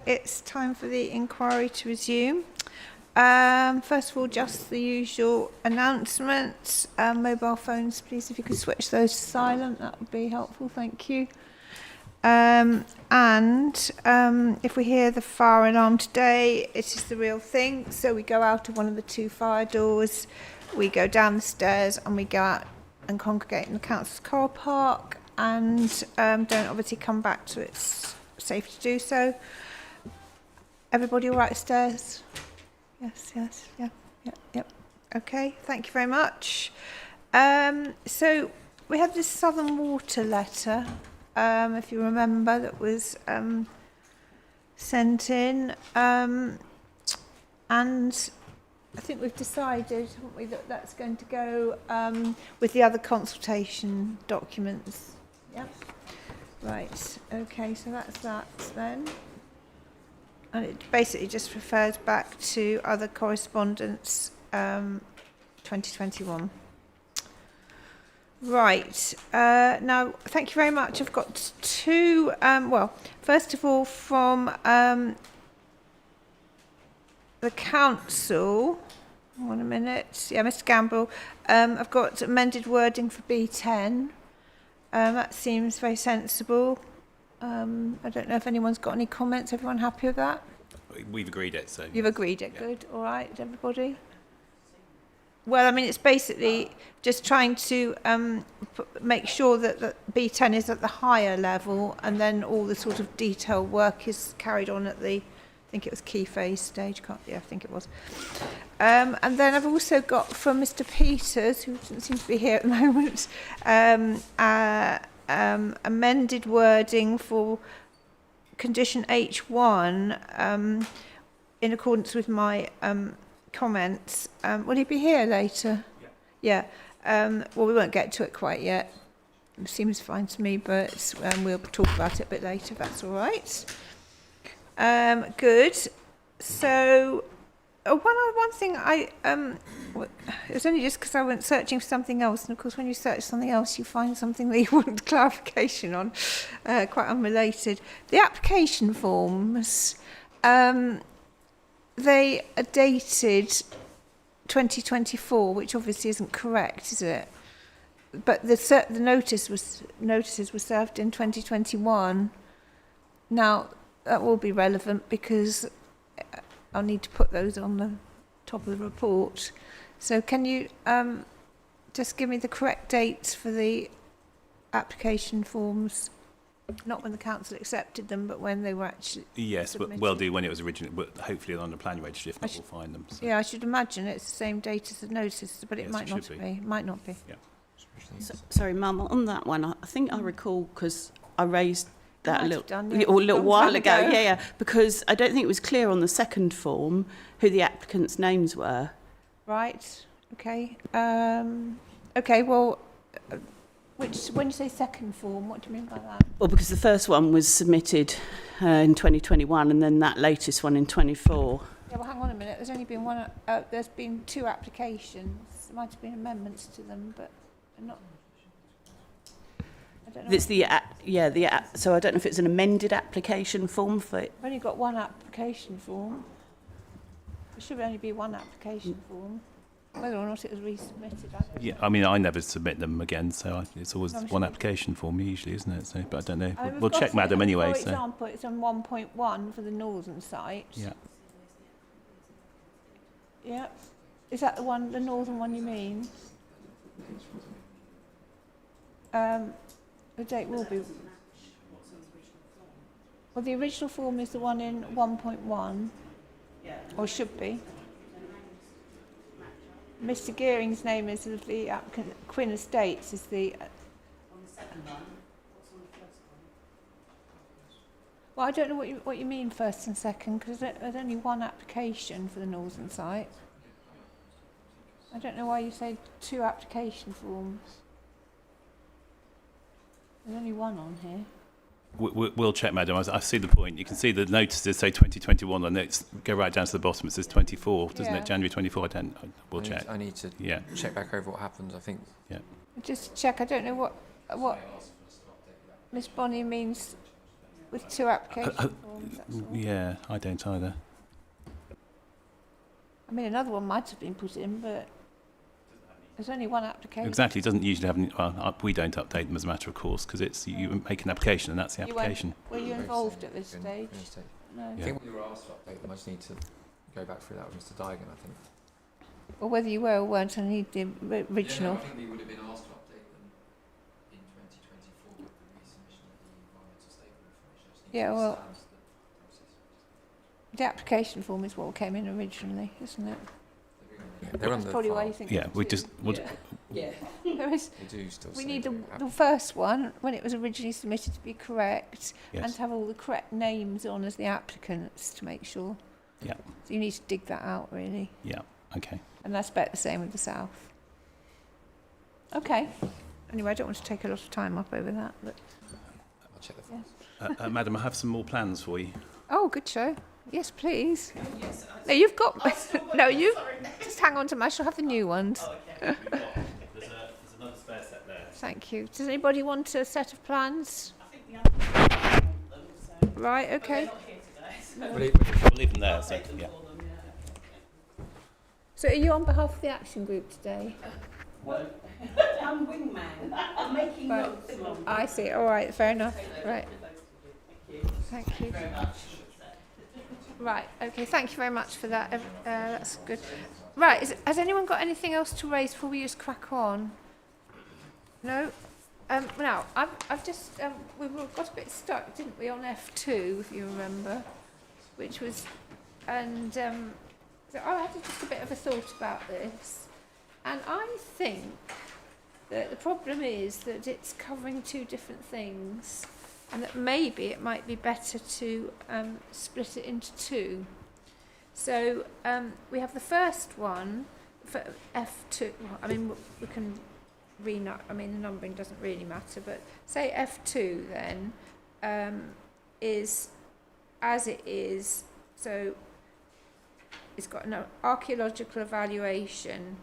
It's time for the inquiry to resume. First of all, just the usual announcements. Mobile phones, please, if you could switch those to silent, that would be helpful, thank you. If we hear the fire alarm today, it is the real thing. So we go out of one of the two fire doors, we go down the stairs, and we go out and congregate in the council's car park, and don't obviously come back till it's safe to do so. Everybody all right upstairs? Yes, yeah. Okay, thank you very much. So we have this Southern Water letter, if you remember, that was sent in. And I think we've decided, haven't we, that that's going to go with the other consultation documents. Yep. Right, okay, so that's that then. And it basically just refers back to other correspondence 2021. Right, now thank you very much. I've got two, well, first of all from the council, one minute, yeah, Mr Gamble, I've got amended wording for B10, that seems very sensible. I don't know if anyone's got any comments. Everyone happy with that? We've agreed it, so... You've agreed it, yeah. Good. All right, everybody? Well, I mean, it's basically just trying to make sure that B10 is at the higher level, and then all the sort of detail work is carried on at the, I think it was key phase stage. Yeah, I think it was. And then I've also got from Mr Peters, who doesn't seem to be here at the moment, amended wording for condition H1 in accordance with my comments. Will he be here later? Yeah. Well, we won't get to it quite yet. It seems fine to me, but we'll talk about it a bit later, if that's all right. Good. So one thing it was only just because I went searching for something else, and of course when you search something else you find something that you want clarification on, quite unrelated. The application forms, they are dated 2024, which obviously isn't correct, is it? But the notices were served in 2021. Now that will be relevant because I'll need to put those on the top of the report. So can you just give me the correct dates for the application forms? Not when the council accepted them, but when they were actually Yes, submitted. but we'll do when it was originally, but hopefully on the planning registry, if not we'll find them. So. Yeah, I should imagine it's the same date as the notice, but it Yes, might not be. Might not be. Yeah. Sorry, Mum, on that one, I think I recall, because I raised that a little Long while ago. Yeah, because I don't think it was clear on the second form who the applicants' names were. Right. Okay. Okay. Well, when you say second form, what do you mean by that? Well, because the first one was submitted in 2021, and then that latest one in 24. Yeah. Well, hang on a minute. There's only been one. There's been two applications. There might have been amendments to them, but not. I don't know. It's so I don't know if it's an amended application form for it. I've only got one application form. There should only be one application form. Whether or not it was resubmitted, I don't know. Yeah, I mean, I never submit them again, so it's always one application form usually, isn't it? So, but I don't know. We'll check, madam, anyway. For example, it's on 1.1 for the northern site. Yeah. Yeah. Is that the one, the northern one you mean? The date will be. Well, the original form is the one in 1.1, or should be. Mr. Gearing's name is of the applicant. Quinn Estates is the. On the second one, what's on the first one? Well, I don't know what you mean first and second, because there's only one application for the northern site. I don't know why you say two application forms. There's only one on here. We'll check, madam. I see the point. You can see the notices say 2021, and it's go right down to the bottom. It says 24, doesn't it? January 24. We'll check. I need to check back over what happened. I think. Yeah. Just check. I don't know what Miss Bonnie means with two applications. forms, that's all. Yeah, I don't either. I mean, another one might have been put in, but there's only one application. Exactly, it doesn't usually have any, we don't update them as a matter of course because it's you make an application and that's the You weren't- application. Were you Very involved same. at this In- stage? in stage. No. I Yeah. think we were asked to update them. I just need to go back through that with Mr. Digan, I think. Or whether you were or weren't, I need the original. I think we would have been asked to update them in 2024 with the resubmission of the environmental statement information. I just need Yeah, to well- understand the process. The application form is what came in originally, isn't it? Yeah, they're on That's the probably why file. you think. Yeah, we two. just Yeah. There is. They do still We say need they're the happy. first one when it was originally submitted to be correct, and yes. to have all the correct names on as the applicants to make sure. Yeah. So you need to dig that out really, Yeah. Okay. and that's about the same with the south. Okay. Anyway, I don't want to take a lot of time up over that, but I'll check the Yeah. files. Madam, I have some more plans for you. oh, good show. Yes, please. No, you've got. No, you just hang on to them. I shall have the new ones. There's another spare set there. Thank you. Does anybody want a set of plans? I think the other want them, so. Right. Okay. Not here today, so. We'll leave them there. So, Take them yeah. for them, So, are you on behalf of the action group today? I'm wingman. I'm making Right. notes. Mum. I see. All right. Fair enough. Right. Thank you. Thank you. Very much. Right. Okay. Thank you very much for that. That's good. Right. Has anyone got anything else to raise before we just crack on? No. Now I've just we got a bit stuck, didn't we, on F2, if you remember, which was, and so I had just a bit of a thought about this, and I think that the problem is that it's covering two different things, and that maybe it might be better to split it into two. So we have the first one for F2. Well, I mean, we can I mean, the numbering doesn't really matter, but say F2 then is as it is. So it's got an archaeological evaluation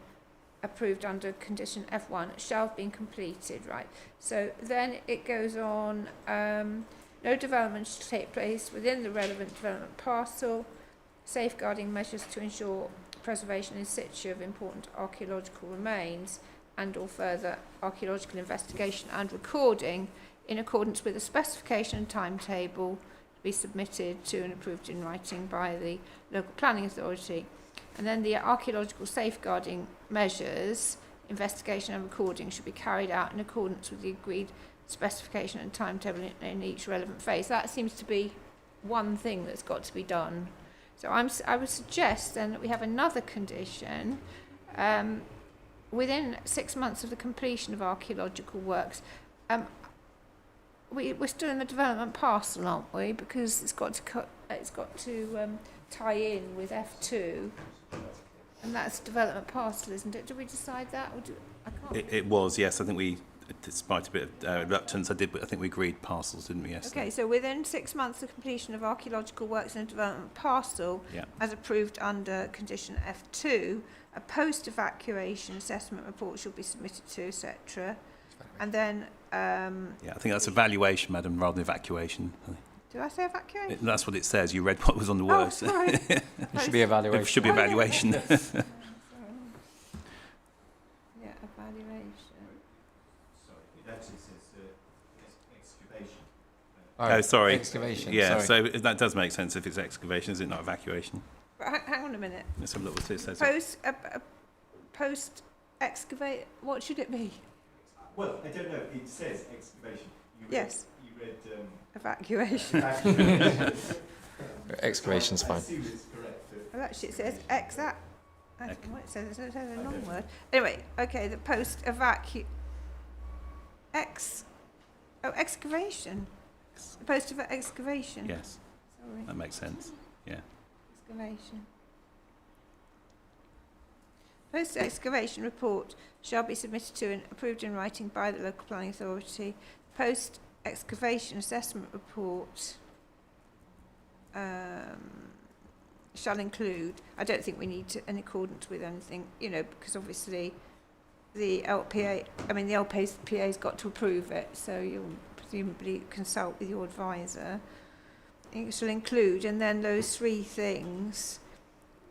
approved under condition F1 shall have been completed, right? So then it goes on, no development should take place within the relevant development parcel, safeguarding measures to ensure preservation in situ of important archaeological remains and or further archaeological investigation and recording in accordance with a specification and timetable to be submitted to and approved in writing by the local planning authority. And then the archaeological safeguarding measures, investigation and recording should be carried out in accordance with the agreed specification and timetable in each relevant phase. That seems to be one thing that's got to be done. So I would suggest then that we have another condition within 6 months of the completion of archaeological works. We're still in the development parcel, aren't we? Because it's got to tie in with F2, and that's development parcel, isn't it? Did we decide that? Or I can't. It was, yes. I think we, despite a bit of reluctance, I think we agreed parcels, didn't we? Yes. Okay, so within 6 months of completion of archaeological works in a development parcel, Yeah. as approved under condition F2, a post-evacuation assessment report should be submitted to, etc. And then, Yeah, I think that's evaluation, madam, rather than evacuation. did I say evacuation? That's what it says. You read what was on the Oh, words. sorry. It should be evaluation. It should be Oh, yeah. evaluation. Yeah, evaluation. Sorry, it actually says excavation. Oh, sorry. Excavation. Yeah, sorry. so that does make sense if it's excavation, is it not evacuation? But hang on a minute. Let's have a look what it says. Post excavate. What should it be? Well, I don't know. It says excavation. Yes. You read Evacuation. excavation. Excavation's I fine. assume it's correct. Well, actually, it says exact. I don't know what it says. It says a long word. Anyway, okay. The post excavation. The post excavation. Yes, Sorry. that makes sense. Yeah. Excavation. Post-excavation report shall be submitted to and approved in writing by the local planning authority. Post-excavation assessment report shall include, I don't think we need to, in accordance with anything, you know, because obviously the LPA's got to approve it, so you'll presumably consult with your advisor. it shall include, and then those three things,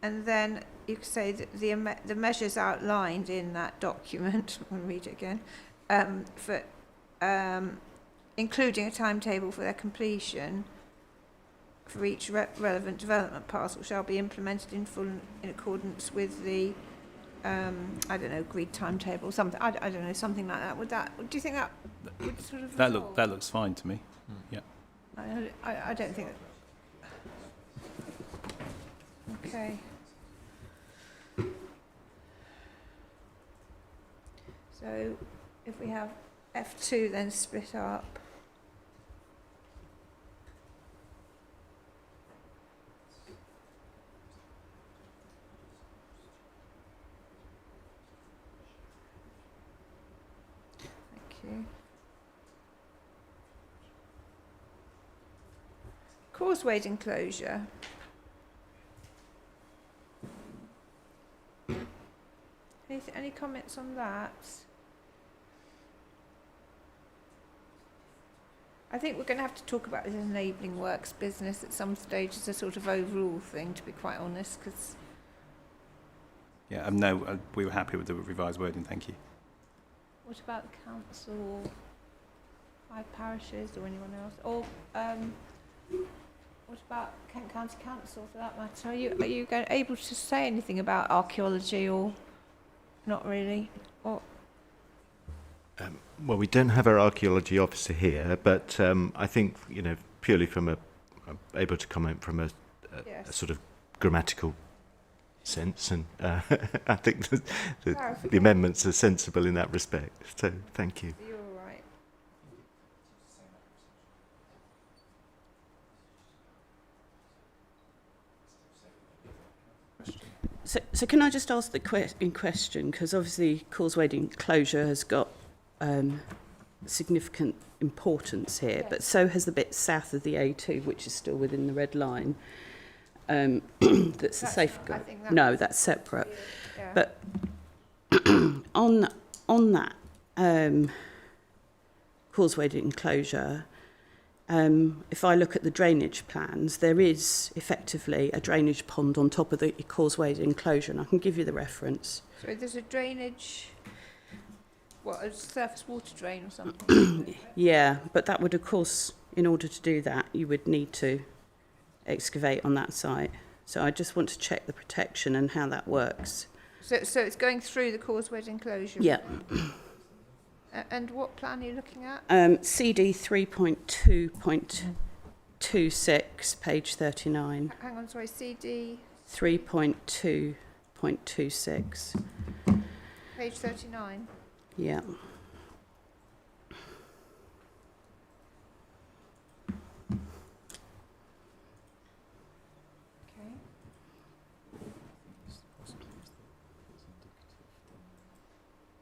and then you could say that the measures outlined in that document, I'm going to read it again, for including a timetable for their completion for each relevant development parcel shall be implemented in full in accordance with the I don't know, agreed timetable, something. I don't know, something like that. Do you think that would sort of That looks fine to me. Yeah. I don't think. Okay. So if we have F2 then split up. Thank you. Causeway enclosure. Any comments on that? I think we're going to have to talk about this enabling works business at some stage as a sort of overall thing, to be quite honest, because... Yeah, no, we were happy with the revised wording, thank you. What about the council, 5 parishes or anyone else? Or what about Kent County Council for that matter? Are you able to say anything about archaeology or not really? Or Well, we don't have our archaeology officer here, but I think, purely from I'm able to comment from a sort of grammatical sense, and I think the amendments are sensible in that respect. So, thank you. you're all right. So can I just ask the in question, because obviously Causeway enclosure has got significant importance here, Yes. but so has the bit south of the A2, which is still within the red line. That's a safeguard. No, that's separate. Yeah. But on that Causeway enclosure, if I look at the drainage plans, there is effectively a drainage pond on top of the Causeway enclosure, and I can give you the reference. So there's a drainage, a surface water drain or something? Yeah, but that would, of course, in order to do that, you would need to excavate on that site. So I just want to check the protection and how that works. So it's going through the Causeway enclosure? Yeah. And what plan are you looking at? CD 3.2.26, page 39. Hang on, sorry, CD 3.2.26. page 39. Yeah. Okay.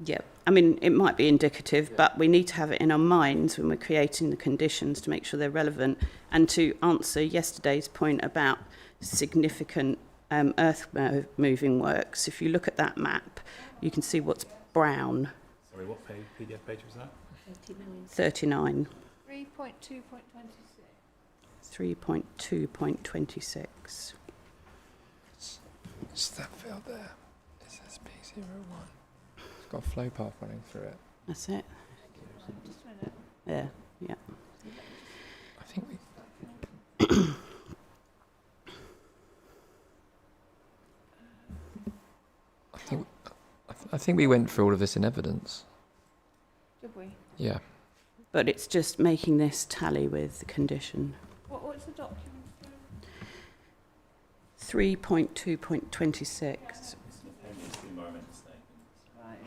Yeah, I mean, it might be indicative, but we need to have it in our minds when we're creating the conditions to make sure they're relevant, and to answer yesterday's point about significant earth-moving works. If you look at that map, you can see what's brown. Sorry, what PDF page was that? 39. 3.2.26. 3.2.26. It's that field there. It's SP01. It's got a flow path running through it. That's it. Just a minute. Yeah, yeah. I think we... I think we went through all of this in evidence. Did we? Yeah. But it's just making this tally with the condition. What's the document? 3.2.26. Right.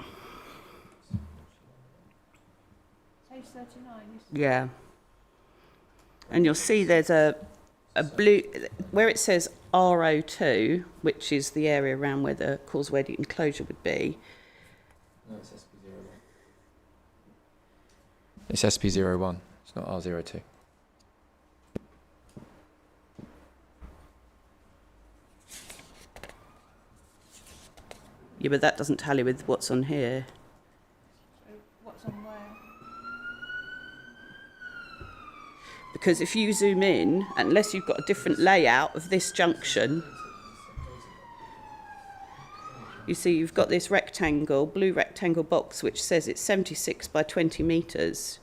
Page 39. Yeah. And you'll see there's a blue, where it says RO2, which is the area around where the Causeway enclosure would be. No, it's SP01. It's SP01. It's not R02. Yeah, but that doesn't tally with what's on here. So what's on where? because if you zoom in, unless you've got a different layout of this junction, you see you've got this rectangle, blue rectangle box, which says it's 76 by 20 metres.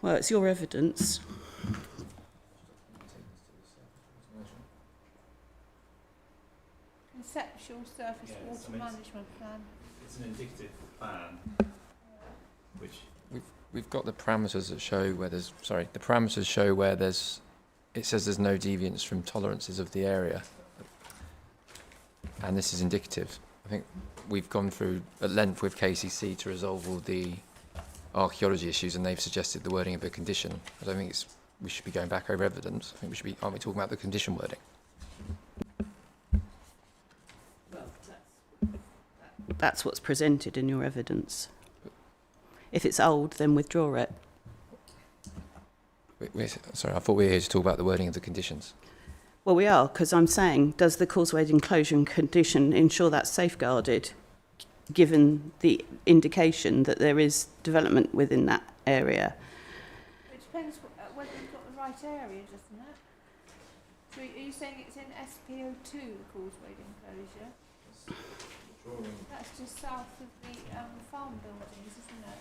Well, it's your evidence. Conceptual surface Yeah, water so it's- management plan. It's an indicative plan, which We've got the parameters that show where there's, sorry, the parameters show where there's, it says there's no deviance from tolerances of the area. And this is indicative. I think we've gone through at length with KCC to resolve all the archaeology issues, and they've suggested the wording of a condition. I don't think we should be going back over evidence. I think we should be, aren't we talking about the condition wording? Well, that's what's presented in your evidence. If it's old, then withdraw it. Sorry, I thought we were here to talk about the wording of the conditions. Well, we are, because I'm saying, does the causeway enclosure and condition ensure that's safeguarded, given the indication that there is development within that area? It depends whether you've got the right area, doesn't it? So are you saying it's in SPO2, the causeway enclosure? That's just south of the farm buildings, isn't it?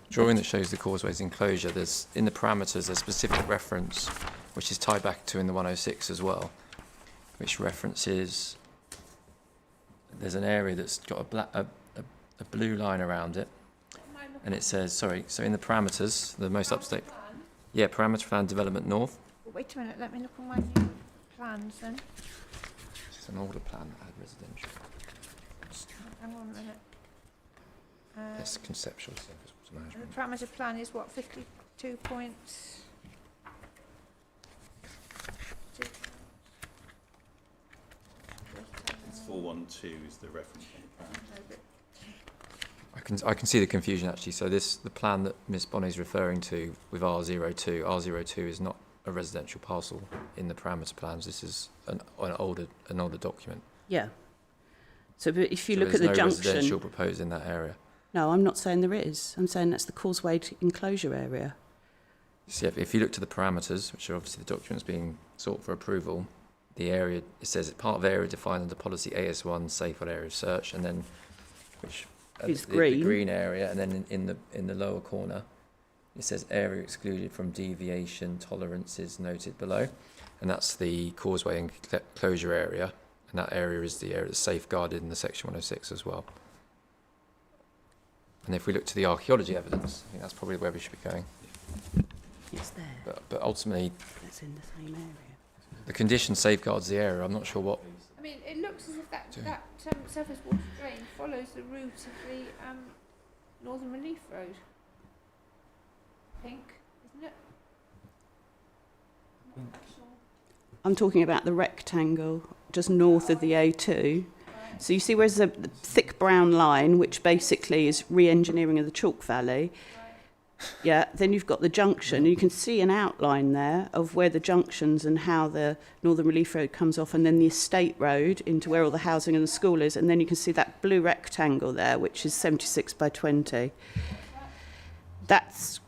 Drawing that shows the causeways enclosure, there's in the parameters a specific reference which is tied back to in the 106 as well, which references there's an area that's got a blue line around it, and it says, sorry, so in the parameters, the most up-to-date, yeah, parameter plan development north. Wait a minute, let me look on my new plans then. It's an older plan that had residential. Hang on a minute. It's conceptual surface water The management. parameter plan is what, 52 points? it's 412 is the reference on the plan. I can see the confusion actually. So the plan that Ms Bonnet is referring to with R02 is not a residential parcel in the parameter plans. This is an older document. Yeah. So but if you So look at there's the no junction... residential proposed in that area. No, I'm not saying there is. I'm saying that's the causeway enclosure area. So if you look to the parameters, which are obviously the documents being sought for approval, the area, it says it's part of area defined under policy AS1, safe on area of search, and then which It's the green. green area, and then in the lower corner, it says area excluded from deviation tolerances noted below, and that's the causeway enclosure area, and that area is the area that's safeguarded in the section 106 as well. And if we look to the archaeology evidence, I think that's probably where we should be going. It's there. But ultimately, It's in the same area. the condition safeguards the area. I'm not sure what. I mean, it looks as if that Do- surface water drain follows the route of the Northern Relief Road. Pink, isn't it? I'm not sure. I'm talking about the rectangle just north of the A2. Right. So you see where's the thick brown line, which basically is re-engineering of the Chalk Valley. Yeah, then you've got the junction. You can see an outline there of where the junctions and how the Northern Relief Road comes off, and then the estate road into where all the housing and the school is. And then you can see that blue rectangle there, which is 76 by 20. That's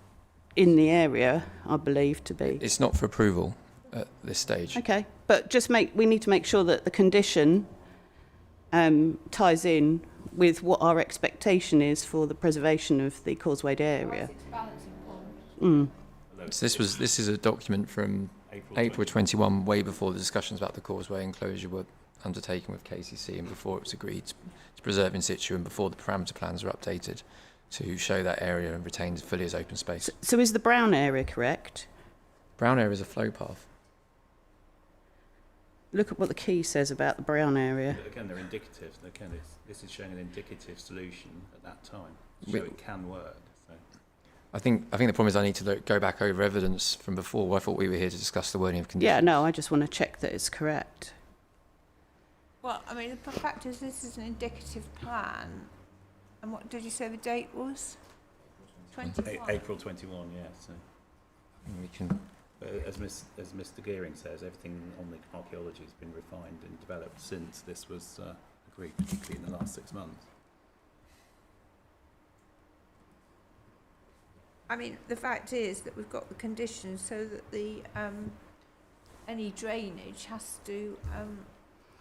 in the area, I believe, to be. It's not for approval at this stage. Okay, but we need to make sure that the condition ties in with what our expectation is for the preservation of the causewayed area. It's balancing point. So this is a document from April 21, way before the discussions about the causeway enclosure were undertaken with KCC, and before it was agreed to preserve in situ, and before the parameter plans were updated to show that area and retained fully as open space. So is the brown area correct? Brown area is a flow path. Look at what the key says about the brown area. But again, they're indicative. Again, this is showing an indicative solution at that time. So We- it can work. So. I think the problem is I need to go back over evidence from before. I thought we were here to discuss the wording of conditions. Yeah, no, I just want to check that it's correct. Well, I mean, the fact is this is an indicative plan. And what did you say the date was? 21. April 21, yeah. So. We can. But as Mr. Gearing says, everything on the archaeology has been refined and developed since this was agreed, particularly in the last 6 months. I mean, the fact is that we've got the conditions so that the any drainage has to,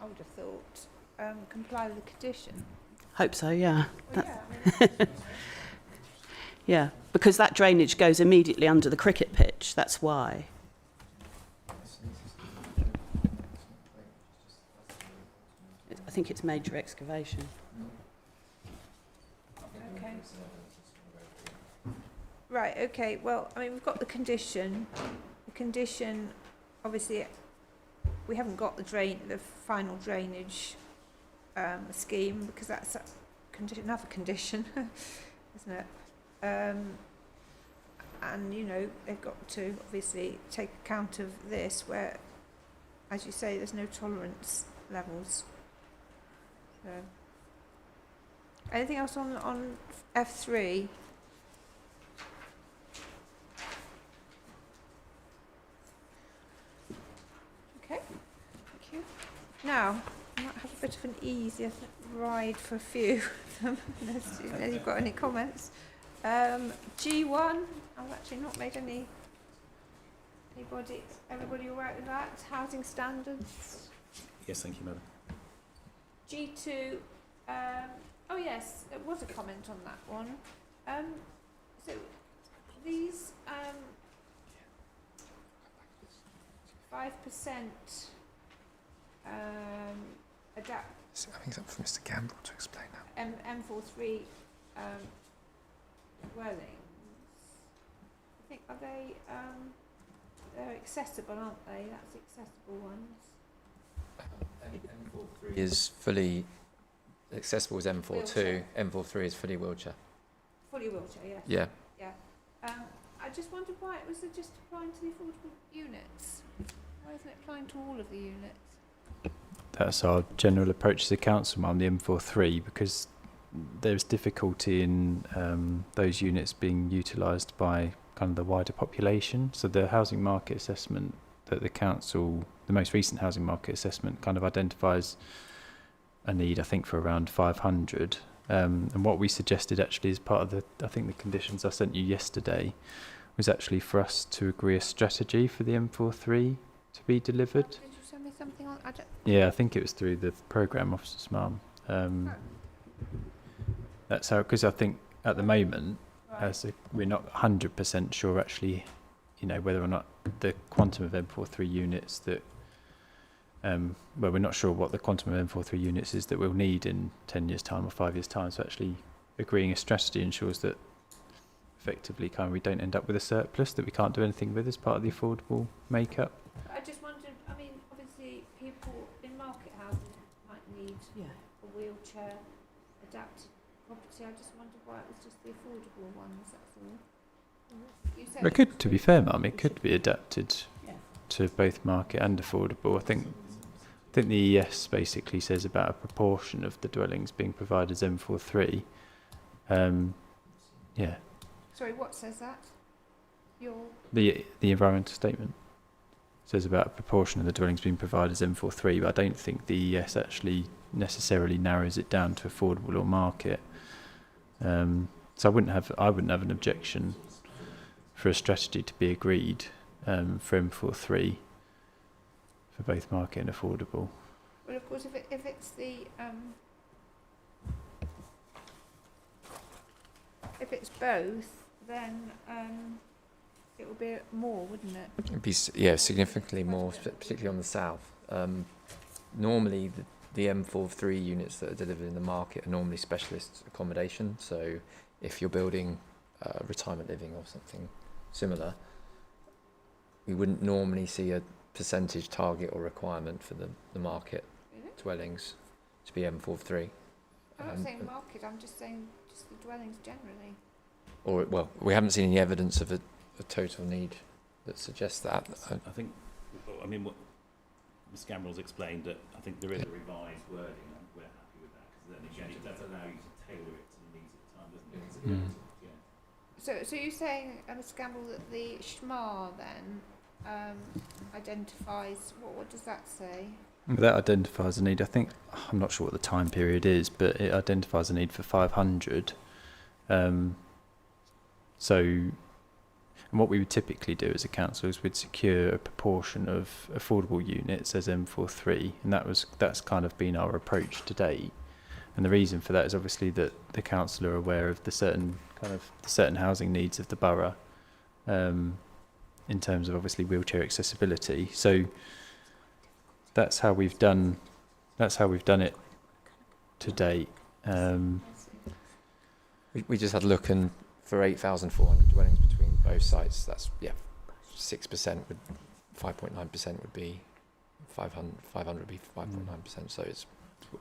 I would have thought, comply with the condition. Hope so, yeah. Well, yeah, I mean, Yeah, because that drainage goes immediately under the cricket pitch, that's why. I think it's major excavation. okay. Right, okay, well, I mean, we've got the condition. The condition, obviously, we haven't got the final drainage scheme, because that's another condition, isn't it? And, you know, they've got to obviously take account of this, where, as you say, there's no tolerance levels. So, anything else on F3? Okay, thank you. Now, I might have a bit of an easier ride for a few, unless you've got any comments. G1, I've actually not made everybody all right with that? Housing standards. Yes, thank you, Madam. G2, oh yes, there was a comment on that one. So these 5% adapt I think it's up for Mr. Gamble to explain that. M43 dwellings. I think are they they're accessible, aren't they? That's the accessible ones. M43 is fully accessible as M42. Wheelchair. M43 is fully wheelchair. Fully wheelchair, yes. Yeah. Yeah. I just wondered why it was just applying to the affordable units. Why isn't it applying to all of the units? That's our general approach as a council on the M43, because there's difficulty in those units being utilised by kind of the wider population. So the housing market assessment that the council, the most recent housing market assessment, kind of identifies a need, I think, for around 500. And what we suggested actually as part of I think the conditions I sent you yesterday, was actually for us to agree a strategy for the M43 to be delivered. Did you send me something on? Yeah, I think it was through the programme officer's mum. That's how, because I think at the moment, we're not 100% sure actually, you know, whether or not the quantum of M43 units that, well, we're not sure what the quantum of M43 units is that we'll need in 10 years' time or 5 years' time. So actually agreeing a strategy ensures that effectively kind of we don't end up with a surplus that we can't do anything with as part of the affordable makeup. I just wondered, I mean, obviously people in market housing might need a wheelchair adapted property. I just wondered why it was just the affordable ones, that's all. You said It could, to be fair, Mum, it could be adapted to both market and affordable. I think the ES basically says about a proportion of the dwellings being provided as M43. Yeah. Sorry, what says that? The environmental statement says about a proportion of the dwellings being provided as M43, but I don't think the ES actually necessarily narrows it down to affordable or market. So I wouldn't have an objection for a strategy to be agreed for M43 for both market and affordable. Well, of course, if it's the if it's both, then it would be more, wouldn't it? It'd be significantly more, particularly on the south. Normally, the M43 units that are delivered in the market are normally specialist accommodation. So, if you're building retirement living or something similar, we wouldn't normally see a percentage target or requirement for the market dwellings to be M43. I'm not saying market. I'm just saying just the dwellings generally. Or well, we haven't seen any evidence of a total need that suggests that. I think, I mean, what Ms. Gambrell's explained, that I think there is a revised wording, and we're happy with that, because then again it does allow you to tailor it to the needs at the time, doesn't it? So you're saying, Mr. Gamble, that the SHMA then identifies what does that say? That identifies a need. I think, I'm not sure what the time period is, but it identifies a need for 500. So, and what we would typically do as a council is we'd secure a proportion of affordable units as M43, and that's kind of been our approach to date. And the reason for that is obviously that the council are aware of the certain housing needs of the borough, in terms of obviously wheelchair accessibility. So that's how we've done it to date. We just had a look, and for 8,400 dwellings between both sites, that's 6% would 5.9% would be 500 would be 5.9%. So it's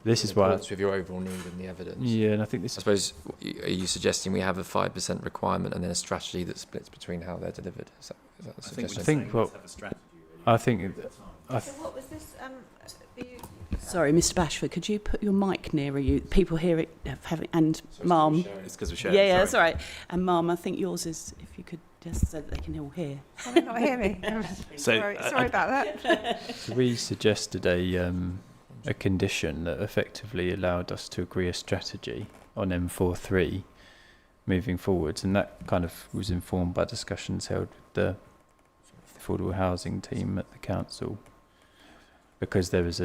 This is why with your overall need and the evidence. Yeah, and I think I suppose, are you suggesting we have a 5% requirement and then a strategy that splits between how they're delivered? Is that the suggestion? I think So what was this? Sorry, Mr. Bashford, could you put your mic nearer you? People hear it, and Mum. It's because we're sharing. Yeah, that's all right. And Mum, I think yours is, if you could just so that they can all hear. Can they not hear me? So, sorry about that. we suggested a condition that effectively allowed us to agree a strategy on M43 moving forwards, and that kind of was informed by discussions held with the affordable housing team at the council, because there was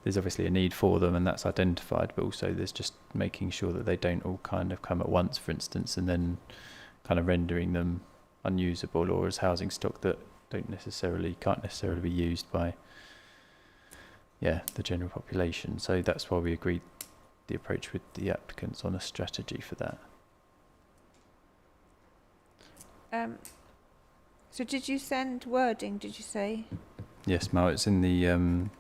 there's obviously a need for them, and that's identified, but also there's just making sure that they don't all kind of come at once, for instance, and then kind of rendering them unusable or as housing stock that can't necessarily be used by the general population. So that's why we agreed the approach with the applicants on a strategy for that. So did you send wording, did you say? Yes, Mal, it's in the Then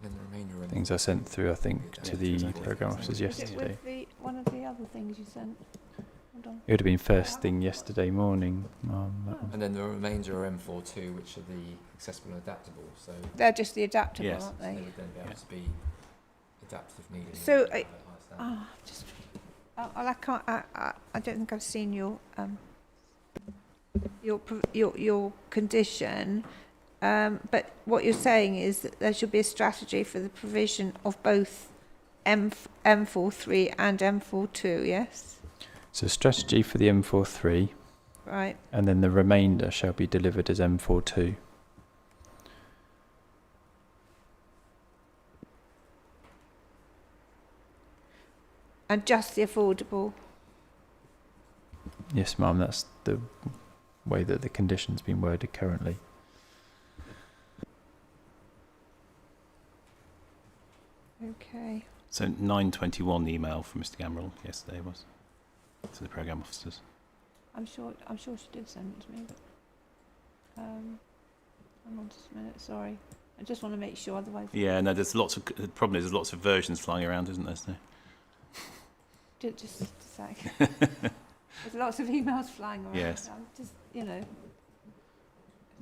the remainder of things I sent through, I think, to the programme officers Is it yesterday. with one of the other things you sent? Hold on. It would have been first thing yesterday morning. That one. And then the remainder are M42, which are the accessible and adaptable. So They're just the adaptable, Yes. aren't they they? would then be able to be adaptive needed. So, at higher standards. I don't think I've seen your condition, but what you're saying is that there should be a strategy for the provision of both M43 and M42, yes? So strategy for the M43, Right. and then the remainder shall be delivered as M42. And just the affordable. Yes, ma'am, that's the way that the condition's been worded currently. Okay. So 9:21 email from Mr. Gamrell yesterday was to the programme officers. I'm sure she did send it to me, but hang on just a minute, sorry. I just want to make sure, otherwise Yeah, no, the problem is there's lots of versions flying around, isn't there? So. just a sec. There's lots of emails flying around. Yes. I'm just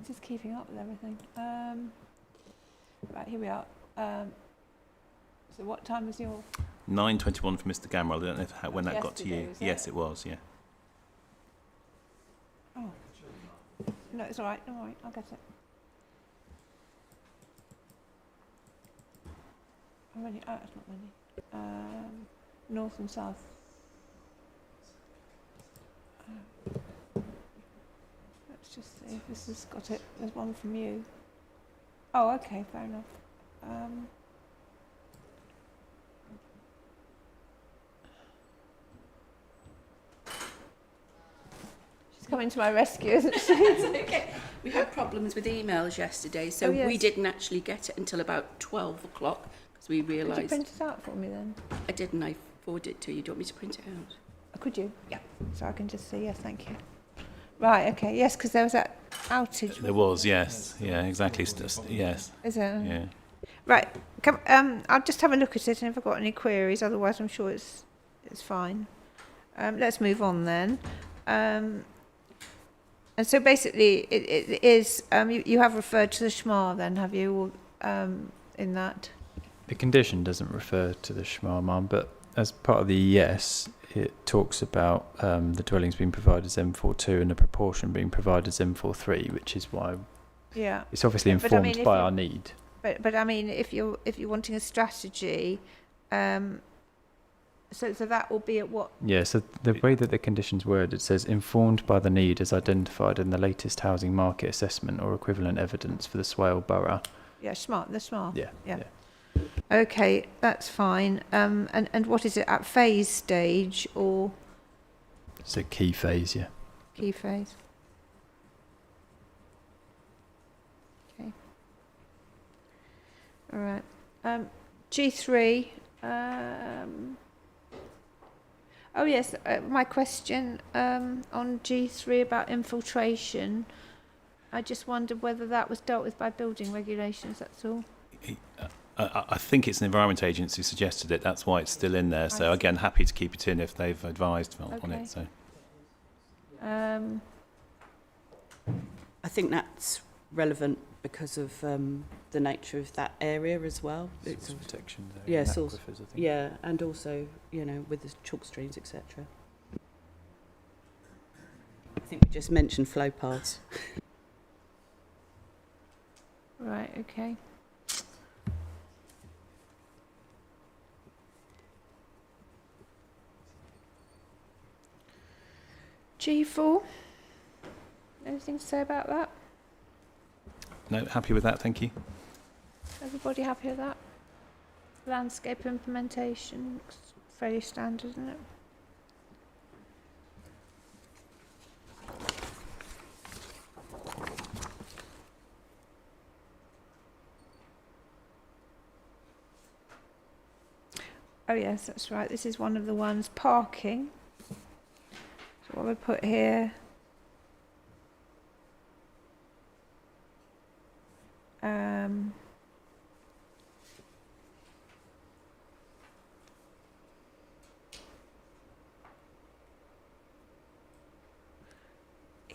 just keeping up with everything. Right, here we are. So what time was your 9:21 from Mr. Gamrell. I don't know when that got to yesterday, you. was it? Yes, it was. Yeah. Oh. No, it's all right, don't worry, I'll get it. How many? Oh, it's not many. North and south. Let's just see if this has got it. There's one from you. Oh, okay, fair enough. She's coming to my rescue, isn't she? Okay. We had problems with emails yesterday, so Oh, yes. we didn't actually get it until about 12 o'clock because we Could you realised print it out for me then? I did, and I forwarded it to you. Do you want me to print it out? Could you? Yeah. So I can just say yes, thank you. Right, okay, yes, because there was that outage. There was. Yes. Yeah. Exactly. Yes. Is it? Yeah. Right, I'll just have a look at it, and if I've got any queries, otherwise I'm sure it's fine. Let's move on then. And so basically, it is, you have referred to the SHMA then, have you, in that? The condition doesn't refer to the SHMA, ma'am, but as part of the ES, it talks about the dwellings being provided as M42 and the proportion being provided as M43, which is why Yeah. It's obviously But I mean, informed if by you- our need. But I mean, if you're wanting a strategy, so that will be at what? Yeah, so the way that the condition's worded, it says informed by the need as identified in the latest housing market assessment or equivalent evidence for the Swale Borough. Yeah, the smart. Yeah. Yeah. Okay, that's fine. And what is it, at phase stage or It's a key phase, yeah. key phase? Okay. All right. G3. Oh yes, my question on G3 about infiltration. I just wondered whether that was dealt with by building regulations. That's all. I think it's an Environment Agency who suggested it. That's why it's still in there. So I again, happy to keep it in if they've advised on Okay. it. So I think that's relevant because of the nature of that area as well. Source protection. Yeah, source- aquifers, I think. Yeah, and also, with the chalk streams, etc. I think we just mentioned flow paths. Right. Okay. G4. Anything to say about that? no, happy with that. Thank you. Everybody happy with that? Landscape implementation looks fairly standard, isn't it? Oh yes, that's right. This is one of the ones, parking. So what we put here.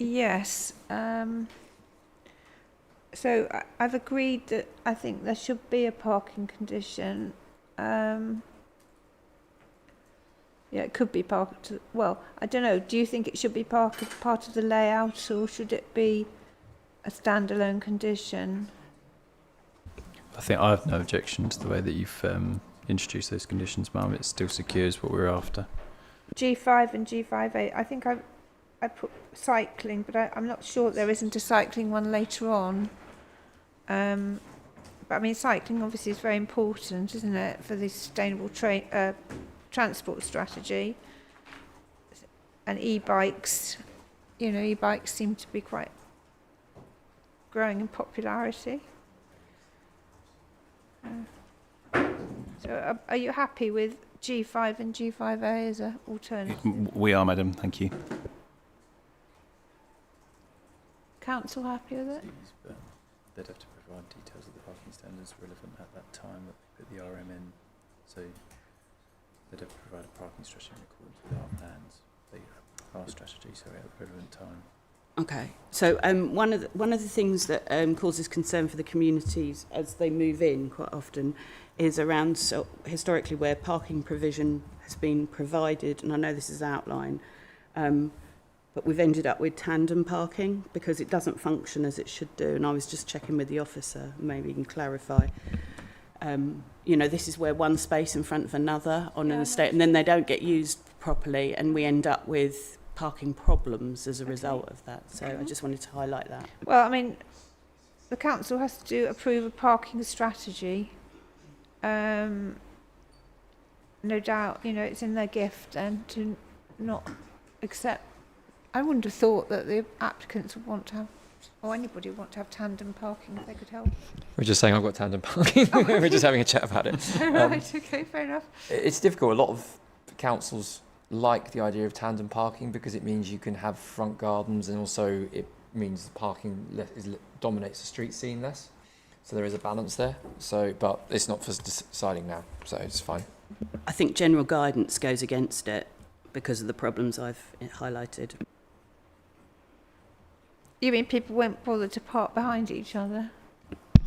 Yes. So I've agreed that I think there should be a parking condition. Yeah, it could be part. Well, I don't know. Do you think it should be part of the layout, or should it be a standalone condition? I think I have no objection to the way that you've introduced those conditions, Mum. It still secures what we're after. G5 and G5A. I think I put cycling, but I'm not sure there isn't a cycling one later on. But I mean, cycling obviously is very important, isn't it, for the sustainable transport strategy. And e-bikes, e-bikes seem to be quite growing in popularity. So are you happy with G5 and G5A as an alternative? We are, madam. Thank you. Council happy with it? But they'd have to provide details of the parking standards relevant at that time that they put the RM in. So they'd have to provide a parking strategy in accordance with our plans, our strategy, sorry, at the relevant time. Okay, so one of the things that causes concern for the communities as they move in quite often is around historically where parking provision has been provided, and I know this is outlined, but we've ended up with tandem parking because it doesn't function as it should do, and I was just checking with the officer, maybe you can clarify. This is where one space in front of another on an estate, and then they don't get used properly, and we end up with parking problems as a result of that. So I just wanted to highlight that. Well, I mean, the council has to approve a parking strategy. No doubt, it's in their gift and to not accept. I wouldn't have thought that the applicants would want to have, or anybody would want to have tandem parking if they could help. We're just saying I've got tandem parking. We're just having a chat about it. Right, okay, fair enough. It's difficult. A lot of councils like the idea of tandem parking because it means you can have front gardens, and also it means the parking dominates the street scene less. So there is a balance there. So, but it's not for deciding now, so it's fine. I think general guidance goes against it because of the problems I've highlighted. You mean people won't bother to park behind each other?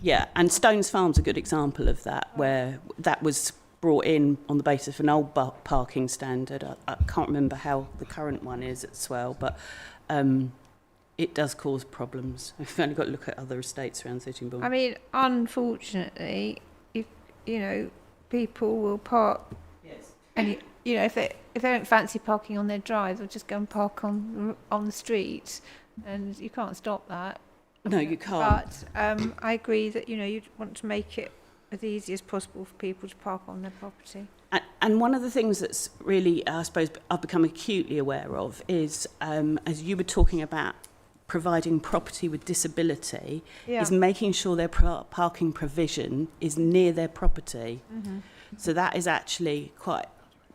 Yeah, and Stones Farm's a good example of that, where that was brought in on the basis of an old parking standard. I can't remember how the current one is at Swell, but it does cause problems. We've only got to look at other estates around Sittingbourne. I mean, unfortunately, you know, people will park, and you know, if they don't fancy parking on their drive, they'll just go and park on the street, and you can't stop that. No, you can't. But I agree that, you know, you'd want to make it as easy as possible for people to park on their property. And one of the things that's really, I suppose, I've become acutely aware of is, as you were talking about providing property with disability, is making sure their parking provision is near their property. Mm-hmm. So that is actually quite,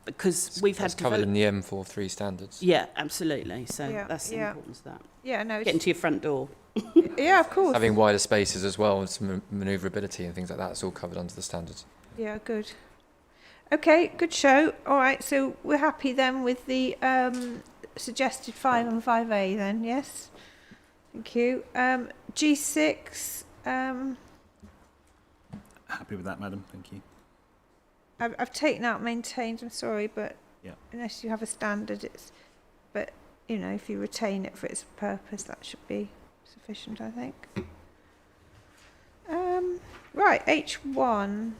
because we've had covered in the M43 standards. Yeah, absolutely. So Yeah, that's the yeah. importance of that. Yeah, no. Getting to your front door. Yeah, of course. Having wider spaces as well, and some manoeuvrability and things like that, it's all covered under the standards. Yeah, good. Okay, good show. All right, so we're happy then with the suggested 5 on 5A then, yes? Thank you. G6, Happy with that, madam. Thank you. I've taken out maintained, I'm sorry, but Yeah. unless you have a standard, but, you know, if you retain it for its purpose, that should be sufficient, I think. Right, H1.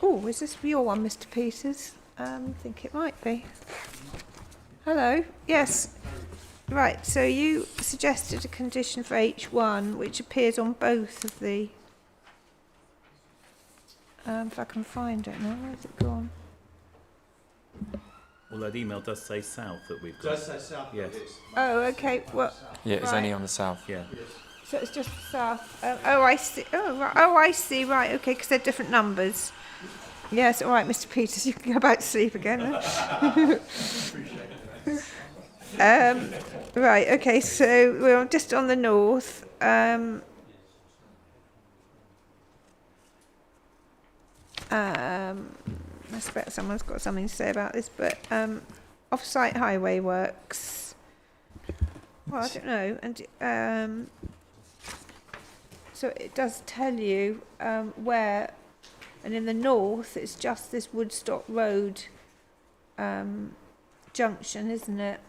Oh, is this your one, Mr. Peters? I think it might be. Hello. Yes. Right, so you suggested a condition for H1, which appears on both of the... if I can find it now, where's it gone? Although the email does say south that we've got. Does say south? Yes. Oh, okay. Well, Yeah, it's Right. only on the south. Yeah. so it's just south. Oh, I see. Oh, right. Oh, I see. Right. Okay, because they're different numbers. Yes. All right, Mr. Peters, you can go back to sleep again. Right. Okay. So we're just on the north. I expect someone's got something to say about this, but off-site highway works. Well, I don't know, and so it does tell you where, and in the north it's just this Woodstock Road junction, isn't it?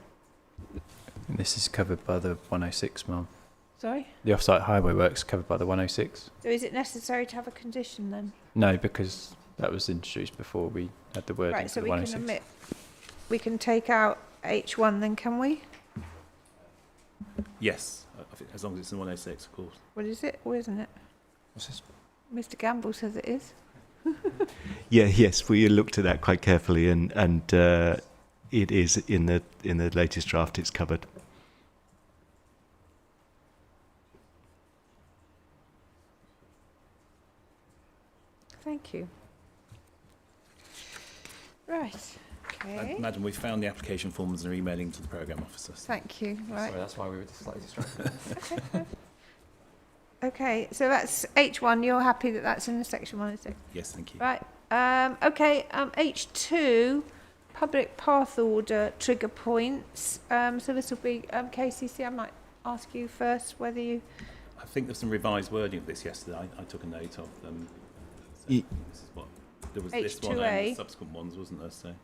This is covered by the 106, Mum. Sorry. The off-site highway works covered by the 106. So is it necessary to have a condition then? No, because that was introduced before we had the wording Right. for So the we can 106. omit. We can take out H1 then, can we? Yes. I think as long as it's in 106, of course. What is it, or isn't it? What's this? Mr. Gamble says it is. Yeah, yes, we looked at that quite carefully, and it is in the latest draft. It's covered. Thank you. Right. Okay. Madam, we found the application forms and are emailing to the programme officer. Thank you. Right. Sorry, that's why we were slightly distracted. Okay, so that's H1. You're happy that that's in the section 106? Yes, thank you. Right. Okay. H2, public path order trigger points. So this will be KCC. I might ask you first whether you. I think there's some revised wording of this yesterday. I took a note of them. So Ye- this is what there was this one H2A. and subsequent ones, wasn't there? So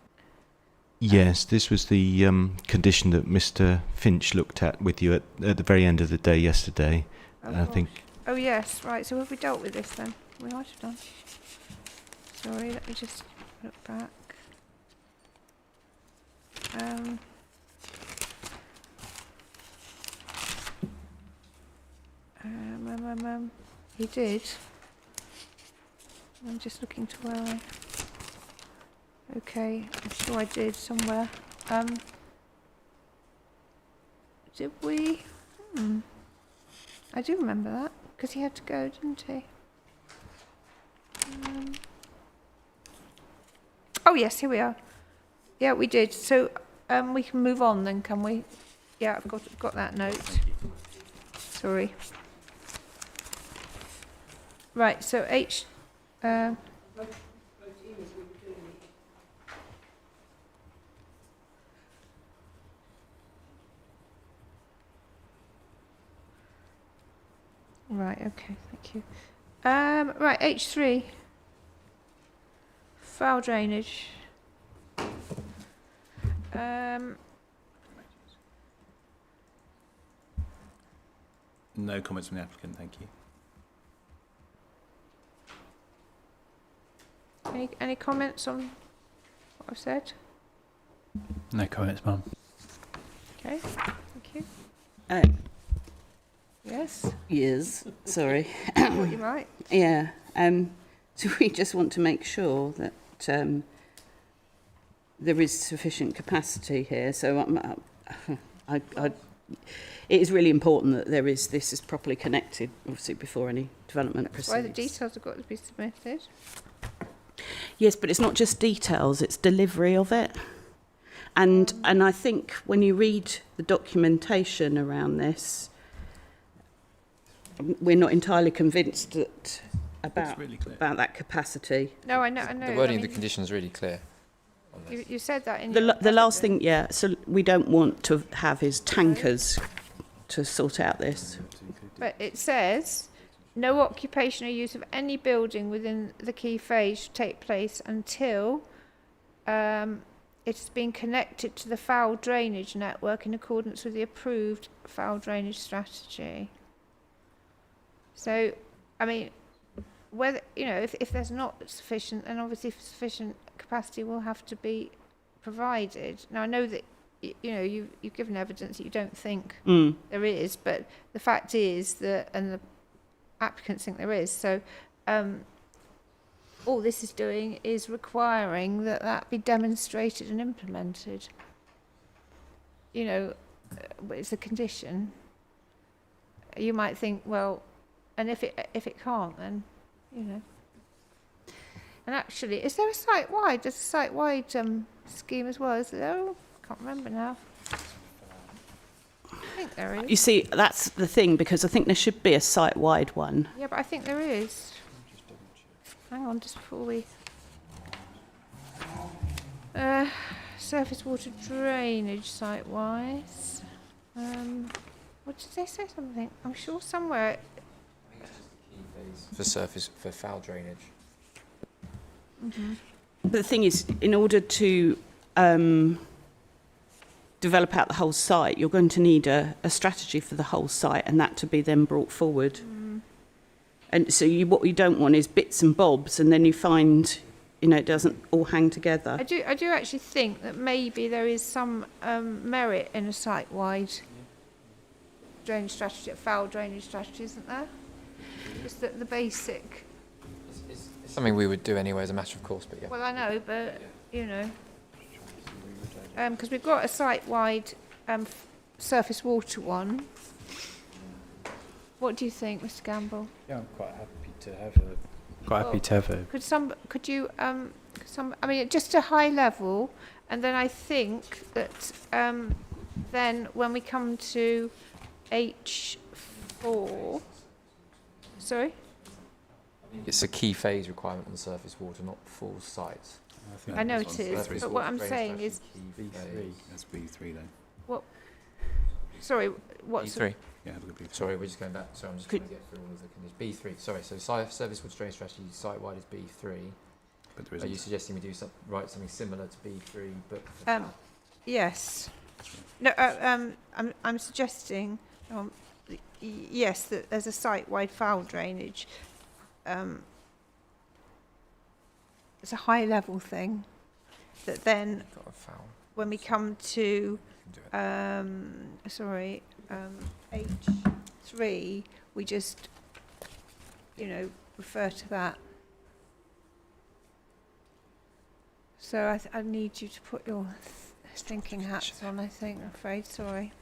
Yes, this was the condition that Mr. Finch looked at with you at the very end of the day yesterday. Oh, And I think Oh yes. Right. So have we dealt with this then? We might have done. Sorry. Let me just look back. He did. I'm just looking to where I. Okay, I'm sure I did somewhere. Did we? I do remember that because he had to go, didn't he? Oh yes, here we are. Yeah, we did. So we can move on then, can we? Yeah, I've got that note. thank you. Sorry. Right. So H. Right. Okay. Thank you. Right. H3. Foul drainage. No comments from the applicant, thank you. Any comments on what I've said? No comments, Mum. Okay, thank you. Yes, Yes, sorry. thought you might. Yeah. So we just want to make sure that there is sufficient capacity here. So it is really important that this is properly connected, obviously, before any development That's proceeds. why the details have got to be submitted. Yes, but it's not just details, it's delivery of it. And I think when you read the documentation around this, we're not entirely convinced that about that capacity. No, I know. I know. The wording of the condition is really clear. On this. You said that in The last thing, yeah, so we don't want to have is tankers to sort out this. But it says, no occupation or use of any building within the key phase should take place until it has been connected to the foul drainage network in accordance with the approved foul drainage strategy. So, I mean, whether, you know, if there's not sufficient, then obviously sufficient capacity will have to be provided. Now, I know that, you know, you've given evidence that you don't think there is, but the fact is that, and the applicants think there is, so all this is doing is requiring that be demonstrated and implemented. You know, it's a condition. You might think, well, and if it can't, then, you know. And actually, is there a site-wide? There's a site-wide scheme as well, is there? Oh, I can't remember now. I think there is. You see, that's the thing, because I think there should be a site-wide one. Yeah, but I think there is. Hang on, just before we... surface water drainage site-wise. What did they say? Something? I'm sure somewhere... For foul drainage. But the thing is, in order to develop out the whole site, you're going to need a strategy for the whole site, and that to be then brought forward. And so what you don't want is bits and bobs, and then you find, you know, it doesn't all hang together. I do actually think that maybe there is some merit in a site-wide drainage strategy, a foul drainage strategy, isn't there? Just the basic... It's something we would do anyway as a matter of course, but yeah. Well, I know, but, you know... Because we've got a site-wide surface water one. What do you think, Mr. Gamble? Yeah, I'm quite happy to have a. Could you I mean, just a high level, and then I think that then when we come to H4, sorry? It's a key phase requirement on the surface water, not full sites. I know it is, but what I'm saying is... B3. That's B3 then. What? Sorry, what's... B3. Yeah, have a good B3. Sorry, we're just going back. Sorry, I'm just trying to get through all of the conditions. B3. Sorry, so service water drainage strategy site-wide is B3. But there Are you isn't. suggesting we do write something similar to B3, but for foul? Yes. No, I'm suggesting, yes, that there's a site-wide foul drainage. It's a high-level thing that then, Got a foul. when we come to, Can do it. H3, we just, you know, refer to that. So I need you to put your thinking hats on, I think, I'm afraid, sorry.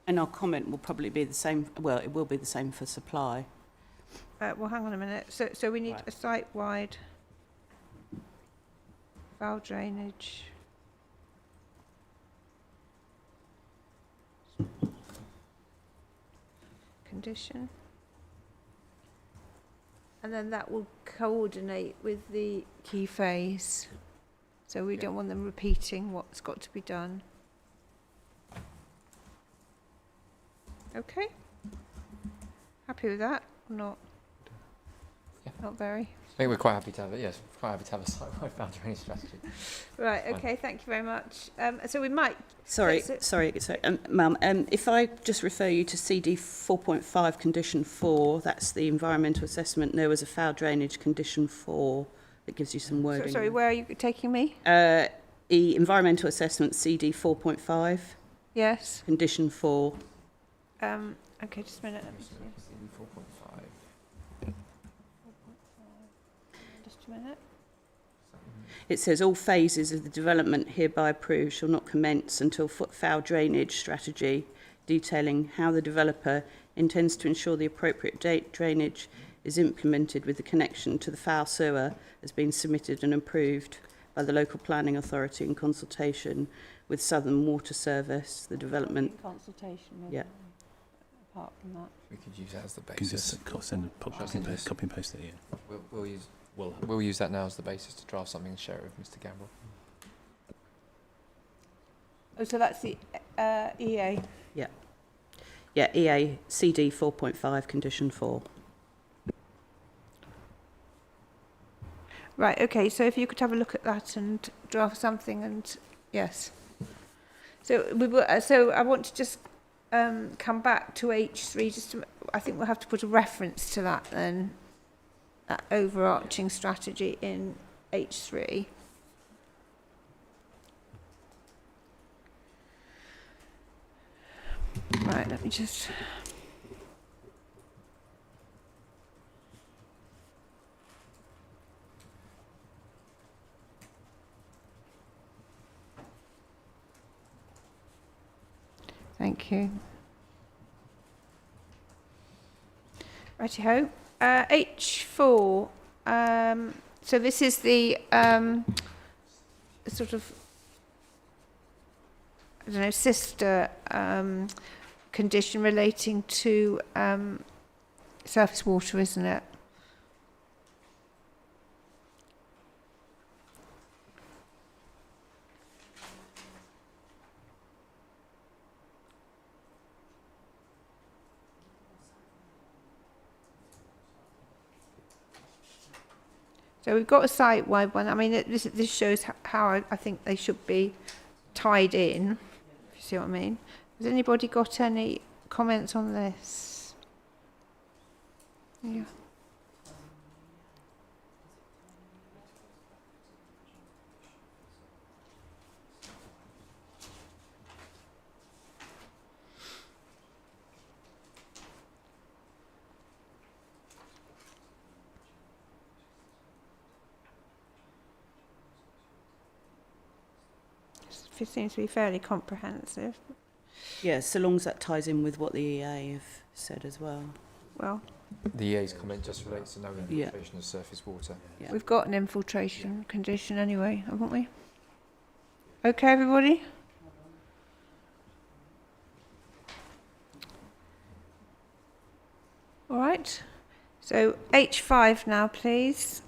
And our comment will probably be the same, well, it will be the same for supply. Well, hang on a minute. So we need a site-wide foul drainage. Condition. And then that will coordinate with the key phase. So we don't want them repeating what's got to be done. Okay? Happy with that or not? Not very. I think we're quite happy to have it. Yes, quite happy to have a site-wide boundary drainage strategy. Right, Fine. okay, thank you very much. So we might... Sorry, That's Ma'am, if I just refer you to CD 4.5 condition 4, that's the environmental assessment. There was a foul drainage condition 4 that gives you some wording. Sorry, where are you taking me? The environmental assessment CD 4.5, Yes. condition 4. Okay, just a minute. Let me see. 4.5. Just a minute. It says all phases of the development hereby approved shall not commence until foul drainage strategy detailing how the developer intends to ensure the appropriate drainage is implemented with the connection to the foul sewer has been submitted and approved by the local planning authority in consultation with Southern Water Service. The development... Consultation. Yeah. Apart from that. We could use that as the You can basis. just send copy and paste it, yeah. We'll use that now as the basis to draft something and share it with Mr. Gamble. Oh, so that's the EA. Yeah, EA CD 4.5 condition 4. Right, okay, so if you could have a look at that and draft something and, yes. So we will, so I want to just come back to H3, just to, I think we'll have to put a reference to that then, that overarching strategy in H3. Right, let me just... Thank you. Righty-ho. H4. So this is the sort of, I don't know, sister condition relating to surface water, isn't it? So we've got a site-wide one. I mean, this shows how I think they should be tied in, if you see what I mean. Has anybody got any comments on this? Yeah. It seems to be fairly comprehensive. Yeah, so long as that ties in with what the EA have said as well. Well, The EA's comment just relates to no Yeah. infiltration of surface water. Yeah. we've got an infiltration condition anyway, haven't we? Okay, everybody? All right. So H5 now, please.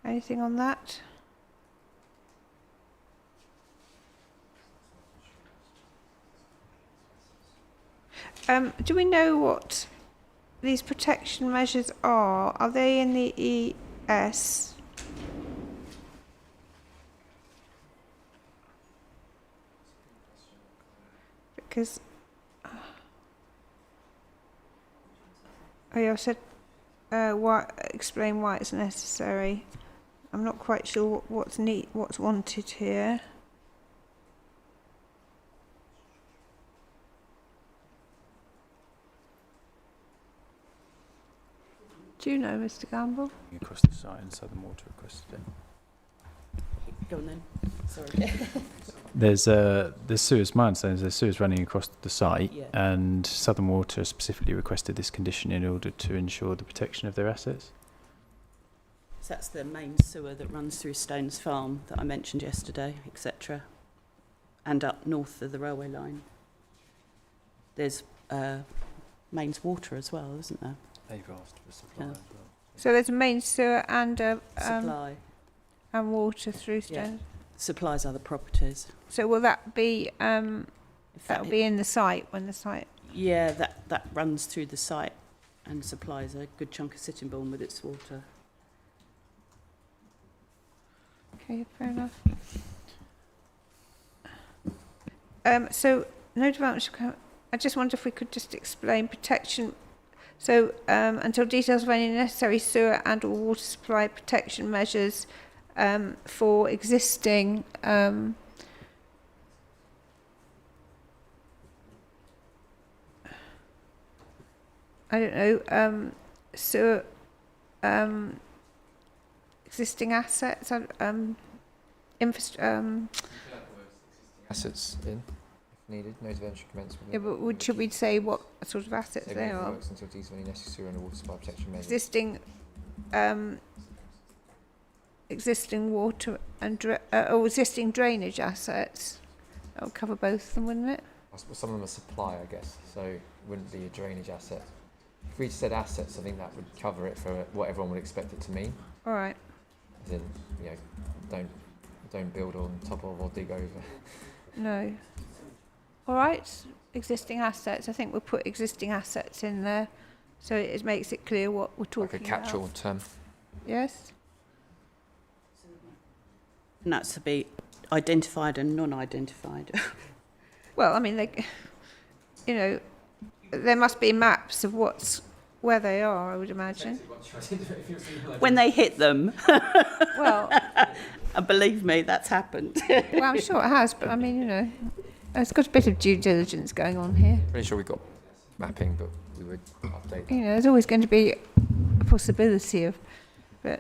Anything on that? Do we know what these protection measures are? Are they in the ES? Because oh yeah, I said explain why it's necessary. I'm not quite sure what's wanted here. Do you know, Mr. Gamble? Across the site and Southern Water requested it. Go on then. Sorry. There's sewers, my understanding is there's sewers running across the site, Yeah. and Southern Water specifically requested this condition in order to ensure the protection of their assets. So that's the main sewer that runs through Stones Farm that I mentioned yesterday, etc. And up north of the railway line. There's mains water as well, isn't there? They've asked for supply Yeah. as well. So there's a main sewer and Supply. and water through Yeah. Stones. Supplies other properties. So will that be If That'll be in the site when the site. Yeah, that runs through the site and supplies a good chunk of Sittingbourne with its water. Okay, fair enough. So no development shall come. I just wonder if we could just explain protection. So until details of any necessary sewer and or water supply protection measures for existing I don't know, sewer, existing assets, Assets in, if needed. No intervention commenced with yeah, but should we say what sort of assets they are? Works until details of any necessary and water supply protection measures. Existing water and or existing drainage assets. That would cover both of them, wouldn't it? Some of them are supply, I guess, so it wouldn't be a drainage asset. If we said assets, I think that would cover it for what everyone would expect it to mean. All right. As in, you know, don't build on top of or dig over. No. All right. Existing assets. I think we'll put existing assets in there, so it makes it clear what we're talking Like a catch-all about. term. Yes. And that's to be identified and non-identified. Well, I mean, there must be maps of where they are, I would imagine. When they hit them, Well, and believe me, that's happened. well, I'm sure it has, but I mean, it's got a bit of due diligence going on here. Pretty sure we got mapping, but we would update that. There's always going to be a possibility of, but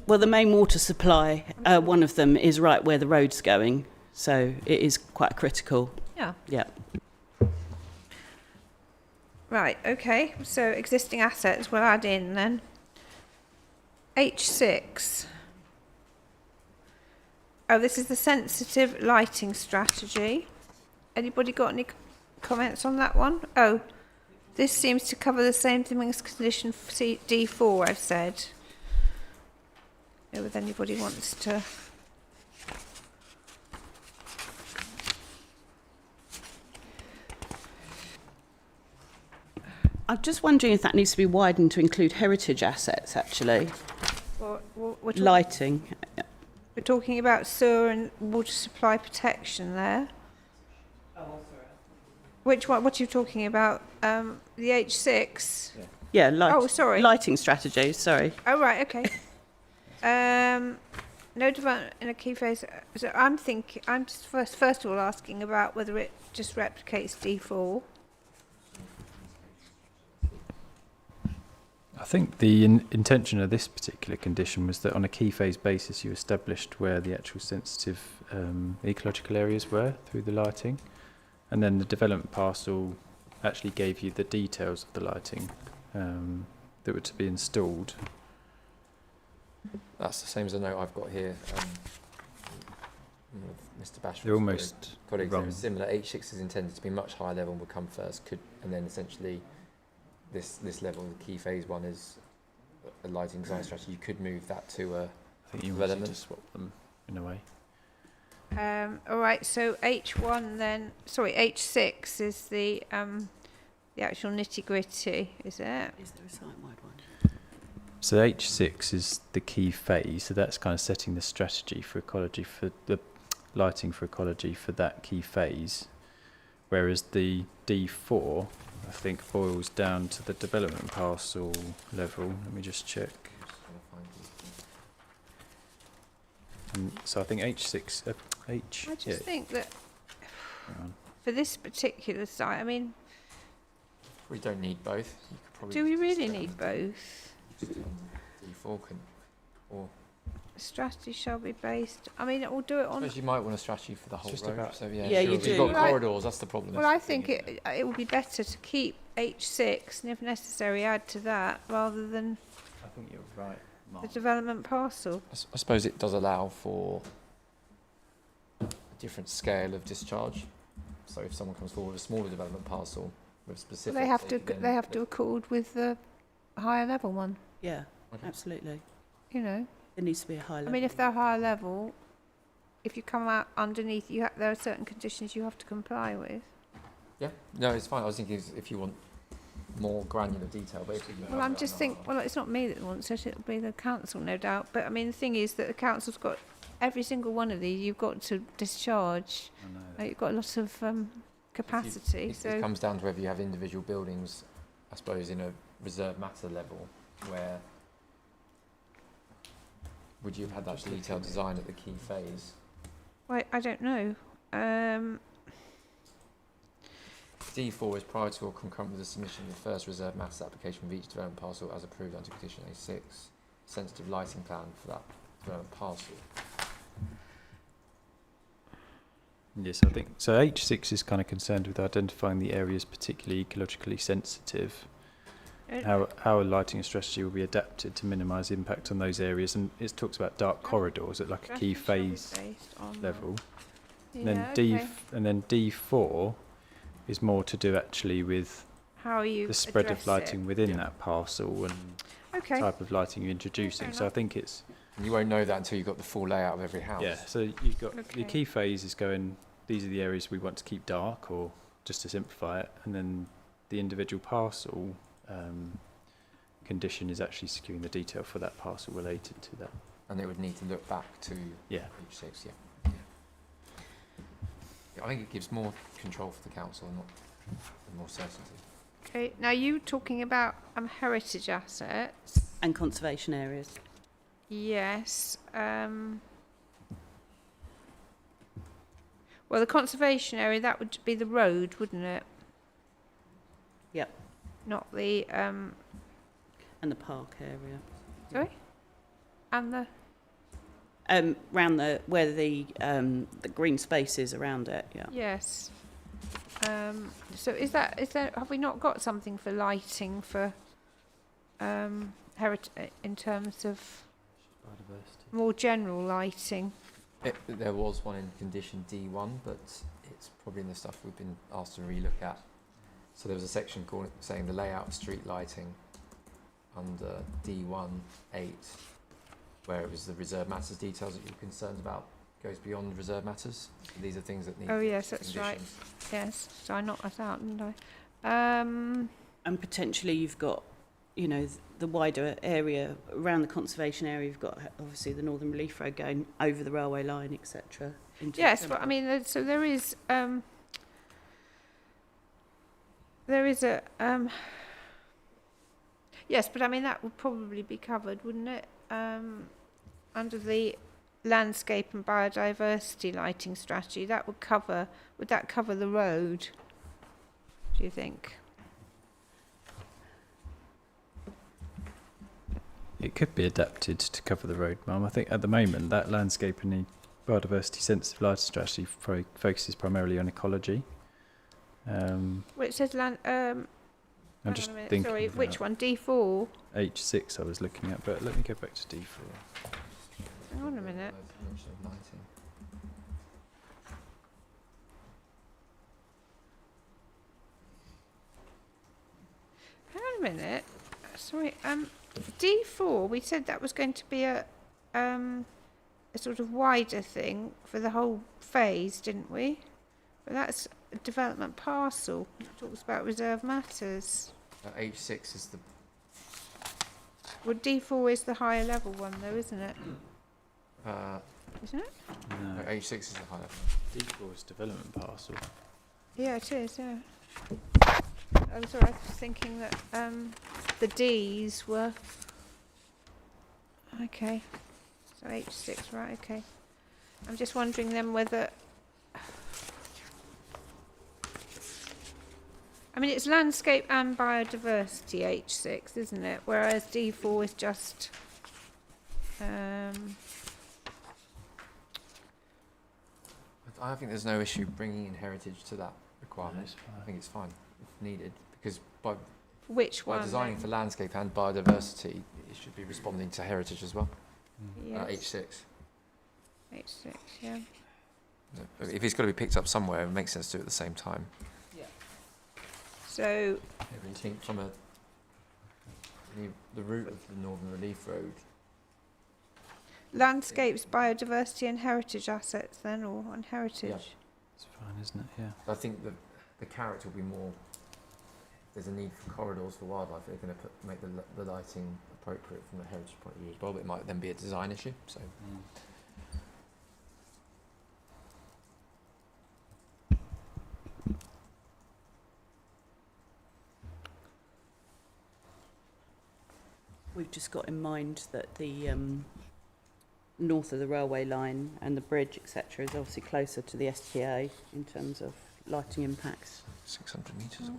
Well, the main water supply, one of them is right where the road's going, so it is quite critical. yeah. Yeah. Right, okay, so existing assets we'll add in then. H6. Oh, this is the sensitive lighting strategy. Anybody got any comments on that one? Oh, this seems to cover the same thing as condition D4, I've said. If anybody wants to... I'm just wondering if that needs to be widened to include heritage assets, actually. Lighting. We're talking about sewer and water supply protection there. Which one? What are you talking about? The H6? Yeah, Oh, sorry. Lighting strategy, sorry. Oh, right, okay. No development in a key phase. So I'm just first of all asking about whether it just replicates D4. I think the intention of this particular condition was that on a key phase basis you established where the actual sensitive ecological areas were through the lighting, and then the development parcel actually gave you the details of the lighting that were to be installed. That's the same as the note I've got here. Mr. Bashford's They're almost colleagues, wrong. they're similar. H6 is intended to be much higher level and would come first, and then essentially this level, the key phase one, is a lighting design strategy. You could move that to a I think you wanted to swap them in a way. All right, so H1 then, sorry, H6 is the actual nitty gritty, is it? Is there a site-wide one? So H6 is the key phase, so that's kind of setting the strategy for ecology, for the lighting for ecology for that key phase, whereas the D4, I think, boils down to the development parcel level. Let me just check. So I think H6, I just think that for this particular site, I mean, we don't need both. You could probably do we really need both? D4 can, or Strategy shall be based. I mean, we'll do it on. suppose you might want a strategy for the whole Just road. about- So yeah, Yeah, you If do. you've got Well, corridors, that's the problem. Well, I think it would be better to keep H6 and, if necessary, add to that rather than I think you're right, the development parcel. I suppose it does allow for a different scale of discharge. So if someone comes forward with a smaller development parcel with specific, They have to accord with the higher level one. Yeah, Okay. absolutely. There There needs to be a high level. I mean, if they're higher level, if you come out underneath, there are certain conditions you have to comply with. Yeah, no, it's fine. I was thinking if you want more granular detail, but if you Well, I'm just thinking, well, it's not me that wants it, it'll be the council, no doubt. But I mean, the thing is that the council's got every single one of these you've got to discharge. I know. You've got a lot of capacity, It so comes down to whether you have individual buildings, I suppose, in a reserve matter level, where would you have had that detailed design at the key phase? wait, I don't know. D4 is prior to or concurrent with the submission of the first reserve matters application of each development parcel as approved under condition A6, sensitive lighting plan for that development parcel. Yes, I think so. H6 is kind of concerned with identifying the areas particularly ecologically sensitive. How a lighting strategy will be adapted to minimise impact on those areas, and it talks about dark corridors at like a key phase level. And then D4 is more to do actually with how you the spread of address lighting within Yeah. that parcel and Okay. type of lighting you're introducing. fair So I enough. think it's And you won't know that until you've got the full layout of every house. yeah. So you've got Okay. your key phase is going. These are the areas we want to keep dark, or just to simplify it, and then the individual parcel condition is actually securing the detail for that parcel related to that. And it would need to look back to Yeah. H6, yeah. I think it gives more control for the council and more certainty. Okay. Now you were talking about heritage assets. And conservation areas. Yes. Well, the conservation area, that would be the road, wouldn't it? Yep. Not the And the park area. sorry, and the Round where the green space is around it, yeah. yes. So is there have we not got something for lighting for in terms of more general lighting? There was one in condition D1, but it's probably in the stuff we've been asked to relook at. So there was a section saying the layout of street lighting under D1.8, where it was the reserve matters details that you're concerned about goes beyond reserve matters. These are things that need Oh yes, that's right. conditions. Yes, so I knocked that out, didn't I? And potentially you've got, you know, the wider area around the conservation area. You've got obviously the Northern Relief Road going over the railway line, etc. Yes, but I mean, so there is a yes, but I mean that would probably be covered, wouldn't it? Under the landscape and biodiversity lighting strategy, that would that cover the road? Do you think? It could be adapted to cover the road, Mum. I think at the moment that landscape and the biodiversity sensitive lighting strategy focuses primarily on ecology. Well, it says land. I'm Hang just on a minute, thinking sorry, which about one? D4. H6 I was looking at, but let me go back to D4. Hang on a minute. Mention of lighting. Hang on a minute. Sorry. D4. We said that was going to be a sort of wider thing for the whole phase, didn't we? But that's a development parcel. It talks about reserve matters. H6 is the Well, D4 is the higher level one, though, isn't it? Isn't it? No, H6 is the high level. D4 is development parcel. Yeah, it is. Yeah. I'm sorry. I was thinking that the D's were okay. So H6, right? Okay. I'm just wondering then whether. I mean, it's landscape and biodiversity H6, isn't it? Whereas D4 is just. I think there's no issue bringing in heritage to that requirement. it's fine. I think it's fine if needed, because by Which one? designing then? for landscape and biodiversity, it should be responding to heritage as well. Yes. H6. H6, yeah. If it's got to be picked up somewhere, it makes sense to do it at the same time. So, I think from the route of the Northern Relief Road, landscapes, biodiversity and heritage assets then, or on heritage? Yeah. It's fine, isn't it? Yeah. I think the the character will be more. There's a need for corridors for wildlife. They're going to make the lighting appropriate from the heritage point of view as well. But it might then be a design issue. So. We've just got in mind that the north of the railway line and the bridge, etc., is obviously closer to the SPA in terms of lighting impacts. 600 metres away.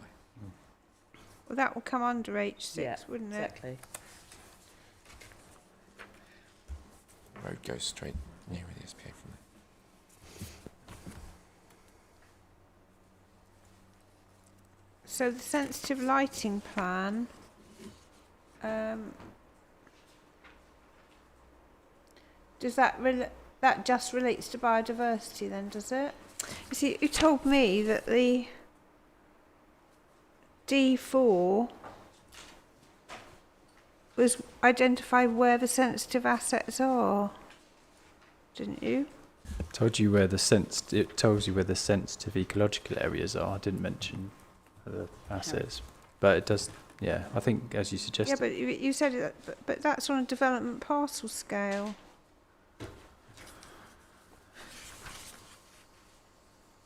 Well, that will come under H6, Yeah, wouldn't it? exactly. The road goes straight near the SPA from there. So the sensitive lighting plan, does that just relates to biodiversity then, does it? You see, you told me that the D4 was identify where the sensitive assets are, didn't you? It tells you where the sensitive ecological areas are. I didn't mention the assets, but it does. Yeah, I think as you suggested. Yeah, but you said it, but that's on a development parcel scale.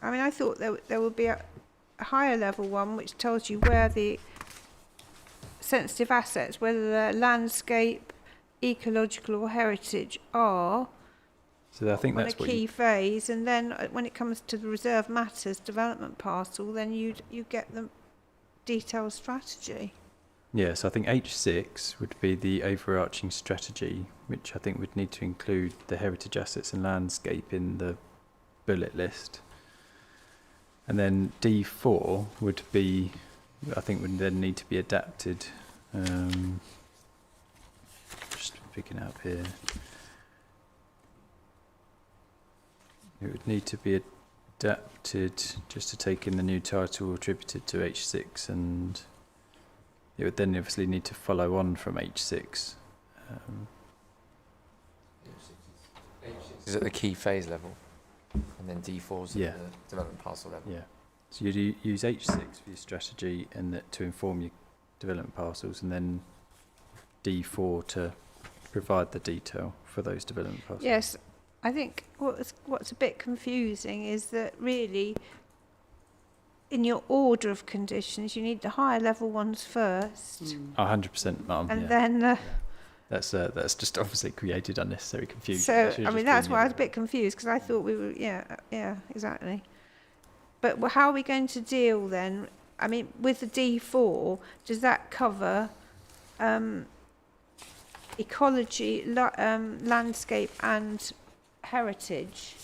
I mean, I thought there would be a higher level one which tells you where the sensitive assets, whether they're landscape, ecological or heritage, are. So I think on that's a key phase, and then when it comes to the reserve matters development parcel, then you get the detailed strategy. Yes, I think H6 would be the overarching strategy, which I think would need to include the heritage assets and landscape in the bullet list. And then D4 would be, I think, would then need to be adapted. Just picking it up here. It would need to be adapted just to take in the new title attributed to H6, and it would then obviously need to follow on from H6. Is at the key phase level, and then D4's Yeah. at the development parcel level. Yeah. So you'd use H6 for your strategy and that to inform your development parcels, and then D4 to provide the detail for those development parcels. Yes, I think what's a bit confusing is that really, in your order of conditions, you need the higher level ones first, 100%, Mum. and Yeah. then. That's just obviously created unnecessary confusion. So It should I just mean be that's in why I was your- a bit confused, because I thought we were yeah exactly. But how are we going to deal then? I mean, with the D4, does that cover ecology, landscape, and heritage?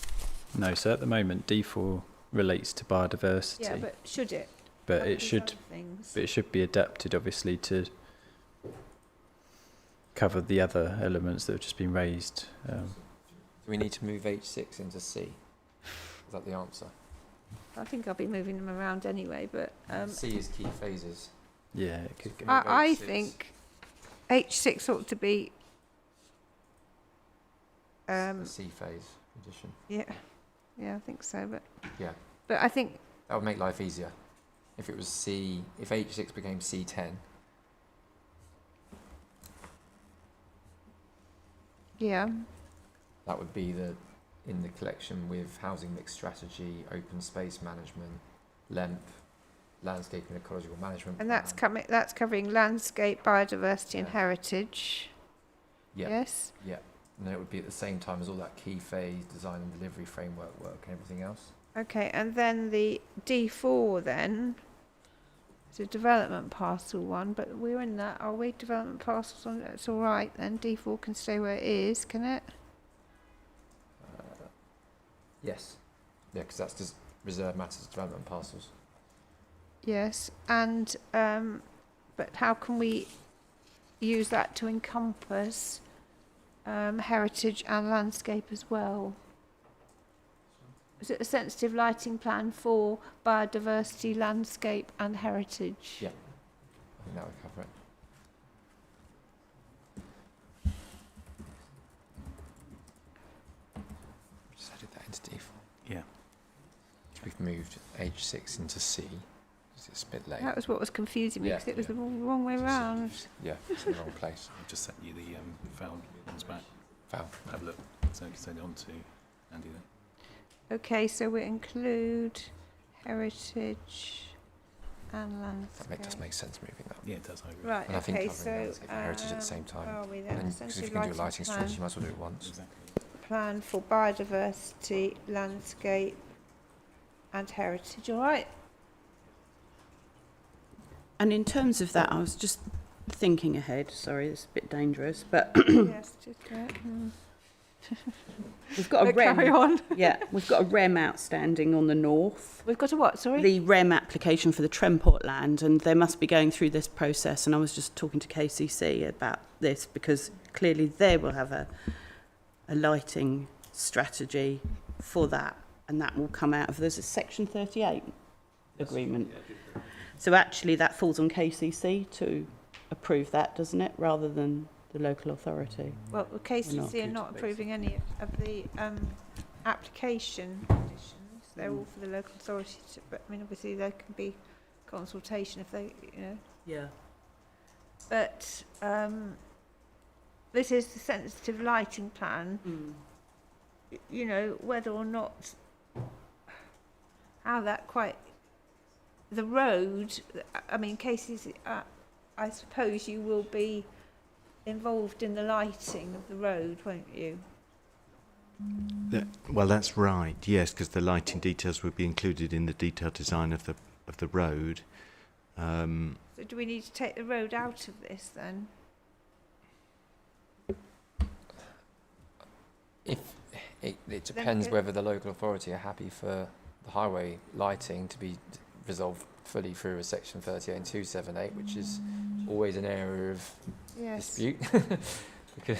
No, so at the moment D4 relates to biodiversity. Yeah, but should it? but cover it these should other things? but it should be adapted obviously to cover the other elements that have just been raised. Do we need to move H6 into C? Is that the answer? I think I'll be moving them around anyway, but C is key phases. Yeah, it could go. I H6. think H6 ought to be The C phase condition. yeah, I think so. Yeah, But I think that would make life easier. If it was C, if H6 became C10, yeah. that would be in the collection with housing mix strategy, open space management, LEMP, landscape and ecological management. And that's plan. covering landscape, biodiversity, and Yeah. heritage. Yeah. Yes. Yeah, and then it would be at the same time as all that key phase design and delivery framework work and everything else. Okay, and then the D4 then is a development parcel one, but we're in that, are we? Development parcels on, that's all right then. D4 can stay where it is, can it? Yes. Yeah, because that's just reserve matters development parcels. Yes, and but how can we use that to encompass heritage and landscape as well? Is it a sensitive lighting plan for biodiversity, landscape and heritage? Yeah. I think that would cover it. Just added that into D4. Yeah. we've moved H6 into C. 'Cause it's a bit late. That was what was confusing me, Yeah, because it was yeah. the wrong way round. Yeah, it's in the wrong place. I've just sent you the foul ones back. Foul. Have a look. So send it on to Andy then. Okay, so we include heritage and landscape. That does make sense moving that. Yeah, it does. I agree. Right, And I think okay, covering so landscape and heritage at the same time. where are we And then? then, because if Essentially you can do a lighting plan. strategy, you might as well do it once. Exactly. Plan for biodiversity, landscape and heritage, all right? And in terms of that, I was just thinking ahead. Sorry, it's a bit dangerous, but Yes, just we've got a carry REM. on. Yeah, we've got a REM outstanding on the north. We've got a what, sorry? The REM application for the Tremport land, and they must be going through this process. And I was just talking to KCC about this because clearly they will have a lighting strategy for that, and that will come out of there's a Section 38 agreement. So actually, that falls on KCC to approve that, doesn't it, rather than the local authority? Well, the not. KCC are not approving any of the application conditions. They're all for the local authority to, but I mean, obviously there can be consultation if they, you know. Yeah. But this is the sensitive lighting plan. You know, whether or not how that quite the road. I mean, cases. I suppose you will be involved in the lighting of the road, won't you? Well, that's right. Yes, because the lighting details would be included in the detailed design of the road. So do we need to take the road out of this then? If it depends whether the local authority are happy for the highway lighting to be resolved fully through a Section 38 and 278, which is always an area of dispute. Because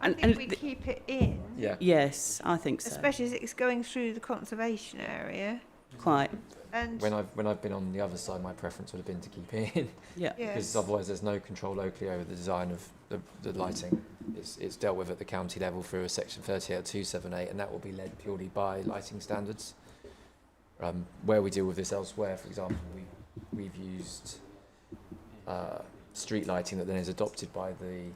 I think we keep it in, yeah, Yes, I think so. especially as it's going through the conservation area. Quite. And when I've been on the other side, my preference would have been to keep it in, Yeah. because otherwise there's no control locally over the design of the lighting. It's dealt with at the county level through a Section 38 or 278, and that will be led purely by lighting standards. Where we deal with this elsewhere, for example, we've used street lighting that then is adopted by the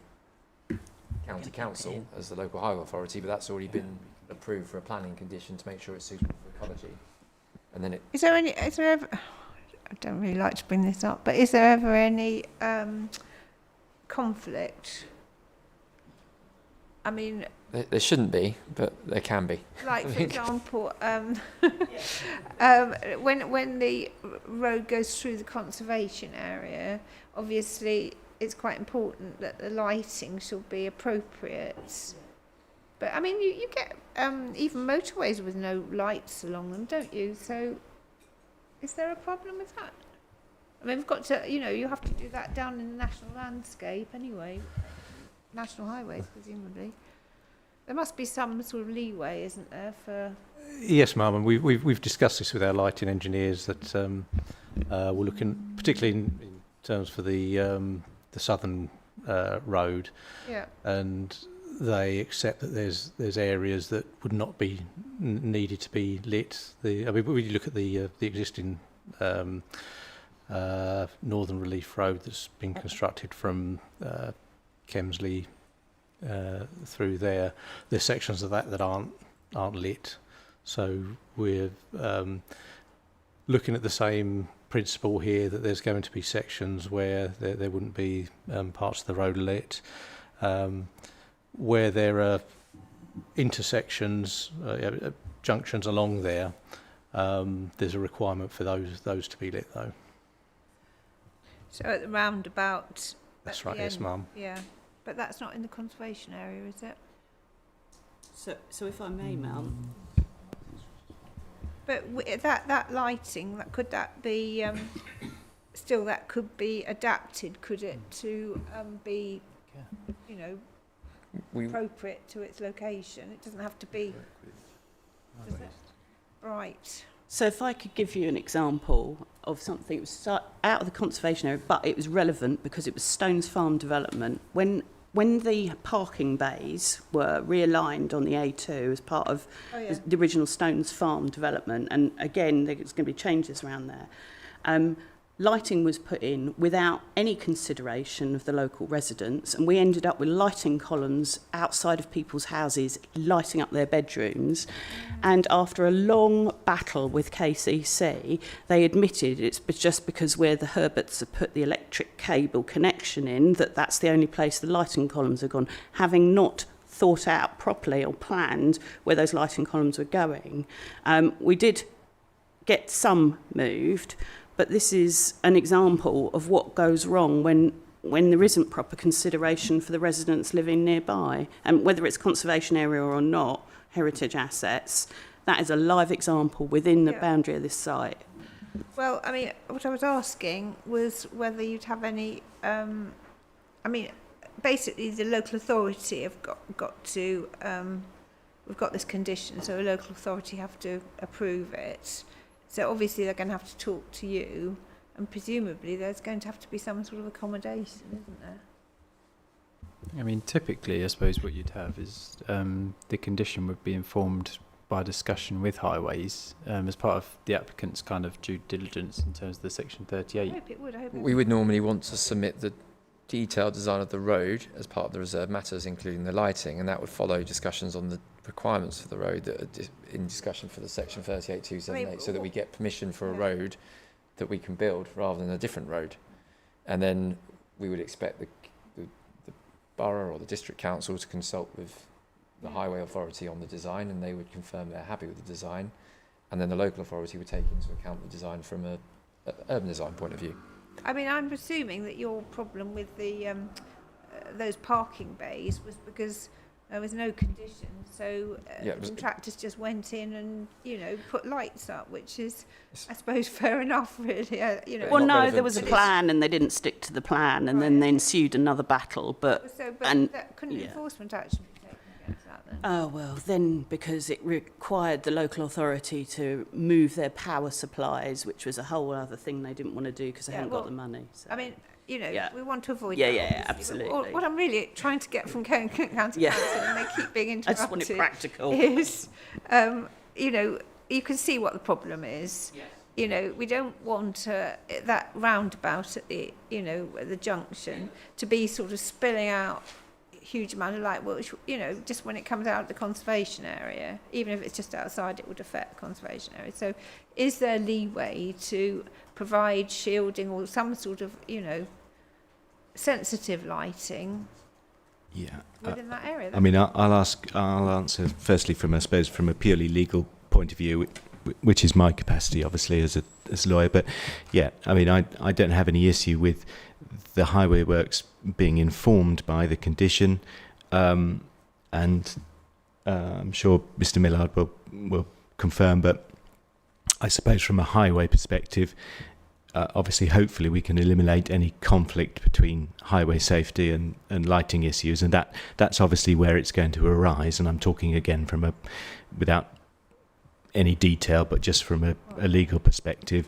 county council as the local highway authority, but that's already been approved for a planning condition to make sure it's suitable for ecology. And then is there ever, I don't really like to bring this up, but is there ever any conflict? I mean, there shouldn't be, but there can be. like for example, when the road goes through the conservation area, obviously it's quite important that the lighting should be appropriate. But I mean, you get even motorways with no lights along them, don't you? So, is there a problem with that? I mean, we've got to, you have to do that down in the national landscape anyway. National highways, presumably. There must be some sort of leeway, isn't there, for... Yes, ma'am, and we've discussed this with our lighting engineers that we're looking, particularly in terms for the southern road, and they accept that there's areas that would not be needed to be lit. I mean, we look at the existing Northern Relief Road that's been constructed from Kemsley through there. There's sections of that aren't lit, so we're looking at the same principle here, that there's going to be sections where there wouldn't be parts of the road lit. Where there are intersections, junctions along there, there's a requirement for those to be lit though. So at the roundabout... That's right, yes, ma'am. Yeah, but that's not in the conservation area, is it? So if I may, ma'am. But that lighting, could that be still? That could be adapted, could it, to be, appropriate to its location? It doesn't have to be. Does it? Right. So if I could give you an example of something that was out of the conservation area, but it was relevant because it was Stones Farm development. When when the parking bays were realigned on the A2 as part of the original Stones Farm development, and again, there's going to be changes around there, lighting was put in without any consideration of the local residents, and we ended up with lighting columns outside of people's houses lighting up their bedrooms. And after a long battle with KCC, they admitted it's just because where the Herberts have put the electric cable connection in, that's the only place the lighting columns have gone, having not thought out properly or planned where those lighting columns were going. We did get some moved, but this is an example of what goes wrong when there isn't proper consideration for the residents living nearby. And whether it's conservation area or not, heritage assets, that is a live example within the boundary of this site. Well, I mean, what I was asking was whether you'd have any, basically the local authority have got to, we've got this condition, so a local authority have to approve it. So obviously they're going to have to talk to you, and presumably there's going to have to be some sort of accommodation, isn't there? I mean, typically, I suppose what you'd have is the condition would be informed by discussion with highways as part of the applicant's kind of due diligence in terms of the Section 38. I hope it would. We would normally want to submit the detailed design of the road as part of the reserved matters, including the lighting, and that would follow discussions on the requirements for the road that are in discussion for the Section 38278, so that we get permission for a road that we can build rather than a different road. And then we would expect the borough or the district council to consult with the highway authority on the design, and they would confirm they're happy with the design, and then the local authority would take into account the design from a urban design point of view. I mean, I'm assuming that your problem with the those parking bays was because there was no condition, so contractors just went in and, put lights up, which is, I suppose, fair enough, really. Well, no, there was a plan and they didn't stick to the plan, and then they ensued another battle. But couldn't enforcement action be taken against that then? Oh, well, then because it required the local authority to move their power supplies, which was a whole other thing they didn't want to do because they hadn't got the money. So. I mean, we want to avoid that. Yeah, obviously. Absolutely. What I'm really trying to get from County Council, and they keep being interrupted, I just want it practical. Is, you can see what the problem is. Yes. We don't want that roundabout at the, at the junction to be sort of spilling out huge amount of light, which, just when it comes out of the conservation area, even if it's just outside, it would affect the conservation area. So is there leeway to provide shielding or some sort of, sensitive lighting within that area? I mean, I'll answer firstly from a purely legal point of view, which is my capacity, obviously, as a lawyer. But I mean, I don't have any issue with the highway works being informed by the condition, and I'm sure Mr. Millard will confirm. But I suppose from a highway perspective, obviously, hopefully, we can eliminate any conflict between highway safety and lighting issues, and that's obviously where it's going to arise. And I'm talking again without any detail, but just from a legal perspective.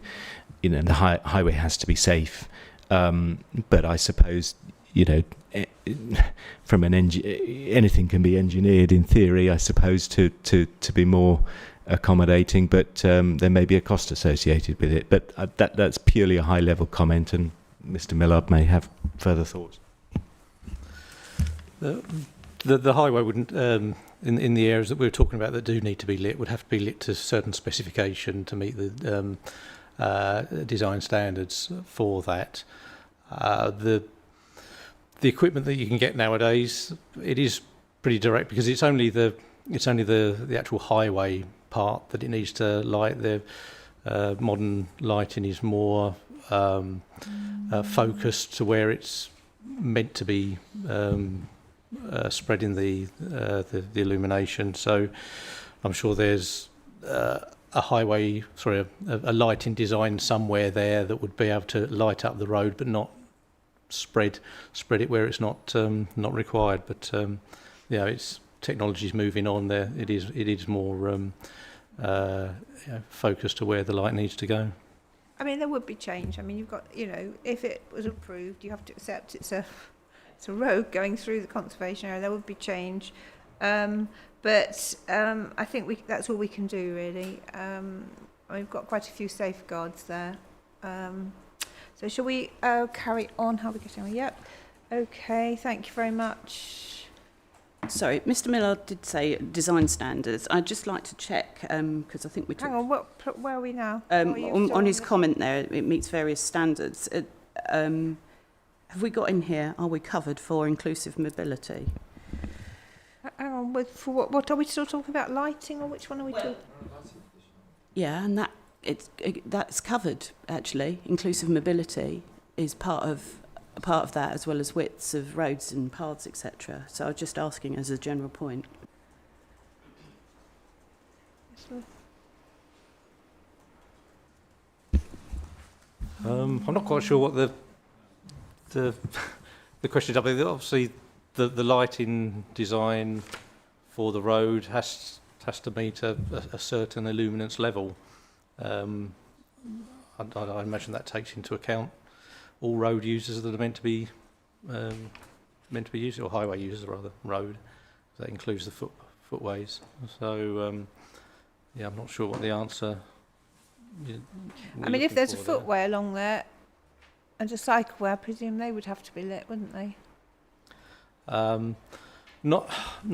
The highway has to be safe. But I suppose, from anything can be engineered in theory, I suppose, to be more accommodating, but there may be a cost associated with it. But that's purely a high-level comment, and Mr. Millard may have further thoughts. The highway wouldn't, in the areas that we were talking about that do need to be lit, would have to be lit to certain specification to meet the design standards for that. The equipment that you can get nowadays, it is pretty direct because it's only the actual highway part that it needs to light. The modern lighting is more focused to where it's meant to be spreading the illumination. So I'm sure there's a lighting design somewhere there that would be able to light up the road, but not spread it where it's not required. But it's technology's moving on there. It is more focused to where the light needs to go. I mean, there would be change. I mean, you've got, if it was approved, you have to accept it's a it's a road going through the conservation area, there would be change. But I think that's all we can do, really. We've got quite a few safeguards there. So shall we carry on? How are we getting on? Yep. Okay, thank you very much. Sorry, Mr. Miller did say design standards. I'd just like to check, because I think we Hang on, where are we now? What are you on his saying? comment there, it meets various standards. Have we got in here, are we covered for inclusive mobility? Hang on, for what are we still talking about? Lighting, or which one are we talking? Yeah, and that's covered, actually. Inclusive mobility is part of that, as well as widths of roads and paths, etc. So I was just asking as a general point. I'm not quite sure what the question is. I mean, obviously, the lighting design for the road has to meet a certain illuminance level. I imagine that takes into account all road users that are meant to be used, or highway users rather, road. That includes the footways. So yeah, I'm not sure what the answer. I mean, if there's a footway along there and a cycleway, I presume they would have to be lit, wouldn't they? Not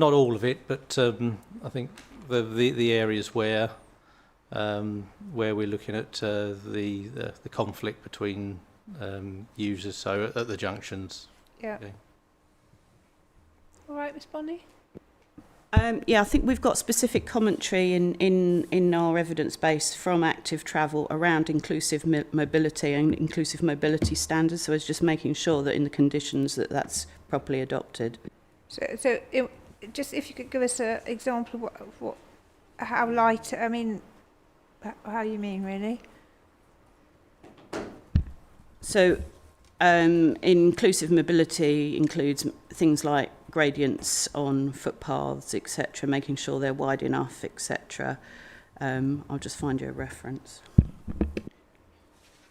all of it, but I think the areas where we're looking at the conflict between users, so at the junctions. Yeah. Okay. All right, Miss Bonnie. Yeah, I think we've got specific commentary in our evidence base from Active Travel around inclusive mobility and inclusive mobility standards. So it's just making sure that in the conditions that's properly adopted. So just if you could give us an example of how light. I mean, how you mean really? So inclusive mobility includes things like gradients on footpaths, etc., making sure they're wide enough, etc. I'll just find you a reference.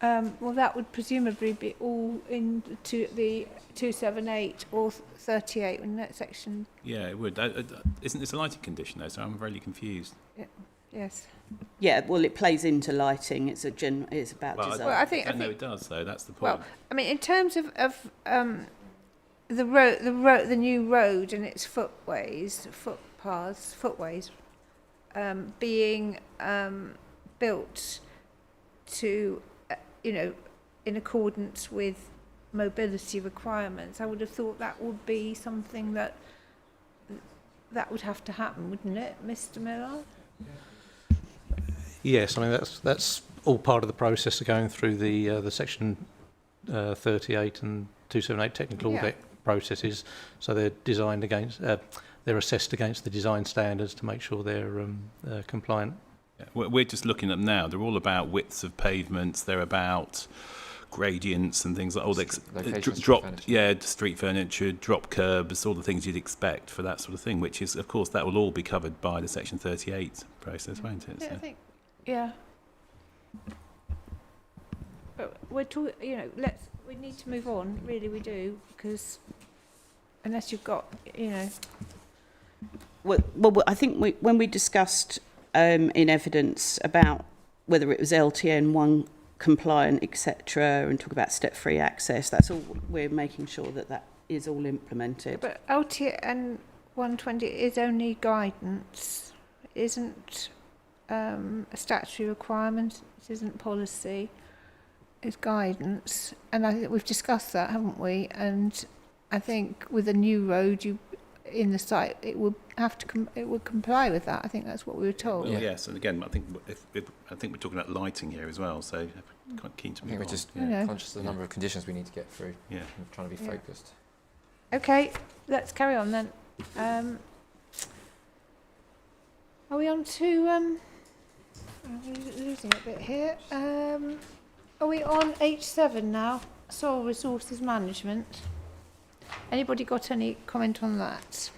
Well, that would presumably be all into the 278 or 38 in that section. Yeah, it would. Isn't this a lighting condition though? So I'm really confused. Yes. Yeah, well, it plays into lighting. It's about design. Well, I think it does though. That's the point. Well, I mean, in terms of the new road and its footways being built to, in accordance with mobility requirements, I would have thought that would be something that would have to happen, wouldn't it, Mr. Miller? Yes, I mean that's all part of the process of going through the section 38 and 278 technical audit processes. So they're designed against, they're assessed against the design standards to make sure they're compliant. Yeah, we're just looking at them now. They're all about widths of pavements. They're about gradients and things like all street furniture, drop curbs, all the things you'd expect for that sort of thing. Which is, of course, that will all be covered by the Section 38 process, won't it? Yeah, So. I think. Yeah. But we're talking. We need to move on. Really, we do, because unless you've got, Well, I think when we discussed in evidence about whether it was LTN 1 compliant, etc., and talk about step-free access, that's all we're making sure that is all implemented. But LTN 120 is only guidance. It isn't a statutory requirement. It isn't policy. It's guidance, and I think we've discussed that, haven't we? And I think with a new road, in the site, it would have to it would comply with that. I think that's what we were told. Well, yes, and again, I think we're talking about lighting here as well. So I'm quite keen to move on. We're just conscious of the number of conditions we need to get through. Yeah, and trying to be focused. Okay, let's carry on then. Are we on to? I'm losing a bit here. Are we on H7 now? Soil resources management. Anybody got any comment on that?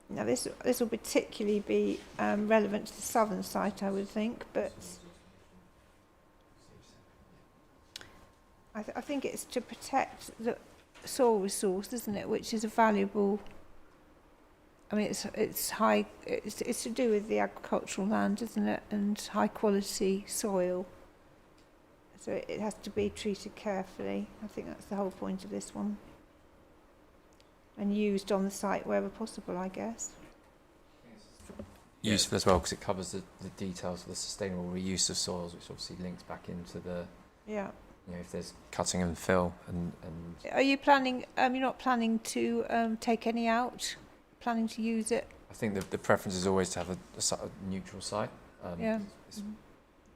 Now this will particularly be relevant to the southern site, I would think, but I think it's to protect the soil resource, isn't it, which is a valuable. I mean, it's high. It's to do with the agricultural land, isn't it, and high quality soil. So it has to be treated carefully. I think that's the whole point of this one. And used on the site wherever possible, I guess. Useful as well because it covers the details of the sustainable reuse of soils, which obviously links back into the, Yeah. you know, if there's cutting and fill and Are you planning? You're not planning to take any out? Planning to use it? I think the preference is always to have a neutral site. Yeah. It's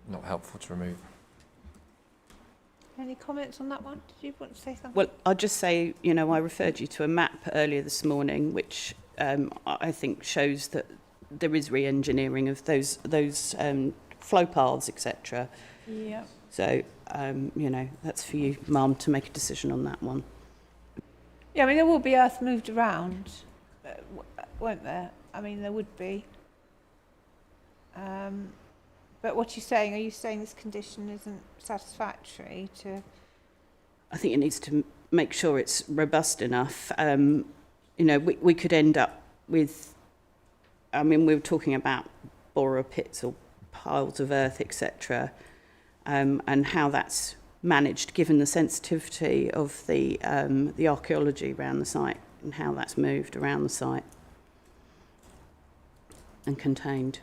not helpful to remove. Any comments on that one? Did you want to say something? Well, I'll just say, you know, I referred you to a map earlier this morning, which I think shows that there is re-engineering of those flow paths, etc. Yeah. So, you know, that's for you, Mum, to make a decision on that one. Yeah, I mean, there will be earth moved around, won't there? I mean, there would be. But what are you saying this condition isn't satisfactory to... I think it needs to make sure it's robust enough. You know, we could end up with, I mean, we were talking about borer pits or piles of earth, etc., and how that's managed given the sensitivity of the archaeology around the site and how that's moved around the site and contained.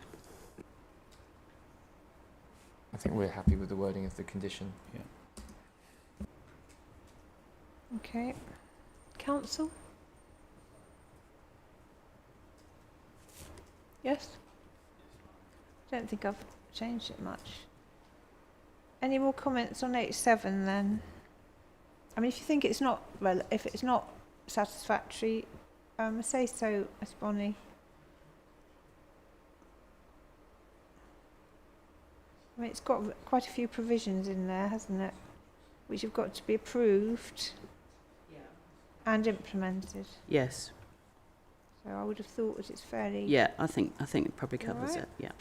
I think we're happy with the wording of the condition. Yeah. Okay. Council? Yes? Don't think I've changed it much. Any more comments on H7 then? I mean, if you think it's not, well, if it's not satisfactory, say so, Ms. Bonney. I mean, it's got quite a few provisions in there, hasn't it? Which have got to be approved and implemented. Yes. So I would have thought that it's fairly... Yeah, I think it probably covers it, yeah.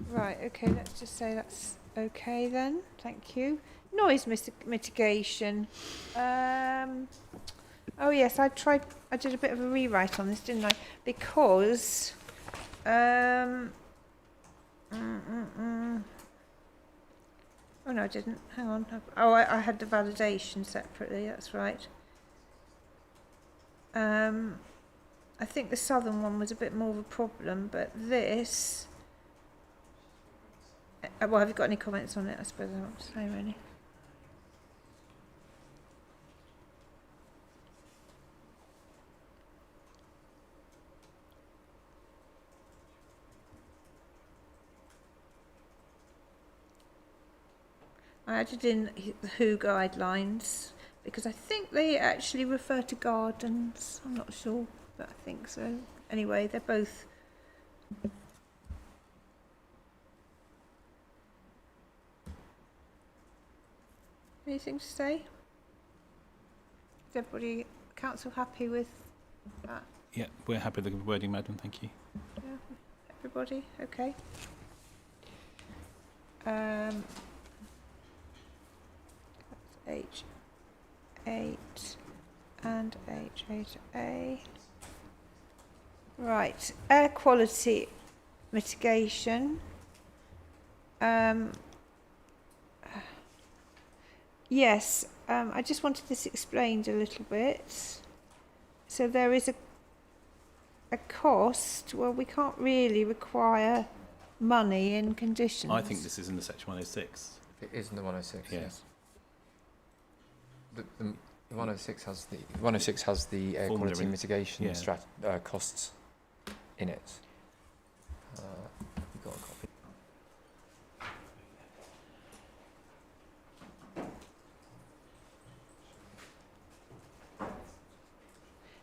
Right, okay, let's just say that's okay then. Thank you. Noise mitigation. Oh yes, I did a bit of a rewrite on this, didn't I? Because... Oh no, I didn't. Hang on. Oh, I had the validation separately. That's right. I think the southern one was a bit more of a problem, but this... well, have you got any comments on it? I suppose I want to say, really. I added in the WHO guidelines because I think they actually refer to gardens. I'm not sure, but I think so. Anyway, they're both... Anything to say? Is everybody, council, happy with that? Yeah, we're happy with the wording, Madam. Thank you. Yeah, everybody? Okay. That's H8 and H8A. Right, air quality mitigation. Yes, I just wanted this explained a little bit. So there is a cost. Well, we can't really require money in conditions. I think this is in the Section 106. It is in the 106. Yes. The 106 has the air Formula quality in it. mitigation Yeah. costs in it. You've got a copy.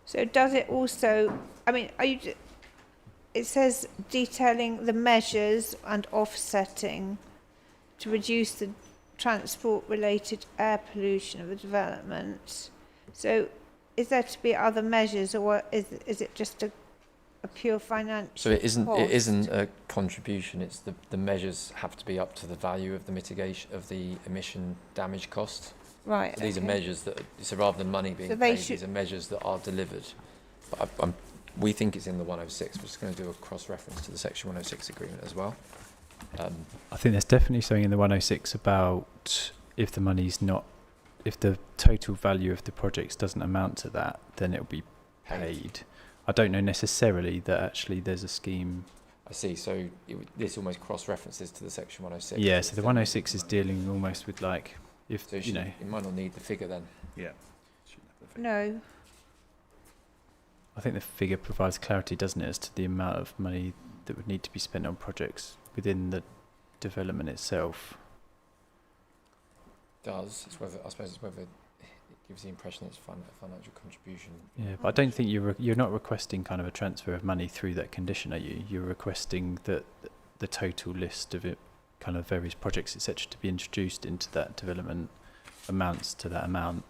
So does it also, I mean, it says detailing the measures and offsetting to reduce the transport-related air pollution of the development. So is there to be other measures, or is it just a pure financial So it isn't cost. a contribution. It's the measures have to be up to the value of the mitigation of the emission damage cost. Right. So these are okay. measures that, so rather than money being So they paid, should- these are measures that are delivered. But we think it's in the 106. We're just going to do a cross-reference to the Section 106 agreement as well. I think there's definitely something in the 106 about if the money's not, if the total value of the projects doesn't amount to that, then it'll be paid. I don't know necessarily that actually there's a scheme. I see. So this almost cross-references to the Section 106. Yeah, so the 106 is dealing almost with like, if, So you know. it might not need the figure then. Yeah. No. I think the figure provides clarity, doesn't it, as to the amount of money that would need to be spent on projects within the development itself. Does. It's whether, I suppose it's whether it gives the impression it's a financial contribution. Yeah, but I don't think you're not requesting kind of a transfer of money through that condition, are you? You're requesting that the total list of it, kind of various projects, etc., to be introduced into that development amounts to that amount.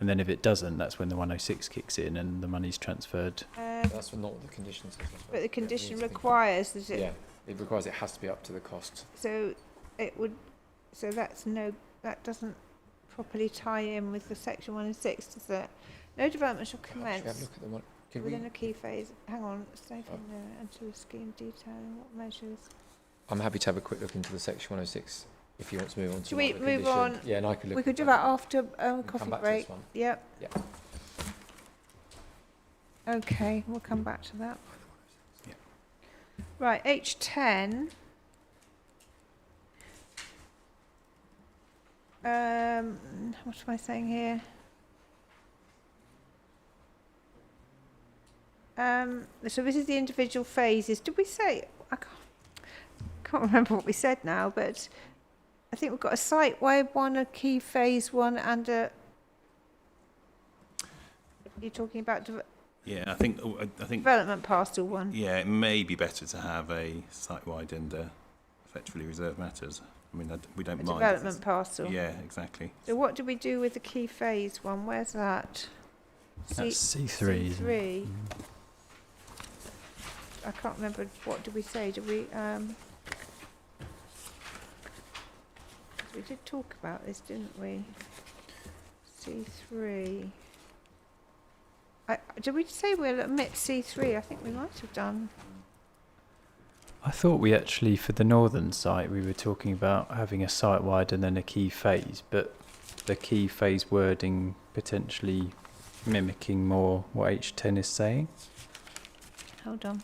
And then if it doesn't, that's when the 106 kicks in and the money's transferred. That's not what the condition says. I suppose. But the Yeah, condition we need to think requires that it. Yeah, it requires it has to be up to the cost. So it would. So that's no. That doesn't properly tie in with the Section 106, does it? No development shall Perhaps we have a commence look at the one. Could within we? a key phase. Hang on. Stay from there until the scheme detailing what measures. I'm happy to have a quick look into the Section 106 if you want to move on to Should we another move condition. on? Yeah, and I could look. We could at do that that after and come coffee back to break. this one. Yep. Yeah. Okay, we'll come back to that. Yeah. Right, H10. What am I saying here? So this is the individual phases. Did we say? I can't remember what we said now, but I think we've got a site-wide one, a key phase one, and a. You're talking about Yeah, I think development parcel one. yeah, it may be better to have a site-wide and effectively reserved matters. I mean, we don't A mind. if development it's- parcel. Yeah, exactly. So what do we do with the key phase one? Where's that? That's C3, isn't it? C3. I can't remember. What did we say? Did we? We did talk about this, didn't we? C3. Did we say we'll omit C3? I think we might have done. I thought we actually, for the northern site, we were talking about having a site-wide and then a key phase, but the key phase wording potentially mimicking more what H10 is saying. Hold on.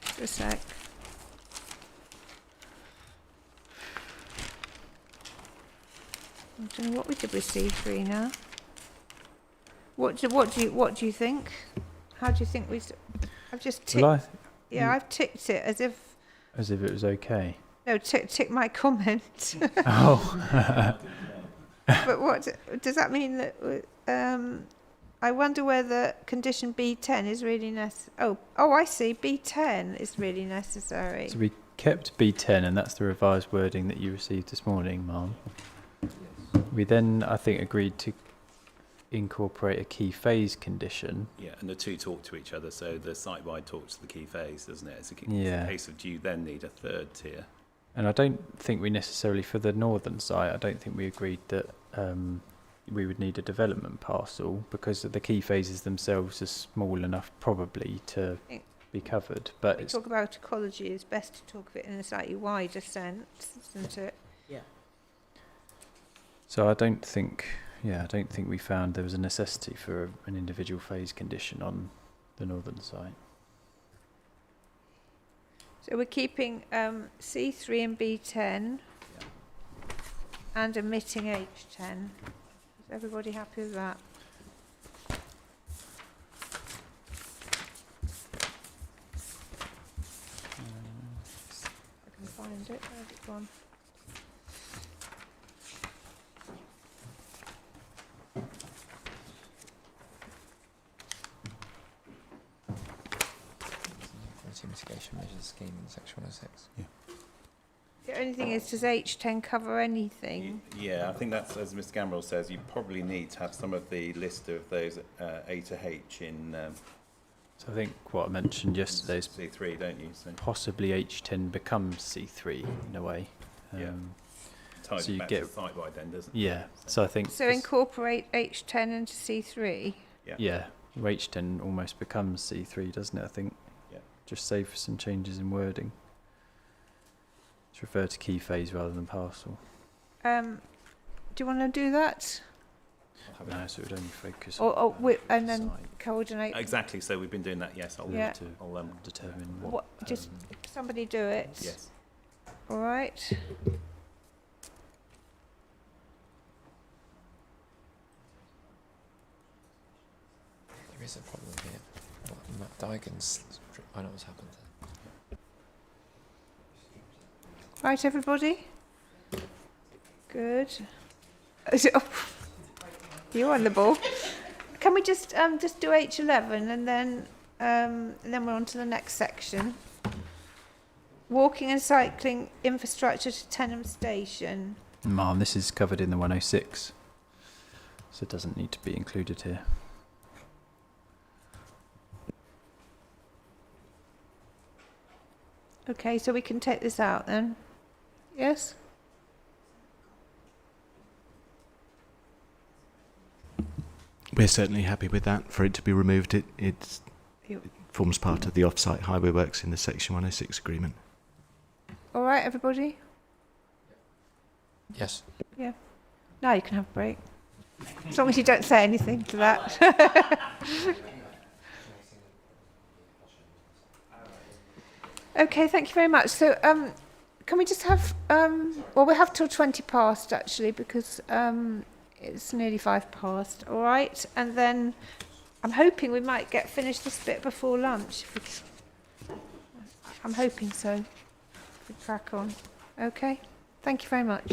Just a sec. I don't know what we did with C3 now. What do you think? How do you think we? I've just ticked. Well, I've ticked it as if. as if it was okay. No, tick my comment. Oh. But what does that mean? That I wonder whether condition B10 is really necessary. Oh, I see. B10 is really necessary. So we kept B10, and that's the revised wording that you received this morning, Ma'am. We then, I think, agreed to incorporate a key phase condition. Yeah, and the two talk to each other, so the site-wide talks to the key phase, doesn't it? It's a case of do you then need a third tier? And I don't think we necessarily, for the northern site, I don't think we agreed that we would need a development parcel because the key phases themselves are small enough probably to be covered. But We it's, talk about ecology. It's best to talk of it in a slightly wider sense, isn't it? Yeah. so I don't think we found there was a necessity for an individual phase condition on the northern site. So we're keeping C3 and B10 and omitting H10. Is everybody happy with that? I can find it. Where's it gone? Quality mitigation Mitigation Measures Scheme in Section 106. The only thing is, does H10 cover anything? Yeah, I think that's, as Mr. Gambrell says, you probably need to have some of the list of those A to H in So I think what I mentioned yesterday is C3, don't you? So possibly H10 becomes C3 in a way. Yeah. ties so it you back get- to site-wide then, doesn't it? Yeah, so I think So incorporate H10 into C3. yeah, H10 almost becomes C3, doesn't it? I think. Yeah. Just save for some changes in wording. Just refer to key phase rather than parcel. Do you want to do that? No, so it would only focus And then site. coordinate? Exactly. So we've been doing that. Yes, I'll Yeah. I'll determine What, just somebody do it. yes. All right. There is a problem here. Matt Dygan's, I know what's happened there. Right, everybody? Good. Is it- You're on the ball. Can we just do H11 and then we're on to the next section. Walking and cycling infrastructure to Tenham Station. Ma'am, this is covered in the 106, so it doesn't need to be included here. Okay, so we can take this out then. Yes? We're certainly happy with that, for it to be removed. It forms part of the off-site highway works in the Section 106 agreement. All right, everybody? Yes. Yeah. Now you can have a break. As long as you don't say anything to that. Okay, thank you very much. So, can we just have, well, we have till 20 past actually, because it's nearly 5 past, all right? And then I'm hoping we might get finished this bit before lunch. I'm hoping so. If we crack on. Okay, thank you very much.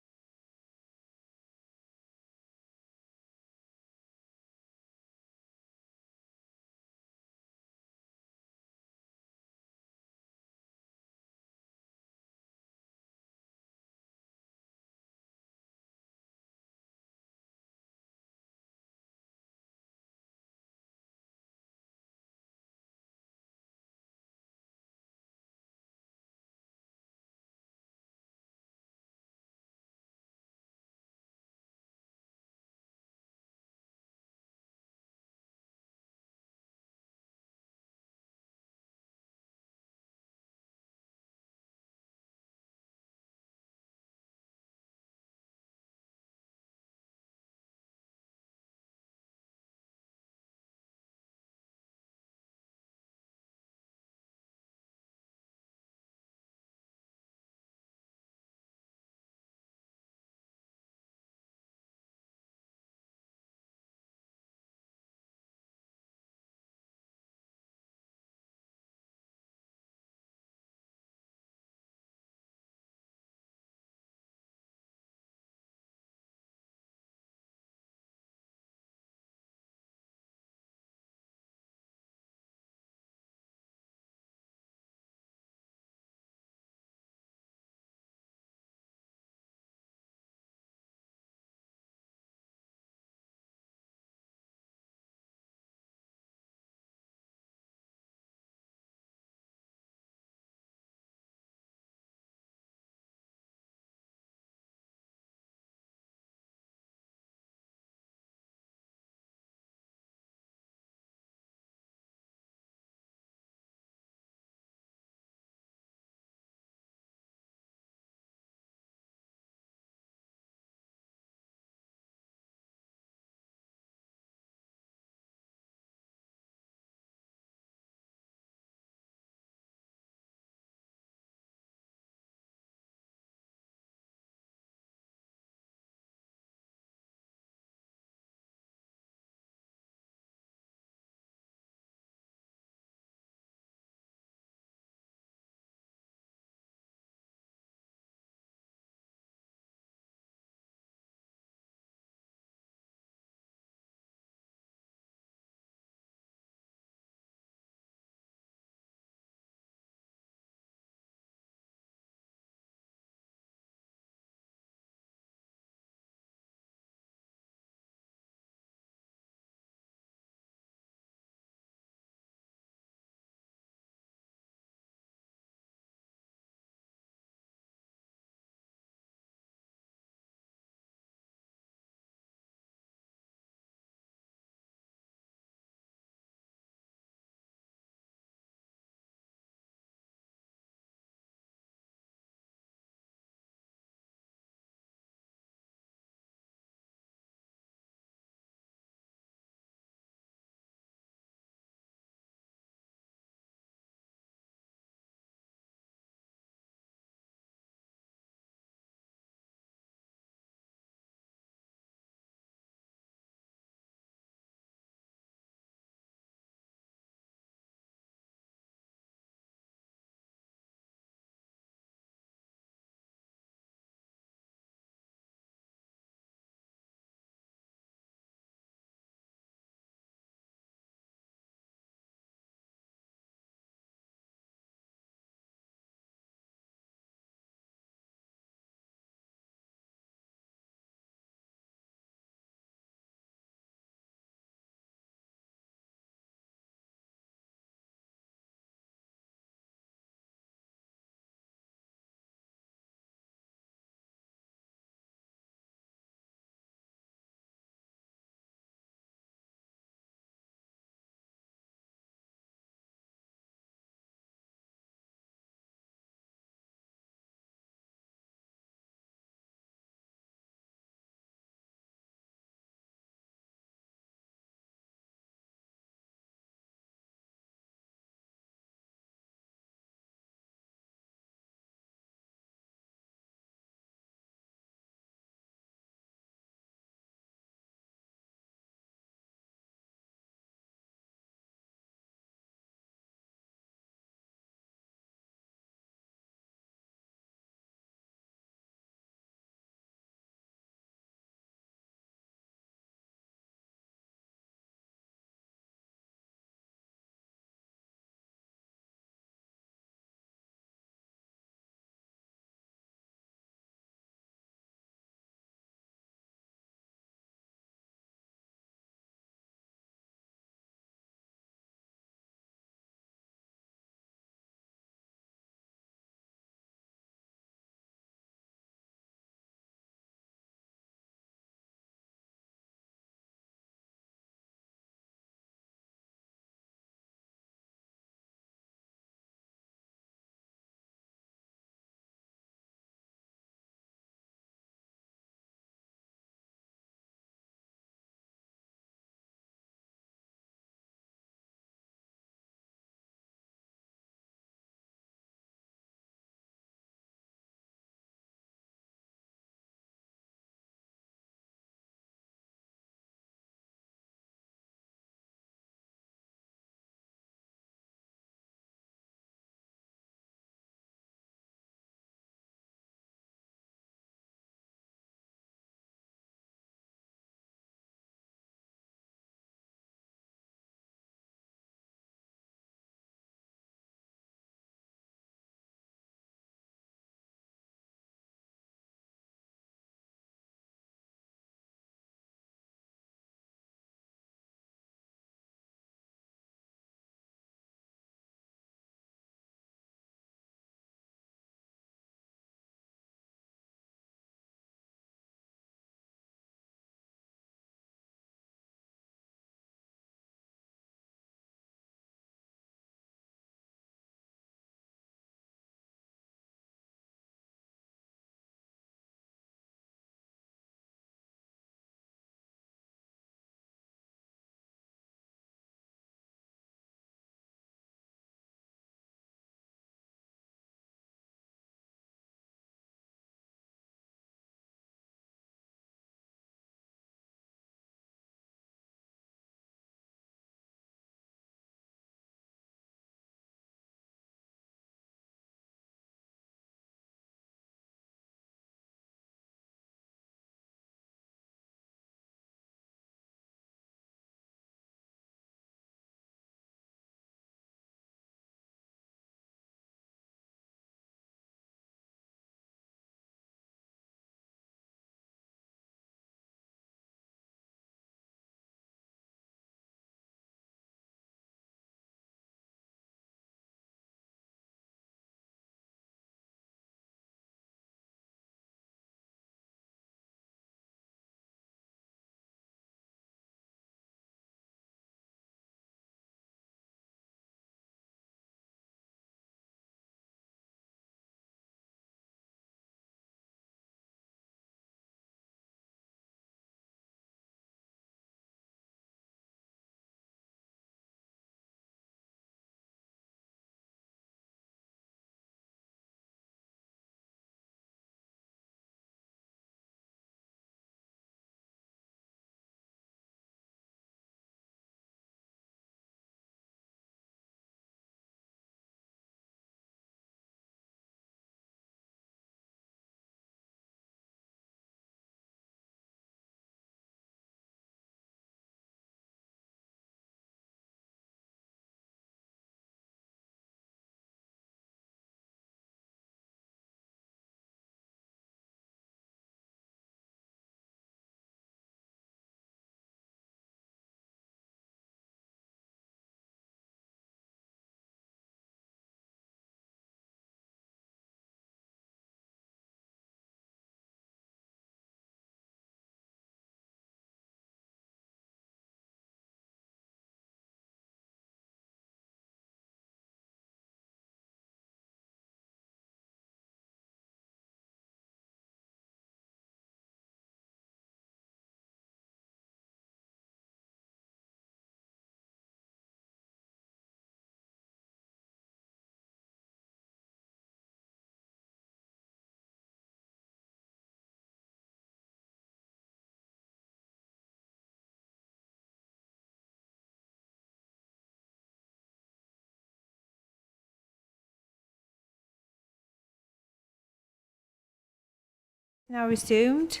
Now resumed.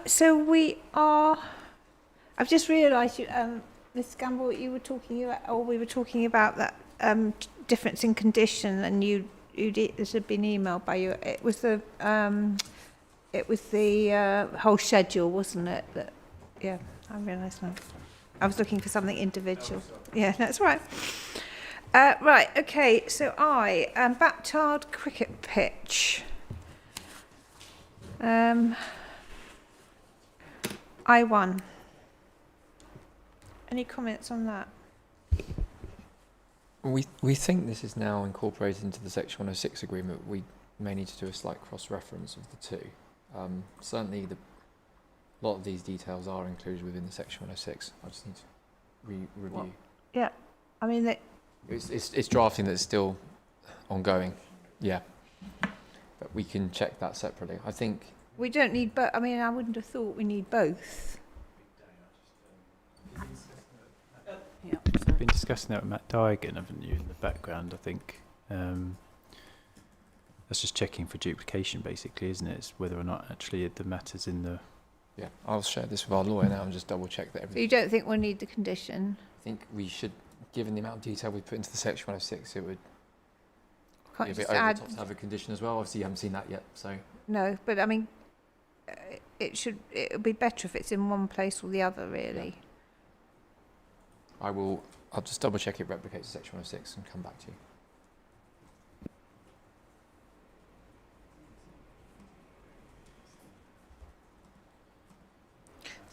So we are. I've just realised, Ms. Gamble, you were talking about, or we were talking about that difference in condition, and this had been emailed by you. It was the whole schedule, wasn't it? That, yeah, I realised now. I was looking for something individual. Yeah, that's right. Right, okay, so Backyard cricket pitch. I1. Any comments on that? We think this is now incorporated into the Section 106 agreement. We may need to do a slight cross-reference of the two. Certainly, a lot of these details are included within the Section 106. I just need to review. Well, yeah, I mean, it's drafting that's still ongoing. Yeah, but we can check that separately. I think we don't need both. I mean, I wouldn't have thought we need both. Yeah, You've been discussing that with Matt Dygan, haven't you, in the background, I think. That's just checking for duplication, basically, isn't it? It's whether or not actually the matter's in the... Yeah, I'll share this with our lawyer now and just double check that everything... So you don't think we'll need the condition? I think we should, given the amount of detail we put into the Section 106, it would Can't be a just bit over add... the top to have a condition as well. Obviously, you haven't seen that yet, so... No, but I mean, it would be better if it's in one place or the other, really. I'll just double check it replicates Section 106 and come back to you.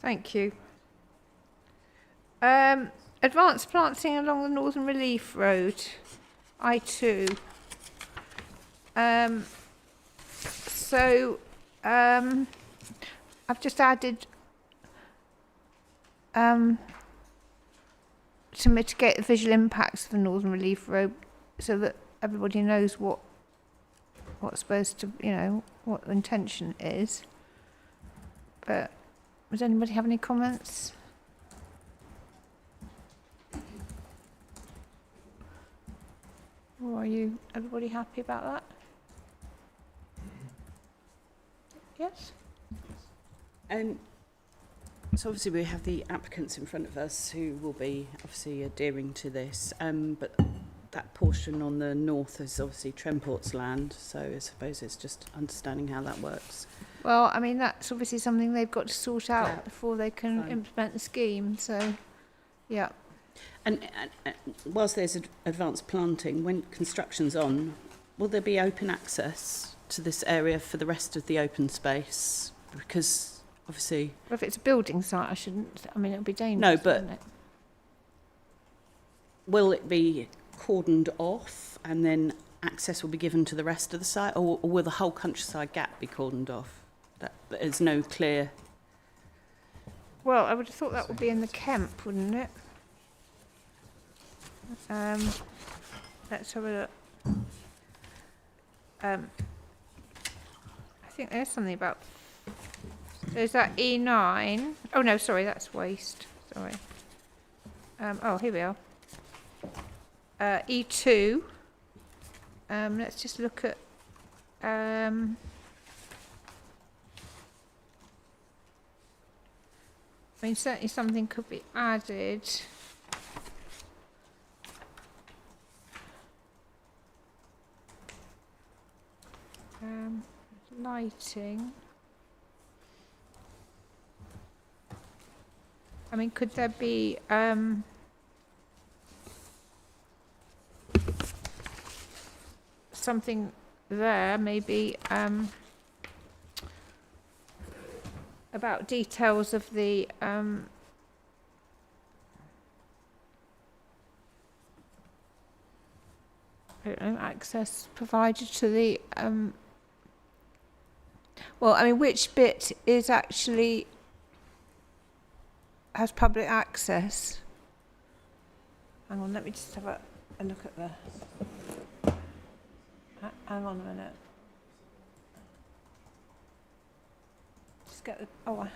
Thank you. Advanced planting along the Northern Relief Road, I2. I've just added to mitigate the visual impacts of the Northern Relief Road, so that everybody knows what's supposed to, what the intention is. But does anybody have any comments? Or are everybody happy about that? Yes? So obviously we have the applicants in front of us who will be obviously adhering to this, but that portion on the north is obviously Tremport's land, so I suppose it's just understanding how that works. Well, I mean, that's obviously something they've got to sort out Yeah. before they can implement the scheme, so, yeah. And whilst there's advanced planting, when construction's on, will there be open access to this area for the rest of the open space? Because obviously... Well, if it's a building site, it would be dangerous, No, but wouldn't it? will it be cordoned off and then access will be given to the rest of the site, or will the whole countryside gap be cordoned off? That there's no clear... Well, I would have thought that would be in the Kemp, wouldn't it? Let's have a look. I think there's something about... There's that E9. Oh, no, sorry, that's waste. Sorry. Oh, here we are. E2. Let's just look at... I mean, certainly something could be added. Lighting. I mean, could there be something there, maybe about details of the access provided to the well, I mean, which bit is actually has public access? Hang on, let me just have a look at the... Hang on a minute. Just get the... Oh, why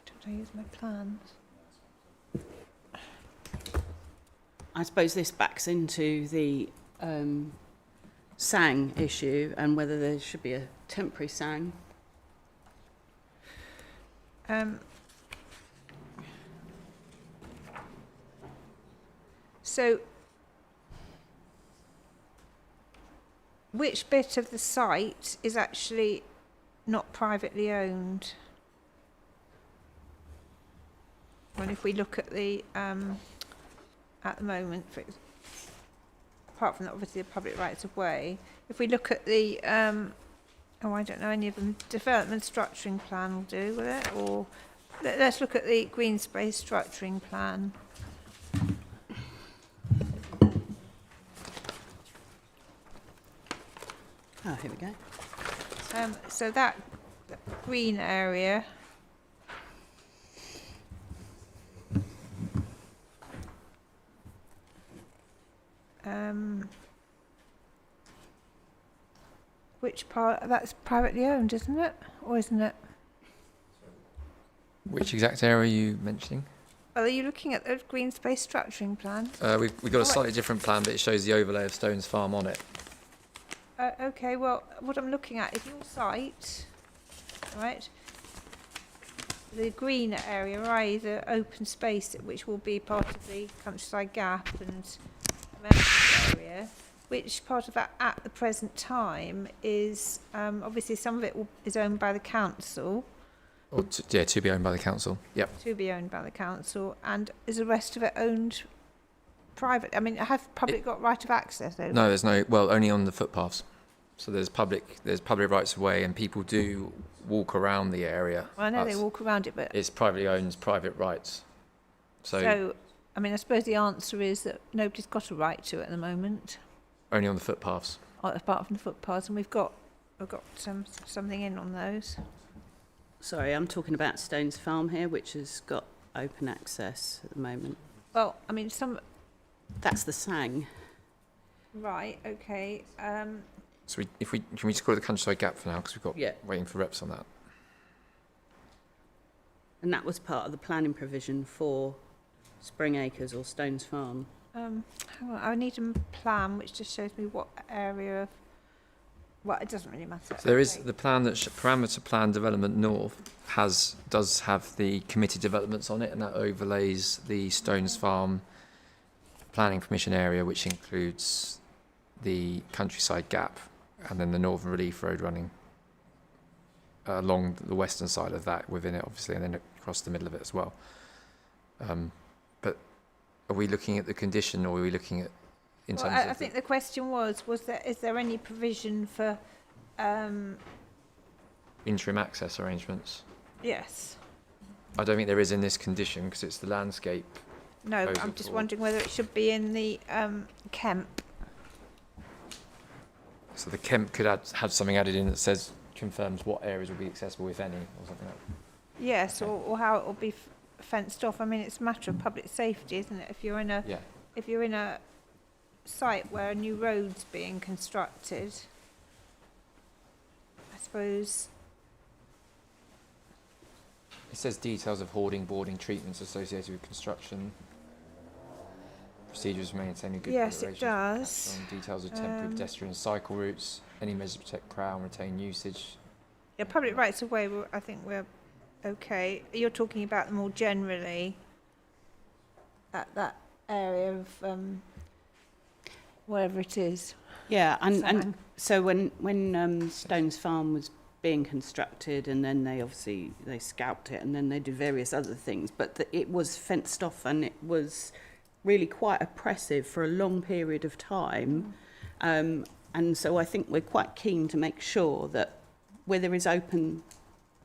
don't I use my plans? I suppose this backs into the SANG issue and whether there should be a temporary SANG So, which bit of the site is actually not privately owned? Well, if we look at the moment, apart from obviously the public rights of way, if we look at the I don't know any of them. Development structuring plan will do, will it? Or let's look at the green space structuring plan. Oh, here we go. So that green area. Which part? That's privately owned, isn't it? Or isn't it? Which exact area are you mentioning? Well, are you looking at the green space structuring plan? We've got a slightly different plan, but it shows the overlay of Stones Farm on it. Okay, well, what I'm looking at is your site, right? The green area, right, the open space, which will be part of the countryside gap and commercial area. Which part of that at the present time is, obviously some of it is owned by the council. Or to be owned by the council. Yep. To be owned by the council. And is the rest of it owned private? I mean, have public got right of access over? No, there's no, well, only on the footpaths. So there's public rights of way, and people do walk around the area. Well, I know they walk around it, but it's privately owned, private rights. So, I mean, I suppose the answer is that nobody's got a right to it at the moment. Only on the footpaths. Apart from the footpaths, and we've got something in on those. Sorry, I'm talking about Stones Farm here, which has got open access at the moment. Well, I mean, That's the Sang. Right. Okay. So can we just call it the countryside gap for now, because we've got waiting for reps on that. And that was part of the planning provision for Spring Acres or Stones Farm. Hang on, I need a plan which just shows me what area of. Well, it doesn't really matter. So there is the plan that parameter plan development north does have the committed developments on it, and that overlays the Stones Farm planning permission area, which includes the countryside gap and then the Northern Relief Road running along the western side of that within it, obviously, and then across the middle of it as well. But are we looking at the condition, or are we looking at in terms of? I think the question was is there any provision for interim access arrangements? Yes. I don't think there is in this condition, because it's the landscape. No, I'm just wondering whether it should be in the Kemp. So the Kemp could have something added in that says, confirms what areas will be accessible, if any, or something like that. Yes, or how it will be fenced off. I mean, it's a matter of public safety, isn't it? If you're in a site where a new road's being constructed, I suppose. It says details of hoarding, boarding, treatments associated with construction. Procedures for maintaining good Yes, it does. Details of temporary pedestrian cycle routes, any measures to protect crowd and retain usage. Yeah, public rights of way, I think we're okay. You're talking about more generally at that area of wherever it is. Yeah, and so when Stones Farm was being constructed, and then they scalped it, and then they did various other things, but it was fenced off, and it was really quite oppressive for a long period of time. And so I think we're quite keen to make sure that where there is open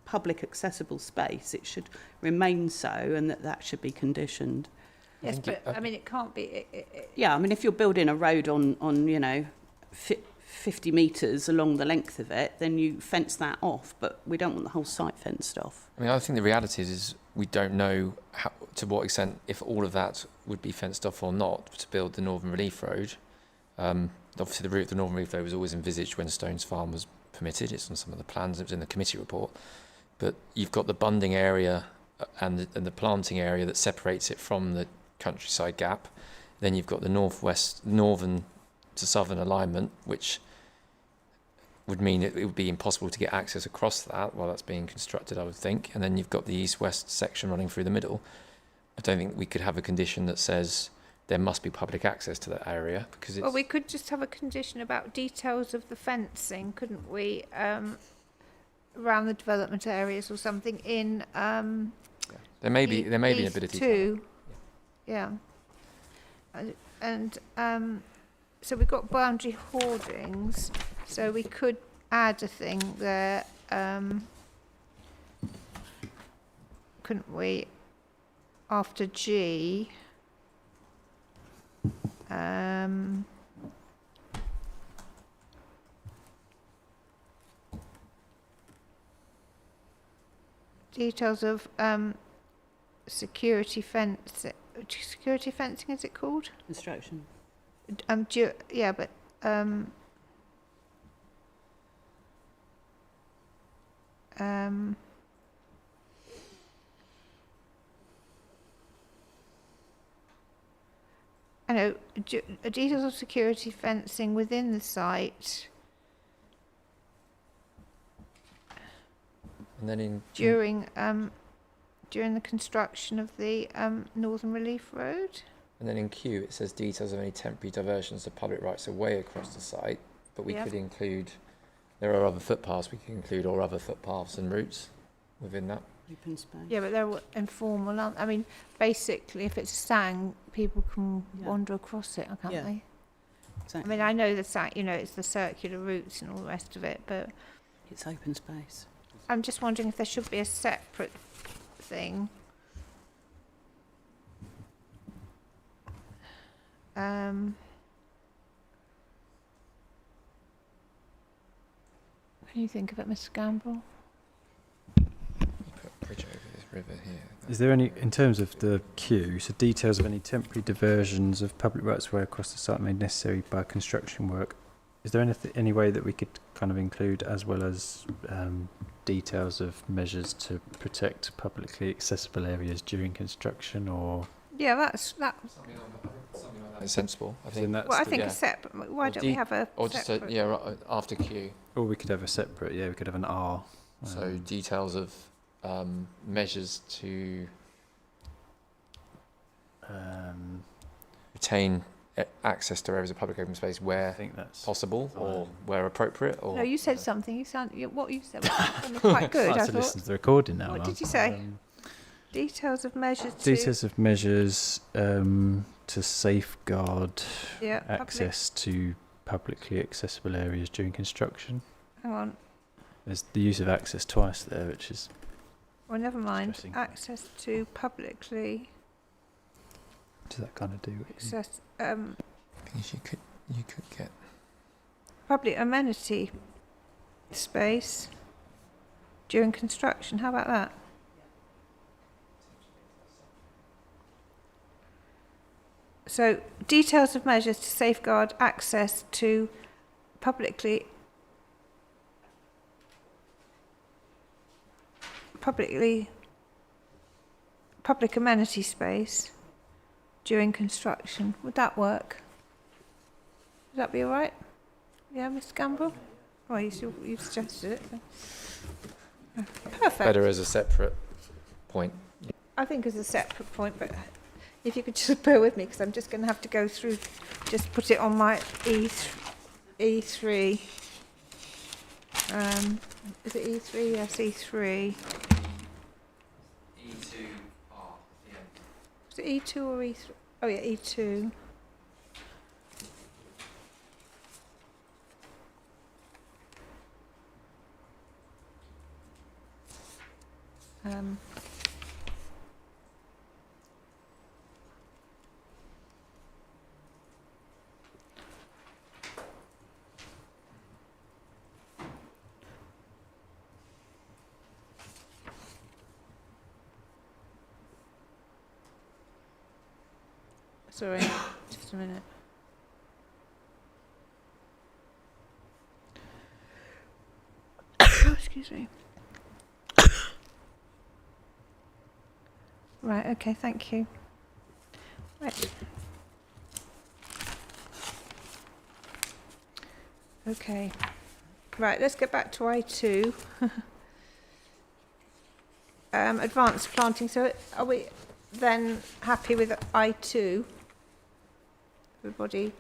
public accessible space, it should remain so, and that should be conditioned. Yes, but I mean, it can't be. Yeah, I mean, if you're building a road on 50 metres along the length of it, then you fence that off, but we don't want the whole site fenced off. I mean, I think the reality is we don't know to what extent, if all of that would be fenced off or not, to build the Northern Relief Road. Obviously, the route of the Northern Relief Road was always envisaged when Stones Farm was permitted. It's on some of the plans, it was in the committee report. But you've got the bunding area and the planting area that separates it from the countryside gap. Then you've got the northern to southern alignment, which would mean it would be impossible to get access across that while that's being constructed, I would think. And then you've got the east-west section running through the middle. I don't think we could have a condition that says there must be public access to that area, because it's... Well, we could just have a condition about details of the fencing, couldn't we? Around the development areas or something in there may be an ability to. Yeah. And so we've got boundary hoardings, so we could add a thing there, couldn't we, after G? Details of security fencing, is it called? Construction. Yeah, but I know details of security fencing within the site And then in during the construction of the Northern Relief Road. And then in Q, it says details of any temporary diversions of public rights of way across the site, but we could include, there are other footpaths we can include, or other footpaths and routes within that. Open space. Yeah, but they're informal, aren't they? I mean, basically, if it's a sang, people can wander across it, can't Yeah. they? Exactly. I mean, I know the sang, it's the circular routes and all the rest of it, but It's open space. I'm just wondering if there should be a separate thing. Can you think of it, Mr. Gamble? Put a bridge over this river here. Is there any, in terms of the queue, so details of any temporary diversions of public rights of way across the site made necessary by construction work, is there any way that we could kind of include, as well as details of measures to protect publicly accessible areas during construction, or? Yeah, that's Something like that is sensible, I think. well, I think a separate. Why don't we have a Or just separate? after Q. Or we could have a separate, we could have an R. So details of measures to retain access to areas of public open space I where think that's possible or where appropriate. Or No, you said something. What you said was quite good. I I have to thought. listen to the recording now. What Mark. did you say? Details of measures to Details of measures to safeguard yeah, access to publicly accessible areas during construction. Hang on. There's the use of access twice there, which is Well, never mind. Stressing. Access to publicly does that kind of do it? access you could get public amenity space during construction. How about that? So, details of measures to safeguard access to public amenity space during construction. Would that work? Would that be all right? Yeah, Mr. Gamble? Well, you suggested it. Perfect. better as a separate point. I think as a separate point, but if you could just bear with me, because I'm just going to have to go through, just put it on my E3. Is it E3? Yes, E3. E2R, Is it E2 or E3? Oh yeah, E2. Sorry, just a minute. Excuse me. Right, okay, thank you. Right. Okay. Right, let's get back to I2. Advanced planting. So are we then happy with I2? Everybody?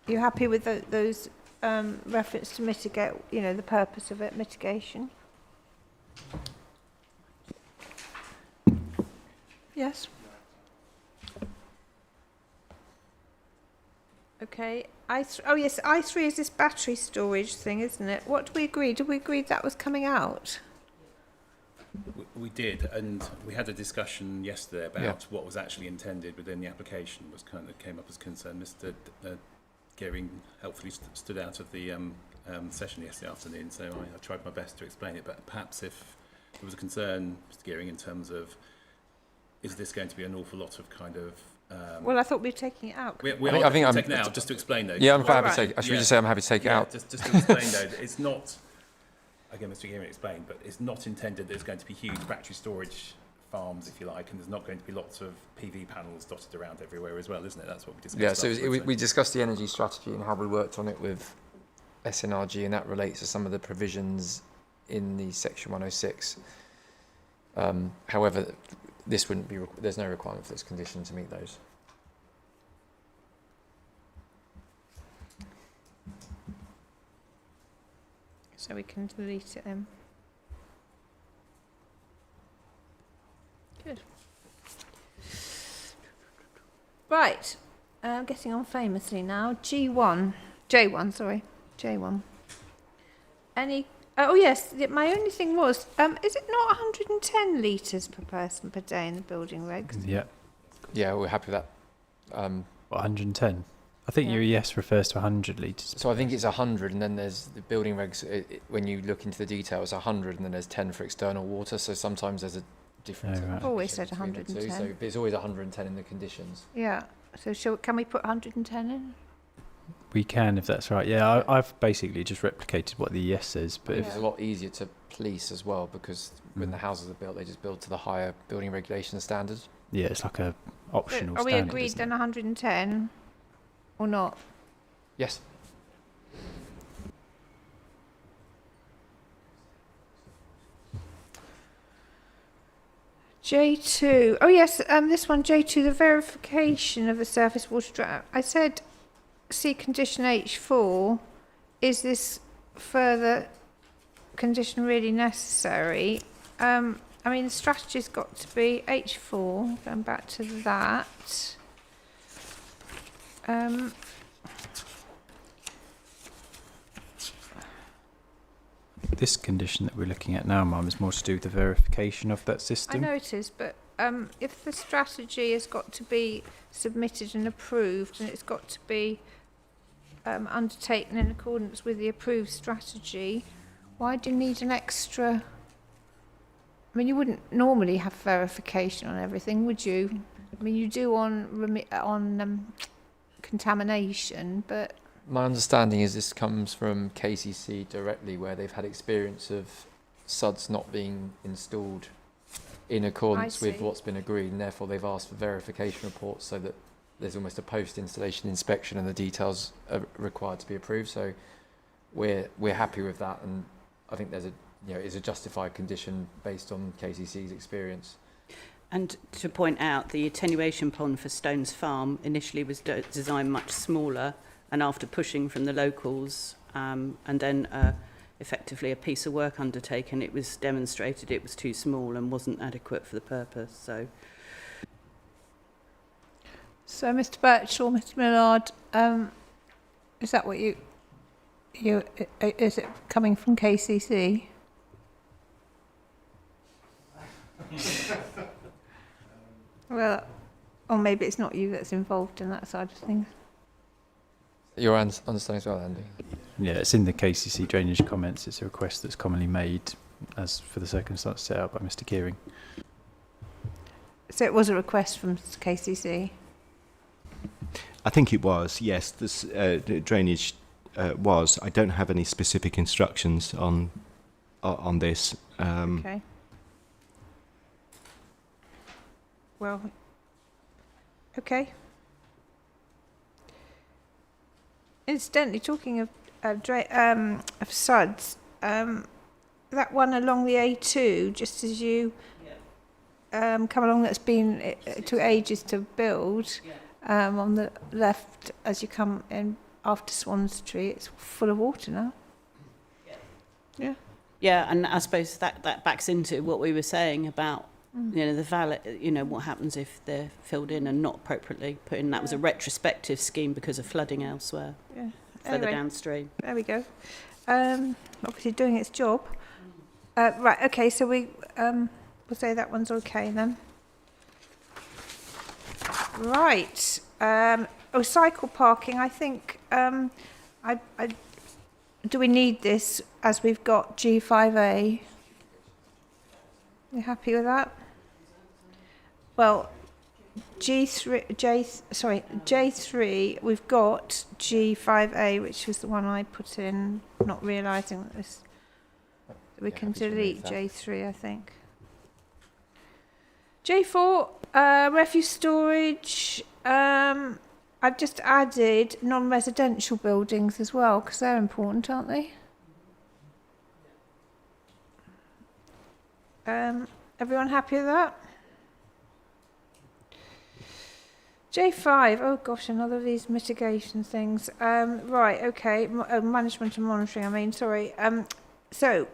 You happy with those reference to mitigate, you know, the purpose of it, mitigation? Yes. Okay. I3 is this battery storage thing, isn't it? What did we agree? Did we agree that was coming out? We did, and we had a discussion yesterday about what was actually intended within the application. Was kind of came up as concern. Mr. Gearing helpfully stood out of the session yesterday afternoon, so I tried my best to explain it. But perhaps if there was a concern, Mr. Gearing, in terms of is this going to be an awful lot of kind of well, I thought we were taking it out. I think I'm taking it out, just to explain though. Yeah, I'm quite happy to take it. I should just say I'm happy to take it out. Just to explain though, that it's not, again, Mr. Gearing explained, but it's not intended that there's going to be huge battery storage farms, if you like, and there's not going to be lots of PV panels dotted around everywhere as well, isn't it? That's what we discussed. Yeah, so we discussed the energy strategy and how we worked on it with SNRG, and that relates to some of the provisions in the Section 106. However, this wouldn't be. There's no requirement for this condition to meet those. So we can delete it then. Good. Right. Getting on famously now. J1. Any? Oh yes. My only thing was, is it not 110 litres per person per day in the building regs? Yeah. Yeah, we're happy with that. 110. I think your yes refers to 100 litres. So I think it's 100, and then there's the building regs. When you look into the details, 100, and then there's 10 for external water. So sometimes there's a difference. Oh, right. Always said between the two, 110. So it's always 110 in the conditions. Yeah. So can we put 110 in? We can, if that's right. Yeah, I've basically just replicated what the yes says. But It's a lot easier to police as well, because when the houses are built, they just build to the higher building regulation standards. yeah, it's like a optional Are we standard, agreed isn't then it? 110 or not? Yes. J2. Oh yes, this one J2, the verification of the surface water drain. I said, see condition H4. Is this further condition really necessary? I mean, the strategy's got to be H4. Going back to that. This condition that we're looking at now, Mum, is more to do with the verification of that I system. know it is, but if the strategy has got to be submitted and approved, and it's got to be undertaken in accordance with the approved strategy, why do you need an extra? I mean, you wouldn't normally have verification on everything, would you? I mean, you do on contamination, but My understanding is this comes from KCC directly, where they've had experience of SUDs not being installed in accordance with see. what's been agreed, and therefore they've asked for verification reports so that there's almost a post-installation inspection and the details are required to be approved. So we're happy with that, and I think there's is a justified condition based on KCC's experience. And to point out, the attenuation pond for Stones Farm initially was designed much smaller, and after pushing from the locals and then effectively a piece of work undertaken, it was demonstrated it was too small and wasn't adequate for the purpose. So Mr. Birchall, Mr. Millard, is that what you is it coming from KCC? Well, or maybe it's not you that's involved in that side of things. Your understanding as well, Andy? Yeah, it's in the KCC drainage comments. It's a request that's commonly made as for the circumstance set out by Mr. Gearing. So it was a request from KCC? I think it was, yes. This drainage was. I don't have any specific instructions on this. Okay. Well, okay. Incidentally, talking of Suds, that one along the A2, just as you come along, that's been it took ages to build. On the left, as you come in after Swan Street, it's full of water now. Yeah. Yeah, and I suppose that backs into what we were saying about the valley. What happens if they're filled in and not appropriately put in? That was a retrospective scheme because of flooding elsewhere. Yeah. Further downstream. There we go. Obviously doing its job. Right. Okay. So we'll say that one's okay then. Right. Cycle parking. I think. Do we need this as we've got G5A? You happy with that? Well, J3, we've got G5A, which was the one I put in, not realising that we can delete J3, I think. J4, refuse storage. I've just added non-residential buildings as well, because they're important, aren't they? Everyone happy with that? J5, oh gosh, another of these mitigation things. Right, okay, management and monitoring, sorry. So,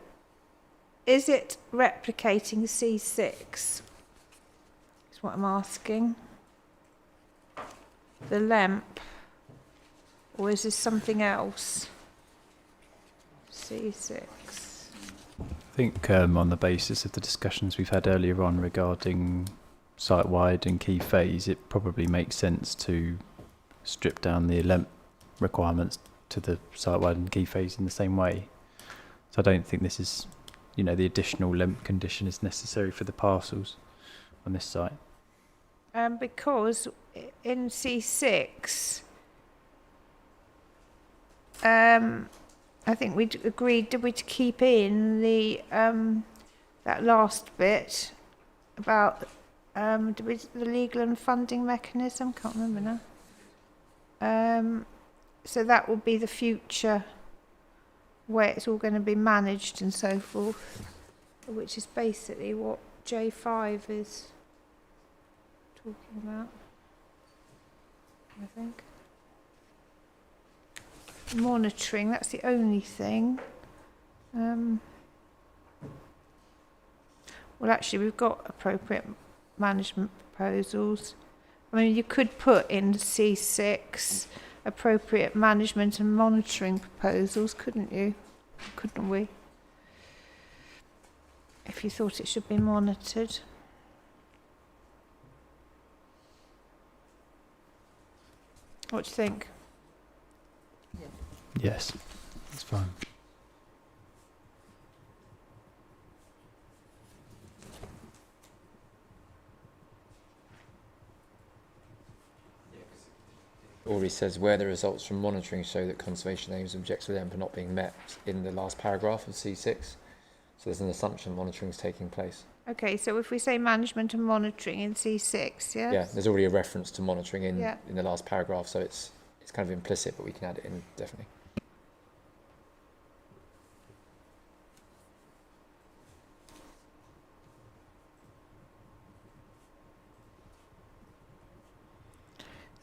is it replicating C6? Is what I'm asking. The LEMP, or is this something else? C6. I think on the basis of the discussions we've had earlier on regarding site-wide and key phase, it probably makes sense to strip down the LEMP requirements to the site-wide and key phase in the same way. So I don't think this is, the additional LEMP condition is necessary for the parcels on this site. Because in C6, I think we agreed, did we, to keep in the that last bit about the legal and funding mechanism? Can't remember now. So that will be the future where it's all going to be managed and so forth, which is basically what J5 is talking about, I think. Monitoring, that's the only thing. Well, actually, we've got appropriate management proposals. You could put in C6 appropriate management and monitoring proposals, couldn't you? Couldn't we? If you thought it should be monitored. What do you think? Yes, that's fine. Already says where the results from monitoring show that conservation aims and objectives of them are not being met in the last paragraph of C6. So there's an assumption monitoring is taking place. Okay, so if we say management and monitoring in C6, yes? Yeah, there's already a reference to monitoring in the last paragraph, so it's kind of implicit, but we can add it in definitely.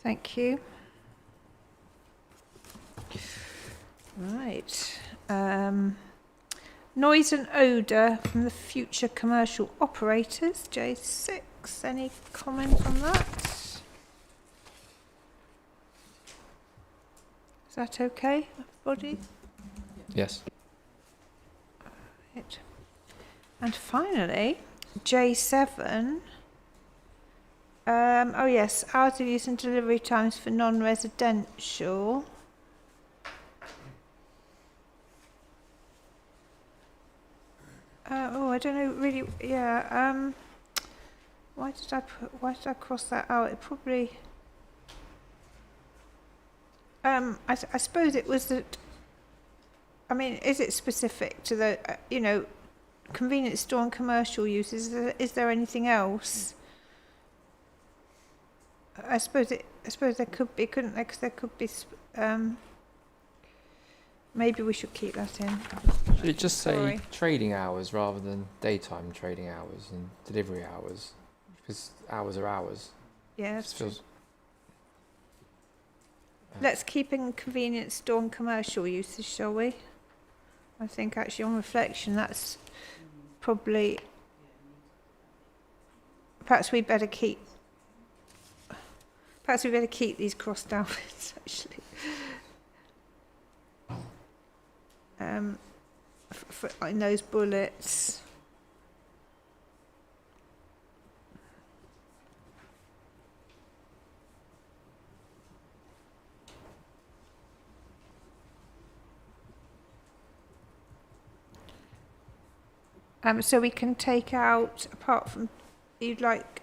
Thank you. Right. Noise and odour from the future commercial operators, J6. Any comment on that? Is that okay, everybody? Yes. Right. And finally, J7. Oh yes, hours of use and delivery times for non-residential. I don't know really. Yeah. Why did I cross that out? It probably. I suppose it was that. Is it specific to the convenience store and commercial use? Is there anything else? I suppose there could be, couldn't there? Because there could be maybe we should keep that in. Should it just say Sorry. trading hours rather than daytime trading hours and delivery hours? Because hours are hours. Yeah, It that's just true. feels. Let's keep in convenience store and commercial uses, shall we? I think actually on reflection that's probably, perhaps we better keep these crossed out actually. In those bullets. So we can take out, apart from, you'd like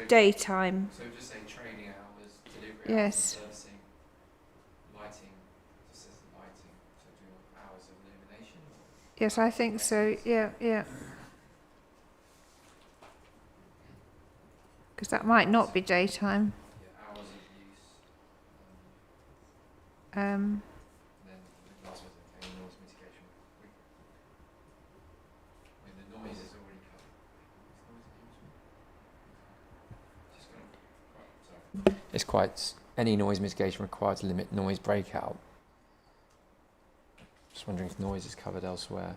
daytime. So just say trading hours, delivery Yes. servicing, lighting, just says lighting, so do hours of illumination? Yes, I think so. Yeah, yeah. Because that might not be daytime. Yeah, hours of use. Um, Then the last one's okay, noise mitigation. I mean, the noise is already covered. It's quite, any noise mitigation required to limit noise breakout. Just wondering if noise is covered elsewhere.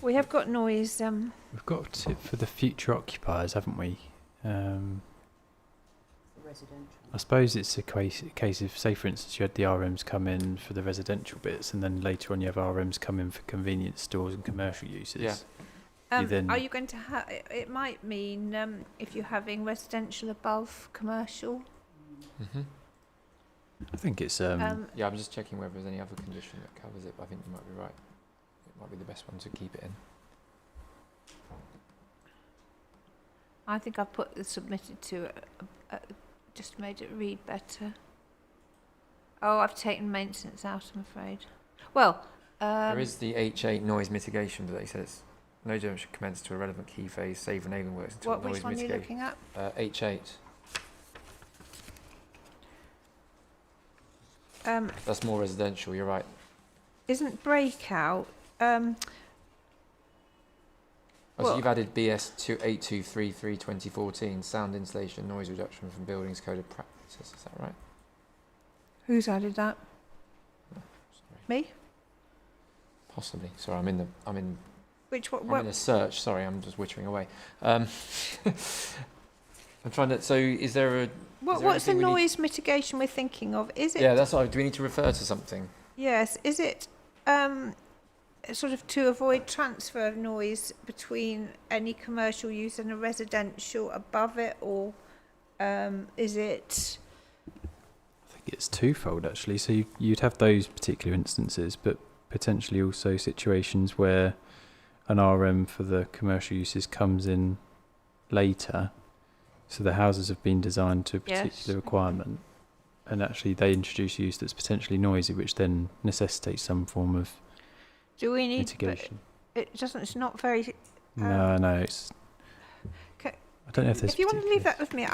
we have got noise. We've got a tip for the future occupiers, haven't we? Residential. I suppose it's a case of, say for instance, you had the RMs come in for the residential bits, and then later on you have RMs come in for convenience stores and commercial uses. Yeah. then- Are you going to have? It might mean if you're having residential above commercial. Mm-hmm. I think it's Yeah, I'm just checking whether there's any other condition that covers it, but I think you might be right. It might be the best one to keep it in. I think I've put the submitted to just made it read better. Oh, I've taken maintenance out, I'm afraid. Well, There is the H8 noise mitigation, but they said it's no damage should commence to a relevant key phase, save enabling works until which noise one are you mitigation. looking at? H8. That's more residential. You're right. Isn't breakout? So Well- you've added BS 8233 2014 sound insulation noise reduction from buildings code of practice. Is that right? Who's added that? Sorry. Me? Possibly. Sorry, I'm in Which one? a search. Sorry, I'm just wittering away. I'm trying to. So, is there a? What's the anything we need- noise mitigation we're thinking of? Is it? Yeah, that's what. Do we need to refer to something? Yes. Is it sort of to avoid transfer of noise between any commercial use and a residential above it, or is it? I think it's twofold actually. So you'd have those particular instances, but potentially also situations where an RM for the commercial uses comes in later. So the houses have been designed to a particular requirement, and actually they introduce use that's potentially noisy, which then necessitates some form of Do we need? mitigation. It doesn't. It's not very. No, it's. Okay. I don't know if there's. If you want to leave particular- that with me,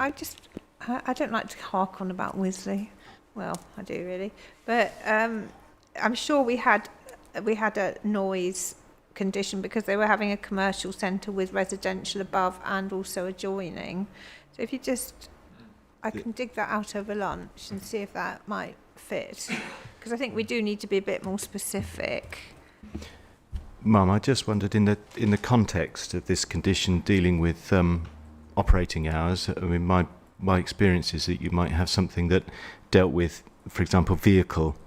I don't like to hark on about Wisley. Well, I do really, but I'm sure we had a noise condition because they were having a commercial centre with residential above and also adjoining. So if you just, I can dig that out over lunch and see if that might fit, because I think we do need to be a bit more specific. Mum, I just wondered in the context of this condition dealing with operating hours. I mean, my experience is that you might have something that dealt with, for example, vehicle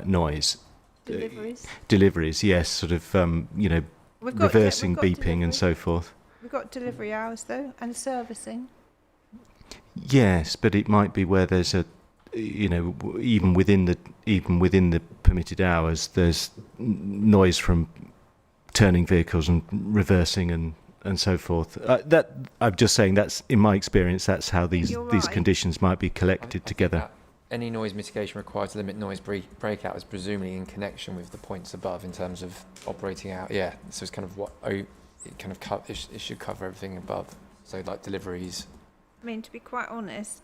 noise. Deliveries, yes, sort of We've got reversing we've got beeping and delivery. so forth. We've got delivery hours though, and servicing. Yes, but it might be where there's a, even within the permitted hours, there's noise from turning vehicles and reversing and so forth. That I'm just saying that's in my experience. That's how these You're these right. conditions might be I collected think together. that any noise mitigation required to limit noise breakout is presumably in connection with the points above in terms of operating out. Yeah, so it's kind of it should cover everything above. So like deliveries. I mean, to be quite honest,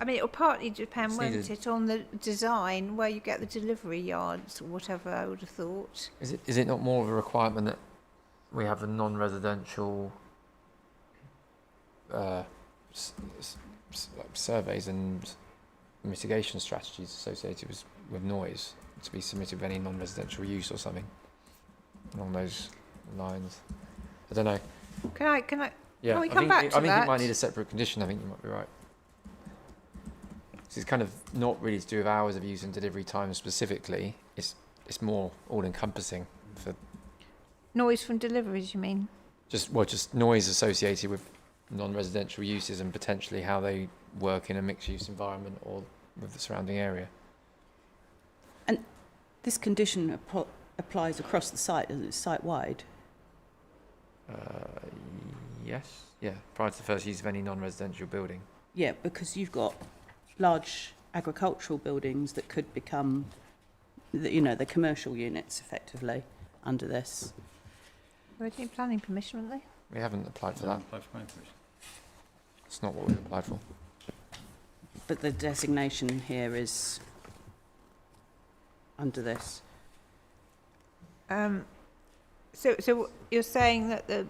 I mean, it'll partly depend, It's won't needed. it, on the design, where you get the delivery yards or whatever, I would have thought. Is it not more of a requirement that we have the non-residential surveys and mitigation strategies associated with noise to be submitted with any non-residential use or something along those lines? I don't know. Can I? Yeah, Can we I come think back it, to I think that? it might need a separate condition. I think you might be right. It's kind of not really to do with hours of use and delivery time specifically. It's more all-encompassing for Noise from deliveries, you mean? just noise associated with non-residential uses and potentially how they work in a mixed-use environment or with the surrounding area. This condition applies across the site, isn't it? Site-wide. Yes. Yeah. Prior to the first use of any non-residential building. Yeah, because you've got large agricultural buildings that could become, the commercial units effectively under this. They need planning permission, wouldn't they? We haven't applied for that. Apply for planning permission. It's not what we've applied for. But the designation here is under this. So you're saying that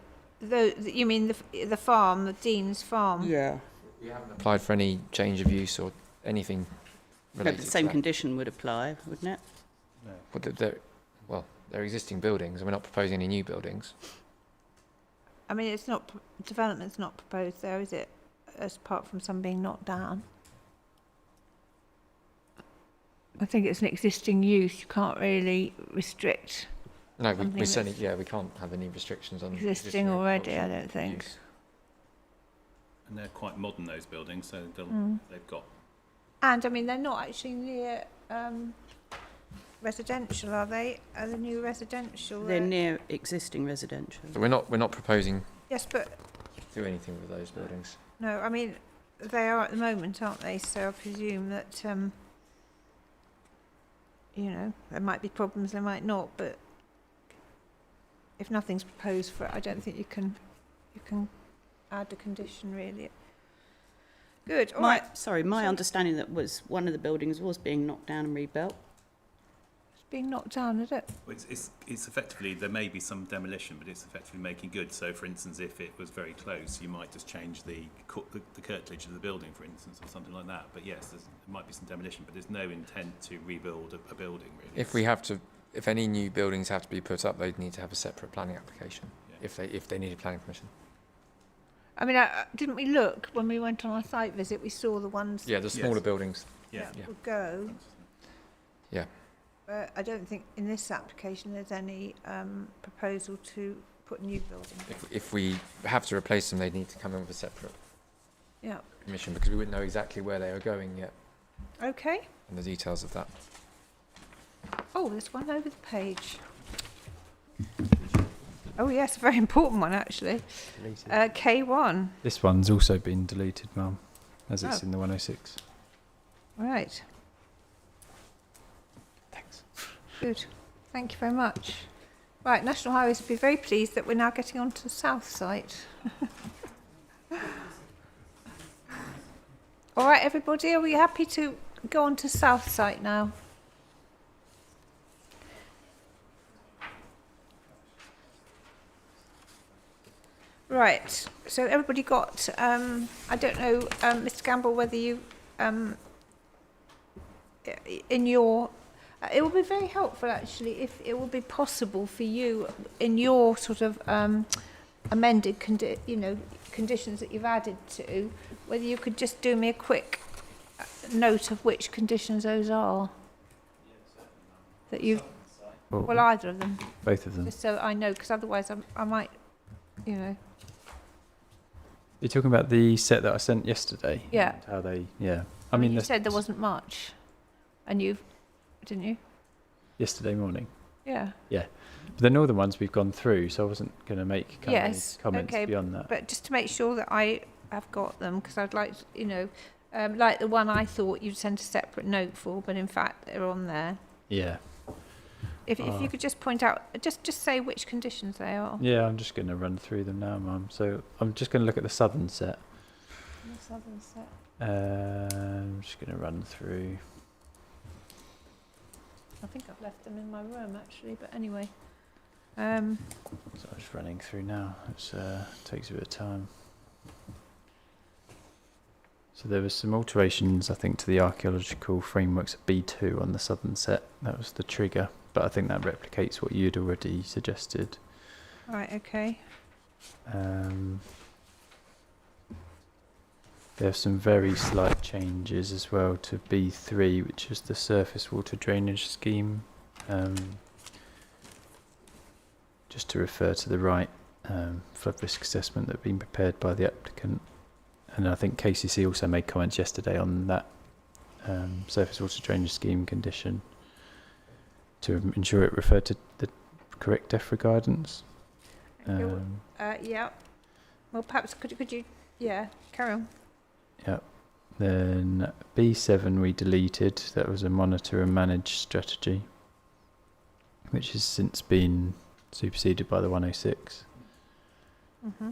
you mean the farm, the Dean's farm? Yeah. We haven't applied for any change of use or anything But related the to same that. condition would apply, wouldn't it? Well, they're existing buildings and we're not proposing any new buildings. I mean, it's not development's not proposed there, is it? As apart from some being knocked down. I think it's an existing use. You can't really restrict No, Something we certainly, that's we can't have any restrictions on existing already, I agricultural don't think. use. And they're quite modern, those buildings, so they've got. And I mean, they're not actually near residential, are they? Are they new residential? They're near existing residential. So we're not proposing Yes, but to do anything with those buildings. no, I mean, they are at the moment, aren't they? So I presume that, there might be problems, there might not, but if nothing's proposed for it, I don't think you can add a condition, really. Good, all right. My understanding that was one of the buildings was being knocked down and rebuilt. It's being knocked down, is it? It's effectively, there may be some demolition, but it's effectively making good. So, for instance, if it was very close, you might just change the curtilage of the building, for instance, or something like that. But yes, there might be some demolition, but there's no intent to rebuild a building, really. If any new buildings have to be put up, they'd need to have a separate planning application. Yeah. If they needed planning permission. I mean, didn't we look when we went on our site visit? We saw the ones Yeah, the smaller Yes. buildings. Yeah. that would go. Yeah. But I don't think in this application there's any proposal to put new buildings. If we have to replace them, they'd need to come in with a separate Yeah. permission because we wouldn't know exactly where they are going yet Okay. and the details of that. Oh, there's one over the page. Oh yes, a very important one actually. K1. This one's also been deleted, Mum, as it's Oh. in the 106. Right. Thanks. Good. Thank you very much. Right, National Highways will be very pleased that we're now getting on to the south site. All right, everybody, are we happy to go on to south site now? Right, so everybody got, I don't know, Mr Gamble, whether you, in your, it will be very helpful actually if it will be possible for you in your sort of amended conditions that you've added to, whether you could just do me a quick note of which conditions those are that you've, well, either of them, Both of them. just so I know, because otherwise I might, You're talking about the set that I sent yesterday? Yeah. And how they, yeah. I mean, you that's said there wasn't much, and didn't you? yesterday morning. Yeah. But the northern ones we've gone through, so I wasn't going to make Yes, comments okay, beyond that. But just to make sure that I have got them, because I'd like, like the one I thought you'd send a separate note for, but in fact they're on there. Yeah. If you could just point out, just say which conditions they are. Yeah, I'm just going to run through them now, Mum. So I'm just going to look at the southern set. The southern set. I'm just going to run through. I think I've left them in my room actually, but anyway. So I'm just running through now. It takes a bit of time. So there were some alterations, I think, to the archaeological frameworks of B2 on the southern set. That was the trigger, but I think that replicates what you'd already suggested. Right, okay. There are some very slight changes as well to B3, which is the surface water drainage scheme. Just to refer to the right flood risk assessment that had been prepared by the applicant. And I think KCC also made comments yesterday on that surface water drainage scheme condition to ensure it referred to the correct DEFRA guidance. Yeah. Well, perhaps could you, carry on. Yeah. Then B7 we deleted. That was a monitor and manage strategy, which has since been superseded by the 106. Mm-hmm.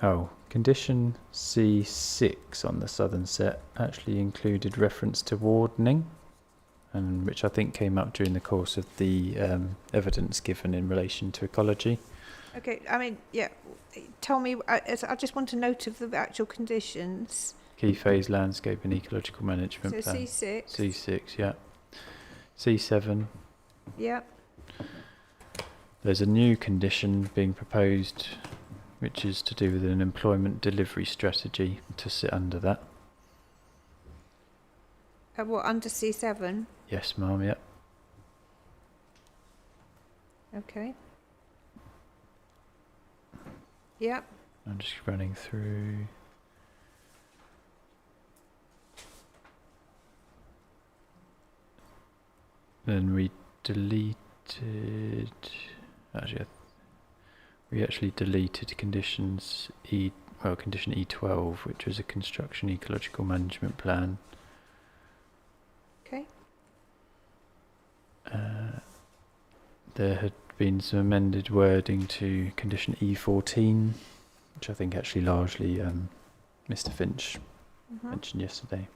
Oh, condition C6 on the southern set actually included reference to wardening, and which I think came up during the course of the evidence given in relation to ecology. Okay, I mean, yeah, tell me, I just want a note of the actual conditions. Key phase landscape and ecological management So plan. C6. C6, yeah. C7. Yeah. There's a new condition being proposed, which is to do with an employment delivery strategy to sit under that. What, under C7? Yes, ma'am, yeah. Okay. Yeah. I'm just running through. Then we deleted. Actually, we actually deleted conditions condition E12, which was a construction ecological management plan. Okay. There had been some amended wording to condition E14, which I think actually largely Mr. Finch mentioned yesterday.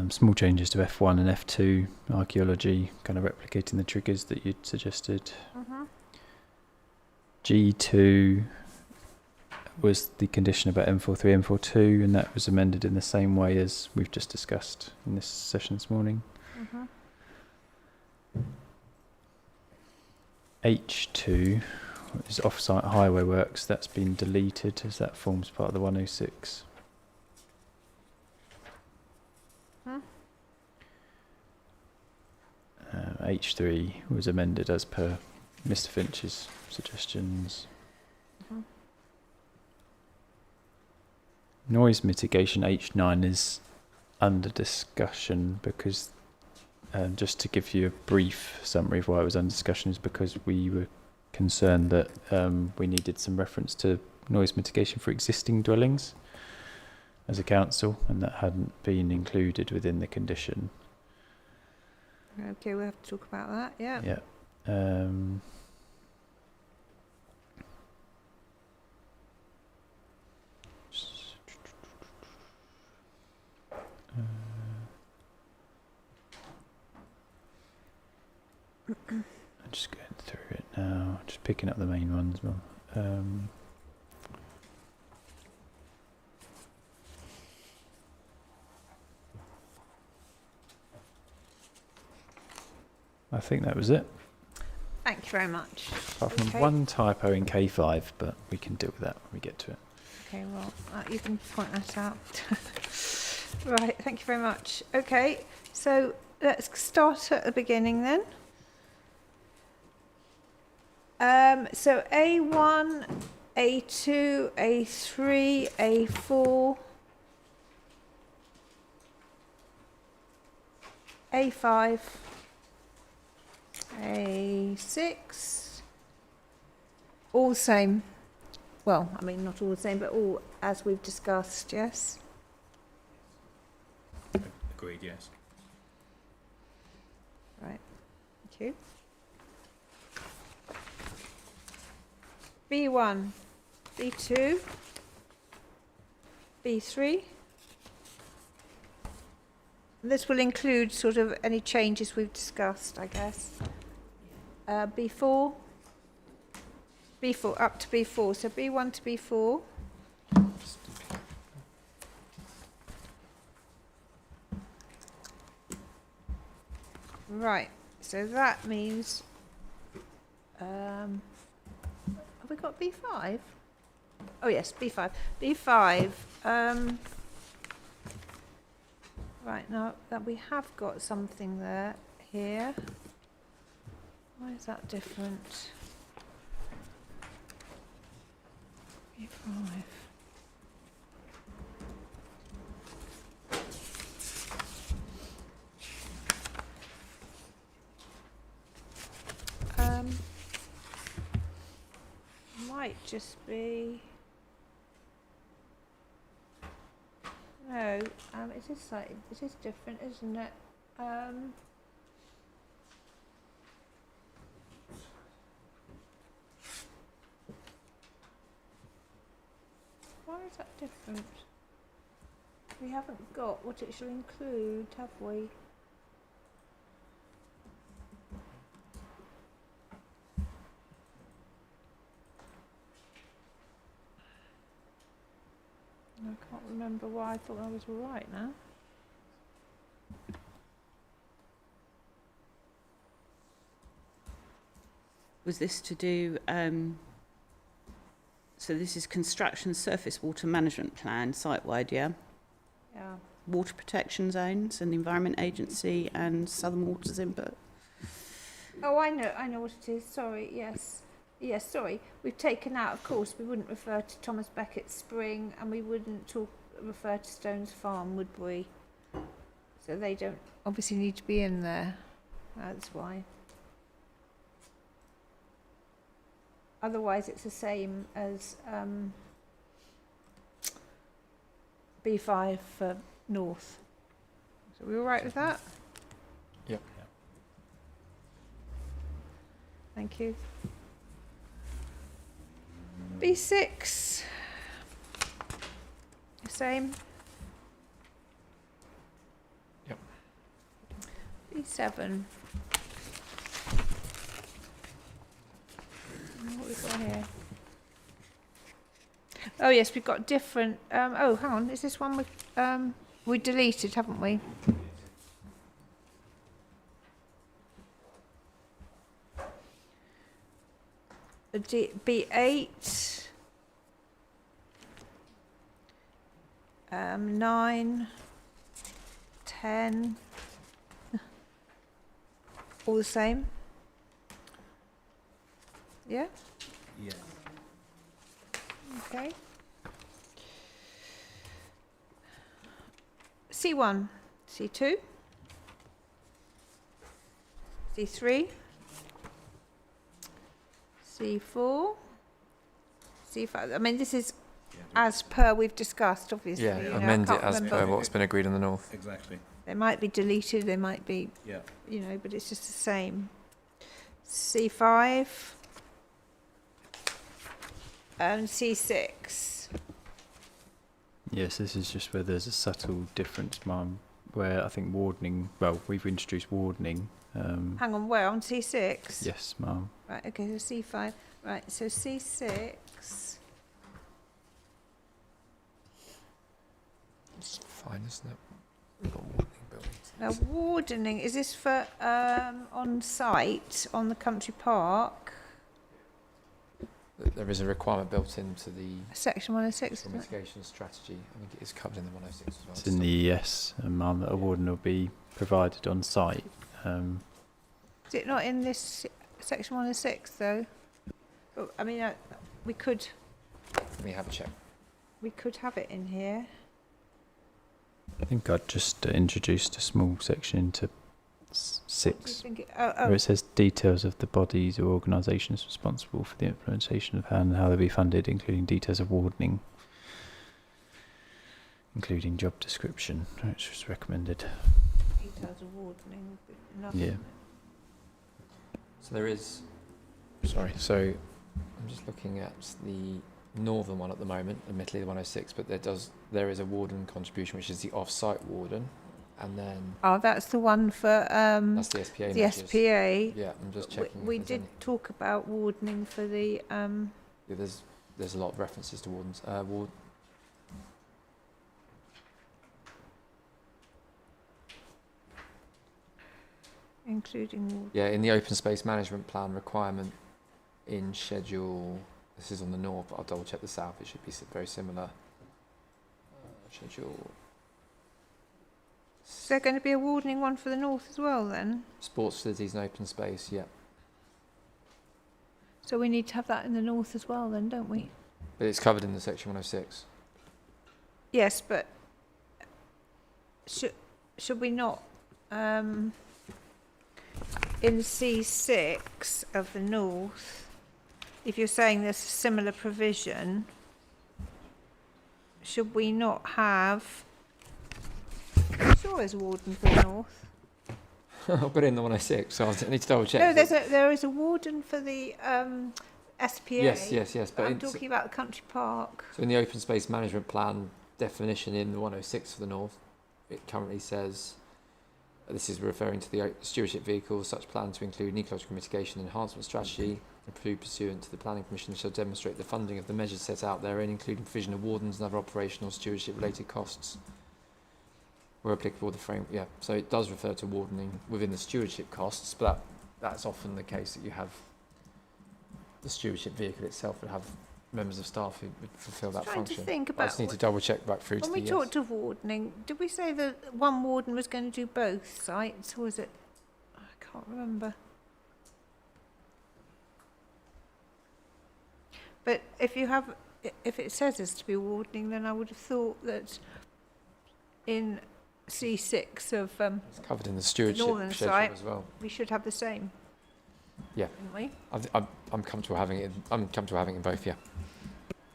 Small changes to F1 and F2 archaeology, kind of replicating the triggers that you'd suggested. G2 was the condition about M43, M42, and that was amended in the same way as we've just discussed in this session this morning. H2 is off-site highway works. That's been deleted as that forms part of the 106. H3 was amended as per Mr. Finch's suggestions. Noise mitigation H9 is under discussion because, just to give you a brief summary of why it was under discussion, is because we were concerned that we needed some reference to noise mitigation for existing dwellings as a council, and that hadn't been included within the condition. Okay, we'll have to talk about that, yeah. Yeah. I'm just going through it now, just picking up the main ones. I think that was it. Thank you very much. Apart from one typo in K5, but we can deal with that when we get to it. Okay, well, you can point that out. Right, thank you very much. Okay, so let's start at the beginning then. So A1, A2, A3, A4, A5, A6, all the same. Well, I mean, not all the same, but all as we've discussed, yes? Agreed, yes. Right. Thank you. B1, B2, B3. This will include sort of any changes we've discussed, I guess. B4, B4 up to B4. So B1 to B4. Right. So that means. Have we got B5? Oh yes, B5. B5. Right, now that we have got something there, here. Why is that different? B5. Might just be. No, it is slightly, it is different, isn't it? Why is that different? We haven't got what it shall include, have we? I can't remember why I thought I was all right now. Was this to do, so this is construction surface water management plan, site-wide, yeah? Yeah. Water protection zones and the Environment Agency and Southern Waters input. Oh, I know what it is. Sorry, yes. Yes, sorry. We've taken out, of course, we wouldn't refer to Thomas Beckett's Spring and we wouldn't refer to Stones Farm, would we? So they don't obviously need to be in there. That's why. Otherwise, it's the same as B5 for North. So we all right with that? Yep. Thank you. B6. The same. Yep. B7. What we've got here? Oh yes, we've got different. Oh, hang on. Is this one we deleted, haven't we? B8. 9. 10. All the same. Yeah? Yeah. Okay. C1, C2, C3, C4, C5. I mean, this is as per we've discussed, obviously. Yeah, you know, I amend it can't as remember. per what's been agreed on the North. Exactly. They might be deleted, they might be, Yeah. you know, but it's just the same. C5 and C6. Yes, this is just where there's a subtle difference, Mum, where I think wardening, well, we've introduced wardening. Hang on, where? On C6? Yes, Mum. Right, okay, so C5. Right, so C6. It's fine, isn't it? We've got warning buildings. Now, wardening, is this for on site, on the country park? There is a requirement built into the Section 106, isn't it? mitigation strategy. I think it is covered in the 106 as well. It's in the ES, Mum, that a warden will be provided on site. Is it not in this section 106 though? But, I mean, we could Let me have a check. have it in here. I think I'd just introduced a small section into What do you 6, think where it says details of the bodies or organisations responsible for the implementation of and how they'll be funded, including details of wardening, including job description, which was recommended. details of wardening would be enough. Yeah. isn't it? So there is, sorry, so I'm just looking at the northern one at the moment, admittedly the 106, but there is a warden contribution, which is the off-site warden, and then Oh, that's the one for that's the SPA the measures. SPA. Yeah, I'm just checking. We if did there's talk about wardening for the any, yeah, there's a lot of references to wardens. including warden. Yeah, in the open space management plan requirement in schedule, this is on the north, but I'll double check the south, it should be very similar. Schedule. Is there going to be a wardening one for the north as well then? Sports facilities and open space, yeah. So we need to have that in the north as well then, don't we? But it's covered in the section 106. Yes, but should we not, in C6 of the north, if you're saying there's a similar provision, should we not have, I'm sure there's a warden for the north. I've got it in the 106, so I need to double check. No, there is a warden for the SPA. Yes. But I'm talking about the country park. So in the open space management plan definition in the 106 for the north, it currently says, this is referring to the stewardship vehicles, such plan to include an ecological mitigation enhancement strategy, approved pursuant to the Planning Commission, shall demonstrate the funding of the measures set out therein, including provision of wardens and other operational stewardship related costs where applicable the frame. Yeah, so it does refer to wardening within the stewardship costs, but that's often the case that you have the stewardship vehicle itself would have members of staff who would fulfil that function. To think I about just need to double check back through to when the we talked of wardening, did we say that one warden was going to do both sites, or was it? I can't remember. But if it says there's to be wardening, then I would have thought that in C6 of It's covered in the stewardship northern schedule site, as well. we should have the same. Yeah. Shouldn't we? I'm comfortable having it. I'm comfortable having it in both. Yeah.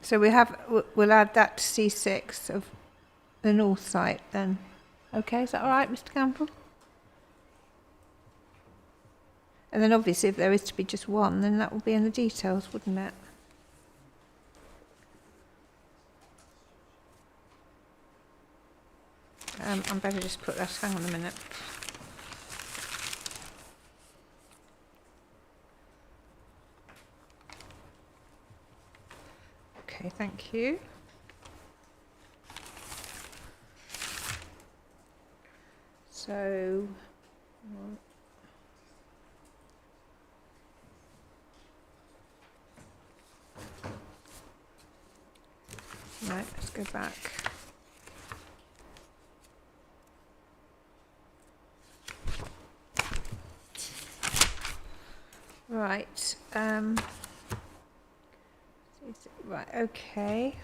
So we'll add that to C6 of the north site then. Okay, is that all right, Mr. Campbell? And then obviously if there is to be just one, then that will be in the details, wouldn't it? I'm better just put that, hang on a minute. Okay, thank you. So, right, let's go back. Right, right, okay.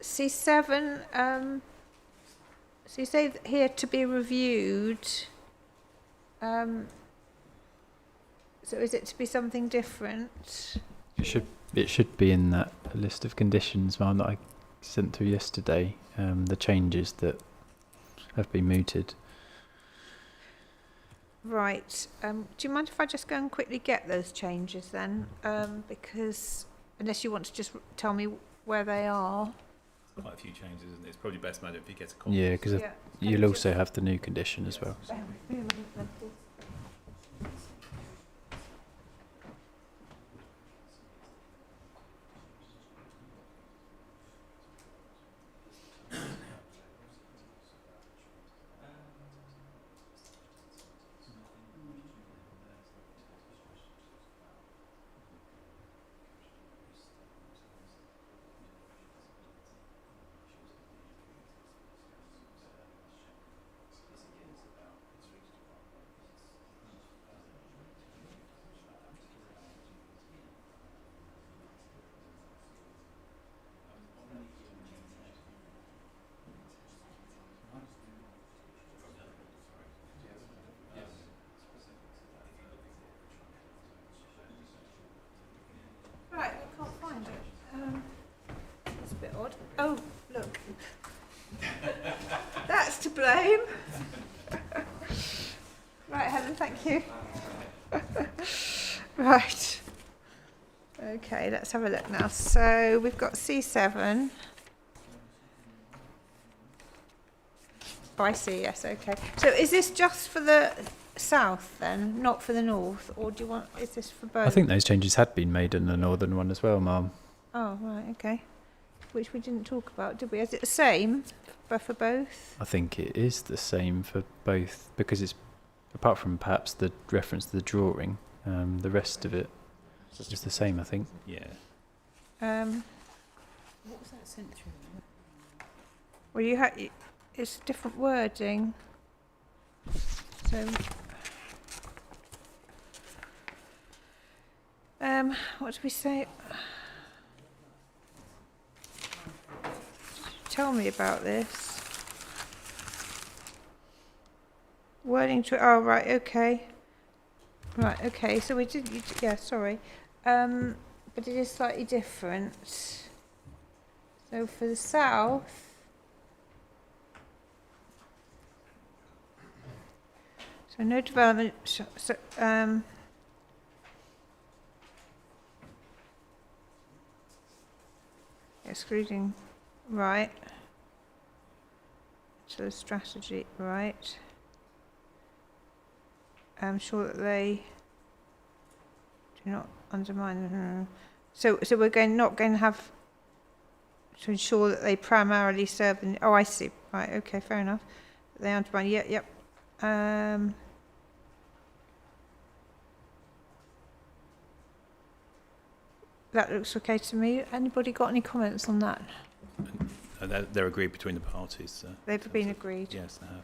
C7, so you say here to be reviewed. So is it to be something different? It should be in that list of conditions, Ma'am, that I sent through yesterday. The changes that have been mooted. Right. Do you mind if I just go and quickly get those changes then? Because unless you want to just tell me where they are. Quite a few changes, isn't it? It's probably best, Madam, if you get a copy. Yeah, because you'll also have the new condition as well. Right, I can't find it. That's a bit odd. Oh, look. That's to blame. Right, Helen, thank you. Right. Okay, let's have a look now. So we've got C7. Oh, I see, yes, okay. So is this just for the south then, not for the north? Or do you want, is this for both? I think those changes had been made in the northern one as well, Ma'am. Oh, right, okay. Which we didn't talk about, did we? Is it the same for both? I think it is the same for both, because it's, apart from perhaps the reference to the drawing, the rest of it is the same, I think. Yeah. What was that sent through? Well, it's different wording. So, what did we say? Tell me about this. Wording to, oh, right, okay. Right, okay, so we did, yeah, sorry. But it is slightly different. So for the south, so no development, excluding, right. So the strategy, right. I'm sure that they do not undermine. So we're not going to have to ensure that they primarily serve. Oh, I see. Right. Okay. Fair enough. They undermine. Yep. That looks okay to me. Anybody got any comments on that? They're agreed between the parties. They've been agreed. Yes, they have.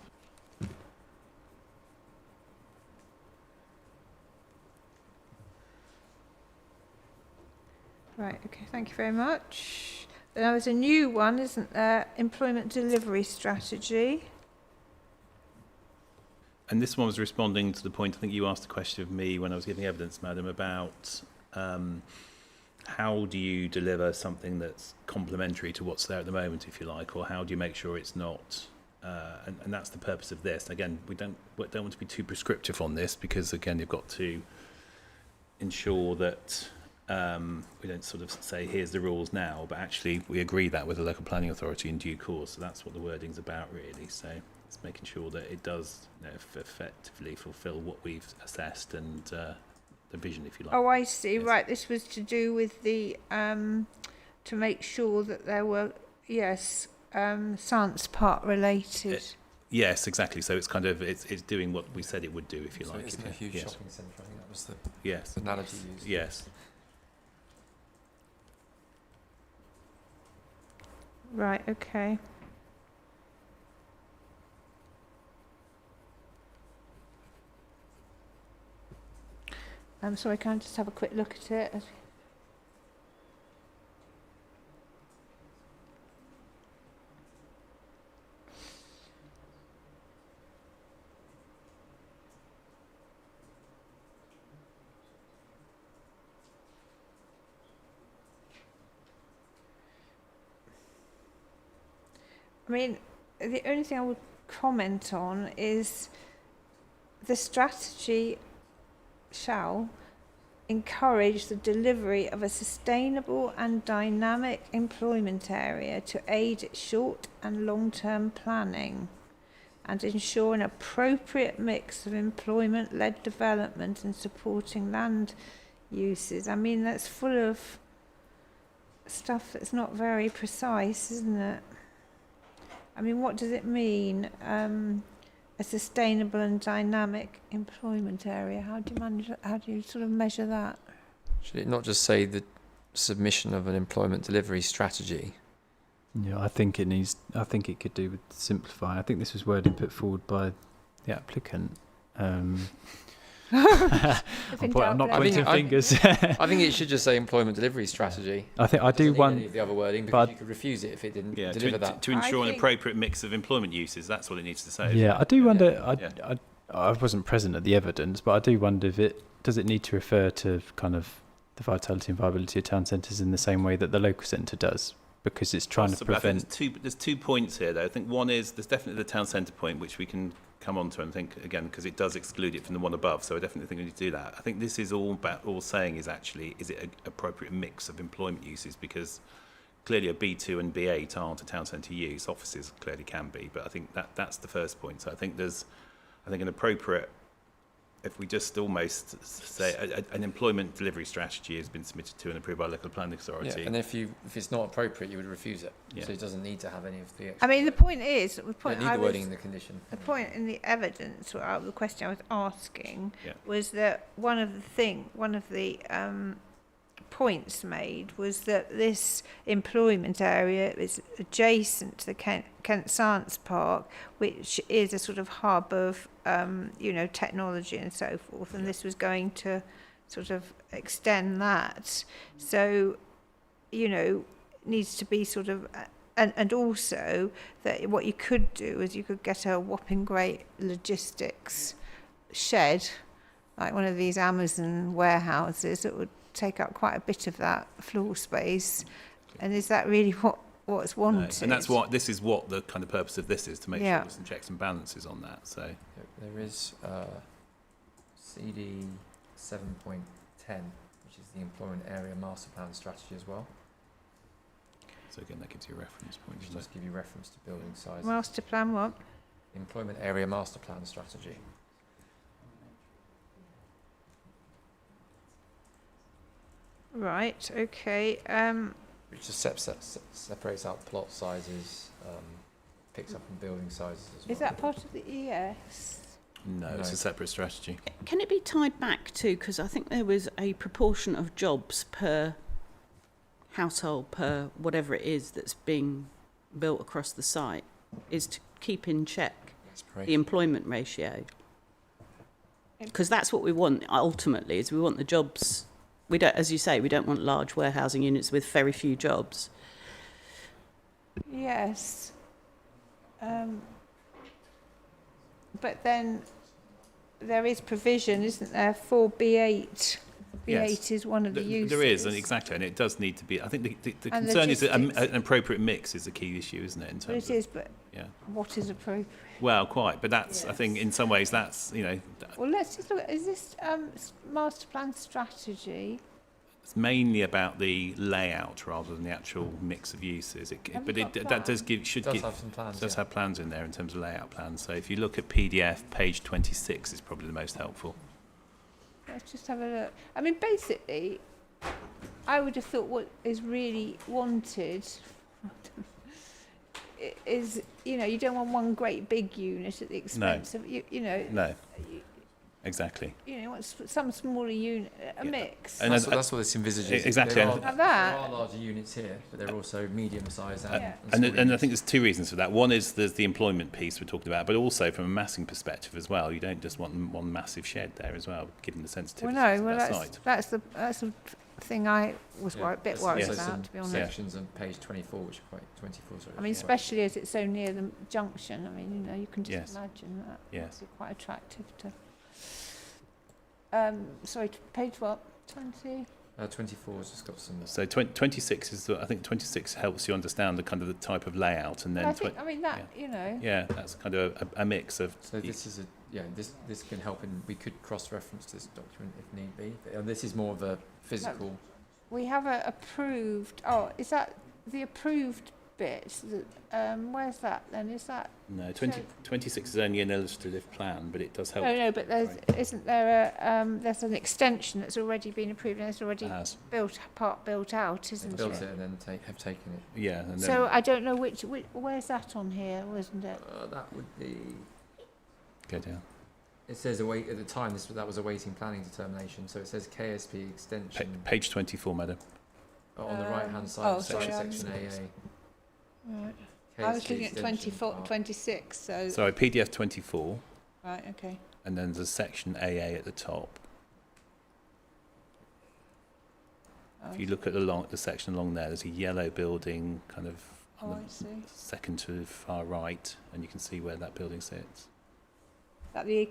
Right, okay, thank you very much. Now there's a new one, isn't there? Employment delivery strategy. And this one was responding to the point, I think you asked a question of me when I was giving evidence, Madam, about how do you deliver something that's complementary to what's there at the moment, if you like, or how do you make sure it's not, and that's the purpose of this. Again, we don't want to be too prescriptive on this, because again, you've got to ensure that we don't sort of say, here's the rules now, but actually we agree that with the local planning authority in due course. So that's what the wording's about, really. So it's making sure that it does, effectively fulfil what we've assessed and the vision, if you like. Oh, I see. Yes. Right, this was to do with the to make sure that there were science part related. Yes, exactly. So it's kind of it's doing what we said it would do, if you So like. it's in a huge Yes. shopping centre. I think that was Yes. the analogy used. Yes. Right, okay. I'm sorry, can I just have a quick look at it? I mean, the only thing I would comment on is the strategy shall encourage the delivery of a sustainable and dynamic employment area to aid its short and long-term planning and ensure an appropriate mix of employment-led development and supporting land uses. I mean, that's full of stuff that's not very precise, isn't it? I mean, what does it mean? A sustainable and dynamic employment area. How do you manage that? How do you sort of measure that? Should it not just say the submission of an employment delivery strategy? Yeah, I think it could do with simplify. I think this was wording put forward by the applicant. I'm not pointing fingers. I think it should just say employment delivery strategy. I think I do want want the other wording, because you could refuse it if it didn't deliver that. To ensure I an think- appropriate mix of employment uses. That's what it needs to say. Yeah, I do wonder. Yeah. I wasn't present at the evidence, but I do wonder if does it need to refer to kind of the vitality and viability of town centres in the same way that the local centre does, because it's trying to Possibly. I think prevent. there's two points here, though. I think one is there's definitely the town centre point, which we can come on to and think again, because it does exclude it from the one above, so I definitely think we need to do that. I think this is all saying is actually, is it an appropriate mix of employment uses? Because clearly a B2 and B8 aren't a town centre use, offices clearly can be, but I think that's the first point. So I think an appropriate, if we just almost say an employment delivery strategy has been submitted to and approved by local planning authority. Yeah, and if it's not appropriate, you would refuse it. Yeah. So it doesn't need to have any of the extra. I mean, the point is, You don't need the wording in the condition. the point in the evidence, or the question I was asking, Yeah. was that one of the points made was that this employment area is adjacent to the Kent Science Park, which is a sort of hub of technology and so forth, and this was going to sort of extend that. So, needs to be sort of, and also that what you could do is you could get a whopping great logistics shed, like one of these Amazon warehouses that would take up quite a bit of that floor space. And is that really what's wanted? No. And that's what this is. What the kind of purpose of this is, to make sure there's some checks and balances on that. So There is CD 7.10, which is the employment area master plan strategy as well. So again, that gives you a reference point. Which does give you reference to building size. Master plan what? Employment area master plan strategy. Right, okay. Which just separates out plot sizes, picks up on building sizes as well. Is that part of the ES? No, it's a separate strategy. Can it be tied back to, because I think there was a proportion of jobs per household, per whatever it is that's being built across the site, is to keep in check the employment ratio? Because that's what we want ultimately, is we want the jobs. We don't, as you say, we don't want large warehousing units with very few jobs. Yes. But then there is provision, isn't there, for B8? B8 is one of the uses. There is, and exactly, and it does need to be. I think the concern is that an appropriate mix is the key issue, isn't it? In terms But it is, but yeah. What is appropriate? Well, quite, but that's, I think, in some ways, that's, Well, let's just look at, is this master plan strategy? it's mainly about the layout rather than the actual mix of uses. That does give, have some plans. Does have plans in there in terms of layout plans. So if you look at PDF, page 26 is probably the most helpful. Let's just have a look. I mean, basically, I would have thought what is really wanted is, you don't want one great big unit at the expense of, No, exactly. You want some smaller unit, a mix. And that's what this envisages. Exactly. There are larger units here, but they're also medium-sized and And I think there's two reasons for that. One is there's the employment piece we're talking about, but also from a massing perspective as well. You don't just want one massive shed there as well, given the sensitivity of that site. That's the thing I was a bit worried about, to be honest. Sections on page 24, which are quite 24. Sorry, I mean, especially as it's so near the junction. I mean, you can just imagine that. Yes. It'd be quite attractive to. Sorry, page what? 20? 24 has just got some. So 26 is, I think 26 helps you understand the kind of the type of layout, and then. Yeah, that's kind of a mix of. So this is this can help, and we could cross-reference this document if need be. This is more of a physical. We have a approved. Oh, is that the approved bit? Where's that then? Is that? No, 26 is only an illustrative plan, but it does help. No, but isn't there there's an extension that's already been approved and it's already built out, isn't it? Built it and then have taken it. Yeah. And so I don't know which where's that on here, wasn't it? That would be. Go down. It says await at the time. That was awaiting planning determination. So it says KSP extension. Page 24, madam. On the right-hand side, section AA. Right. I was looking at 26. So. Sorry, PDF 24. Right. Okay. And then there's section AA at the top. If you look at the section along there, there's a yellow building, kind of on the second to the far right, and you can see where that building sits. Is that the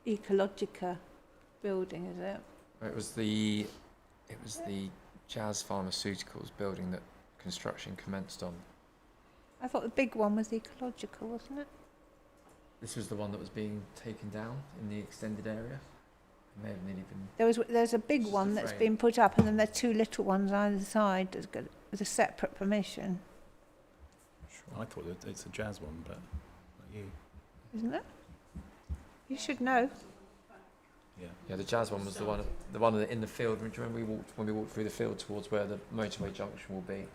Ecologica building, is it? It was the Jazz Pharmaceuticals building that construction commenced on. I thought the big one was Ecological, wasn't it? This was the one that was being taken down in the extended area. It may have nearly been. There's a big Just one a that's frame. been put up, and then there are two little ones either side with a separate permission, I thought it's a jazz one, but not you. isn't it? You should know. Yeah. Yeah, the jazz one was the one in the field. Do you remember when we walked through the field towards where the motorway junction will be?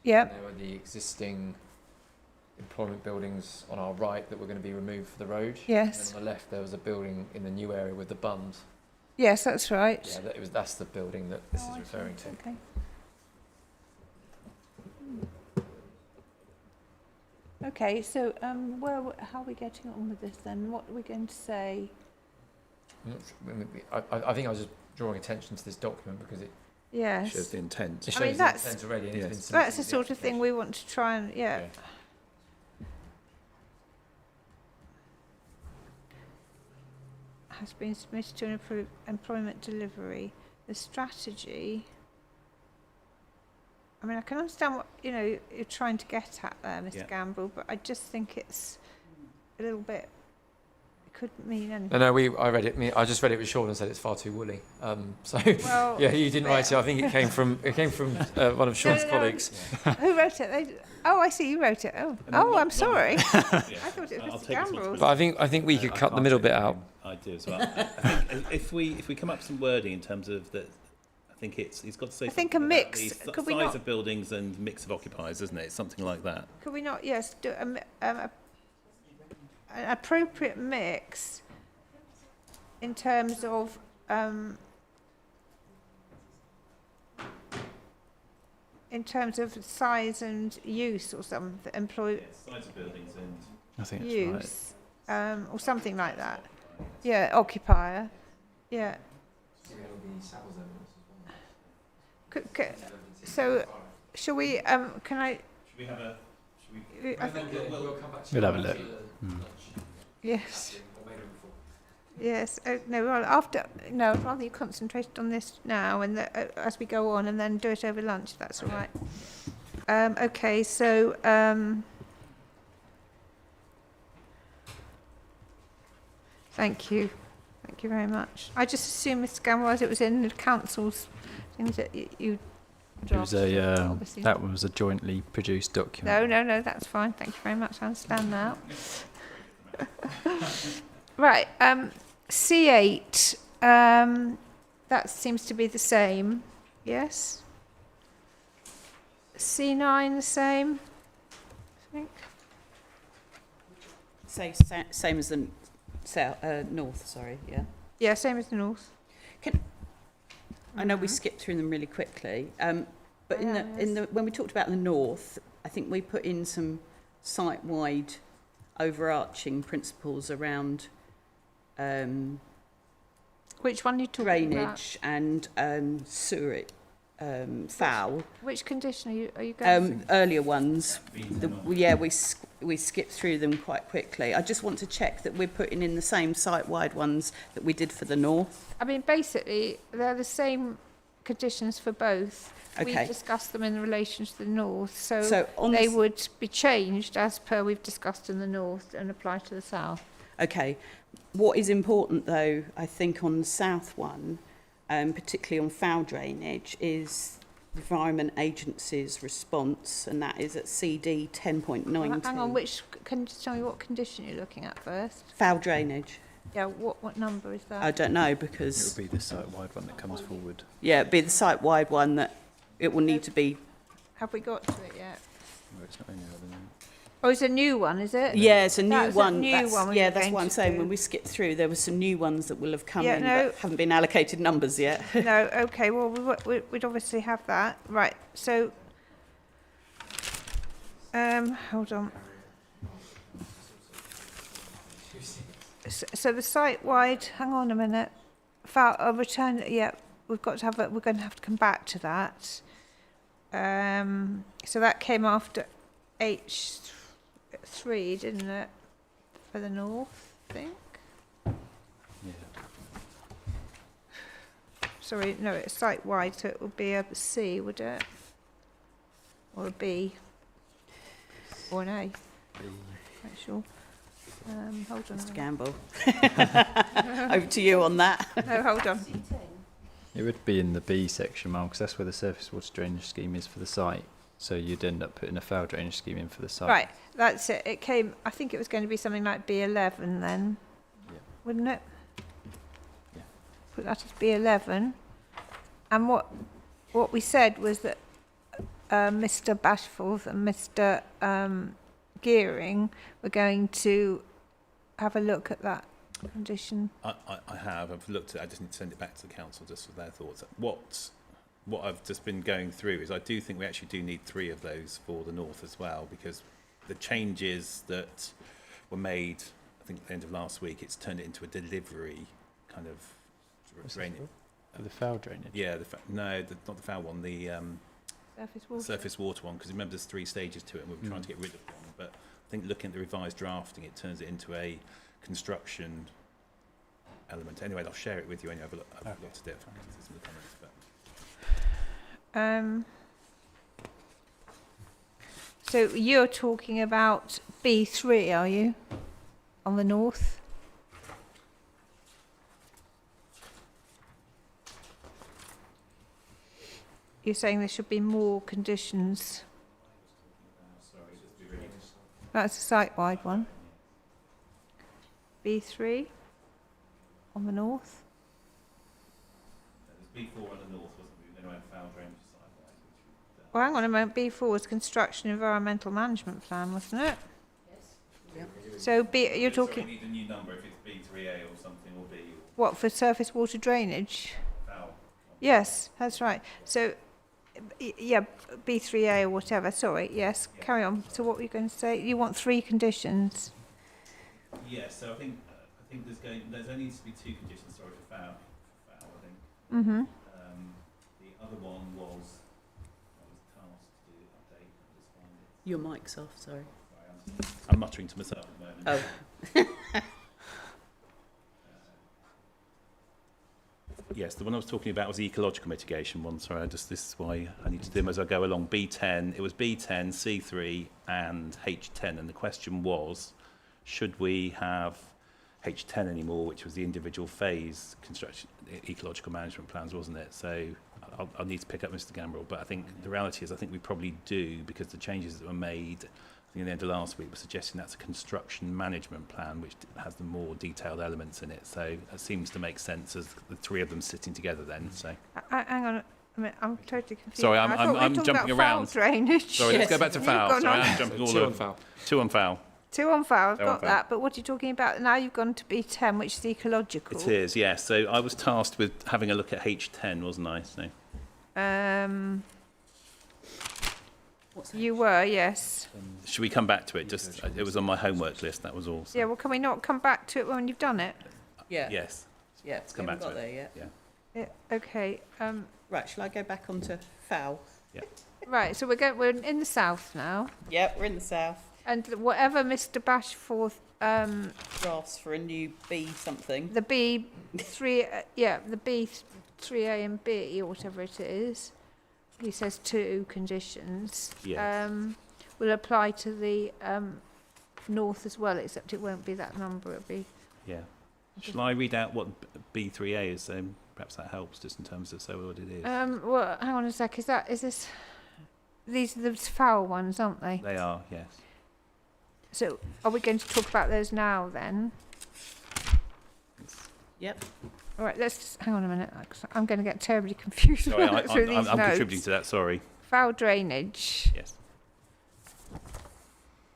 Yeah. There were the existing employment buildings on our right that were going to be removed for the road. Yes. And on the left there was a building in the new area with the bums. Yes, that's right. Yeah, that's the building that this Oh, is I referring see. to. Okay. Okay, so how are we getting on with this then? What are we going to say? I think I was just drawing attention to this document because it Yes. Shows the intent. shows I mean, the that's- intent already. And Yes. it's been That's the submitted sort of thing application. we want to try and, yeah. Yeah. Has been submitted to an employment delivery. The strategy. I mean, I can understand what you're trying to get at there, Mr. Yeah. Gamble, but I just think it's a little bit. It could mean anything. No, I read it. I just read it with Sean and said it's far too woolly. So Well, yeah, you didn't write it. I think it came from one of Sean's no. colleagues. Who wrote it? Oh, I see. You wrote it. Oh, I'm sorry. I thought it was I'll Mr. take Gamble. But I think we could cut the middle bit out. I do as well. I think if we come up with some wording in terms of that, I think he's got to say. I think something a about mix. the Could we size not? of buildings and mix of occupiers, isn't it? Something like that. Could we not? Yes, do an appropriate mix in terms of size and use, or some Size of buildings and. I think that's right. use, or something like that. Yeah, occupier. Yeah. So, shall we? Can I? Should we have a? I think, We'll come back to We'll have a look. yes. Yes. No. Well, I'd rather you concentrated on this now, and as we go on, and then do it over lunch. If that's all right. Okay. So. Thank you. Thank you very much. I just assumed, Mr. Gamble, as it was in the council's things that you It was drafted, a obviously. that one was a jointly produced document. No, that's fine. Thank you very much. I understand now. Right, C8, that seems to be the same, yes? C9 the same, I think. Same as the south, north, sorry, yeah. Yeah, same as the north. I know we skipped through them really quickly, but when we talked about the north, I think we put in some site-wide overarching principles around Which one are you talking about? drainage and sewer, foul. Which condition are you going through? Earlier ones, we skipped through them quite quickly. I just want to check that we're putting in the same site-wide ones that we did for the north. I mean, basically, they're the same conditions for both. Okay. We discussed them in relation to the north, so on they the would be changed as per we've discussed in the north and apply to the south. Okay. What is important, though, I think, on the south one, particularly on foul drainage, is the Environment Agency's response, and that is at CD 10.92. Hang on, can you tell me what condition you're looking at first? Foul drainage. Yeah, what number is that? I don't know, It because, will be the site-wide one that comes forward. yeah, it'd be the site-wide one that it will need to be. Have we got to it yet? Well, it's not only other than Oh, it's a new one, is it? Yeah, it's a new That's a one. new That's, one we yeah, were that's going what I'm to saying. do. When we skipped through, there were some new ones that will have come Yeah, in, no. but haven't been allocated numbers yet. No, okay, well, we'd obviously have that. Right, so, hold on. So the site-wide, hang on a minute, return, yeah, we're going to have to come back to that. So that came after H3, didn't it, for the north, I think? yeah. Sorry, no, it's site-wide, so it would be a C, would it? Or a B? Or an A? Not sure. Hold on. Mr Gamble. Over to you on that. No, hold on. It would be in the B section, Mark, because that's where the surface water drainage scheme is for the site. So you'd end up putting a foul drainage scheme in for the site. Right, that's it. It came, I think it was going to be something like B11 then, Yeah. wouldn't it? Yeah. Put that as B11. And what we said was that Mr Bashforth and Mr Gearing were going to have a look at that condition. I've looked at it. I just need to send it back to the council just for their thoughts. What I've just been going through is I do think we actually do need 3 of those for the north as well, because the changes that were made, I think at the end of last week, it's turned it into a delivery kind of drainage. The foul drainage? Yeah, not the foul one, the Surface water. one, because remember there's 3 stages to it and we were trying to get rid of one, but I think looking at the revised drafting, it turns it into a construction element. Anyway, I'll share it with you when you have a look, at it. Some of the comments, but. So you're talking about B3, are you? On the north? You're saying there should be more conditions. That's a site-wide one. B3 on the north. There's B4 on the north, wasn't we? Then we had foul drainage side-wise. Well, hang on a moment. B4 was construction environmental management plan, wasn't it? Yes. So you're talking. So we need a new number if it's B3A or something, or B. What, for surface water drainage? Foul. Yes, that's right. So, yeah, B3A or whatever. Sorry, yes, carry on. So what were you going to say? You want 3 conditions? Yes, so I think there only needs to be 2 conditions, sorry, for foul, I think. Mm-hmm. The other one was, I was tasked to do update, I'll just find it. Your mic's off, sorry. Sorry, I'm muttering to myself at the moment. Oh. Yes, the one I was talking about was the ecological mitigation one. Sorry, this is why I need to do them as I go along. B10, it was B10, C3 and H10, and the question was, should we have H10 anymore, which was the individual phase construction ecological management plans, wasn't it? So I'll need to pick up Mr Gambrel, but I think the reality is I think we probably do, because the changes that were made, I think at the end of last week, were suggesting that's a construction management plan which has the more detailed elements in it. So it seems to make sense as the 3 of them sitting together then. So Hang on a minute, I'm totally confused. sorry, I thought we were I'm talking jumping about foul around. drainage. Sorry, let's go back to foul. gone Sorry, on. I'm jumping all 2 over. on foul. 2 on foul. 2 on foul, I've 2 on got foul. that. But what are you talking about now? You've gone to B10, which is ecological. It is, yes. So I was tasked with having a look at H10, wasn't I? So You were, yes. should we come back to it? Just it was on my homework list. That was all. So. Yeah, well, can we not come back to it when you've done it? Yeah. Yes. Yeah. Let's come back to got it. there yet. Yeah. Yeah, okay. Right, shall I go back onto foul? Right, so we're in the south now. Yep, we're in the south. And whatever Mr Bashforth, Drafts for a new B something. the B3, the B3A and B, or whatever it is, he says 2 conditions, Yes. will apply to the north as well, except it won't be that number, it'll be... Yeah. Shall I read out what B3A is? Perhaps that helps, just in terms of what it is. Well, hang on a sec, these are the foul ones, aren't they? They are, yes. So, are we going to talk about those now then? Yep. All right, let's just hang on a minute. 'Cause I'm going to get terribly confused Sorry, through these I'm notes. contributing to that. Sorry. Foul drainage. Yes.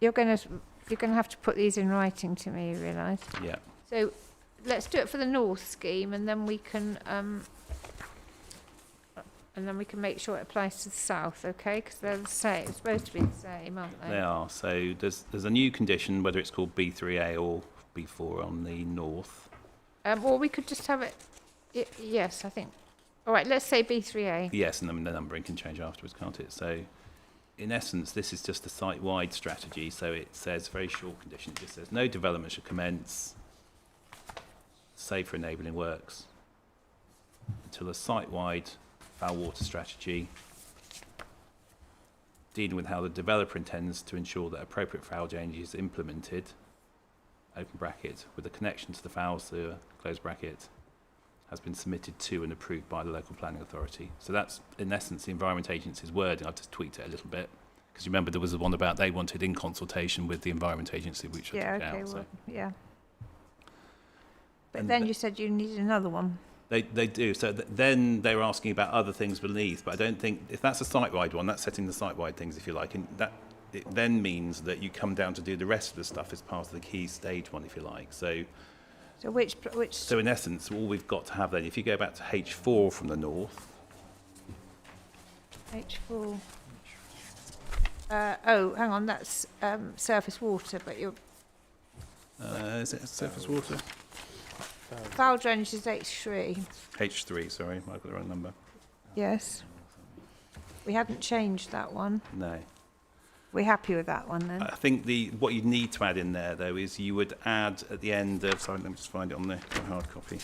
You're going to have to put these in writing to me. You realise? Yeah. So, let's do it for the north scheme, and then we can make sure it applies to the south. Okay? Because they're the same. It's supposed to be the same, aren't they? They are. So there's a new condition, whether it's called B3A or B4 on the north. Or we could just have it. Yes, I think. All right, let's say B3A. Yes, and then the numbering can change afterwards, can't it? So, in essence, this is just a site-wide strategy. So it says very short condition. It just says no development should commence, save for enabling works, until a site-wide foul water strategy dealing with how the developer intends to ensure that appropriate foul drainage is implemented open bracket, with a connection to the foul sewer, close bracket, has been submitted to and approved by the local planning authority. So that's, in essence, the Environment Agency's wording. I've just tweaked it a little bit. Because you remember there was the one about they wanted in consultation with the Environment Agency, which I took out. Well, So. yeah. But And then you said you needed another one. They do. So then they were asking about other things beneath, but I don't think, if that's a site-wide one, that's setting the site-wide things, if you like, and that it then means that you come down to do the rest of the stuff as part of the key stage one, if you like. So which? So in essence, all we've got to have then, if you go back to H4 from the north. H4. Oh, hang on, that's surface water, but you're... Is it surface water? Foul drainage is H3. H3, sorry, I've got the wrong number. Yes. We hadn't changed that one. No. We're happy with that one then. I think what you need to add in there, though, is you would add at the end of... Sorry, let me just find it on the hard copy.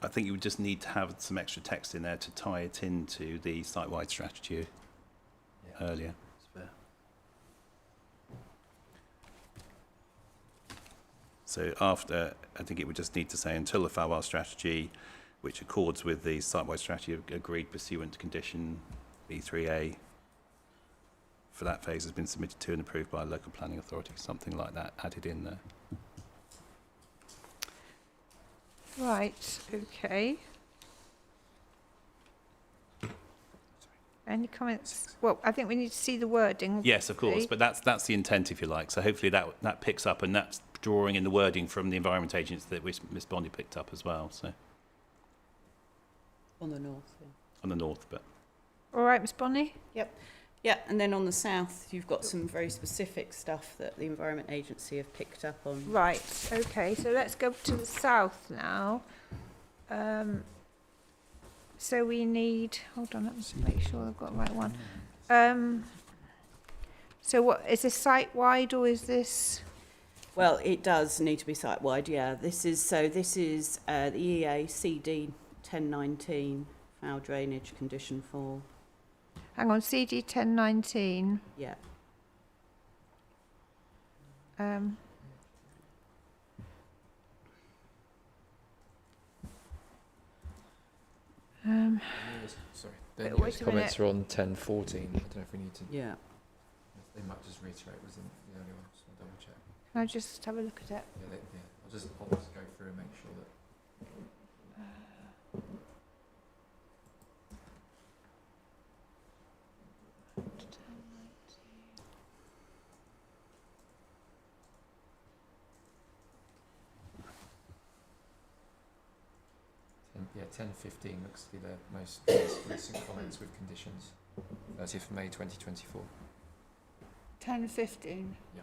I think you would just need to have some extra text in there to tie it into the site-wide strategy earlier. So after, I think it would just need to say until the foul strategy, which accords with the site-wide strategy agreed pursuant to condition B3A, for that phase has been submitted to and approved by a local planning authority, something like that added in there. Right, okay. Any comments? Well, I think we need to see the wording. Yes, of course, but that's the intent, if you like. So hopefully that picks up, and that's drawing in the wording from the Environment Agency that Miss Bondy picked up as well. So On the north, yeah. on the north, but All right, Miss Bonny? Yep. Yeah, and then on the south, you've got some very specific stuff that the Environment Agency have picked up on. Right, okay, so let's go to the south now. So we need, hold on, let's make sure I've got the right one. So what, is this site-wide or is this? Well, it does need to be site-wide, yeah. This is the EA CD 1019, foul drainage condition 4. Hang on, CD 1019. Yeah. Sorry, Wait, the wait a comments are on 1014. I don't know if we need to. Yeah. They might just reiterate was the only one. Just want to double check. Can I just have a look at it? Yeah, I'll just go through and make sure that. Yeah, 1015 looks to be the most recent comments with conditions. 30th of May 2024. 10:15. Yeah.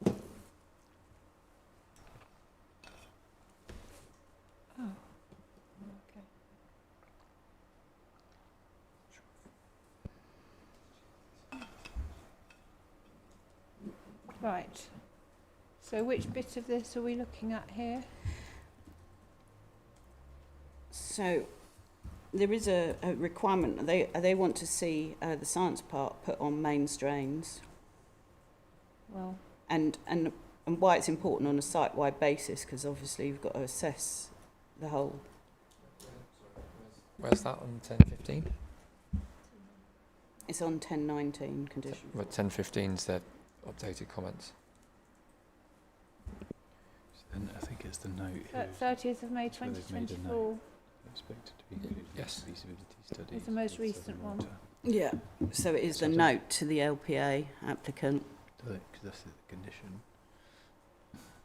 Okay. Oh. Okay. Right. So which bit of this are we looking at here? So there is a requirement. They want to see the science part put on main drains, Well, and why it's important on a site-wide basis, because obviously you've got to assess the whole. Where's that on 1015? It's on 1019 condition. Well, 1015's their updated comments. And I think it's the note here. 30th of May So they've made a 2024 Expected to be included Yes. in feasibility study. is the most recent one. Yeah. So it is So the I note to the LPA applicant. Because that's the condition.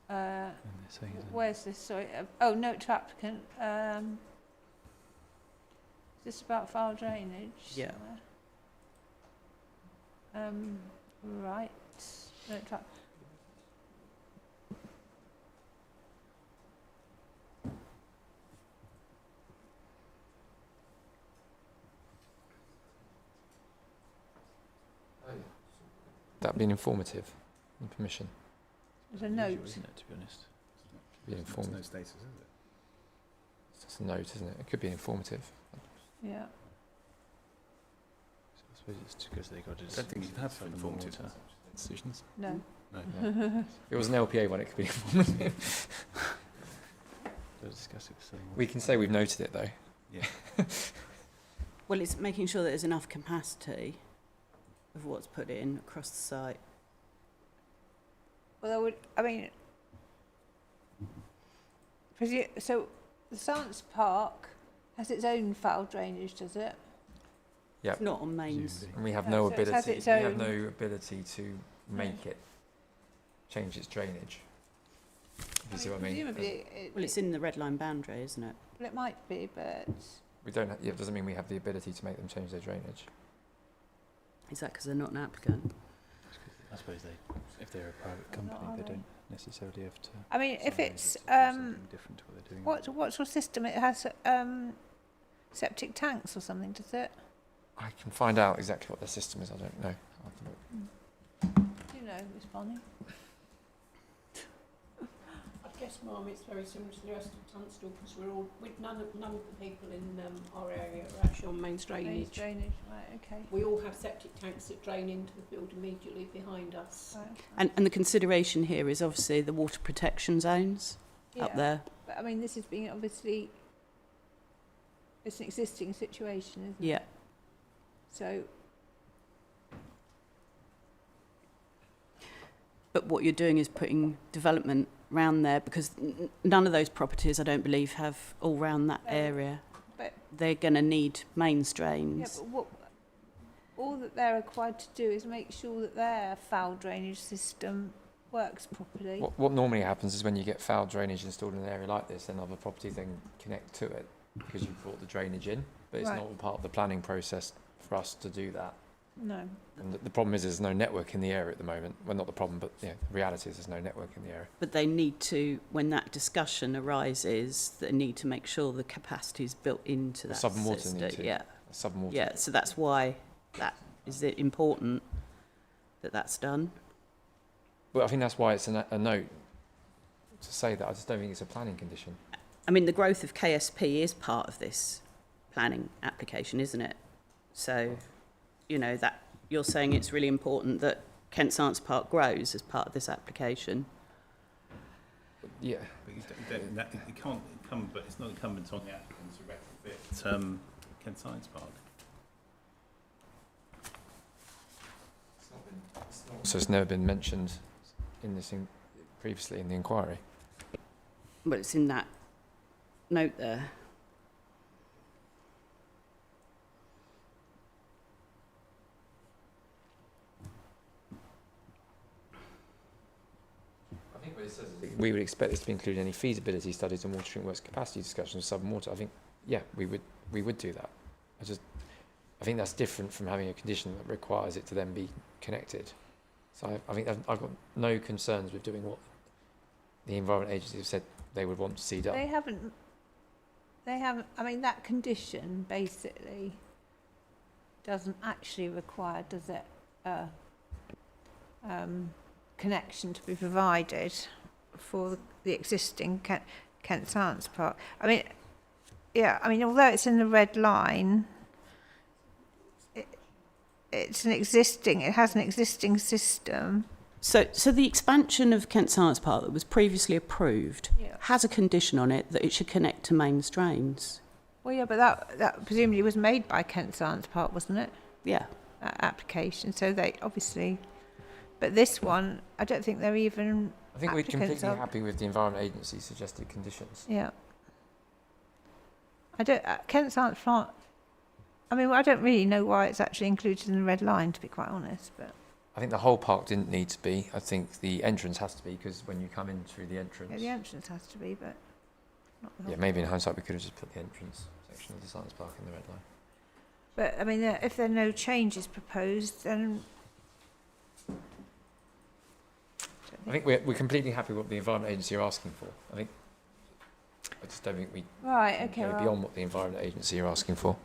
Uh, And they're saying it's a- where's this? Sorry. Oh, note to applicant. Is this about foul drainage? Yeah. somewhere? Right. Note to that be an informative permission? There's a note. Isn't it, to be honest? Be informative. no status, is it? It's just a note, isn't it? It could be informative. Yeah. So I suppose it's because they got to. I don't think you can have informative water. decisions. No. No. Yeah. If it was an LPA one, it could be informative. They'll discuss it with someone. We can say we've noted it though. Yeah. Well, it's making sure that there's enough capacity of what's put in across the site. Well, so the Science Park has its own foul drainage, does it? Yeah. It's not on mains. Presumably. And we have No, no so it has ability. its We have own- no ability to make it change its drainage. If you see what I mean? Presumably, Well, it's in the red line boundary, isn't it? well, it might be, but We don't. Yeah, it doesn't mean we have the ability to make them change their drainage. Is that because they're not an applicant? I suppose if they're a private company, are they they? don't necessarily have to. I mean, if sign it's to do something different to what they're doing. what's your system? It has septic tanks or something, does it? I can find out exactly what their system is. I don't know. I'll have to look. Do you know, Miss Bonnie? I guess, Mum, it's very similar to the rest of Tunstall because none of the people in our area are actually on mains drainage. Drainage, right? Okay. We all have septic tanks that drain into the field immediately behind us. Right. And the consideration here is obviously the water protection zones up Yeah. there. But I mean, this is being obviously it's an existing situation, isn't it? Yeah. So But what you're doing is putting development round there because none of those properties, I don't believe, have all round that No, area. but- They're going to need mains yeah, drains. but all that they're required to do is make sure that their foul drainage system works properly. What normally happens is when you get foul drainage installed in an area like this, then other properties then connect to it because you've brought the drainage in. But it's Right. not part of the planning process for us to do that. No. And the problem is there's no network in the area at the moment. Well, not the problem, but the reality is there's no network in the area. But they need to, when that discussion arises, they need to make sure the capacity is built into that Southern Water system. need to. Yeah, Southern Water. yeah. So that's why that is it important that that's done. Well, I think that's why it's a note to say that. I just don't think it's a planning condition. I mean, the growth of KSP is part of this planning application, isn't it? So, you know, that you're saying it's really important that Kent Science Park grows as part of this application. Yeah. But you can't come, but it's not incumbent on the applicant to retrofit Kent Science Park. So it's never been mentioned in this previously in the inquiry. But it's in that note there. I think what it says is we would expect this to be included in any feasibility studies and water treatment works capacity discussions with Southern Water. I think, yeah, we would do that. I think that's different from having a condition that requires it to then be connected. So I think I've got no concerns with doing what the Environment Agency have said they would want to see done. They haven't. I mean, that condition basically doesn't actually require, does it, connection to be provided for the existing Kent Science Park. I mean, yeah. I mean, although it's in the red line, it has an existing system. So the expansion of Kent Science Park that was previously approved Yeah. has a condition on it that it should connect to mains drains. Well, yeah, but that presumably was made by Kent Science Park, wasn't it? Yeah. That application. So they obviously, but this one, I don't think they're even. I think we're applicants completely are- happy with the Environment Agency's suggested conditions. Yeah. I don't. Kent Science Park. I mean, I don't really know why it's actually included in the red line, to be quite honest. But I think the whole park didn't need to be. I think the entrance has to be because when you come in through the entrance. yeah, the entrance has to be, but not the whole. Yeah, maybe in hindsight we could have just put the entrance section of the science park in the red line. But I mean, if there are no changes proposed, then I think we're completely happy with what the Environment Agency are asking for. I just don't think we right. Okay. go Well, beyond what the Environment Agency are asking for.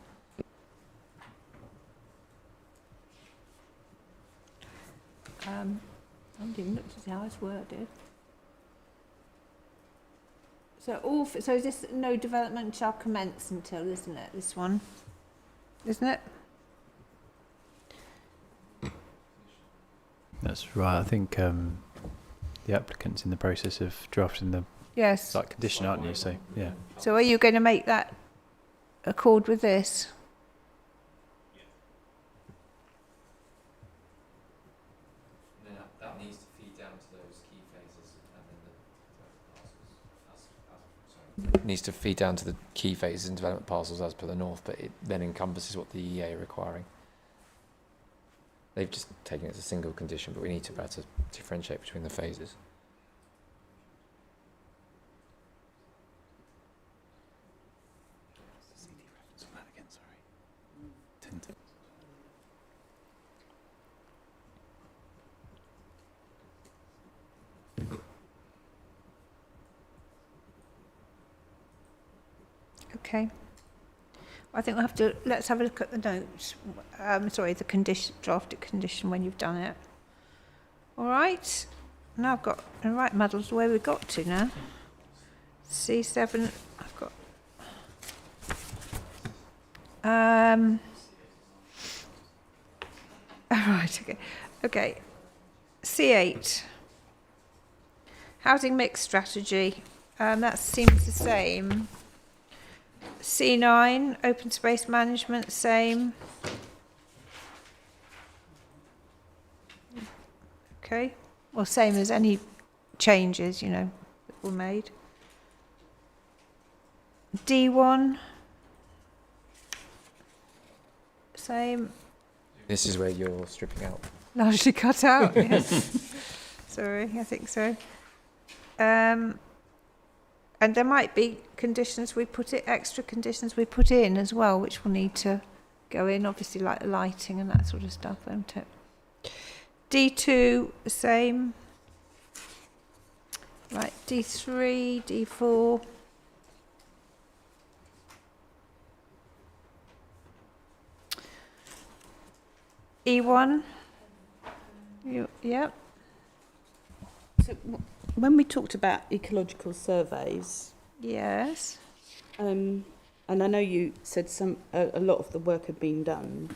I haven't even looked to see how it's worded. So so is this no development shall commence until, isn't it, this one? Isn't it? That's right. I think the applicant's in the process of drafting the Yes. like condition, aren't you? So yeah. So are you going to make that accord with this? And then that needs to feed down to those key phases and then the parcels. Needs to feed down to the key phases and development parcels as per the north, but it then encompasses what the EA are requiring. They've just taken it as a single condition, but we need to be able to differentiate between the phases. Okay. I think let's have a look at the notes. Sorry, the condition, drafted condition when you've done it. All right. Now I've got the right muddles where we got to now. C7, I've got. All right, okay. Okay. C8. Housing mix strategy. That seems the same. C9, open space management, same. Okay, well, same as any changes, you know, that were made. D1, same. This is where you're stripping out. Largely cut out, yes. Sorry, I think so. And there might be conditions extra conditions we put in as well, which will need to go in, obviously, like the lighting and that sort of stuff, won't it? D2, the same. Right, D3, D4. E1. Yep. So when we talked about ecological surveys, Yes. and I know you said a lot of the work had been done.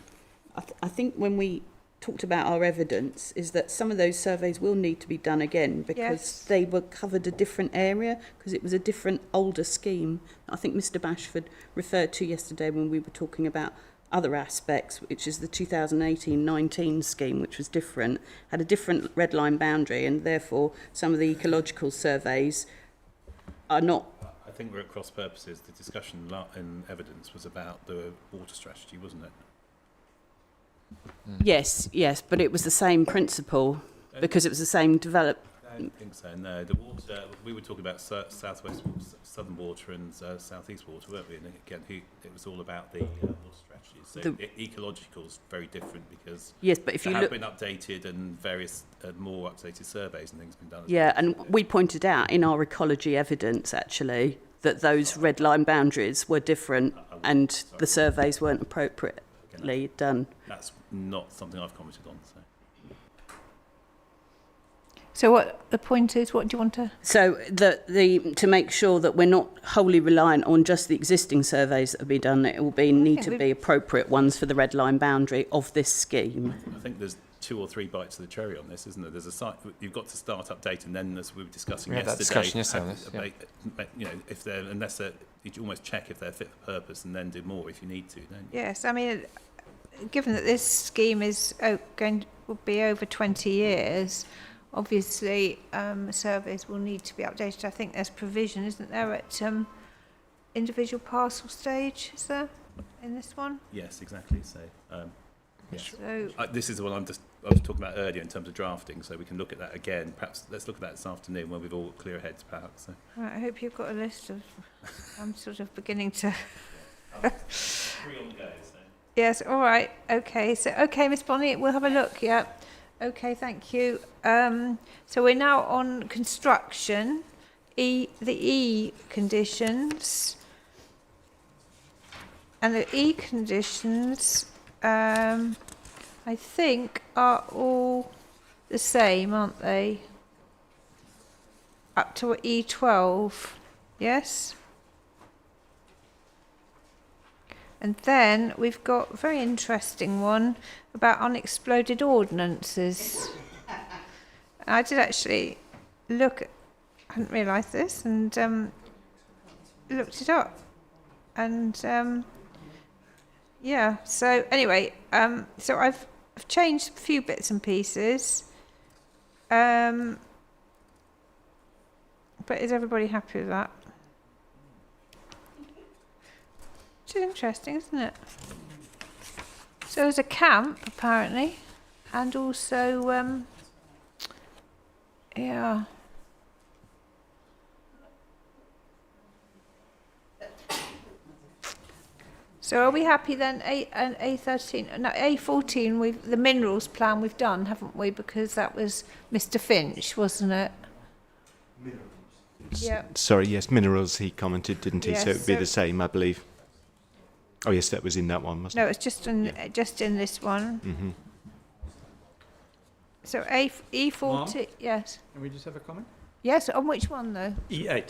I think when we talked about our evidence is that some of those surveys will need to be done again because they were covered a different area because it was a different older scheme. I think Mr. Bashford referred to yesterday when we were talking about other aspects, which is the 2018-19 scheme, which was different, had a different red line boundary, and therefore some of the ecological surveys are not. I think we're at cross purposes. The discussion in evidence was about the water strategy, wasn't it? Yes, but it was the same principle because it was the same develop. I don't think so. No, the water. We were talking about southwest, southern water and southeast water, weren't we? And again, it was all about the water strategies. So ecological is very different because but if you have look, been updated and various more updated surveys and things been done. and we pointed out in our ecology evidence actually that those red line boundaries were different and the surveys weren't appropriately done. That's not something I've commented on. So what the point is, what do you want to... So to make sure that we're not wholly reliant on just the existing surveys that have been done, it will need to be appropriate ones for the red line boundary of this scheme. I think there's 2 or 3 bites of the cherry on this, isn't there? There's a site you've got to start updating, then as we were discussing yesterday, that discussion yesterday on this, you know, if they're you almost check if they're fit for purpose and then do more if you need to, don't you? Yes, I mean, given that this scheme is will be over 20 years, obviously surveys will need to be updated. I think there's provision, isn't there, at individual parcel stage, is there, in this one? Yes, exactly. So, So this is the one I was talking about earlier in terms of drafting, so we can look at that again. Perhaps let's look at that this afternoon when we've all got clear heads, perhaps. So. right, I hope you've got a list of... I'm sort of beginning to... 3 on the go, so. Yes, all right, okay. So, okay, Miss Bonnie, we'll have a look, yeah. Okay, thank you. So we're now on construction, the E conditions. And the E conditions, I think, are all the same, aren't they? Up to E12, yes? And then we've got a very interesting one about unexploded ordnances. I did actually look, I hadn't realised this, and looked it up. And yeah, so anyway, so I've changed a few bits and pieces. But is everybody happy with that? Which is interesting, isn't it? So there's a camp, apparently, and also, yeah. So are we happy then? A13, no, A14. The minerals plan we've done, haven't we? Because that was Mr. Finch, wasn't it? Yeah. Sorry, yes, minerals. He commented, didn't he? Yes, So it would be so- the same, I believe. Oh yes, that was in that one, wasn't No, it's just in this one. it? Mm-hmm. So E40, yes. Can we just have a comment? Yes, on which one though? E8.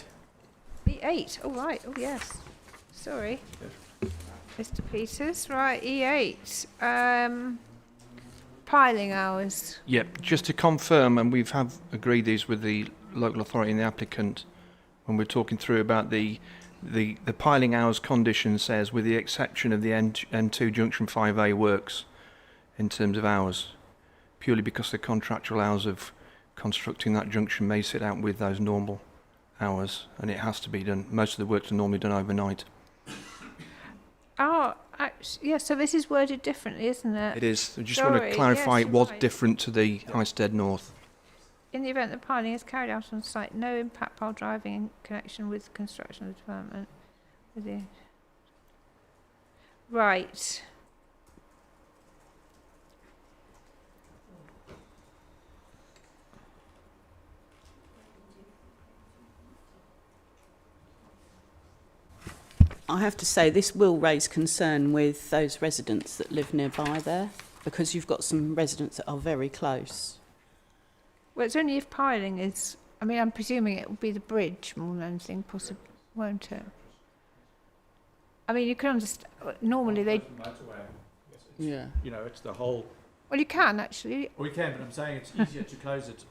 E8, oh right, oh yes. Sorry. Mr. Peters, right, E8. Piling hours. Yep, just to confirm, and we've agreed these with the local authority and the applicant when we're talking through about the piling hours condition says with the exception of the N2 junction 5A works in terms of hours, purely because the contractual hours of constructing that junction may sit out with those normal hours, and it has to be done. Most of the works are normally done overnight. Oh, actually, yeah, so this is worded differently, isn't it? It is. I just want Sorry, to clarify yes, it was right. different to the Highsted North. In the event that piling is carried out on site, no impact while driving in connection with construction of the development. Right. I have to say this will raise concern with those residents that live nearby there, because you've got some residents that are very close. Well, it's only if piling is, I mean, I'm presuming it will be the bridge more than anything possible, won't it? I mean, you can understand, normally they, Yeah. You know, it's the whole. well, you can actually. We can, but I'm saying it's easier to close it at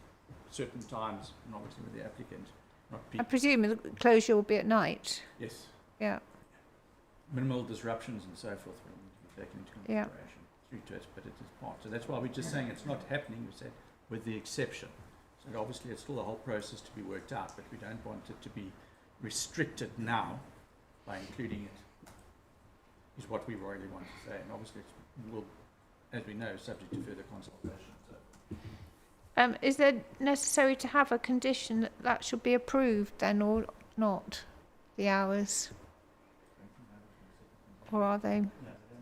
certain times, and obviously with the applicant, not I peak. presume the closure will be at night. Yes. Yeah. Minimal disruptions and so forth will need to be taken into Yeah. consideration through to it, but it is part. So that's why we're just saying it's not happening, we said, with the exception. So obviously it's still a whole process to be worked out, but we don't want it to be restricted now by including it, is what we really want to say. And obviously it will, as we know, subject to further consultation. So. Is there necessary to have a condition that that should be approved then, or not? The hours, or are they? No, I don't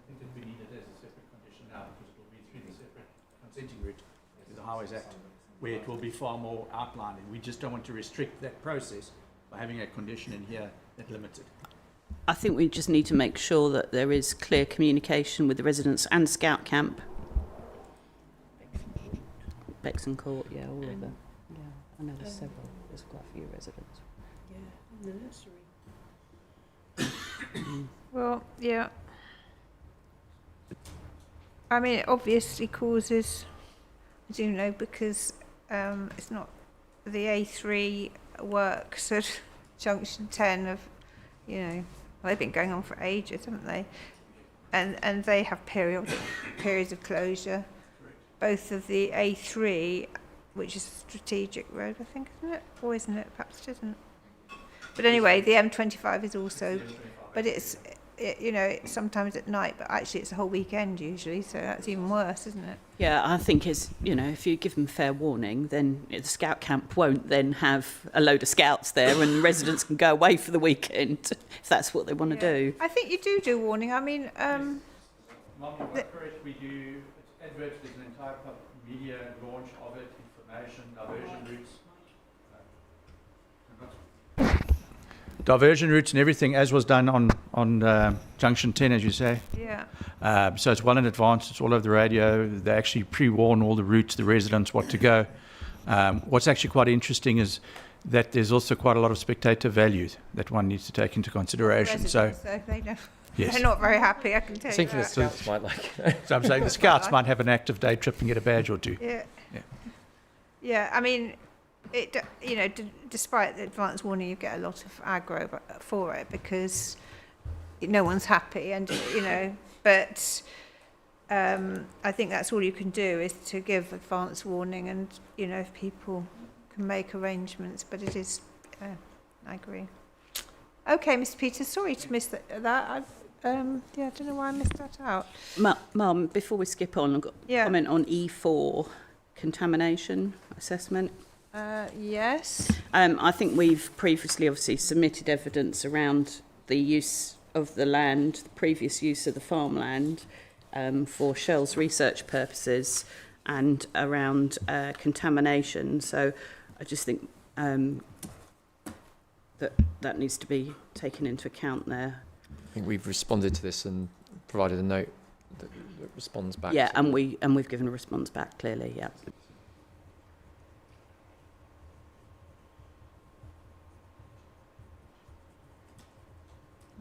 think that we need it as a separate condition now, because it will be through the separate consenting route through the Highways Act, where it will be far more outlined, and we just don't want to restrict that process by having a condition in here that limits it. I think we just need to make sure that there is clear communication with the residents and Scout Camp. Bexon Court, yeah, all of them. Yeah, I know there's several. There's quite a few residents. Yeah, in the nursery. Well, yeah. I mean, it obviously causes, I do know, because it's not the A3 works at junction 10 of, you know, well, they've been going on for ages, haven't they? And they have periods of closure. Both of the A3, which is a strategic road, I think, isn't it? Or isn't it? Perhaps it isn't. But anyway, the M25 is also, but it's, you know, sometimes at night, but actually it's a whole weekend usually, so that's even worse, isn't it? Yeah, I think it's, you know, if you give them fair warning, then the Scout Camp won't then have a load of scouts there and residents can go away for the weekend if that's what they want to do. I think you do warning. I mean, Mom, you are correct. We do adverts. There's an entire media launch of it, information, diversion routes. Diversion routes and everything, as was done on on Junction 10, as you say. Yeah. So it's well in advance. It's all over the radio. They actually pre-warn all the routes, the residents, what to go. What's actually quite interesting is that there's also quite a lot of spectator value that one needs to take into consideration. So they know. yes. They're not very happy, I can tell you Thinking the that. Scouts might like it. So I'm saying the Scouts might have an active day trip and get a badge or two. Yeah. Yeah. Yeah, I mean, despite the advance warning, you get a lot of aggro for it because no one's happy, and but I think that's all you can do is to give advance warning, and if people can make arrangements. But it is, I agree. Okay, Mr. Peters, sorry to miss that. I don't know why I missed that out. Mum, before we skip on, I've got a comment on E4 contamination assessment. Yes. I think we've previously obviously submitted evidence around the use of the land, the previous use of the farmland for Shell's research purposes and around contamination. So I just think that needs to be taken into account there. I think we've responded to this and provided a note that responds back. Yeah, and we've given a response back clearly. Yeah.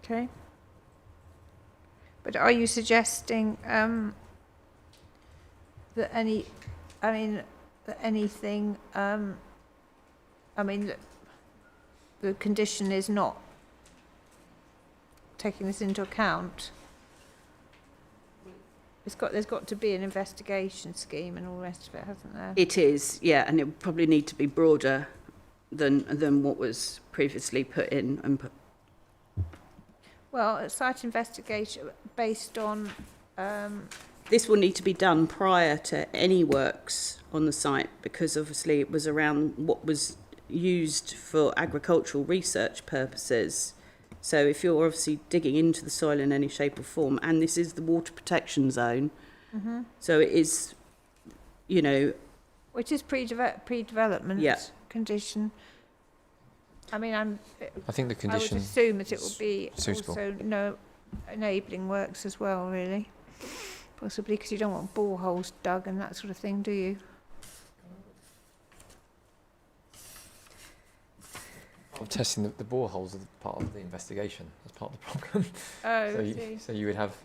Okay. But are you suggesting that the condition is not taking this into account? There's got to be an investigation scheme and all the rest of it, hasn't there? It is, yeah, and it would probably need to be broader than what was previously put in and put. Well, a site investigation based on... This will need to be done prior to any works on the site because obviously it was around what was used for agricultural research purposes. So if you're obviously digging into the soil in any shape or form, and this is the water protection zone, so it is, Which is pre-development condition. I mean, I think the condition. I would assume that it will be suitable. Also no enabling works as well, really. Possibly because you don't want boreholes dug and that sort of thing, do you? Testing the boreholes is part of the investigation. That's part of the problem. Oh, so you would have.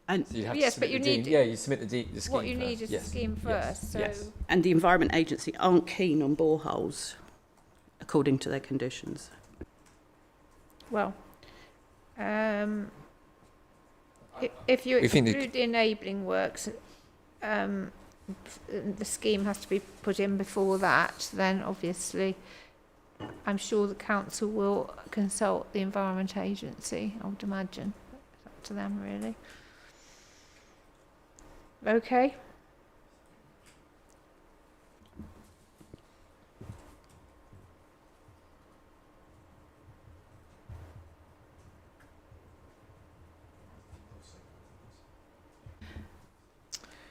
And so you'd have yes, to but you need. you submit the scheme. What you first. need is yes. the scheme first. Yes. So. Yes. and the Environment Agency aren't keen on boreholes, according to their conditions. Well, if you include the enabling works, the scheme has to be put in before that. Then obviously, I'm sure the council will consult the Environment Agency. I would imagine. It's up to them, really. Okay.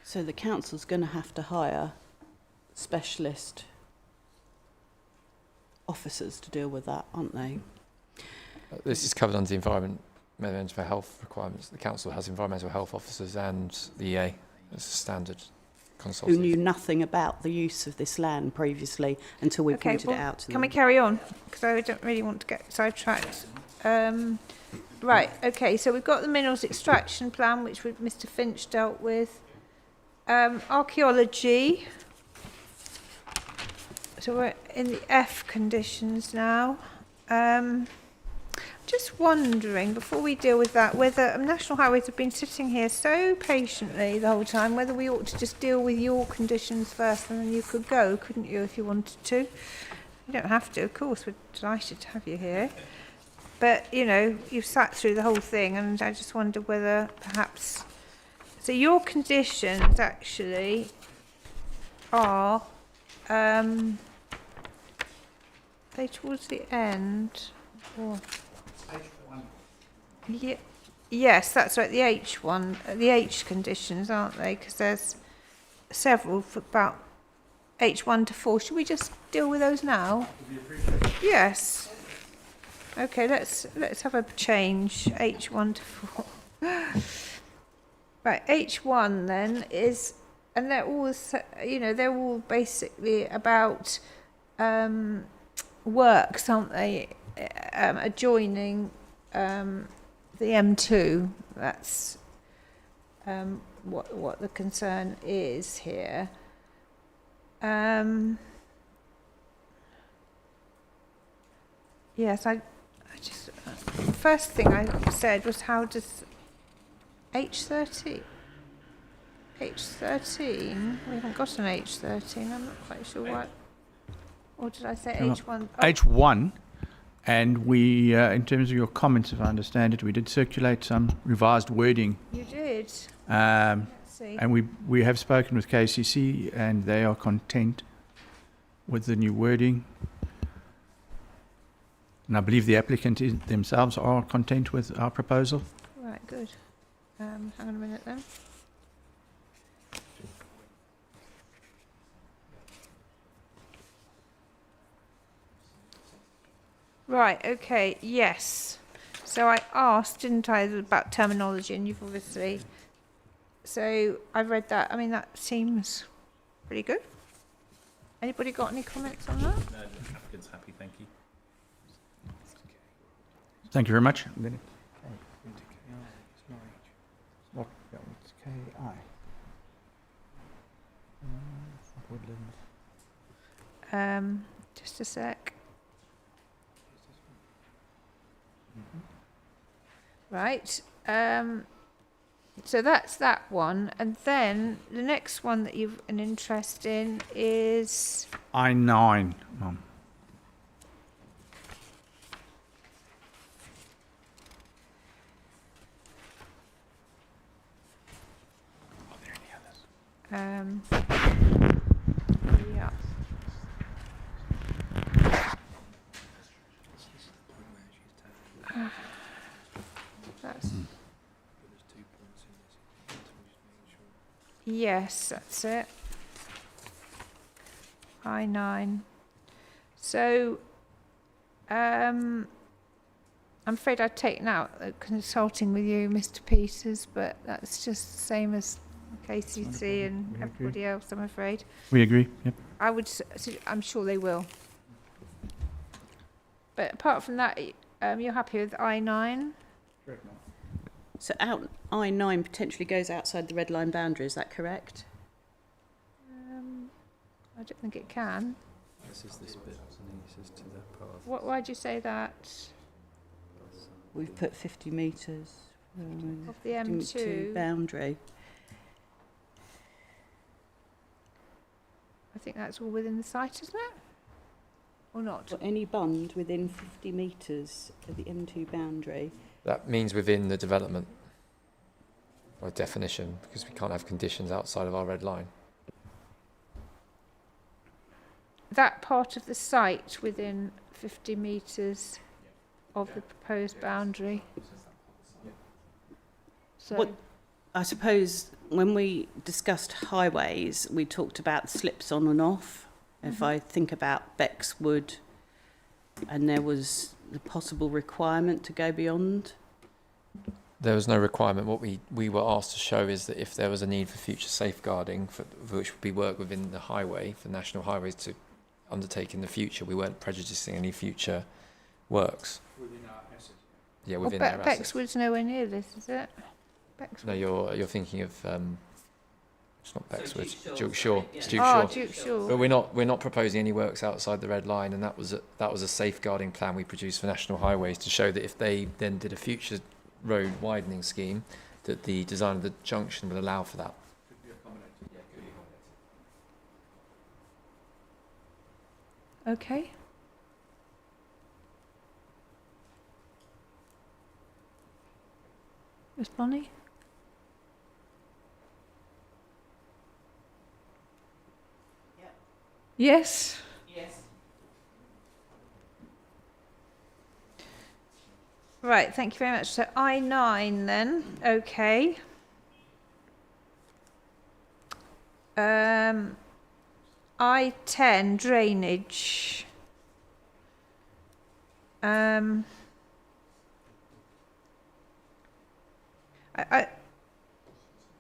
So the council's going to have to hire specialist officers to deal with that, aren't they? This is covered under the environmental health requirements. The council has environmental health officers and the EA as a standard consultant. Who knew nothing about the use of this land previously until we pointed it out to them. Can we carry on? Because I don't really want to get sidetracked. Right, okay, so we've got the minerals extraction plan, which Mr. Finch dealt with. Archaeology. So we're in the F conditions now. Just wondering, before we deal with that, whether National Highways have been sitting here so patiently the whole time, whether we ought to just deal with your conditions first and then you could go, couldn't you, if you wanted to? You don't have to, of course, we're delighted to have you here. But, you've sat through the whole thing and I just wonder whether perhaps... So your conditions actually are... they towards the end? Or... Yeah, yes, that's right, the H one, the H conditions, aren't they? Because there's several for about H1 to 4. Should we just deal with those now? Yes. Okay, let's have a change. H1 to 4. Right, H1 then is, and they're all, they're all basically about works, aren't they? Adjoining the M2. That's what the concern is here. Yes, I just first thing I said was, how does H13? H13. We haven't got an H13. I'm not quite sure what. Or did I say H1? Oh. H1, and we, in terms of your comments, if I understand it, we did circulate some revised wording. You did. Let's see. And we have spoken with KCC, and they are content with the new wording. And I believe the applicant themselves are content with our proposal. Right, good. Hang on a minute then. Right, okay, yes. So I asked, didn't I, about terminology, and you've obviously... So I've read that. I mean, that seems pretty good. Anybody got any comments on that? No, the applicant's happy, thank you. Thank you very much. Just a sec. Right. So that's that one, and then the next one that you've an interest in is I9, Mum. yeah. That's yes, that's it. I9. So, I'm afraid I've taken out consulting with you, Mr. Peters, but that's just the same as KCC and everybody else, I'm afraid. We agree, yep. I'm sure they will. But apart from that, you're happy with I9? So I9 potentially goes outside the red line boundary, is that correct? I don't think it can. This is this bit, this is to the path. Why do you say that? We've put 50 metres Of the M2 boundary. I think that's all within the site, isn't it? Or not? Or any bund within 50 metres of the M2 boundary. That means within the development, by definition, because we can't have conditions outside of our red line. That part of the site within 50 metres of the proposed boundary. So, I suppose when we discussed highways, we talked about slips on and off. If I think about Bexwood, and there was the possible requirement to go beyond. There was no requirement. What we were asked to show is that if there was a need for future safeguarding, for which would be work within the highway, for national highways to undertake in the future, we weren't prejudicing any future works. Within our asset. Yeah, within our assets. Bexwood's nowhere near this, is it? No, you're thinking of it's not Bexwood, Duke Shaw. It's Duke Shaw. Shaw. Duke Shaw. But we're not proposing any works outside the red line, and that was a safeguarding plan we produced for national highways to show that if they then did a future road widening scheme, that the design of the junction would allow for that. Could be accommodated. Yeah, could be accommodated. Okay. Miss Bonnie? Yep. Yes? Yes. Right, thank you very much. So I9 then, okay. I10, drainage.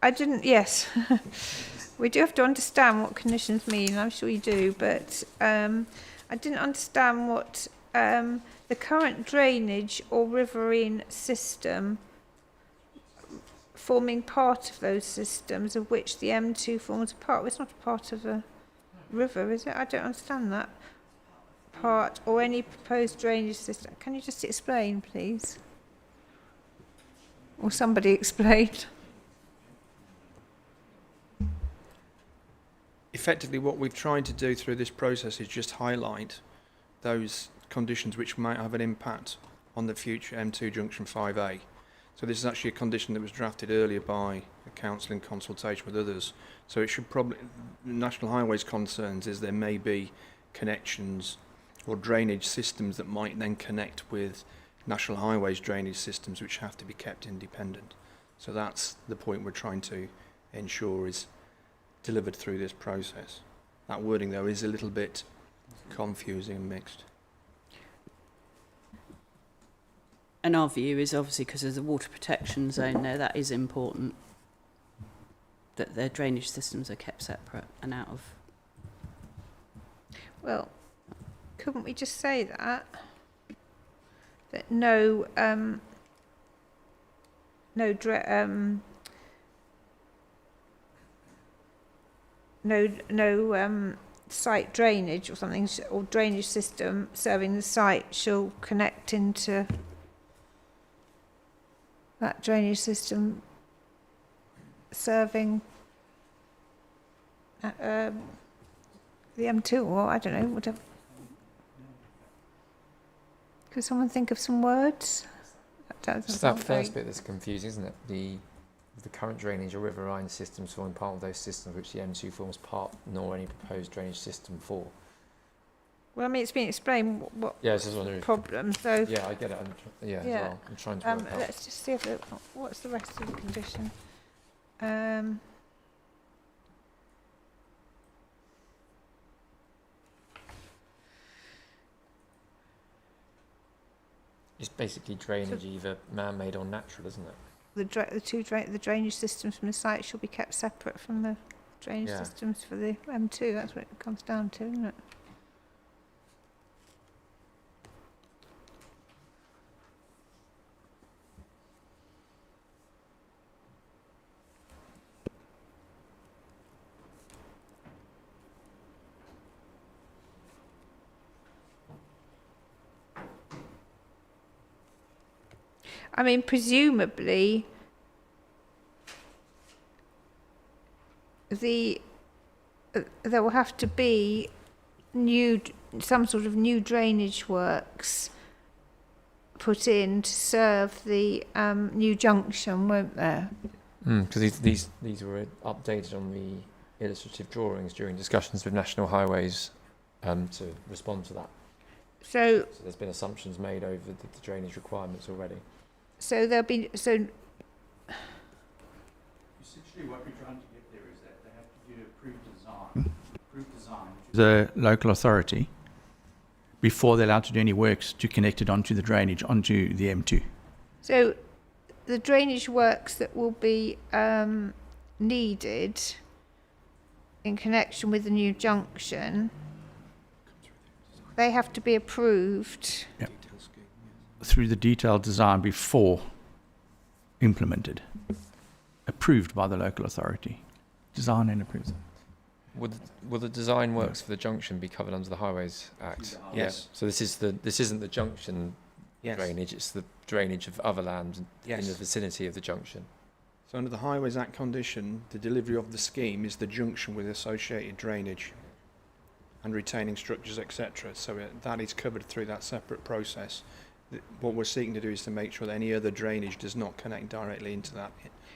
I didn't, yes. We do have to understand what conditions mean, I'm sure you do, but I didn't understand what the current drainage or riverine system forming part of those systems of which the M2 forms a part. Well, it's not a part of a river, is it? I don't understand that part, or any proposed drainage system. Can you just explain, please? Or somebody explain. Effectively, what we've tried to do through this process is just highlight those conditions which might have an impact on the future M2 Junction 5A. So this is actually a condition that was drafted earlier by the council in consultation with others. So it should probably, National Highways concerns is there may be connections or drainage systems that might then connect with National Highways drainage systems which have to be kept independent. So that's the point we're trying to ensure is delivered through this process. That wording though is a little bit confusing and mixed. And our view is obviously because there's a water protection zone there, that is important, that their drainage systems are kept separate and out of. Well, couldn't we just say that no site drainage or something, or drainage system serving the site shall connect into that drainage system serving the M2, or I don't know, whatever. Could someone think of some words? It's that first bit that's confusing, isn't it? The current drainage or riverine systems forming part of those systems which the M2 forms part, nor any proposed drainage system for. Well, I mean, it's been explained what problem. So yeah, I get it. As well. I'm trying to work out. Let's just see if what's the rest of the condition. It's basically drainage, either man-made or natural, isn't it? The drainage systems from the site shall be kept separate from the drainage systems for the M2. That's what it comes down to, isn't it? I mean, presumably, there will have to be some sort of new drainage works put in to serve the new junction, won't there? Because these were updated on the illustrative drawings during discussions with National Highways to respond to that. So there's been assumptions made over the drainage requirements already. So there'll be essentially what we're trying to get there is that they have to do approved design. The local authority before they're allowed to do any works to connect it onto the drainage onto the M2. So the drainage works that will be needed in connection with the new junction, they have to be approved. Yep. Through the detailed design before implemented, approved by the local authority, design and approved. Will the design works for the junction be covered under the Highways Act? Yes. Yeah. So this isn't the junction drainage; it's the drainage of other land in the vicinity of the junction. So under the Highways Act condition, the delivery of the scheme is the junction with associated drainage and retaining structures, etc. So that is covered through that separate process. What we're seeking to do is to make sure that any other drainage does not connect directly into that.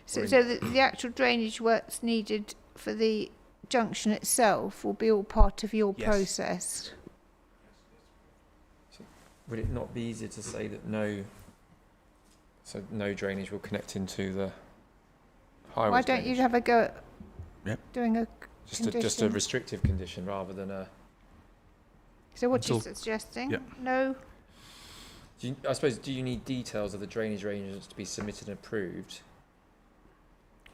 So the actual drainage works needed for the junction itself will be all part of your process? So would it not be easier to say that no drainage will connect into the highway? Why don't you have a go at doing a condition? Just a restrictive condition rather than a... So what you're suggesting? Yep. No? I suppose, do you need details of the drainage arrangements to be submitted and approved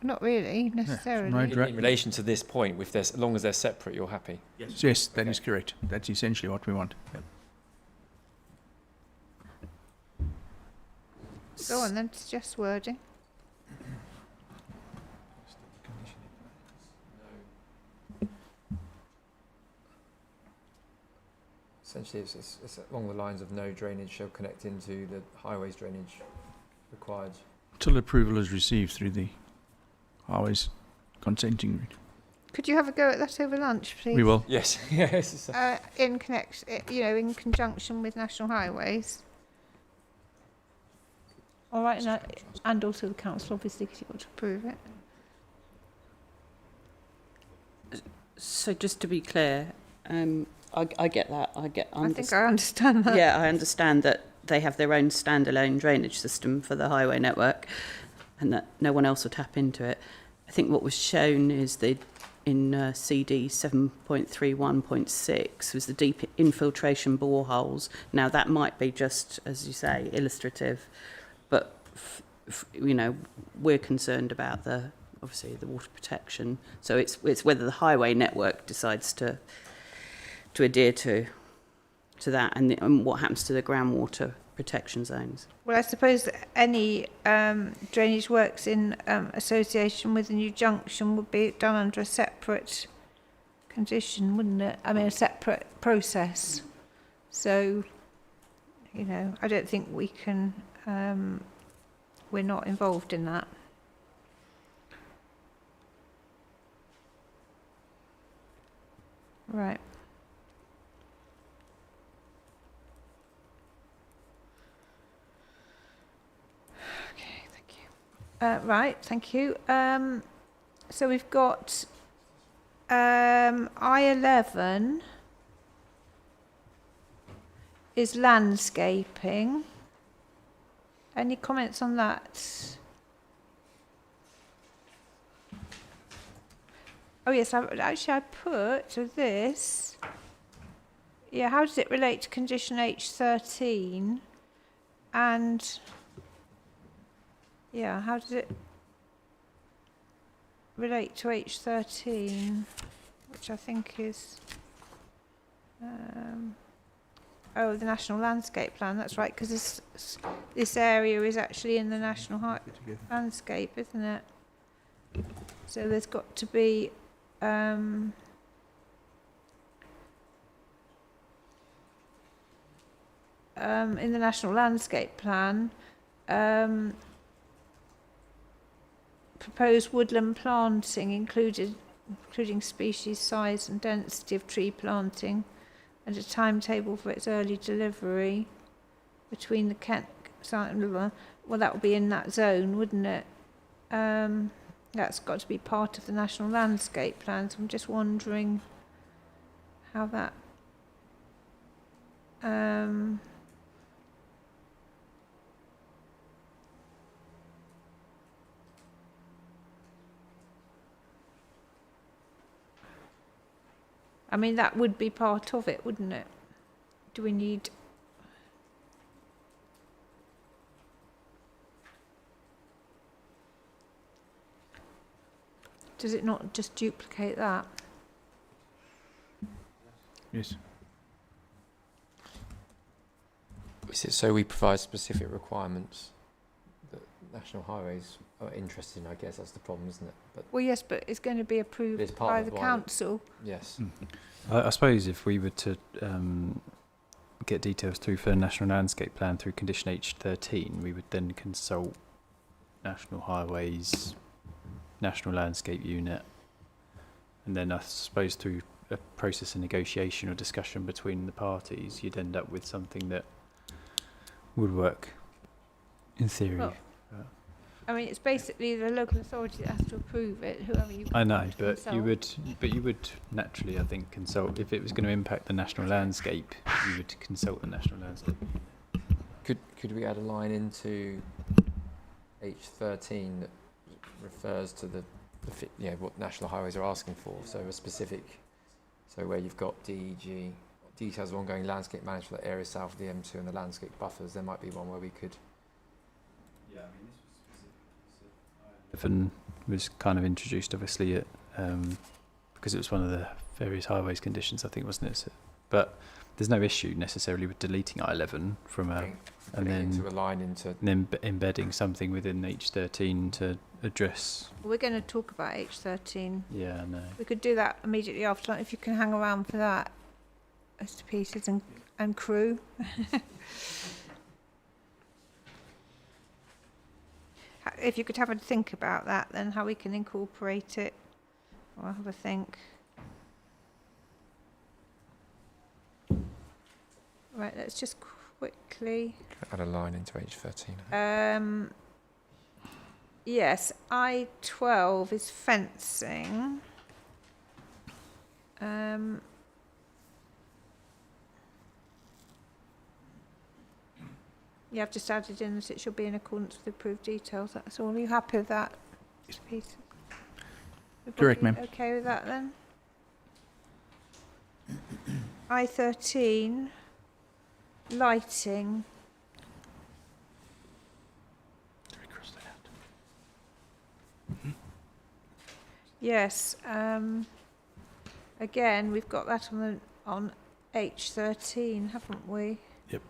Not really, necessarily. no In relation to this point, if as long as they're separate, you're happy? Yes, that is correct. That's essentially what we want. Yep. Go on then, suggest wording. Essentially, it's along the lines of no drainage shall connect into the highways drainage required. Till approval is received through the highways consenting route. Could you have a go at that over lunch, please? We will. Yes, yes. In in conjunction with National Highways. All right, and also the council, obviously, because you've got to approve it. So just to be clear, I get that. I think I understand that. Yeah, I understand that they have their own standalone drainage system for the highway network and that no one else will tap into it. I think what was shown is in CD 7.31.6 was the deep infiltration boreholes. Now that might be just, as you say, illustrative, but we're concerned about obviously the water protection. So it's whether the highway network decides to adhere to that, and what happens to the groundwater protection zones. Well, I suppose any drainage works in association with a new junction would be done under a separate condition, wouldn't it? I mean, a separate process. So, I don't think we can, we're not involved in that. Right. Right, thank you. So we've got I11 is landscaping. Any comments on that? Oh yes, I put this. Yeah, how does it relate to condition H13? And yeah, how does it relate to H13, which I think is, the National Landscape Plan, that's right, because this area is actually in the National Landscape, isn't it? So there's got to be, in the National Landscape Plan, proposed woodland planting including species, size and density of tree planting and a timetable for its early delivery between the Kent site and well, that would be in that zone, wouldn't it? That's got to be part of the National Landscape Plan, so I'm just wondering how that I mean, that would be part of it, wouldn't it? Do we need... Does it not just duplicate that? Yes. Is it so we provide specific requirements that National Highways are interested in? I guess that's the problem, isn't it? But well, yes, but it's going to be approved by the council. Yes. I suppose if we were to get details through for the National Landscape Plan through condition H13, we would then consult National Highways, National Landscape Unit, and then I suppose through a process of negotiation or discussion between the parties, you'd end up with something that would work in theory. Well, I mean, it's basically the local authority that has to approve it. Whoever you. I know, but you would naturally, I think, consult if it was going to impact the national landscape. You would consult the national landscape. Could we add a line into H13 that refers to what National Highways are asking for? So a specific, where you've got DEG, details of ongoing landscape management for the area south of the M2 and the landscape buffers. There might be one where we could. Yeah, I mean, this was 11 was kind of introduced, obviously, at, because it was one of the various highways conditions, I think, wasn't it? But there's no issue necessarily with deleting I11 from a, and then into a line into. and then embedding something within H13 to address. We're going to talk about H13. Yeah, no. We could do that immediately after, if you can hang around for that, Mr. Peters and crew. If you could have a think about that, then how we can incorporate it. I'll have a think. Right, let's just quickly. Add a line into H13. Yes, I12 is fencing. Yeah, I've just added in that it should be in accordance with approved details. That's all. Are you happy with that, Mr. Peters? Correct, ma'am. Okay with that then? I13, lighting. Cross that out. Yes. Again, we've got that on H13, haven't we? Yep.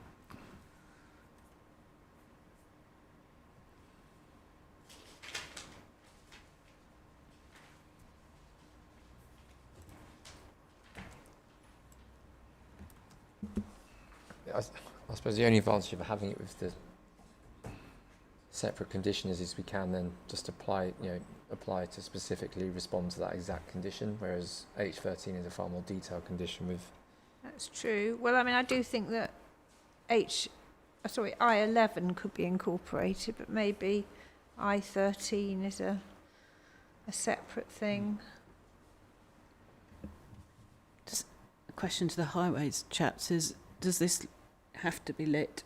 I suppose the only advantage of having it with the separate condition is we can then just apply to specifically respond to that exact condition, whereas H13 is a far more detailed condition with. That's true. Well, I mean, I do think that I11 could be incorporated, but maybe I13 is a separate thing. Just a question to the highways chaps is, does this have to be lit?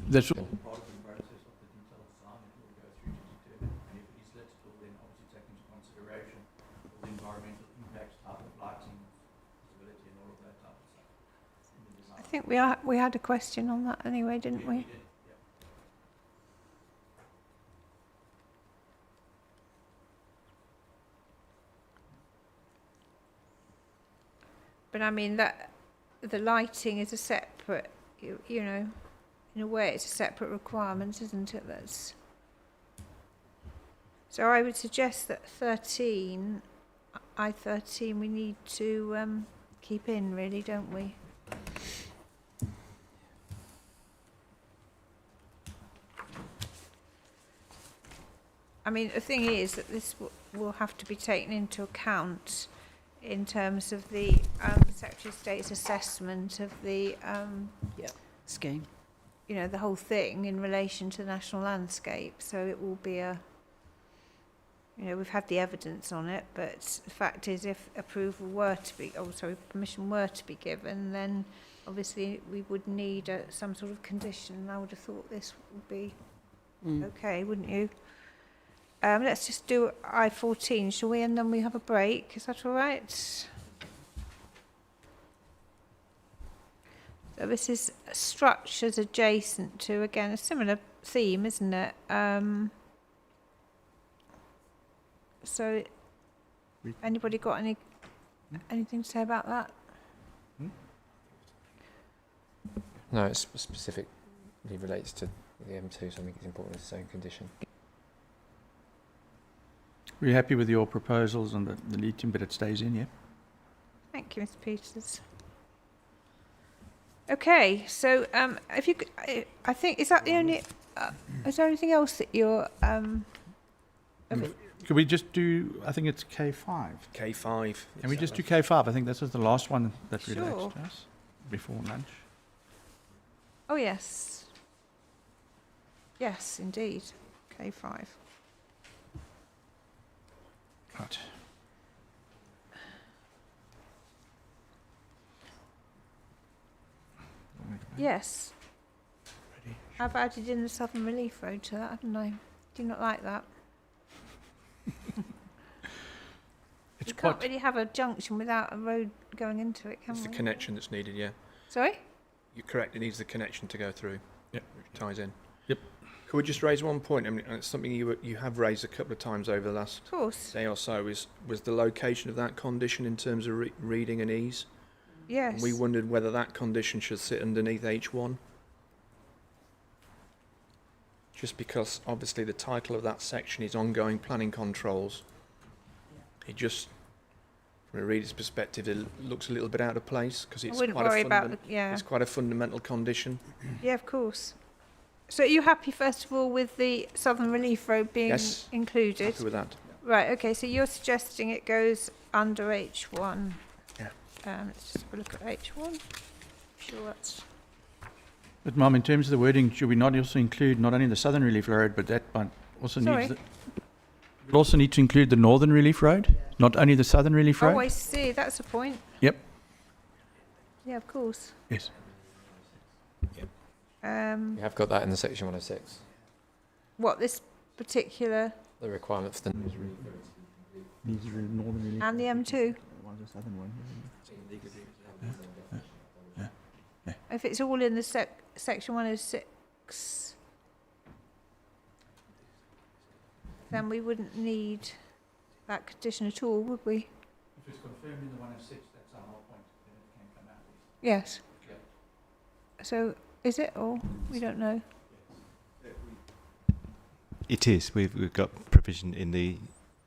That's Part of the process of the detailed design, it will go through to determine, and if it is lit, it will then obviously take into consideration all the environmental impacts, type of lighting, visibility, and all of that type of stuff in the design. I think we had a question on that anyway, didn't we? did, yeah. But I mean that the lighting is a separate, you know, in a way it's a separate requirement, isn't it? That's. So I would suggest that I13 we need to keep in, really, don't we? I mean, the thing is that this will have to be taken into account in terms of the Secretary of State's assessment of the Scheme. you know, the whole thing in relation to the national landscape. So it will be a, you know, we've had the evidence on it, but the fact is, if approval were to be, permission were to be given, then obviously we would need some sort of condition. I would have thought this would be okay, wouldn't you? Let's just do I14, shall we? And then we have a break. Is that all right? So this is structures adjacent to, again, a similar theme, isn't it? So, anybody got anything to say about that? No, it specifically relates to the M2, so I think it's important it's its own condition. We're happy with your proposals and the lithium, but it stays in, yeah? Thank you, Mr. Peters. Okay, so if you could, I think, is that the only, is there anything else that you're, Could we just do, I think it's K5. K5. Can we just do K5? I think this is the last one that Sure. relates to us before lunch. oh yes. Yes, indeed, K5. Right. Yes. I've added in the Southern Relief Road to that, haven't I? Do you not like that? It's We quite. can't really have a junction without a road going into it, can It's we? the connection that's needed, yeah. Sorry? You're correct, it needs the connection to go through. Yep. Which ties in. Yep. Could we just raise one point? I mean, it's something you have raised a couple of times over the last Of course. day or so. Was the location of that condition in terms of reading and ease? Yes. And we wondered whether that condition should sit underneath H1. Just because obviously the title of that section is ongoing planning controls. It just, from a reader's perspective, it looks a little bit out of place because it's it's quite a fundamental condition. Yeah, of course. So are you happy, first of all, with the Southern Relief Road being Yes, included? happy with that. Right, okay, so you're suggesting it goes under H1. Yeah. Let's just have a look at H1. Sure, that's... But, Mum, in terms of the wording, should we not also include not only the Southern Relief Road, but that one also needs... We'll also need to include the Northern Relief Road, not only the Southern Relief Road? Oh, I see, that's a point. Yep. Yeah, of course. Yes. We have got that in the section 106. What, this particular... The requirement for the And the M2? If it's all in the section 106, then we wouldn't need that condition at all, would we? If it's confirmed in the 106, that's our whole point. Then it can come out. Yes. So, is it, or we don't know? It is. We've got provision in the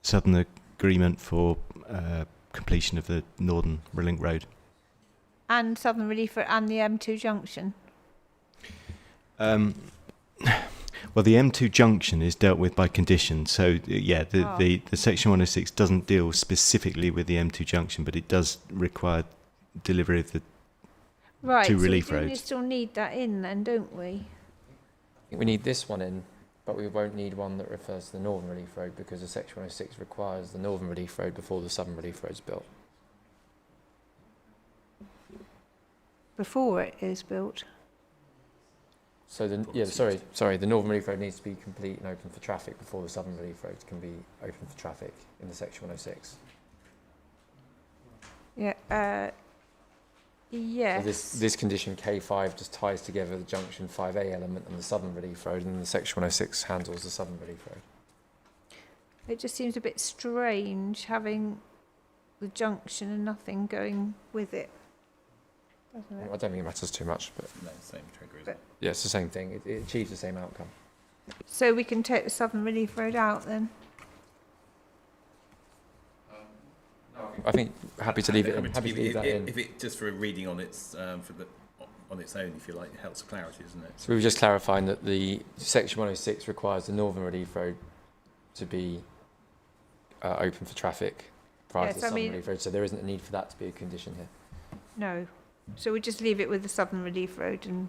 Southern Agreement for completion of the Northern Link Road. And Southern Relief Road and the M2 junction? Well, the M2 junction is dealt with by condition. So, yeah, the Section 106 doesn't deal specifically with the M2 junction, but it does require delivery of the two relief roads. Right, so we still need that in then, don't we? I think we need this one in, but we won't need one that refers to the Northern Relief Road because the Section 106 requires the Northern Relief Road before the Southern Relief Road is built. Before it is built? So the the Northern Relief Road needs to be complete and open for traffic before the Southern Relief Road can be open for traffic in the Section 106. Yeah. Yes. So this condition K5 just ties together the Junction 5A element and the Southern Relief Road, and the Section 106 handles the Southern Relief Road. It just seems a bit strange having the junction and nothing going with it. Doesn't it? I don't think it matters too much, but No, same trigger, isn't it? yeah, it's the same thing. It achieves the same outcome. So we can take the Southern Relief Road out then? I think happy to leave it in. Happy to leave that in. If it just for a reading on its on its own, if you like, it helps clarity, isn't it? So we were just clarifying that the Section 106 requires the Northern Relief Road to be open for traffic prior to the Southern Relief Road, so there isn't a need for that to be a condition here. No. So we just leave it with the Southern Relief Road and...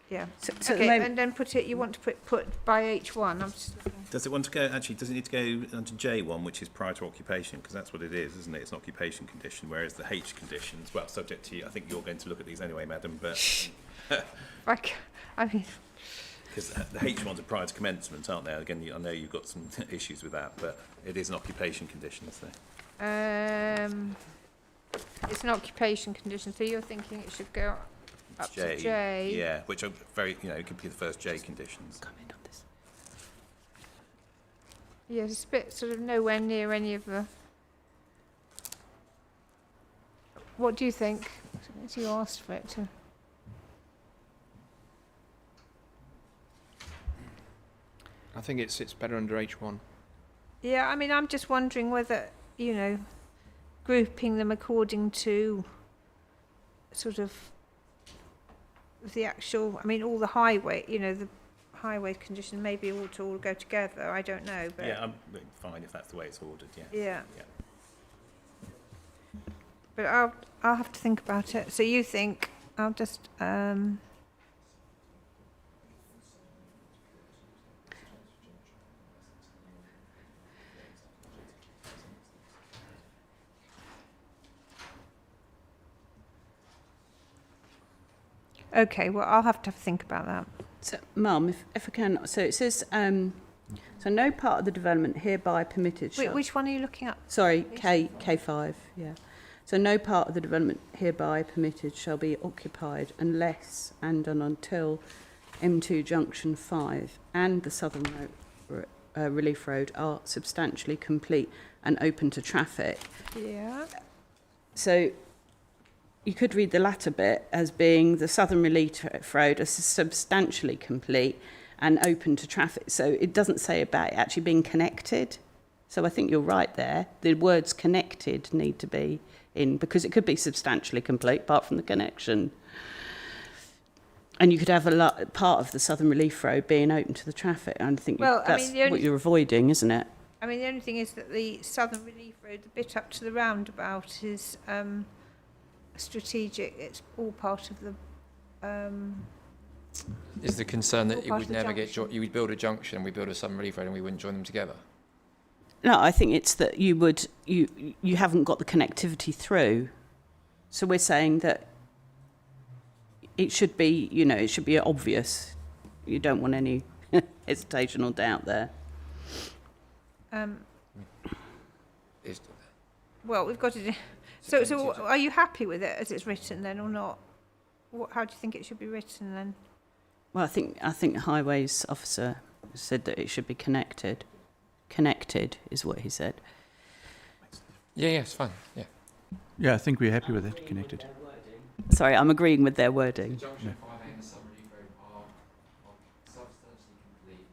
Yeah. So okay, and then you want to put by H1. Does it want to go, actually, does it need to go onto J1, which is prior to occupation? Because that's what it is, isn't it? It's an occupation condition, whereas the H conditions, well, subject to, I think you're going to look at these anyway, madam, but... I mean... Because the H ones are prior to commencement, aren't they? Again, I know you've got some issues with that, but it is an occupation condition, so... It's an occupation condition, so you're thinking it should go up to J. Yeah, which are very, it could be the first J conditions. Comment on this. Yeah, it's a bit sort of nowhere near any of the... What do you think? You asked for it to... I think it sits better under H1. Yeah, I mean, I'm just wondering whether, grouping them according to sort of the actual, all the highway, the highway condition maybe ought to all go together. I don't know, but Yeah, I'm fine if that's the way it's ordered, yeah. yeah. But I'll have to think about it. So you think I'll just okay, well, I'll have to think about that. So, Mum, if I can, so it says, so no part of the development hereby permitted shall... Which one are you looking at? Sorry, K5, yeah. So no part of the development hereby permitted shall be occupied unless and until M2 Junction 5 and the Southern Relief Road are substantially complete and open to traffic. Yeah. So you could read the latter bit as being the Southern Relief Road is substantially complete and open to traffic. So it doesn't say about it actually being connected. So I think you're right there. The words connected need to be in, because it could be substantially complete apart from the connection. And you could have part of the Southern Relief Road being open to the traffic. And I think that's what you're avoiding, isn't it? I mean, the only thing is that the Southern Relief Road, the bit up to the roundabout, is strategic. It's all part of the... Is the concern that all you part would of the never junction. you would build a junction, we build a Southern Relief Road, and we wouldn't join them together? No, I think it's that you haven't got the connectivity through. So we're saying that it should be, it should be obvious. You don't want any hesitation or doubt there. Well, we've got it. So are you happy with it as it's written then, or not? How do you think it should be written then? Well, I think the highways officer said that it should be connected. Connected is what he said. Yeah, it's fine. Yeah. Yeah, I think we're happy with it, connected. Sorry, I'm agreeing with their wording. The Junction 5A and the Southern Relief Road are substantially complete,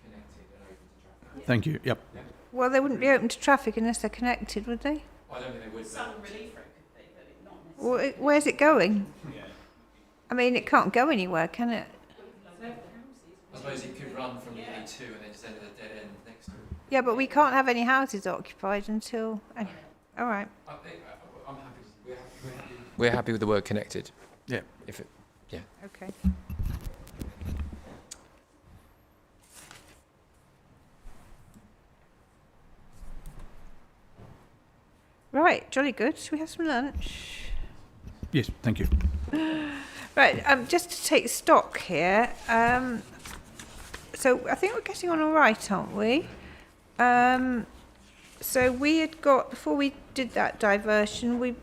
connected and open to traffic. Thank you. Yep. Well, they wouldn't be open to traffic unless they're connected, would they? I don't think they would. Southern Relief Road could be, but not necessarily. Well, where's it going? I mean, it can't go anywhere, can it? I suppose it could run from the A2 and then just end at a dead end next to it. Yeah, but we can't have any houses occupied until... all right. I'm happy. We're happy with the word connected. Yeah. Okay. Right, jolly good. Should we have some lunch? Yes, thank you. Right, just to take stock here. So I think we're getting on all right, aren't we? So we had got, before we did that diversion, we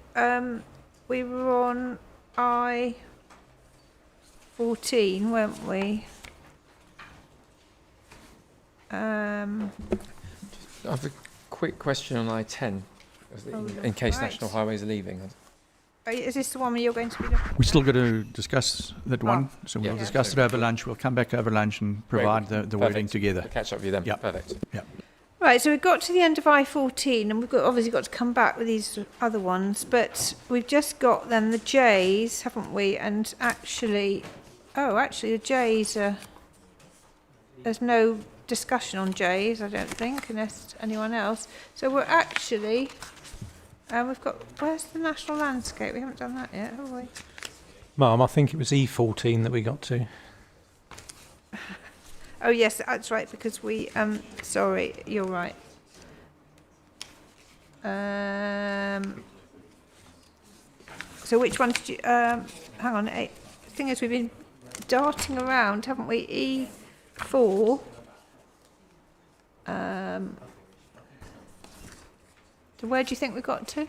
were on I-14, weren't we? I have a quick question on I-10, in case National Highways are leaving. Is this the one where you're going to be looking? We're still going to discuss that one, so we'll Yeah. discuss it over lunch. We'll come back over lunch and provide the wording together. We'll catch up with you then. Yep. Perfect. Yep. Right, so we've got to the end of I-14 and we've obviously got to come back with these other ones, but we've just got then the J's, haven't we? And actually the J's are... There's no discussion on J's, I don't think, unless anyone else. So we're actually... we've got... Where's the national landscape? We haven't done that yet, have we? Ma'am, I think it was E14 that we got to. Oh, yes, that's right, because we... sorry, you're right. So which one did you... hang on. The thing is, we've been darting around, haven't we? E4. So where do you think we got to?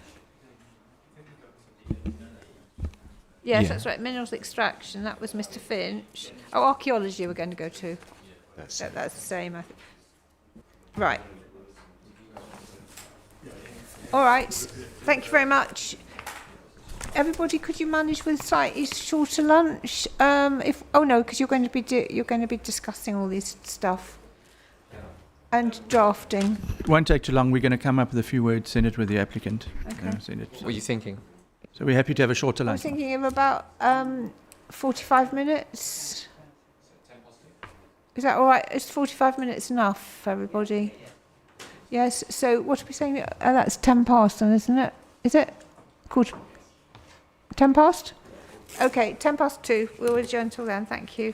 Yes, Yeah. that's right. Minerals extraction. That was Mr. Finch. Oh, archaeology we're going to go to. That's the same, I think. Right. All right. Thank you very much. Everybody, could you manage with slightly shorter lunch? Because you're going to be discussing all this stuff and drafting. It won't take too long. We're going to come up with a few words, send it with the applicant. Okay. Send it. What are you thinking? So we're happy to have a shorter I lunch. was thinking of about 45 minutes. Is that all right? Is 45 minutes enough for everybody? Yes. So what are we saying? That's 10 past then, isn't it? Is it? 10 past? Okay, 10 past 2. We'll adjourn till then. Thank you.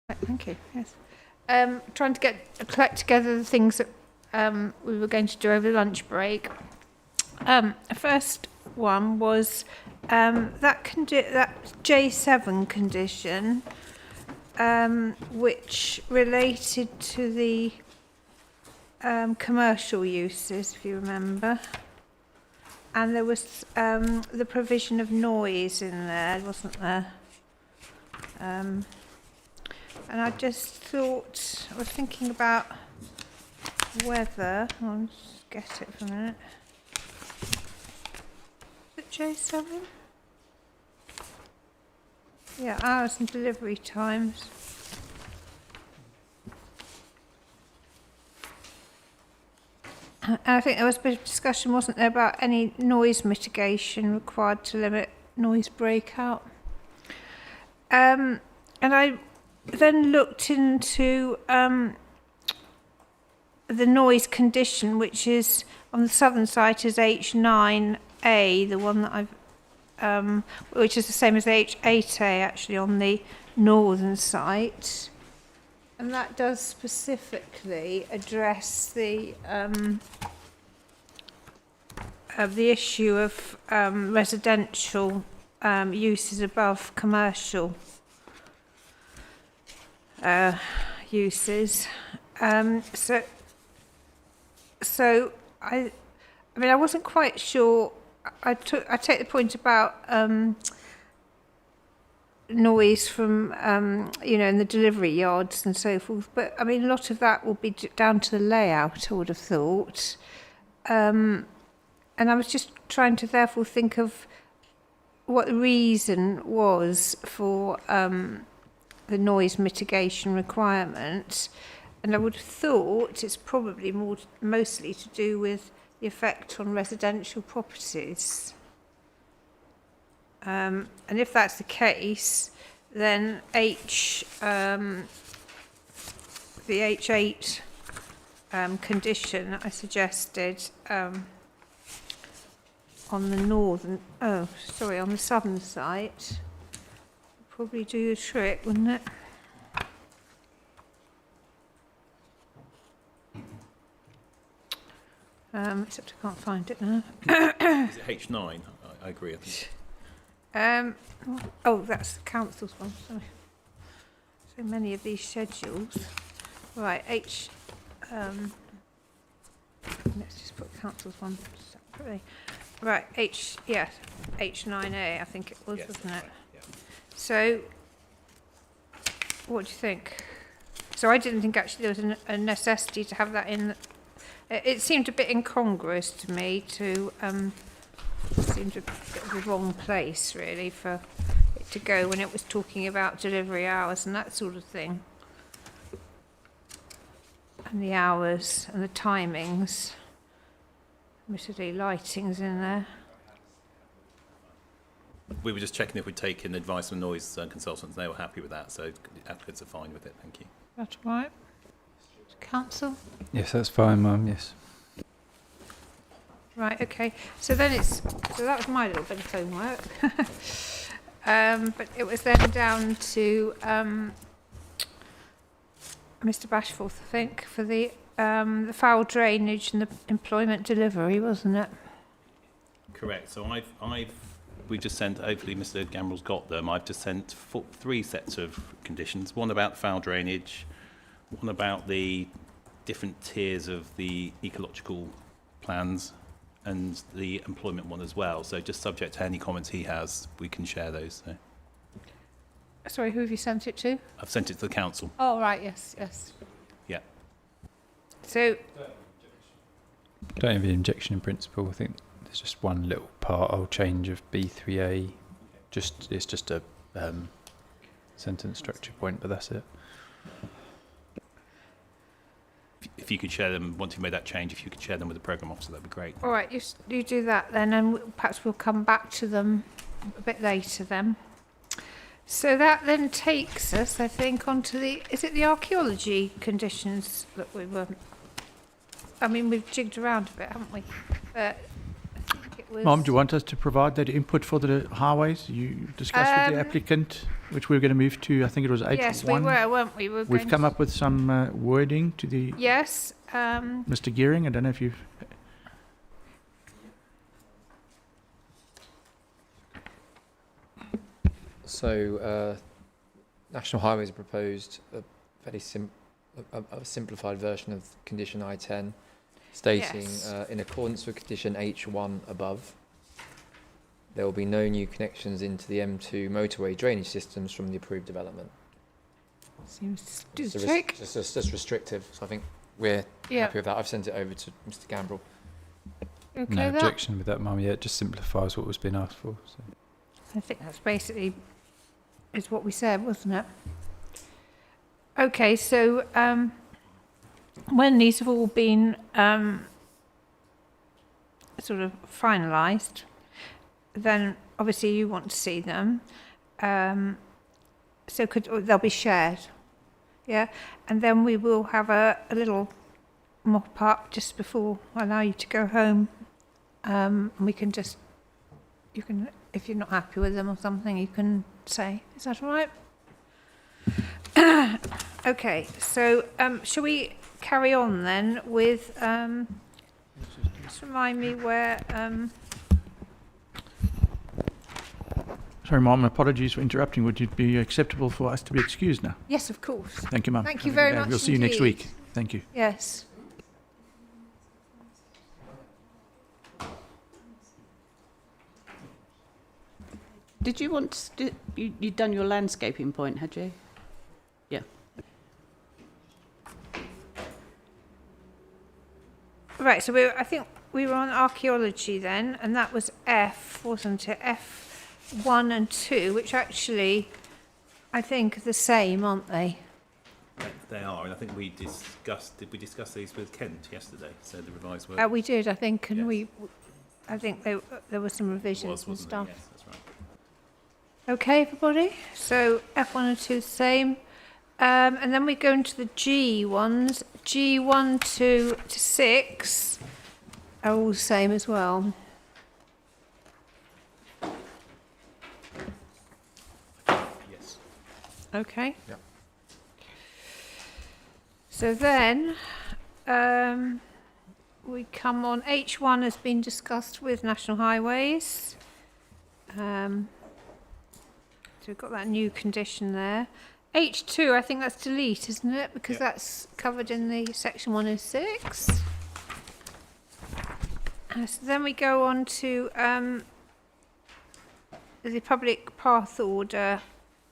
Right, thank you. Yes. Trying to collect together the things that we were going to do over the lunch break. The first one was that J7 condition, which related to the commercial uses, if you remember. And there was the provision of noise in there, wasn't there? And I just thought, I was thinking about whether, I'll just get it for a minute. Is it J7? Yeah, hours and delivery times. And I think there was a bit of discussion, wasn't there, about any noise mitigation required to limit noise breakout. And I then looked into the noise condition, which is on the southern site is H9A, the one that I've, which is the same as H8A actually on the northern site, and that does specifically address the issue of residential uses above commercial uses. So I mean, I wasn't quite sure. I take the point about noise from in the delivery yards and so forth, but I mean, a lot of that will be down to the layout, I would have thought. And I was just trying to therefore think of what the reason was for the noise mitigation requirement, and I would have thought it's probably mostly to do with the effect on residential properties. And if that's the case, then the H8 condition I suggested on the southern site would probably do the trick, wouldn't it? Except I can't find it now. Is it H9? I agree, I think. That's the council's one, sorry. So many of these schedules. Right, let's just put council's one separately. Right, H9A, I think it was, wasn't it? Right, yeah. So, what do you think? So I didn't think actually there was a necessity to have that in. It seemed a bit incongruous to me to, seemed a bit of the wrong place really for it to go when it was talking about delivery hours and that sort of thing. And the hours and the timings. Admittedly, lighting's in there. We were just checking if we'd taken advice from noise consultants, and they were happy with that, so applicants are fine with it. Thank you. That's right. Council? Yes, that's fine, Mum, yes. Right, okay. So then so that was my little bit of homework. But it was then down to Mr. Bashforth, I think, for the foul drainage and the employment delivery, wasn't it? Correct. So we just sent, hopefully Mr. Gambrell's got them, I've just sent 3 sets of conditions, one about foul drainage, one about the different tiers of the ecological plans, and the employment one as well. So just subject to any comments he has, we can share those. So. Sorry, who have you sent it to? I've sent it to the council. Oh, right, yes. Yeah. So, Don't have the injection in principle. I think there's just one little part I'll change of B3A. It's just a sentence structure point, but that's it. If you could share them, once you've made that change, if you could share them with the programme officer, that'd be great. all right, you do that then, and perhaps we'll come back to them a bit later then. So that then takes us, I think, onto is it the archaeology conditions that we were, I mean, we've jigged around a bit, haven't we? But I think it was. Mom, do you want us to provide that input for the highways you discussed with the applicant, which we were going to move to, I think it was H1? Yes, we were, weren't we? We've come up with some wording to the Yes. Mr. Gearing. I don't know if you've... So, National Highways proposed a fairly a simplified version of condition I10, stating, Yes. In accordance with condition H1 above, there will be no new connections into the M2 motorway drainage systems from the approved development. Seems It's to a take. just restrictive, so I think we're happy with that. I've sent it over to Mr. Gambrell. Okay, No that? objection with that, Mum. Yeah, it just simplifies what was being asked for. So. I think that's basically is what we said, wasn't it? Okay, so when these have all been sort of finalised, then obviously you want to see them. So they'll be shared, yeah? And then we will have a little mop-up just before I allow you to go home. And we can just, you can, if you're not happy with them or something, you can say, is that all right? Okay, so shall we carry on then with, just remind me where, Sorry, Mom, apologies for interrupting. Would it be acceptable for us to be excused now? yes, of course. Thank you, Mum. Thank you Have a good very day. much We'll see you next indeed. week. Thank you. Yes. Did you want to, you'd done your landscaping point, had you? Yeah. Right, so I think we were on archaeology then, and that was F, wasn't it? F1 and 2, which actually, I think, are the same, aren't they? They are, and I think did we discuss these with Kent yesterday? So the revised word. We did, I think, and Yes. I think there were some revisions and wasn't stuff. it? Yes, that's right. Okay, everybody. So F1 and 2 the same. And then we go into the G ones. G1 to 6 are all the same as well. Yes. Okay. Yep. So then we come on. H1 has been discussed with National Highways. So we've got that new condition there. H2, I think that's delete, isn't it? Because that's covered in the section 106. So then we go on to the public path order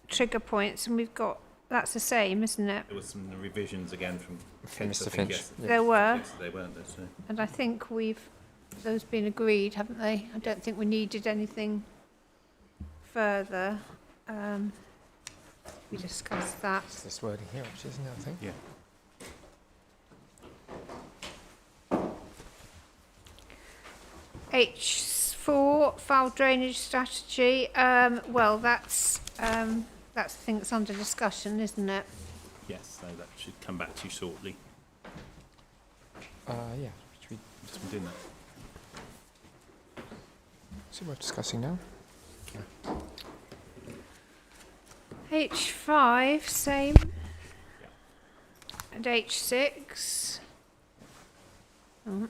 trigger points, and we've got, that's the same, isn't it? There was some revisions again from Kent, Mr. I think, Finch. yesterday. There were. Yesterday, weren't there? So. And I think those been agreed, haven't they? I don't think we needed anything further. We discussed that. It's this wording here, which isn't it, I think? Yeah. H4, foul drainage strategy. Well, that's the thing that's under discussion, isn't it? Yes, so that should come back to you shortly. Yeah. Should we Just been doing that. see what we're discussing now? H5, same. And H6. Oh.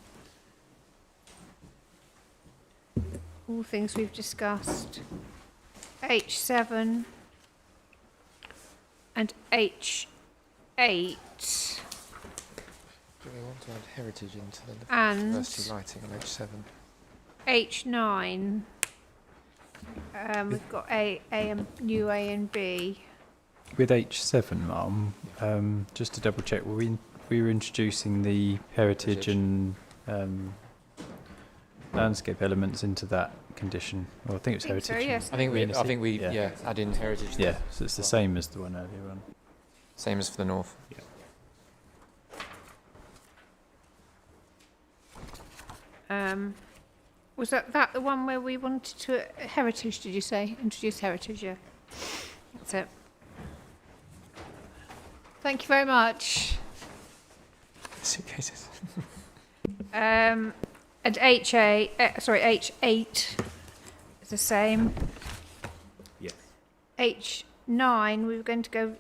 All things we've discussed. H7 and H8 Do we want to add heritage into the and university lighting on H7? H9. We've got new A and B. With H7, Mum, just to double check, we were introducing the heritage and landscape elements into that condition. Well, I think it's heritage. So, yes. I think we Yeah. add in heritage. Yeah, so it's the same as the one earlier on. Same as for the north. Was that the one where we wanted to heritage? Did you say introduce heritage? Yeah, that's it. Thank you very much. Suitcases. And H8 is the same. Yes. H9, we were going to go,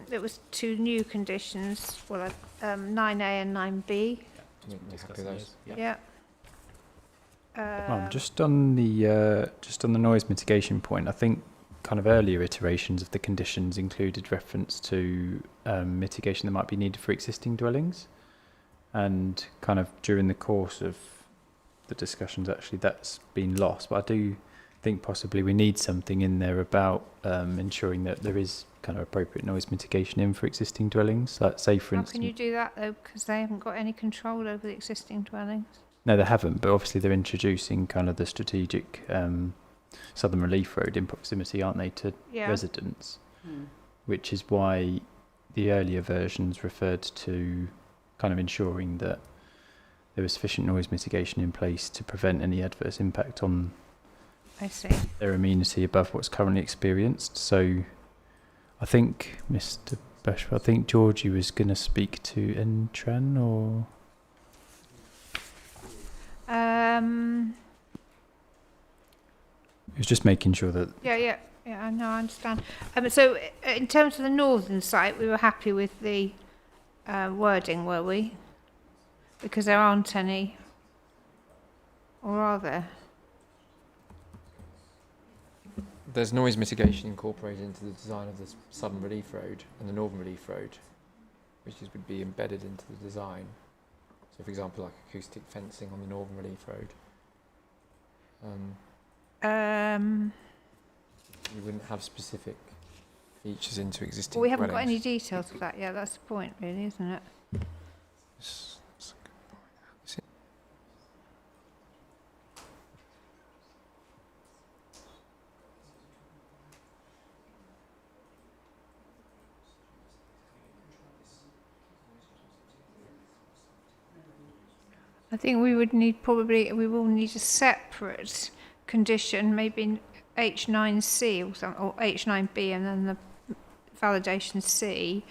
there was 2 new conditions, 9A and 9B. Yeah. Just on the noise mitigation point, I think kind of earlier iterations of the conditions included reference to mitigation that might be needed for existing dwellings, and kind of during the course of the discussions, actually that's been lost. But I do think possibly we need something in there about ensuring that there is kind of appropriate noise mitigation in for existing dwellings. Like, say for instance, How can you do that though? Because they haven't got any control over the existing dwellings. No, they haven't, but obviously they're introducing kind of the strategic Southern Relief Road in proximity, aren't they, to residents, which is why the earlier versions referred to kind of ensuring that there was sufficient noise mitigation in place to prevent any adverse impact on their amenity above what's currently experienced. So I think, Mr. Bashford, I think Georgie was going to speak to Entran, or... It was just making sure that... Yeah, I know, I understand. So in terms of the northern site, we were happy with the wording, were we? Because there aren't any, or are there? There's noise mitigation incorporated into the design of the Southern Relief Road and the Northern Relief Road, which would be embedded into the design. So, for example, like acoustic fencing on the Northern Relief Road. You wouldn't have specific features into existing Well, we haven't got dwellings. any details of that yet. That's the point, really, isn't it? I think we will need a separate condition, maybe H9C or something, or H9B, and then the validation C,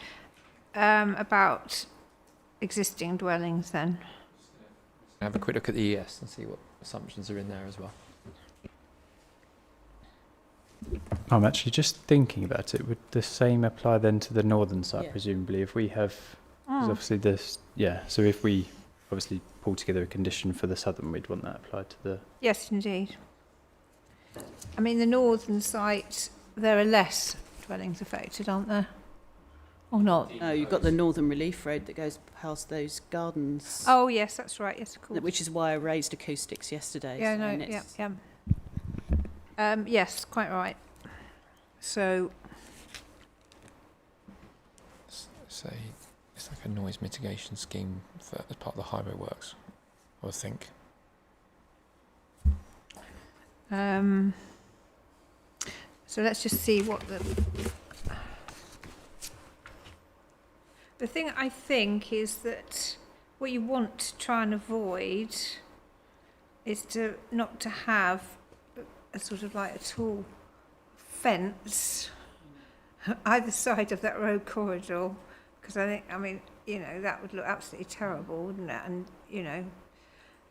about existing dwellings then. Have a quick look at the ES and see what assumptions are in there as well. I'm actually just thinking about it. Would the same apply then to the northern side, presumably, if we have... Because obviously this... Yeah, so if we obviously pull together a condition for the southern, we'd want that applied to the... Yes, indeed. I mean, the northern site, there are less dwellings affected, aren't there? Or not? No, you've got the Northern Relief Road that goes past those gardens. Oh, yes, that's right. Yes, of course. Which is why I raised acoustics yesterday. Yeah, so, no, yeah. Yes, quite right. So... Say it's like a noise mitigation scheme as part of the highway works, I would think. So let's just see what the thing I think is that what you want to try and avoid is not to have a sort of like a tall fence either side of that road corridor, because I mean, that would look absolutely terrible, wouldn't it?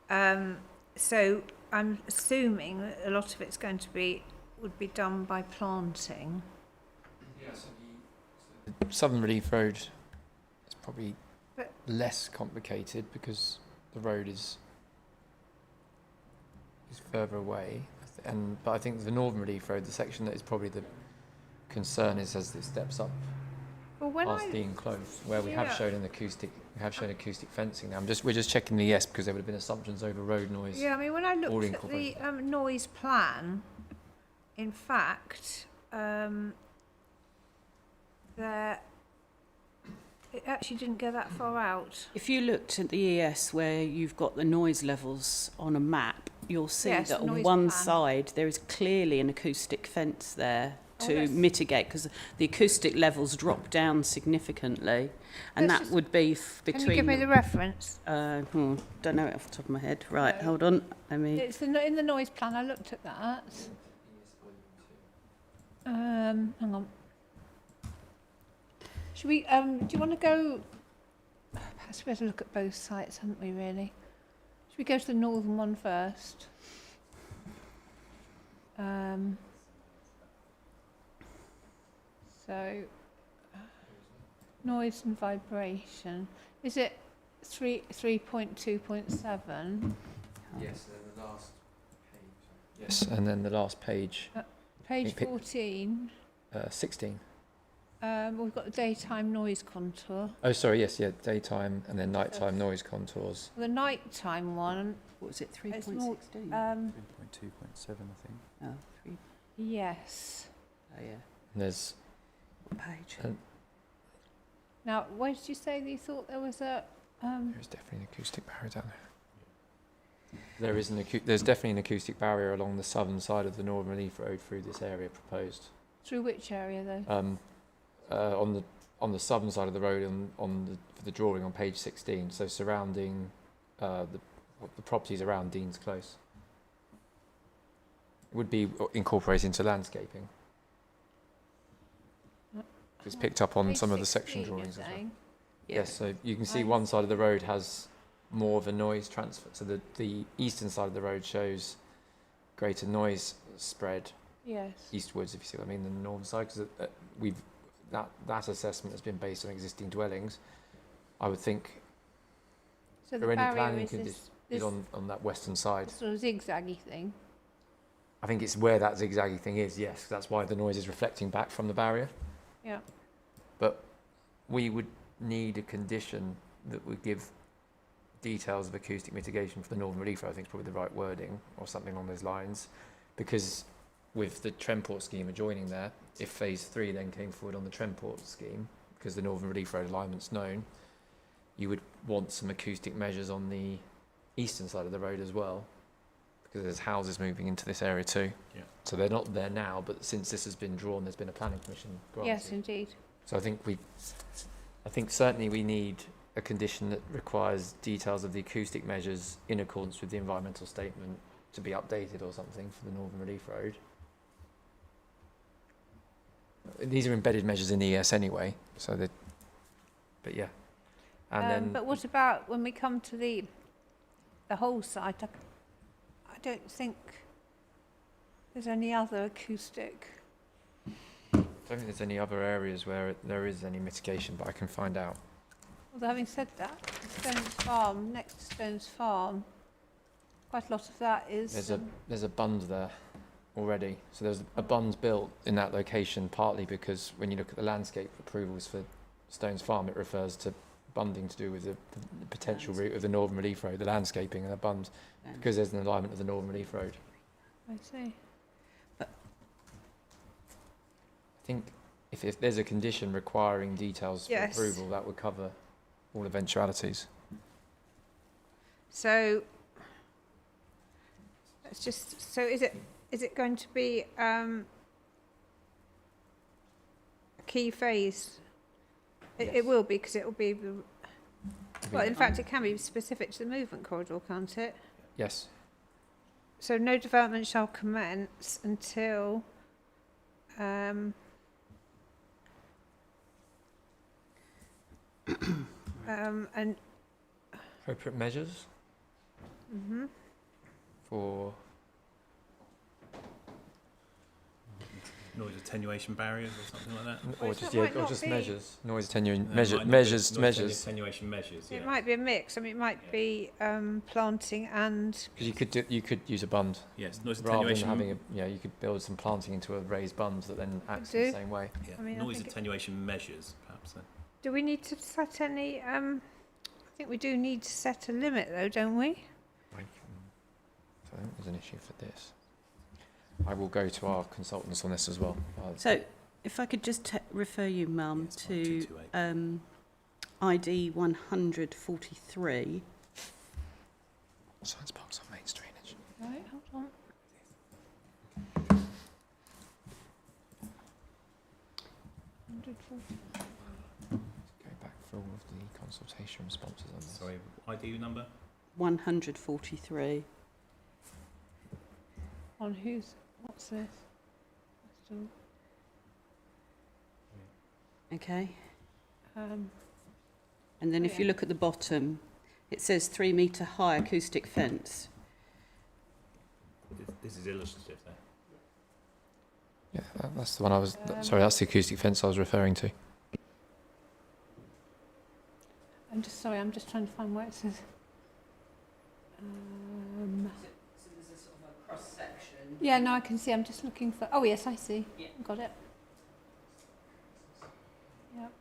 And, so I'm assuming that a lot of it's would be done by planting. Yeah, so the Southern Relief Road is probably less complicated because the road is further away, but I think the Northern Relief Road, the section that is probably the concern, is as it steps up past the enclosed, where we have shown acoustic fencing. Now we're just checking the yes, because there would have been assumptions over road noise. Yeah, I mean, when I looked at the noise plan, in fact, it actually didn't go that far out. If you looked at the ES where you've got the noise levels on a map, you'll see that on one side there is clearly an acoustic fence there to mitigate, because the acoustic levels drop down significantly, and that would be between... Can you give me the reference? Don't know it off the top of my head. Right, hold on. It's in the noise plan. I looked at that. Hang on. Should we? Do you want to go? Perhaps we better look at both sites, haven't we? Really? Should we go to the northern one first? So, noise and vibration. Is it 3.2.7? Yes, and then the last page. Yes, and then the last page. Page 14. 16. We've got the daytime noise contour. Oh, sorry, yes, yeah, daytime and then nighttime noise contours. The nighttime one. What was it, It's 3.16? more, 3.2.7, I think. Oh, 3. yes. Oh, yeah. And there's What page? Now, where did you say that you thought there was a... there's definitely an acoustic barrier down there. There's definitely an acoustic barrier along the southern side of the Northern Relief Road through this area proposed. Through which area, though? On the southern side of the road for the drawing on page 16, so surrounding the properties around Dean's Close. It would be incorporated into landscaping. It's picked up on Page some of the 16, section drawings as you're well. saying? Yes, so you can see Right. one side of the road has more of a noise transfer. So the eastern side of the road shows greater noise spread Yes. eastwards, if you see what I mean, than the northern side, because that assessment has been based on existing dwellings. I would think So for the any barrier planning is condition this is on that western side. sort of zigzaggy thing. I think it's where that zigzaggy thing is, yes. That's why the noise is reflecting back from the barrier. Yeah. But we would need a condition that would give details of acoustic mitigation for the Northern Relief Road. I think is probably the right wording, or something along those lines, because with the Tremport scheme adjoining there, if phase 3 then came forward on the Tremport scheme, because the Northern Relief Road alignment's known, you would want some acoustic measures on the eastern side of the road as well, because there's houses moving into this area too. Yeah. So they're not there now, but since this has been drawn, there's been a planning permission granted. Yes, indeed. So I think certainly we need a condition that requires details of the acoustic measures in accordance with the environmental statement to be updated or something for the Northern Relief Road. These are embedded measures in ES anyway, so that. But yeah, and then. But what about when we come to the whole site? I don't think there's any other acoustic. I don't think there's any other areas where there is any mitigation, but I can find out. Although having said that, Stones Farm, next to Stones Farm, quite a lot of that is... There's a bund there already. So there's a bund built in that location, partly because when you look at the landscape approvals for Stones Farm, it refers to bunding to do with the potential route of the Northern Relief Road, the landscaping and the bund, because there's an alignment of the Northern Relief Road. I see. I think if there's a condition requiring details for Yes. approval, that would cover all eventualities. So, it's just, so is it going to be a key phase? It will be, because it will be, well, in fact, it can be specific to the movement corridor, can't it? Yes. So no development shall commence until and Appropriate measures for Noise attenuation barriers or something like that. or it's just not- might or not just be. measures, noise attenuating No, it measure, might not be. measures, Noise measures. attenuation measures. Yeah. it might be a mix. I mean, it might be planting and Because you could use a bund Yes, noise rather than attenuation. having you could build some planting into a raised bund that then acts in do. the same way. Yeah. I mean, I noise think it- attenuation measures, perhaps. Then. do we need to set any? I think we do need to set a limit, though, don't we? So I think there's an issue for this. I will go to our consultants on this as well. So, if I could just refer you, Mum, Yes, to 1228. ID 143. Science Parks on Main Drainage. Right, hold on. Go back through all of the consultation responses on this. Sorry, ID number. 143. On who's? What's this? Okay. Um, And then Oh, if you yeah. look at the bottom, It says 3 metre high acoustic fence. This is illustrative there. Yeah, that's the one I was. Sorry, that's the acoustic fence I was referring to. I'm just sorry, I'm just trying to find where it says. So there's a sort of a cross section. Yeah, no, I can see. I'm just looking for. Oh yes, I see. Yeah. Got it. Yep.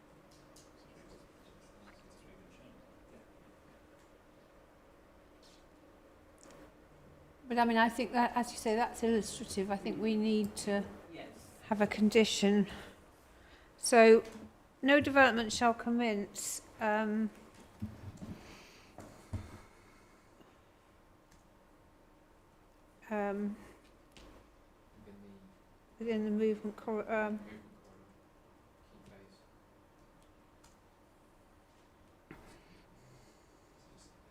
But I mean, I think that, as you say, that's illustrative. I think we need to have a condition. So, no development shall commence. Within the movement corridor.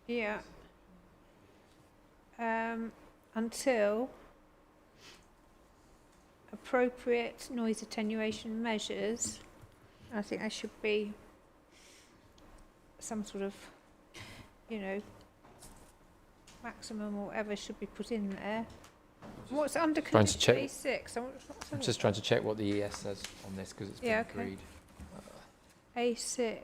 Yeah. Until appropriate noise attenuation measures. I think there should be some sort of, maximum or whatever should be put in there. What's under condition A6? I'm just trying to check what the ES says on this because it's been agreed. A6.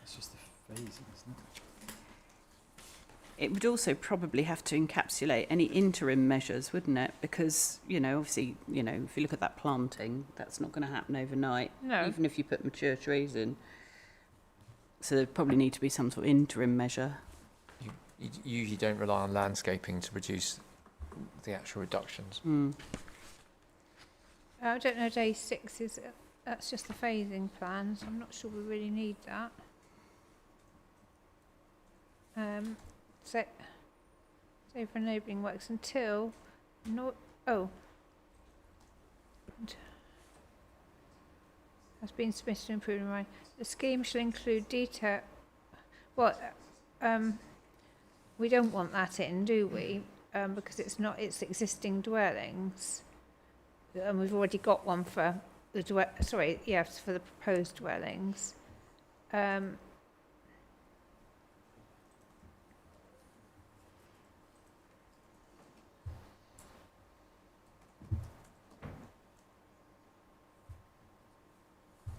It's just the phasing, isn't it? It would also probably have to encapsulate any interim measures, wouldn't it? Because, obviously, if you look at that planting, that's not going to happen overnight, even if you put mature trees in. So there probably need to be some sort of interim measure. You usually don't rely on landscaping to produce the actual reductions. I don't know what A6 is. That's just the phasing plan, so I'm not sure we really need that. So for enabling works until has been submitted to improve the mind. The scheme shall include detail. We don't want that in, do we? Because it's existing dwellings, and we've already got one for the for the proposed dwellings.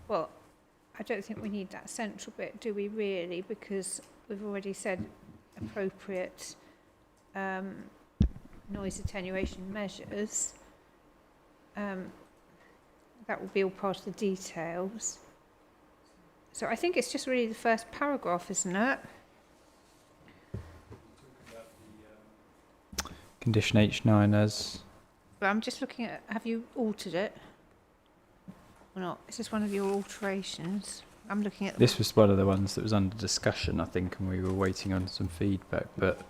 Well, I don't think we need that central bit, do we really? Because we've already said appropriate noise attenuation measures. That will be all part of the details. So I think it's just really the first paragraph, isn't it? Condition H9 as... Well, I'm just looking at, have you altered it? Or not? Is this one of your alterations? I'm looking at... This was one of the ones that was under discussion, I think, and we were waiting on some feedback, but...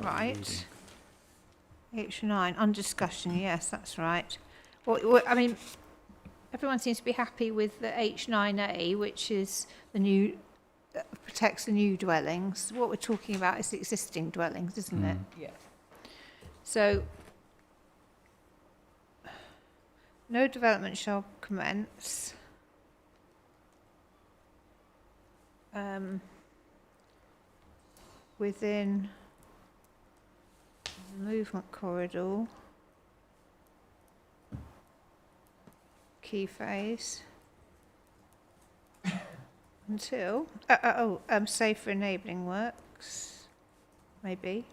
right. H9, on discussion, yes, that's right. Well, I mean, everyone seems to be happy with the H9A, which is the new, protects the new dwellings. What we're talking about is the existing dwellings, isn't it? Yeah. So, no development shall commence within the movement corridor, key phase, until, save for enabling works, maybe,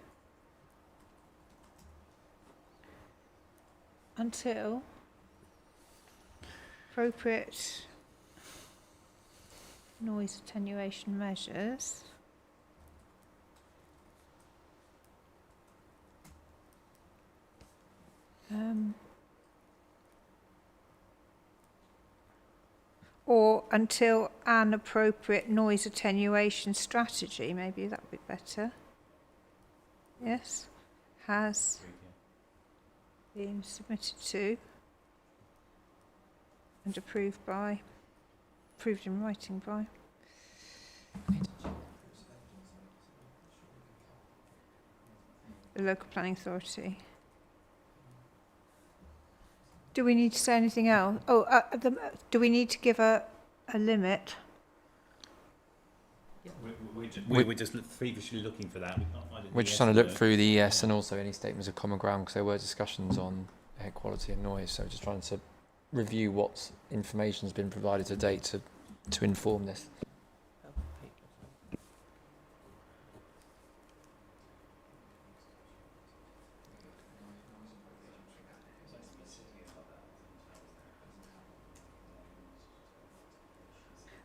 until appropriate noise attenuation measures or until an appropriate noise attenuation strategy, maybe that would be better. Yes, has been submitted to and approved in writing by. The local planning authority. Do we need to say anything else? Do we need to give a limit? We were just feverishly looking for that. We can't find it. We're just trying to look through the ES and also any statements of common ground, because there were discussions on air quality and noise. So just trying to review what information has been provided to date to inform this.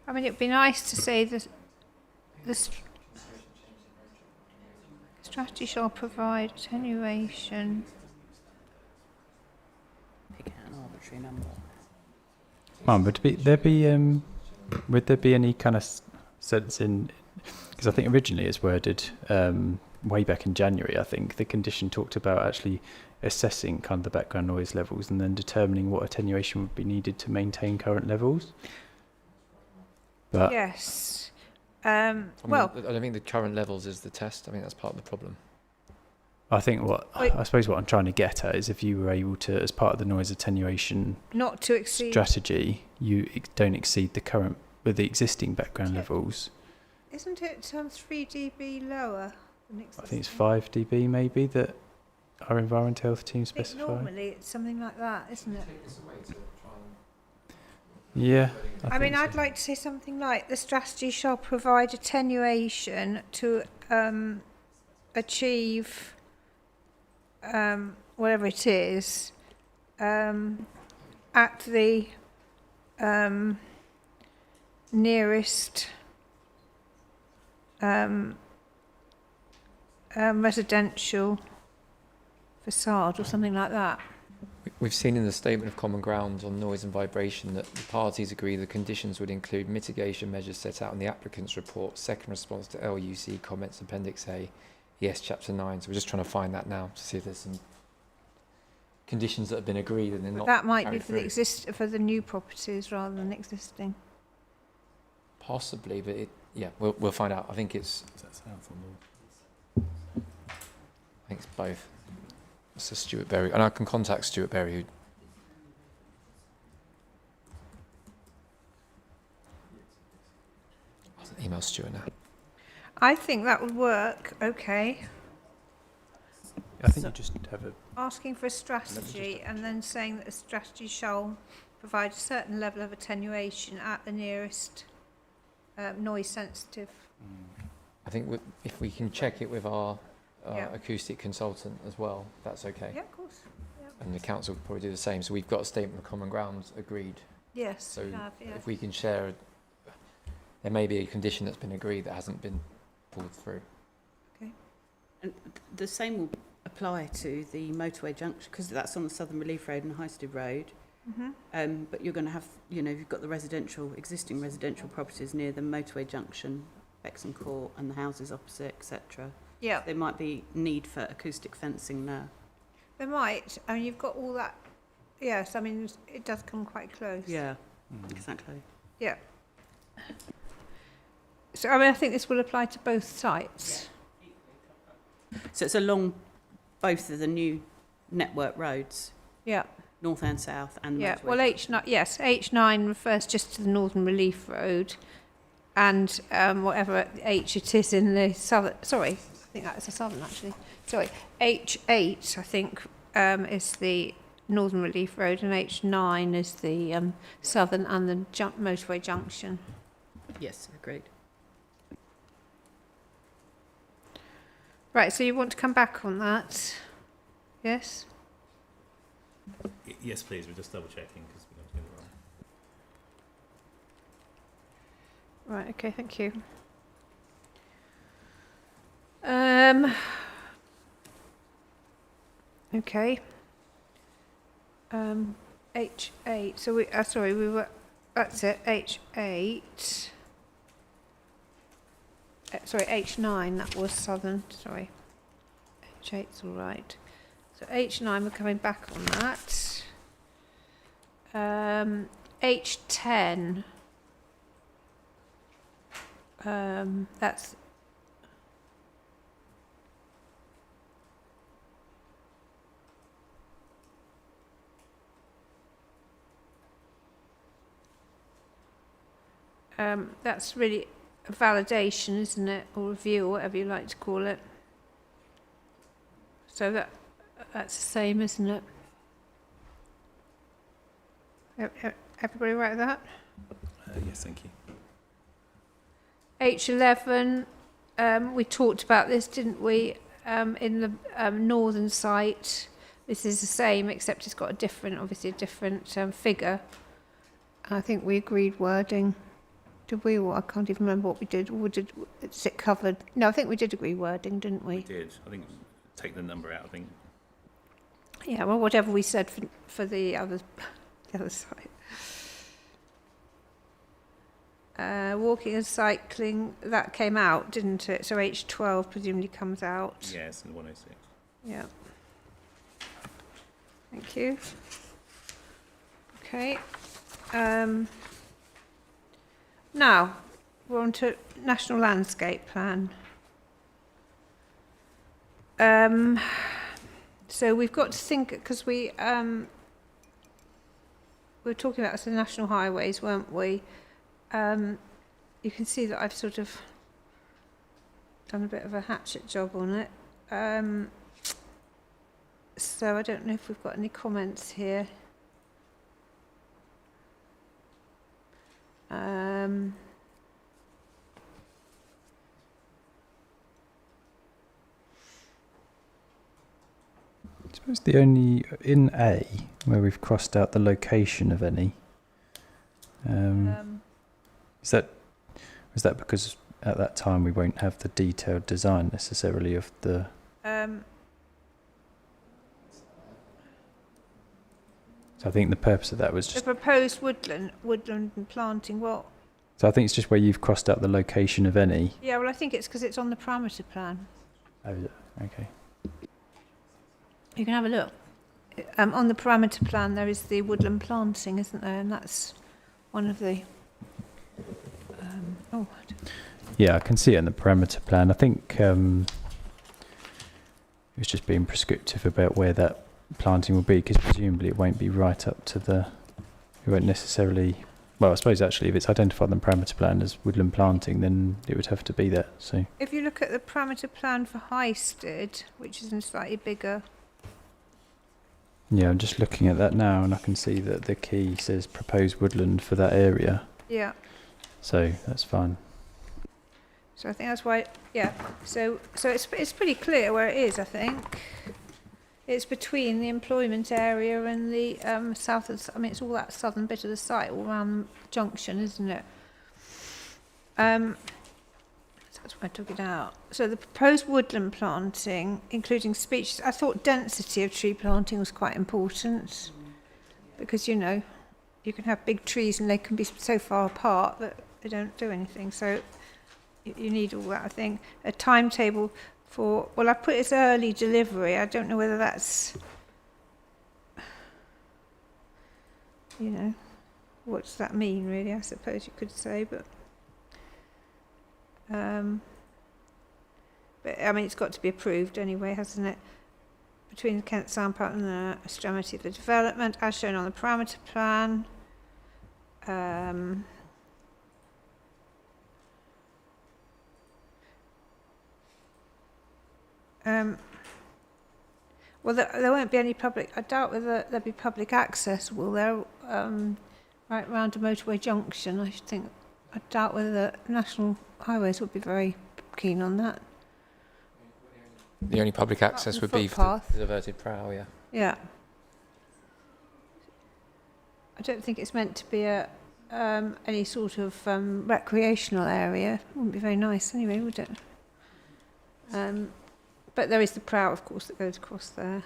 I mean, it'd be nice to say that the strategy shall provide attenuation. Pick out an arbitrary number. Mum, would there be any kind of sense in, because I think originally it's worded way back in January, I think the condition talked about actually assessing kind of the background noise levels and then determining what attenuation would be needed to maintain current levels. But Yes. I don't think the current levels is the test. I think that's part of the problem. I think I suppose what I'm trying to get at is if you were able to, as part of the noise attenuation Not to exceed. strategy, you don't exceed the current with the existing background levels. Isn't it 3 dB lower than existing? I think it's 5 dB maybe that our environmental health team I think specify. normally it's something like that, isn't it? Yeah. I mean, I'd like to say something like the strategy shall provide attenuation to achieve whatever it is at the nearest residential facade or something like that. We've seen in the statement of common ground on noise and vibration that the parties agree the conditions would include mitigation measures set out in the applicant's report, second response to LUC comments Appendix A, ES Chapter 9. So we're just trying to find that now to see if there's some conditions that have been agreed and they're not. That might be carried through. for the new properties rather than existing. Possibly, but we'll find out. I think it's. Does that sound from I think it's both. So Stuart Berry, and I can contact Stuart Berry. I'll email Stuart now. I think that would work. Okay. I think you just have a Asking for a strategy and then saying that a strategy shall provide a certain level of attenuation at the nearest noise sensitive. I think if we can check it with our Yeah. acoustic consultant as well, that's okay. Yeah, of course. Yeah. And the council will probably do the same. So we've got a statement of common ground agreed. Yes, So we have, yeah. if we can share, there may be a condition that's been agreed that hasn't been pulled through. And the same will apply to the motorway junction, because that's on the Southern Relief Road and Highsted Road. Mm-hmm. But you're going to have, you've got the existing residential properties near the motorway junction, Bexham Court, and the houses opposite, etc. Yeah. There might be need for acoustic fencing there. There might. I mean, you've got all that. Yes, I mean, it does come quite close. Yeah, exactly. Yeah. So, I mean, I think this will apply to both sites. So it's along both of the new network roads, Yeah. north and south, and the Yeah. motorway. Well, H9 refers just to the Northern Relief Road, and whatever H it is in the southern. Sorry, I think that is the southern actually. Sorry, H8 I think is the Northern Relief Road, and H9 is the southern and the motorway junction. Yes, agreed. Right, so you want to come back on that? Yes? Yes, please. We're just double checking because we don't get it wrong. Right, okay, thank you. Okay. H8. So we were. That's it. H8. Sorry, H9. That was southern. Sorry. H8's all right. So H9. We're coming back on that. H10. That's. that's really a validation, isn't it, or review, or whatever you like to call it. So that's the same, isn't it? Everybody right with that? Yes, thank you. H11, we talked about this, didn't we, in the northern site. This is the same, except it's got obviously a different figure. I think we agreed wording. Did we? Or I can't even remember what we did. Or is it covered? No, I think we did agree wording, didn't we? We did. I think take the number out, I think. Yeah, well, whatever we said for the other side. Walking and cycling, that came out, didn't it? So H12 presumably comes out. Yes, in the 106. Yeah. Thank you. Okay. Now, we're on to National Landscape Plan. So we've got to think, because we were talking about the national highways, weren't we? You can see that I've sort of done a bit of a hatchet job on it. So I don't know if we've got any comments here. I suppose the only in A where we've crossed out the location of any. Was that because at that time we won't have the detailed design necessarily of the? So I think the purpose of that was just the proposed woodland and planting. What? So I think it's just where you've crossed out the location of any. Yeah, well, I think it's because it's on the parameter plan. Oh, okay. You can have a look. On the parameter plan, there is the woodland planting, isn't there? And that's one of the. Yeah, I can see it in the parameter plan. I think it was just being prescriptive about where that planting will be, because presumably it won't be right up to the. It won't necessarily. Well, I suppose actually, if it's identified in the parameter plan as woodland planting, then it would have to be there. So. If you look at the parameter plan for Highsted, which is in slightly bigger. Yeah, I'm just looking at that now, and I can see that the key says proposed woodland for that area. Yeah. So that's fine. So I think that's why, yeah. So it's pretty clear where it is. I think it's between the employment area and the south of. I mean, it's all that southern bit of the site, all around the junction, isn't it? So that's why I took it out. So the proposed woodland planting, including species. I thought density of tree planting was quite important, because you can have big trees and they can be so far apart that they don't do anything. So you need all that, I think. A timetable for, well, I put it as early delivery. I don't know whether that's, what does that mean, really? I suppose you could say, but I mean, it's got to be approved anyway, hasn't it? Between the Kent Soundpout and the extremity of the development, as shown on the parameter plan. Well, there won't be any public. I doubt whether there'll be public access. Will there? Right round a motorway junction. I doubt whether the National Highways would be very keen on that. The only public access would be for the diverted prow, yeah. Yeah. I don't think it's meant to be any sort of recreational area. Wouldn't be very nice anyway, would it? But there is the prow, of course, that goes across there.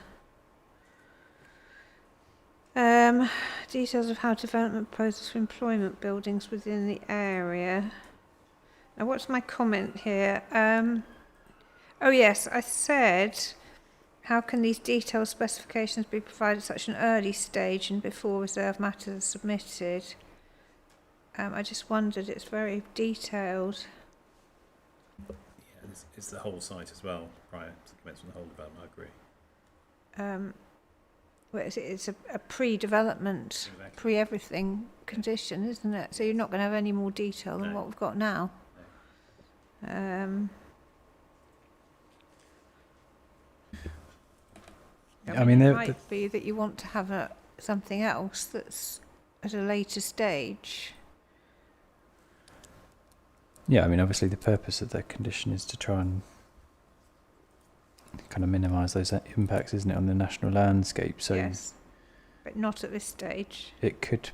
Details of how development proposals for employment buildings within the area. Now, what's my comment here? Oh yes, I said, how can these detailed specifications be provided at such an early stage and before reserved matters are submitted? I just wondered, it's very detailed. Yeah, it's the whole site as well, prior to commencement of the whole development, I agree. well, it's a pre-development, pre-everything condition, isn't it? So you're not going to have any more detail than what we've got now. I mean, it might be that you want to have something else that's at a later stage. Yeah, I mean, obviously the purpose of the condition is to try and kind of minimise those impacts, isn't it, on the national landscape? So yes, but not at this stage. It could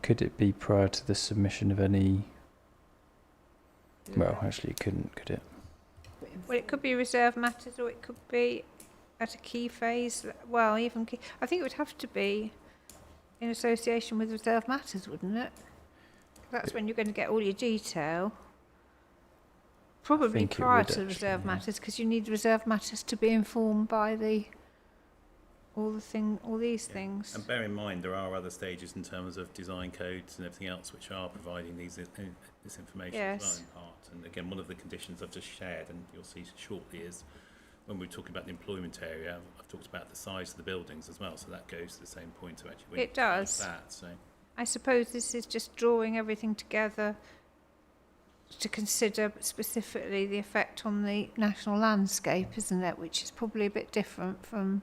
it be prior to the submission of any? Well, actually, it couldn't, could it? Well, it could be reserve matters, or it could be at a key phase. Well, even I think it would have to be in association with reserve matters, wouldn't it? That's when you're going to get all your detail. Probably prior to the reserve matters, because you need reserve matters to be informed by all these things. And bear in mind, there are other stages in terms of design codes and everything else which are providing this information as well in part. And again, one of the conditions I've just shared, and you'll see shortly, is when we're talking about the employment area, I've talked about the size of the buildings as well, so that goes to the same point to actually. It does. I suppose this is just drawing everything together to consider specifically the effect on the national landscape, isn't it? Which is probably a bit different from,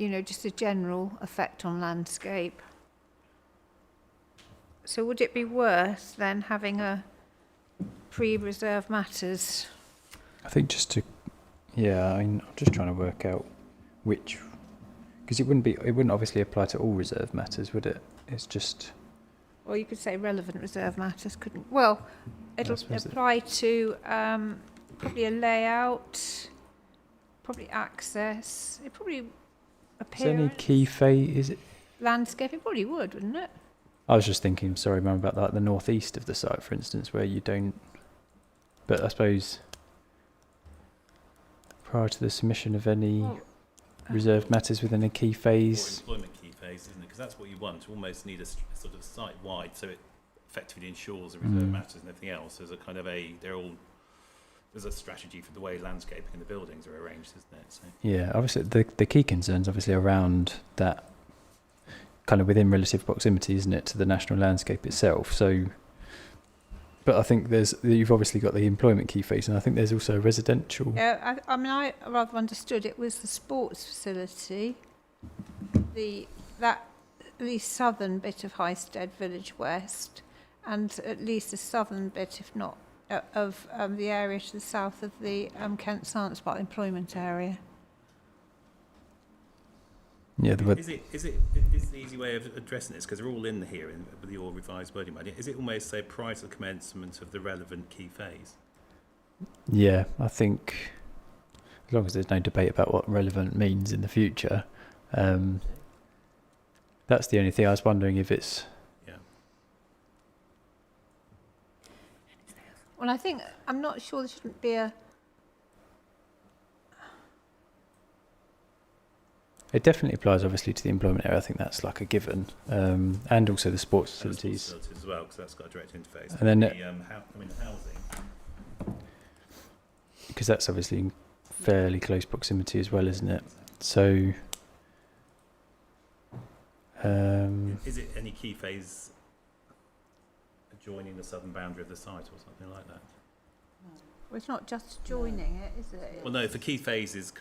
just a general effect on landscape. So would it be worth then having a pre-reserve matters? I think I'm just trying to work out which, because it wouldn't obviously apply to all reserve matters, would it? It's just. Well, you could say relevant reserve matters, couldn't? Well, it'll apply to probably a layout, probably access, it probably appearance. Is there any key phase? Is it landscape? It probably would, wouldn't it? I was just thinking, sorry, Mum, about that, the northeast of the site, for instance, where you don't. But I suppose prior to the submission of any reserved matters within a key phase. Or employment key phase, isn't it? Because that's what you want. You almost need a sort of site-wide, so it effectively ensures the reserve matters and everything else. There's a kind of there's a strategy for the way landscaping and the buildings are arranged, isn't it? So. Yeah, obviously the key concerns obviously around that kind of within relative proximity, isn't it, to the national landscape itself. So, but I think you've obviously got the employment key phase, and I think there's also residential. Yeah, I mean, I rather understood it was the sports facility, that at least southern bit of Highsted Village West, and at least the southern bit, if not of the area to the south of the Kent Science Park employment area. Yeah, is the easy way of addressing this, because they're all in here with your revised wording, is it almost say prior to the commencement of the relevant key phase? Yeah, I think as long as there's no debate about what relevant means in the future, that's the only thing. I was wondering if it's. Yeah. Well, I'm not sure there shouldn't be a. It definitely applies, obviously, to the employment area. I think that's like a given, and also the sports facilities. Sports facilities as well, because that's got a direct interface. And then the housing, because that's obviously in fairly close proximity as well, isn't it? So, is it any key phase adjoining the southern boundary of the site or something like that? Well, it's not just joining it, is it? Well, no. For key phases,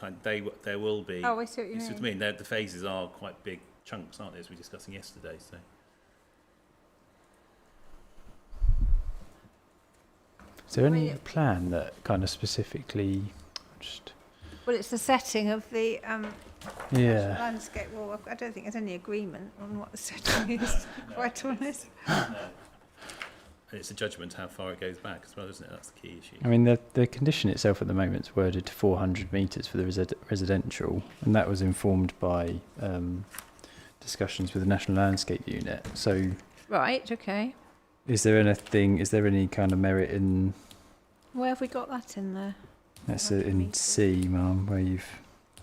there will be. Oh, I see what you mean. mean. What I mean. The phases are quite big chunks, aren't they? As we were discussing yesterday. So. Is there any plan that kind of specifically just? Well, it's the setting of the yeah. landscape. Well, I don't think there's any agreement on what the setting is. Quite honest. No. And it's a judgment how far it goes back as well, isn't it? That's the key issue. I mean, the condition itself at the moment is worded to 400 metres for the residential, and that was informed by discussions with the National Landscape Unit. So, right, okay. Is there any kind of merit in? Where have we got that in there? That's in C, Mum, where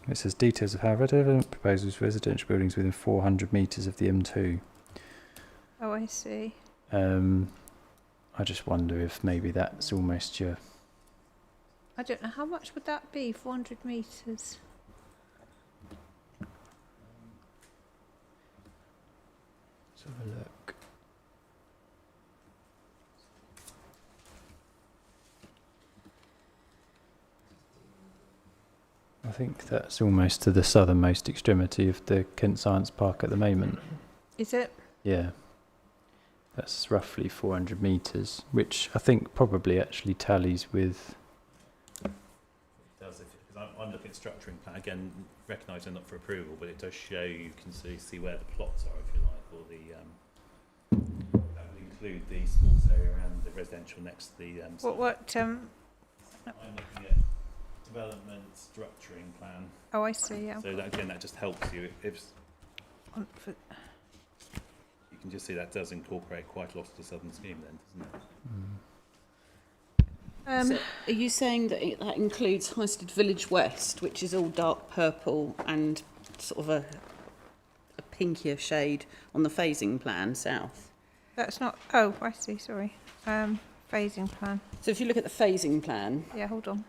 it says details of how relevant proposals for residential buildings within 400 metres of the M2. Oh, I see. I just wonder if maybe that's almost your. I don't know, how much would that be, 400 metres? Let's have a look. I think that's almost to the southernmost extremity of the Kent Science Park at the moment. Is it? Yeah. That's roughly 400 metres, which I think probably actually tallies with... It does, because I'm looking at structuring plan, again, recognising not for approval, but it does show, you can see where the plots are, if you like, or that would include the sports area around the residential next to the... I'm looking at development structuring plan. Oh, I see, yeah. So that, again, that just helps you. You can just see that does incorporate quite a lot of the southern scheme then, doesn't it? So are you saying that that includes Highsted Village West, which is all dark purple and sort of a pinkier shade on the phasing plan south? That's not... Oh, I see, sorry. Phasing plan. So if you look at the phasing plan... Yeah, hold on.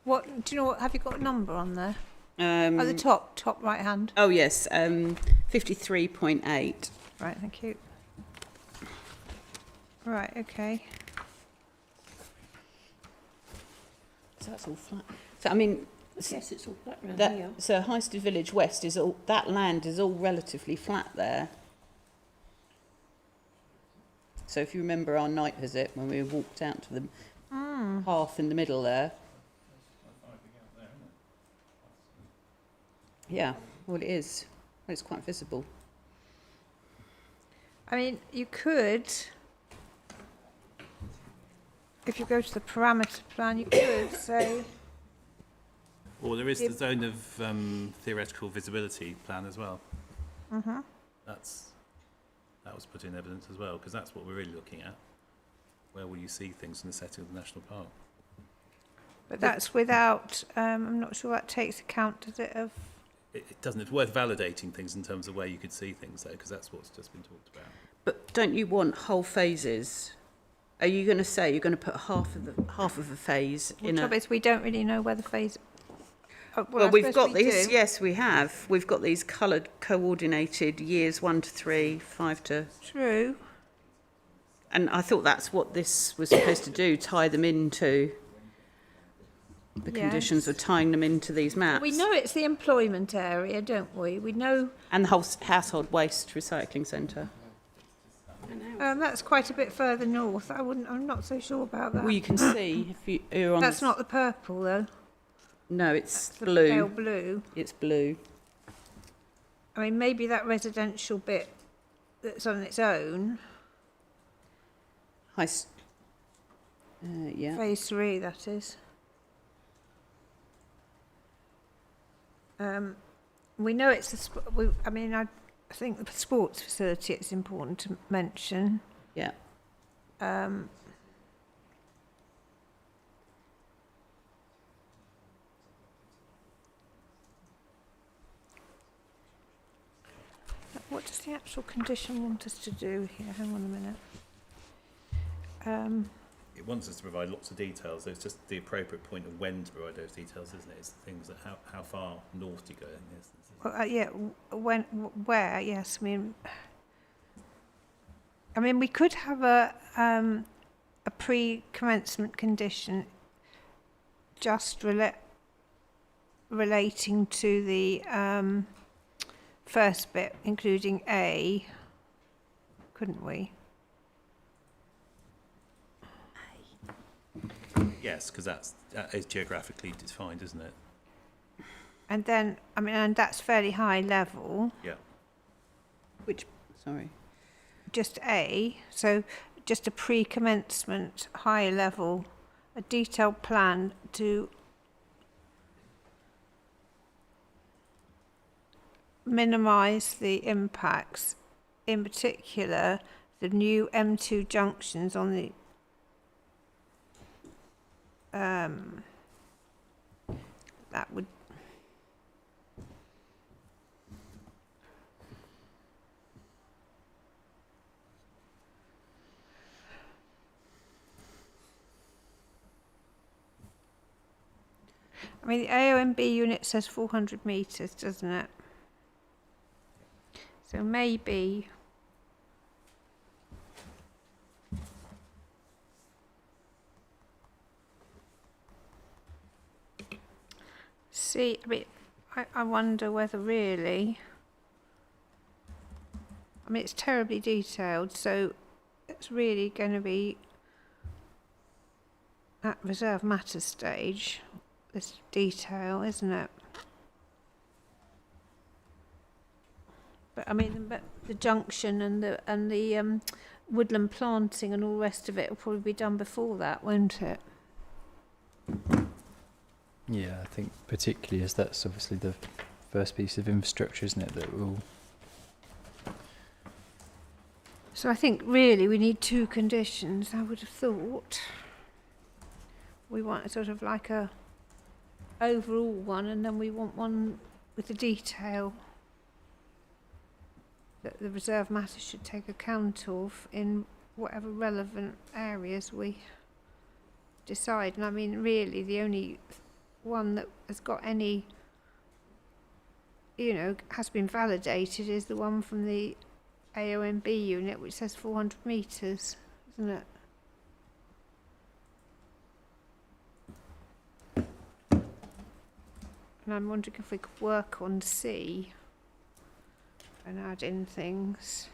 What do you know? What have you got a number on there? At the top right hand. Oh yes, 53.8. Right, thank you. Right, okay. So that's all flat. So I mean, yes, it's all flat round here. So Highsted Village West is all, that land is all relatively flat there. So if you remember our night visit when we walked out to the path in the middle there. Yeah, well it is. Well, it's quite visible. I mean, you could, if you go to the parameter plan, you could say... Well, there is the zone of theoretical visibility plan as well. Mm-hmm. That was put in evidence as well, because that's what we're really looking at. Where will you see things in the setting of the national park? But that's without, I'm not sure that takes account, does it, of... It doesn't. It's worth validating things in terms of where you could see things, though, because that's what's just been talked about. But don't you want whole phases? Are you going to say you're going to put half of a phase in a... The trouble is we don't really know where the phase... Oh, well, we've got these. Yes, we have. We've got these coloured, coordinated years 1 to 3, 5 to... True. And I thought that's what this was supposed to do, tie them into... The conditions of tying them into these maps. We know it's the employment area, don't we? We know... And the whole household waste recycling centre. That's quite a bit further north. I'm not so sure about that. Well, you can see if you're on... That's not the purple, though. No, it's That's blue. The pale blue. It's blue. I mean, maybe that residential bit that's on its own. Yeah. Phase 3, that is. We know it's I think the sports facility it's important to mention. Yeah. What does the actual condition want us to do here? Hang on a minute. It wants us to provide lots of details. So it's just the appropriate point of when to provide those details, isn't it? It's the things that how far north do you go in this? Well, yeah, where? Yes, I mean, we could have a pre-commencement condition just relating to the first bit, including A, couldn't we? Yes, because that is geographically defined, isn't it? And then, and that's fairly high level. Yeah. Sorry. Just A, so just a pre-commencement high level, a detailed plan to minimise the impacts, in particular the new M2 junctions on the that would the AOMB unit says 400 metres, doesn't it? So maybe See, I mean, I wonder whether really, I mean, it's terribly detailed, so it's really going to be at reserve matter stage, this detail, isn't it? But I mean, the junction and the woodland planting and all the rest of it will probably be done before that, won't it? Yeah, I think particularly as that's obviously the first piece of infrastructure, isn't it, that will... So I think really we need two conditions, I would have thought. We want sort of like a overall one, and then we want one with the detail that the reserve matter should take account of in whatever relevant areas we decide. And I mean, really, the only one that has got any, has been validated is the one from the AOMB unit, which says 400 metres, isn't it? And I'm wondering if we could work on C and add in things.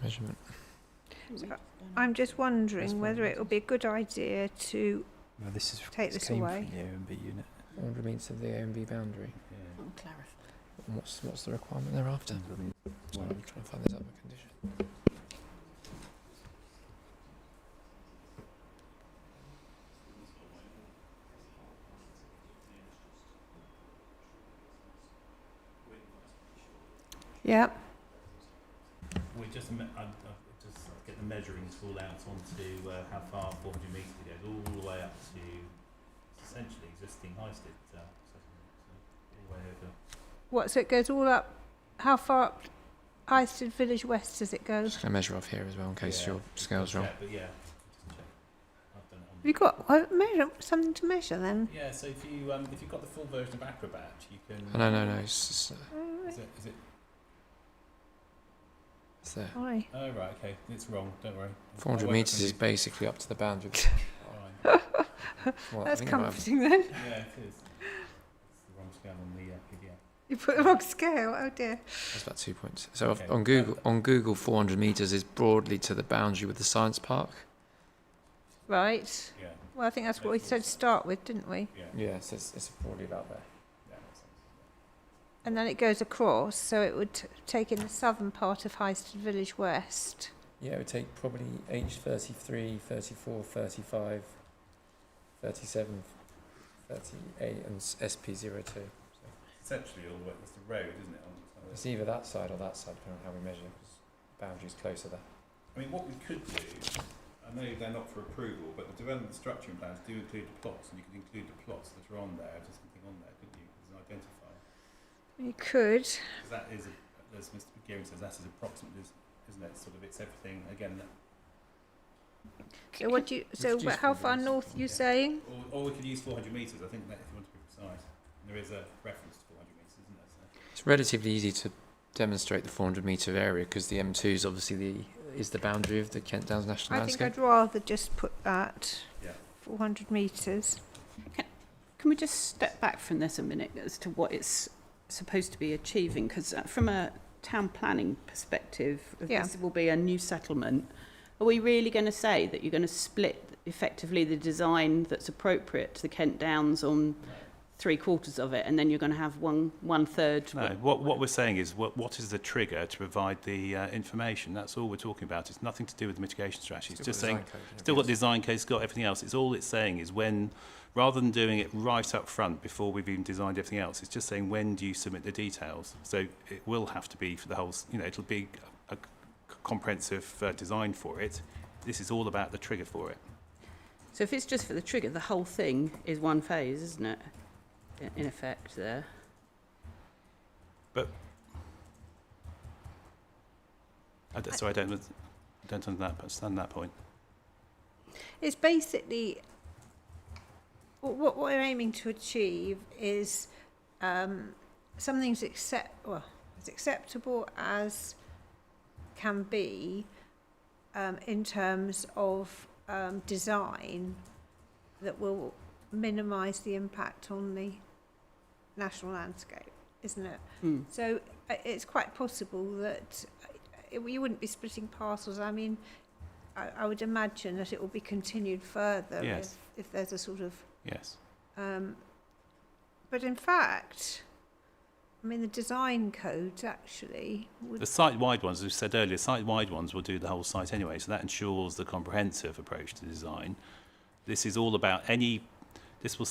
Measurement. So I'm just wondering whether it would be a good idea to Well, this is take this away. From the OMB unit. 400 metres of the AMB boundary. I'll clarify. And what's the requirement thereafter? Sorry, I'm trying to find this other condition. Yeah. We just get the measuring tool out onto how far 400 metres it goes, all the way up to essentially existing Highsted settlement, so all the way over. What, so it goes all up, how far up Highsted Village West does it go? Just going to measure off here as well in case your scale's wrong. But yeah, just check. I've done it on. Have you got something to measure then? Yeah, so if you've got the full version of Acrobat, you can. Oh, no. It's Is it? It's there. Why? Oh right, okay, it's wrong. Don't worry. 400 metres is basically up to the boundary. Fine. Well, That's I think comforting then. Yeah, it is. It's the wrong scale on the PDF. You put the wrong scale, oh dear. That's about 2 points. So Okay. on Google, 400 metres is broadly to the boundary with the science park. Right. Yeah. Well, I think that's what we said to start with, didn't we? Yeah. Yeah, so it's broadly about there. Yeah, makes sense. And then it goes across, so it would take in the southern part of Highsted Village West. Yeah, it would take probably H33, 34, 35, 37, 38 and SP02. Essentially, all the way. It's the road, isn't it? It's either that side or that side, depending on how we measure, because the boundary's closer there. I mean, what we could do, I know they're not for approval, but the development structuring plans do include the plots, and you could include the plots that are on there, just something on there, couldn't you, as an identifier? You could. Because that is, as Mr. Gearing says, that is approximate, isn't it? Sort of, it's everything, again, So what do you? So how far north are you saying? or we could use 400 metres, I think, that if you want to be precise. There is a reference to 400 metres, isn't there? So. It's relatively easy to demonstrate the 400 metre area because the M2 is obviously the boundary of the Kent Downs National I think Landscape. I'd rather just put that. Yeah. 400 metres. Can we just step back from this a minute as to what it's supposed to be achieving? Because from a town planning perspective, if this will be a new settlement, are we really going to say that you're going to split effectively the design that's appropriate to the Kent Downs on 3/4 of it, and then you're going to have one third? No, what we're saying is what is the trigger to provide the information? That's all we're talking about. It's nothing to do with the mitigation strategy. It's just saying, still got design case, got everything else. It's all it's saying is when, rather than doing it right up front before we've even designed everything else, it's just saying when do you submit the details. So it will have to be for the whole, it'll be a comprehensive design for it. This is all about the trigger for it. So if it's just for the trigger, the whole thing is one phase, isn't it? In effect there. But I don't understand that point. It's basically what we're aiming to achieve is something's as acceptable as can be in terms of design that will minimise the impact on the national landscape, isn't it? So it's quite possible that you wouldn't be splitting parcels. I mean, I would imagine that it will be continued further if there's a sort of... Yes. But in fact, I mean, the design codes actually would... The site-wide ones, as we said earlier, site-wide ones will do the whole site anyway, so that ensures the comprehensive approach to design. This is all about any... This will,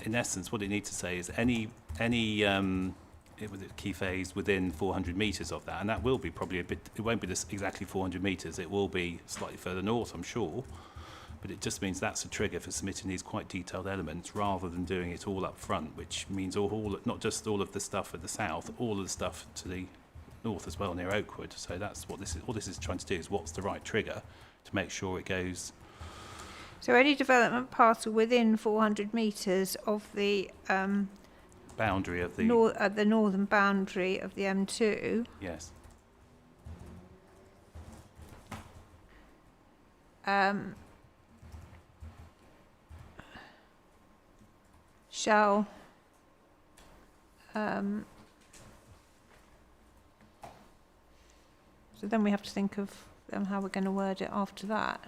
in essence, what it needs to say is any key phase within 400 metres of that, and that will be probably a bit... It won't be this exactly 400 metres. It will be slightly further north, I'm sure. But it just means that's a trigger for submitting these quite detailed elements rather than doing it all up front, which means all not just all of the stuff at the south, all of the stuff to the north as well, near Oakwood. So that's what this is. All this is trying to do is what's the right trigger to make sure it goes. So any development parcel within 400 metres of the boundary of the the northern boundary of the M2. Yes. Shall so then we have to think of how we're going to word it after that.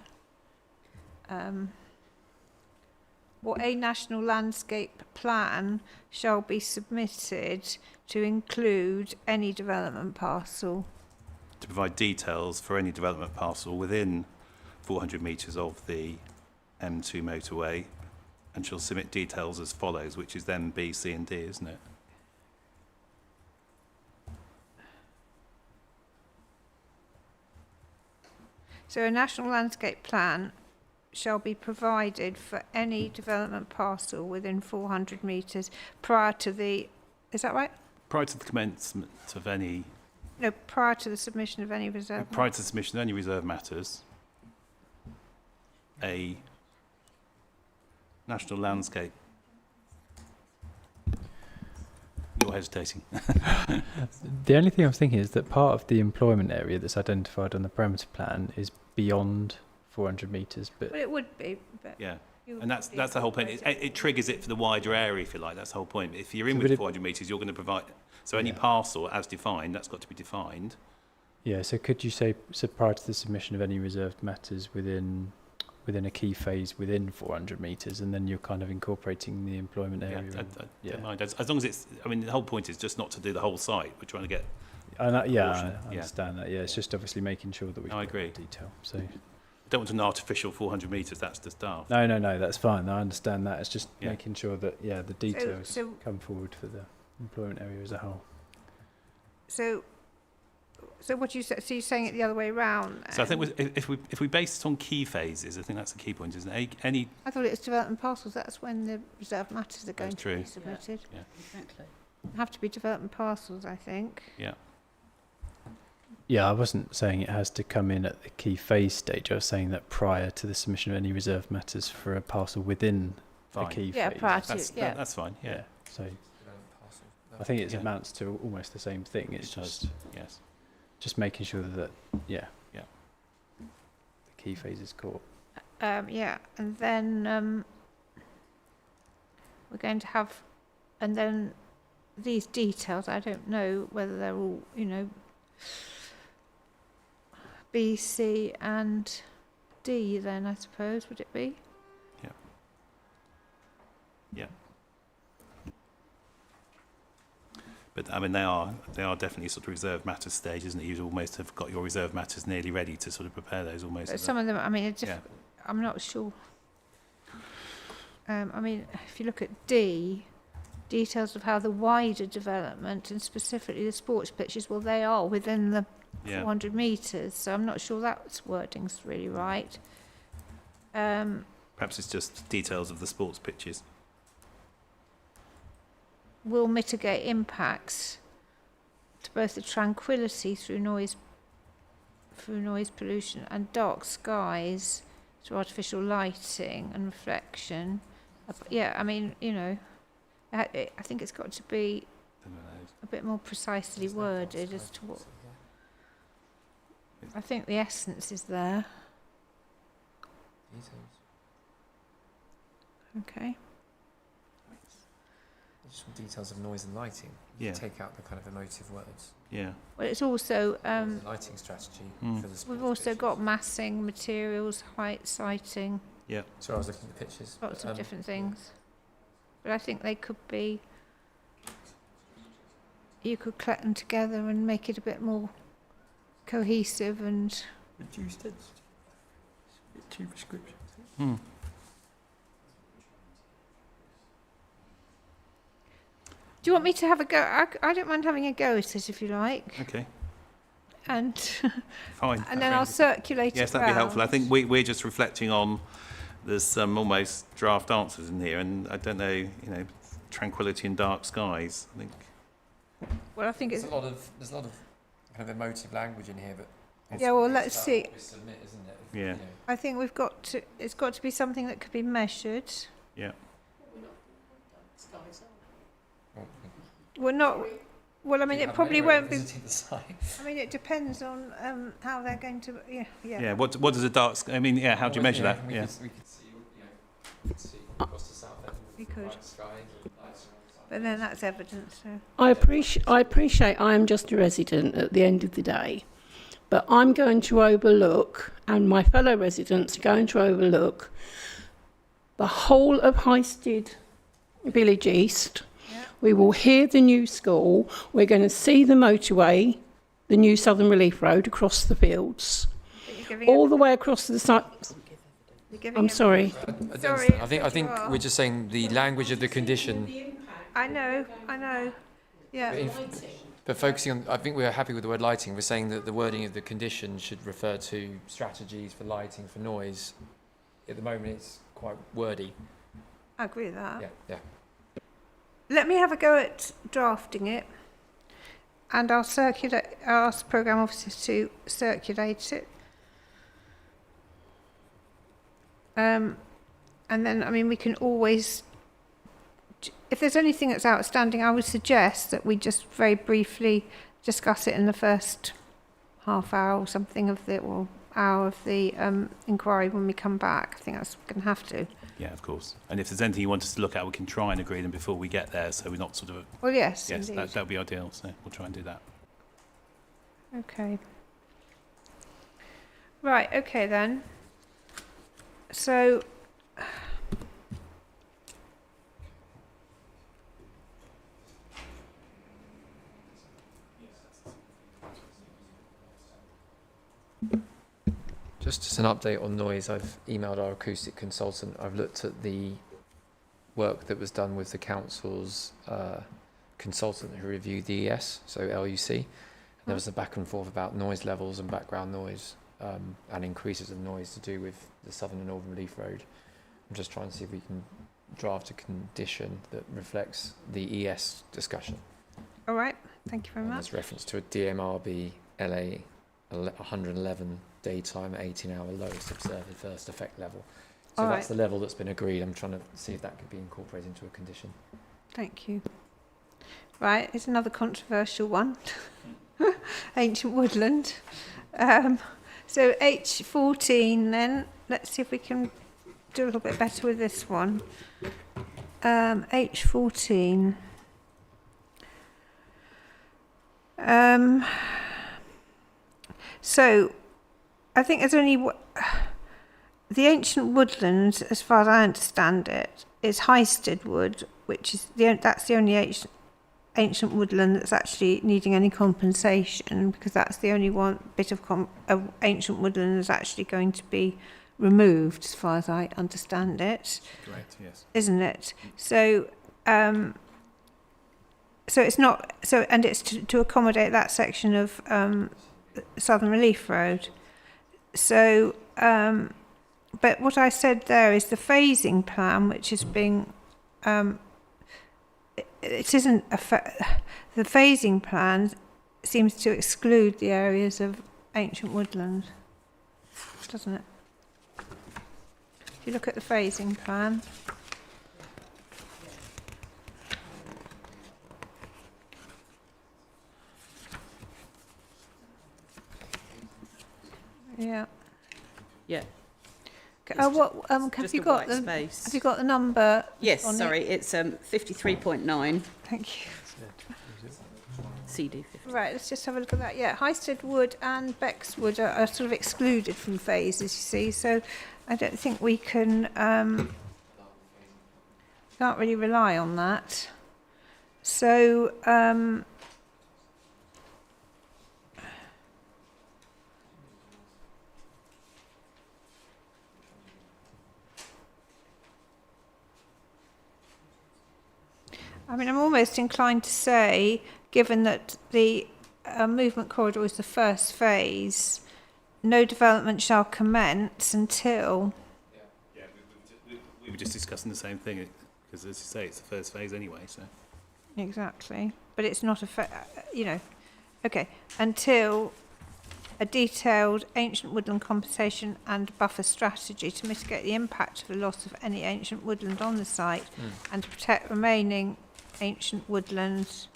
Or a national landscape plan shall be submitted to include any development parcel. To provide details for any development parcel within 400 metres of the M2 motorway, and shall submit details as follows, which is then B, C and D, isn't it? So a national landscape plan shall be provided for any development parcel within 400 metres prior to the... Is that right? Prior to the commencement of any... No, prior to the submission of any reserve... Prior to the submission of any reserve matters, a national landscape... You're hesitating. The only thing I was thinking is that part of the employment area that's identified on the parameter plan is beyond 400 metres, but... Well, it would be, but... Yeah. And that's the whole point. It triggers it for the wider area, if you like. That's the whole point. If you're in with 400 metres, you're going to provide... So any parcel, as defined, that's got to be defined. Yeah, so could you say, so prior to the submission of any reserved matters within a key phase within 400 metres, and then you're kind of incorporating the employment area? Don't mind. As long as it's... I mean, the whole point is just not to do the whole site. We're trying to get... I understand that. Yeah, it's just obviously making sure that we've got detail. So... I don't want an artificial 400 metres, that's the staff. No, that's fine. I understand that. It's just making sure that, the details come forward for the employment area as a whole. So what you said, so you're saying it the other way around? So I think if we base it on key phases, I think that's the key point, isn't it? I thought it was development parcels. That's when the reserve matters are going to be submitted. Yeah. Exactly. Have to be development parcels, I think. Yeah. Yeah, I wasn't saying it has to come in at the key phase stage. I was saying that prior to the submission of any reserve matters for a parcel within a key phase. Prior to, that's fine. Yeah. So I think it amounts to almost the same thing. It's just making sure that the key phase is caught. And then we're going to have, and then these details. I don't know whether they're all, B, C and D then, I suppose, would it be? Yeah. But I mean, they are definitely sort of reserve matters stage, isn't it? You almost have got your reserve matters nearly ready to sort of prepare those almost. But some of them, I mean, I'm not sure. I mean, if you look at D, details of how the wider development and specifically the sports pitches, well, they are within the 400 metres, so I'm not sure that wording's really right. Perhaps it's just details of the sports pitches. Will mitigate impacts to both the tranquility through noise pollution and dark skies through artificial lighting and reflection. I mean, I think it's got to be... a bit more precisely worded as to what. I think the essence is there. Okay. Just some details of noise and lighting. Yeah. Take out the kind of emotive words. Yeah. Well, it's also The lighting strategy for the we've also got massing, materials, height, sighting, Yeah. So I was looking at the pictures. lots of different things. But I think they could be. You could collect them together and make it a bit more cohesive and. Reduced it. Too prescriptive. Do you want me to have a go? I don't mind having a go at it if you like. Okay. And Fine. and then I'll circulate it. Yes, that'd be helpful. I think we're just reflecting on. There's some almost draft answers in here, and I don't know. Tranquility in dark skies. I think. Well, I think there's a lot of kind of emotive language in here, but yeah. Well, let's see. Submit, isn't it? Yeah. I think we've got to. It's got to be something that could be measured. Yeah. We're not. Well, I mean, it probably won't be. The site. I mean, it depends on how they're going to. Yeah. Yeah. What does a dark? I mean, yeah. How do you measure that? We Yeah. could see across the south end. We could. Bright sky, lights. But then that's evidence. So. I appreciate I am just a resident at the end of the day, but I'm going to overlook, and my fellow residents are going to overlook, the whole of Highsted Village East. Yeah. We will hear the new school. We're going to see the motorway, the new Southern Relief Road across the fields, all the way across the site. I'm sorry. Sorry. I think we're just saying the language of the condition. I know. Yeah. But focusing on, I think we're happy with the word lighting. We're saying that the wording of the condition should refer to strategies for lighting, for noise. At the moment, it's quite wordy. I agree with that. Yeah. Let me have a go at drafting it, and I'll ask programme officers to circulate it. And then, I mean, we can always, if there's anything that's outstanding, I would suggest that we just very briefly discuss it in the first half hour or something of the, or hour of the inquiry when we come back. I think that's going to have to. Yeah, of course. And if there's anything you want us to look at, we can try and agree them before we get there, so we're not sort of. Well, yes, yes, indeed. that would be ideal. So we'll try and do that. Okay. Right. Okay then. So. Just as an update on noise, I've emailed our acoustic consultant. I've looked at the work that was done with the council's consultant who reviewed the ES, so LUC. And there was a back and forth about noise levels and background noise and increases of noise to do with the Southern and Northern Relief Road. I'm just trying to see if we can draft a condition that reflects the ES discussion. All right. Thank you very much. There's reference to a DMRB LA 111 daytime 18-hour lowest observed first effect level. So all that's right. the level that's been agreed. I'm trying to see if that could be incorporated into a condition. Thank you. Right, here's another controversial one. Ancient woodland. So H14 then, let's see if we can do a little bit better with this one. H14. So I think there's only the ancient woodlands, as far as I understand it, is Highsted wood, which is that's the only ancient woodland that's actually needing any compensation, because that's the only one bit of ancient woodland that's actually going to be removed, as far as I understand it. Correct. Yes. Isn't it? So, so it's not so, and it's to accommodate that section of Southern Relief Road. So, but what I said there is the phasing plan, which is being, it isn't the phasing plan seems to exclude the areas of ancient woodland, doesn't it? If you look at the phasing plan. Yeah. Yeah. Okay, have just you a got white the space. Have you got the number? Yes, on sorry, it? it's 53.9 Thank you. CD 50. Right, let's just have a look at that. Yeah, Highsted Wood and Bexwood are sort of excluded from phases, you see, so I don't think we can, can't really rely on that. So, I mean, I'm almost inclined to say, given that the movement corridor is the first phase, no development shall commence until... Yeah, we were just discussing the same thing, because as you say, it's the first phase anyway, so... Exactly, but it's not you know, okay, until a detailed ancient woodland compensation and buffer strategy to mitigate the impact of the loss of any ancient woodland on the site and to protect remaining ancient woodlands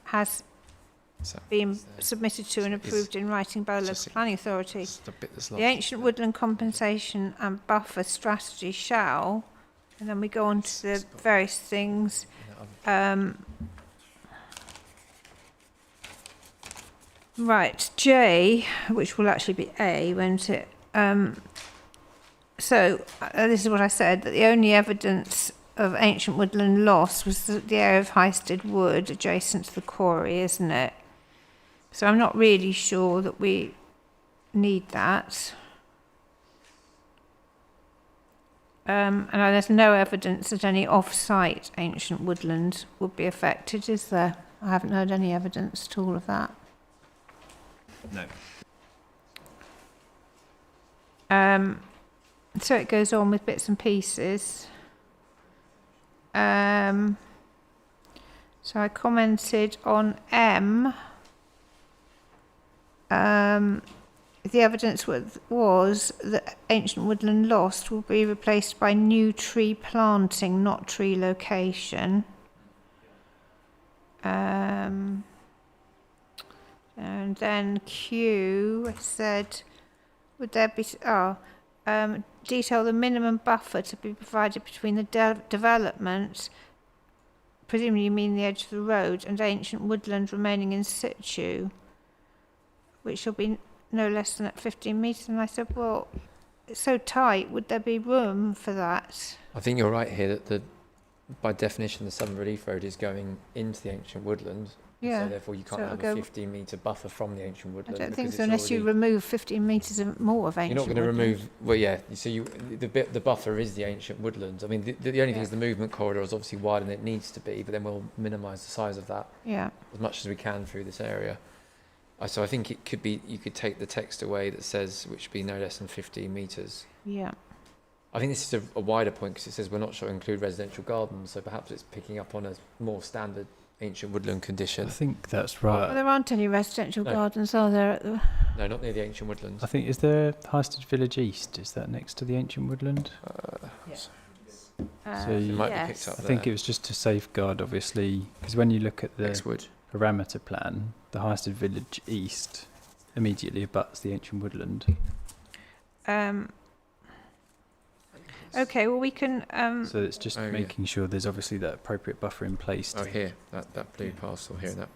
has been submitted to and approved in writing by the local planning authority. The ancient woodland compensation and buffer strategy shall, and then we go on to the various things. Right, J, which will actually be A, won't it? So this is what I said, that the only evidence of ancient woodland loss was the area of Highsted Wood adjacent to the quarry, isn't it? So I'm not really sure that we need that. And there's no evidence that any off-site ancient woodland would be affected, is there? I haven't heard any evidence at all of that. No. So it goes on with bits and pieces. So I commented on M. The evidence was that ancient woodland lost will be replaced by new tree planting, not tree location. And then Q said, would there be detail the minimum buffer to be provided between the development, presumably you mean the edge of the road, and ancient woodland remaining in situ, which will be no less than at 15 metres. And I said, well, it's so tight, would there be room for that? I think you're right here that by definition the Southern Relief Road is going into the ancient woodland. Yeah. So therefore you can't have a 15-metre buffer from the ancient woodland. I don't think so, unless you remove 15 metres more of ancient woodland. You're not going to remove, well, yeah, so the buffer is the ancient woodland. I mean, the only thing is the movement corridor is obviously wider than it needs to be, but then we'll minimise the size of that as much as we can through this area. So I think it could be, you could take the text away that says, which would be no less than 15 metres. Yeah. I think this is a wider point because it says we're not sure to include residential gardens, so perhaps it's picking up on a more standard ancient woodland condition. I think that's right. Well, there aren't any residential gardens, are there? At the... No, not near the ancient woodlands. I think, is there Highsted Village East? Is that next to the ancient woodland? Yes. So it might be picked up I think it was just to safeguard, obviously, because when you look at the parameter plan, the Highsted Village East immediately abuts the ancient woodland. Okay, well we can... so it's just making sure there's obviously that appropriate buffer in place. Here, that blue parcel here, that...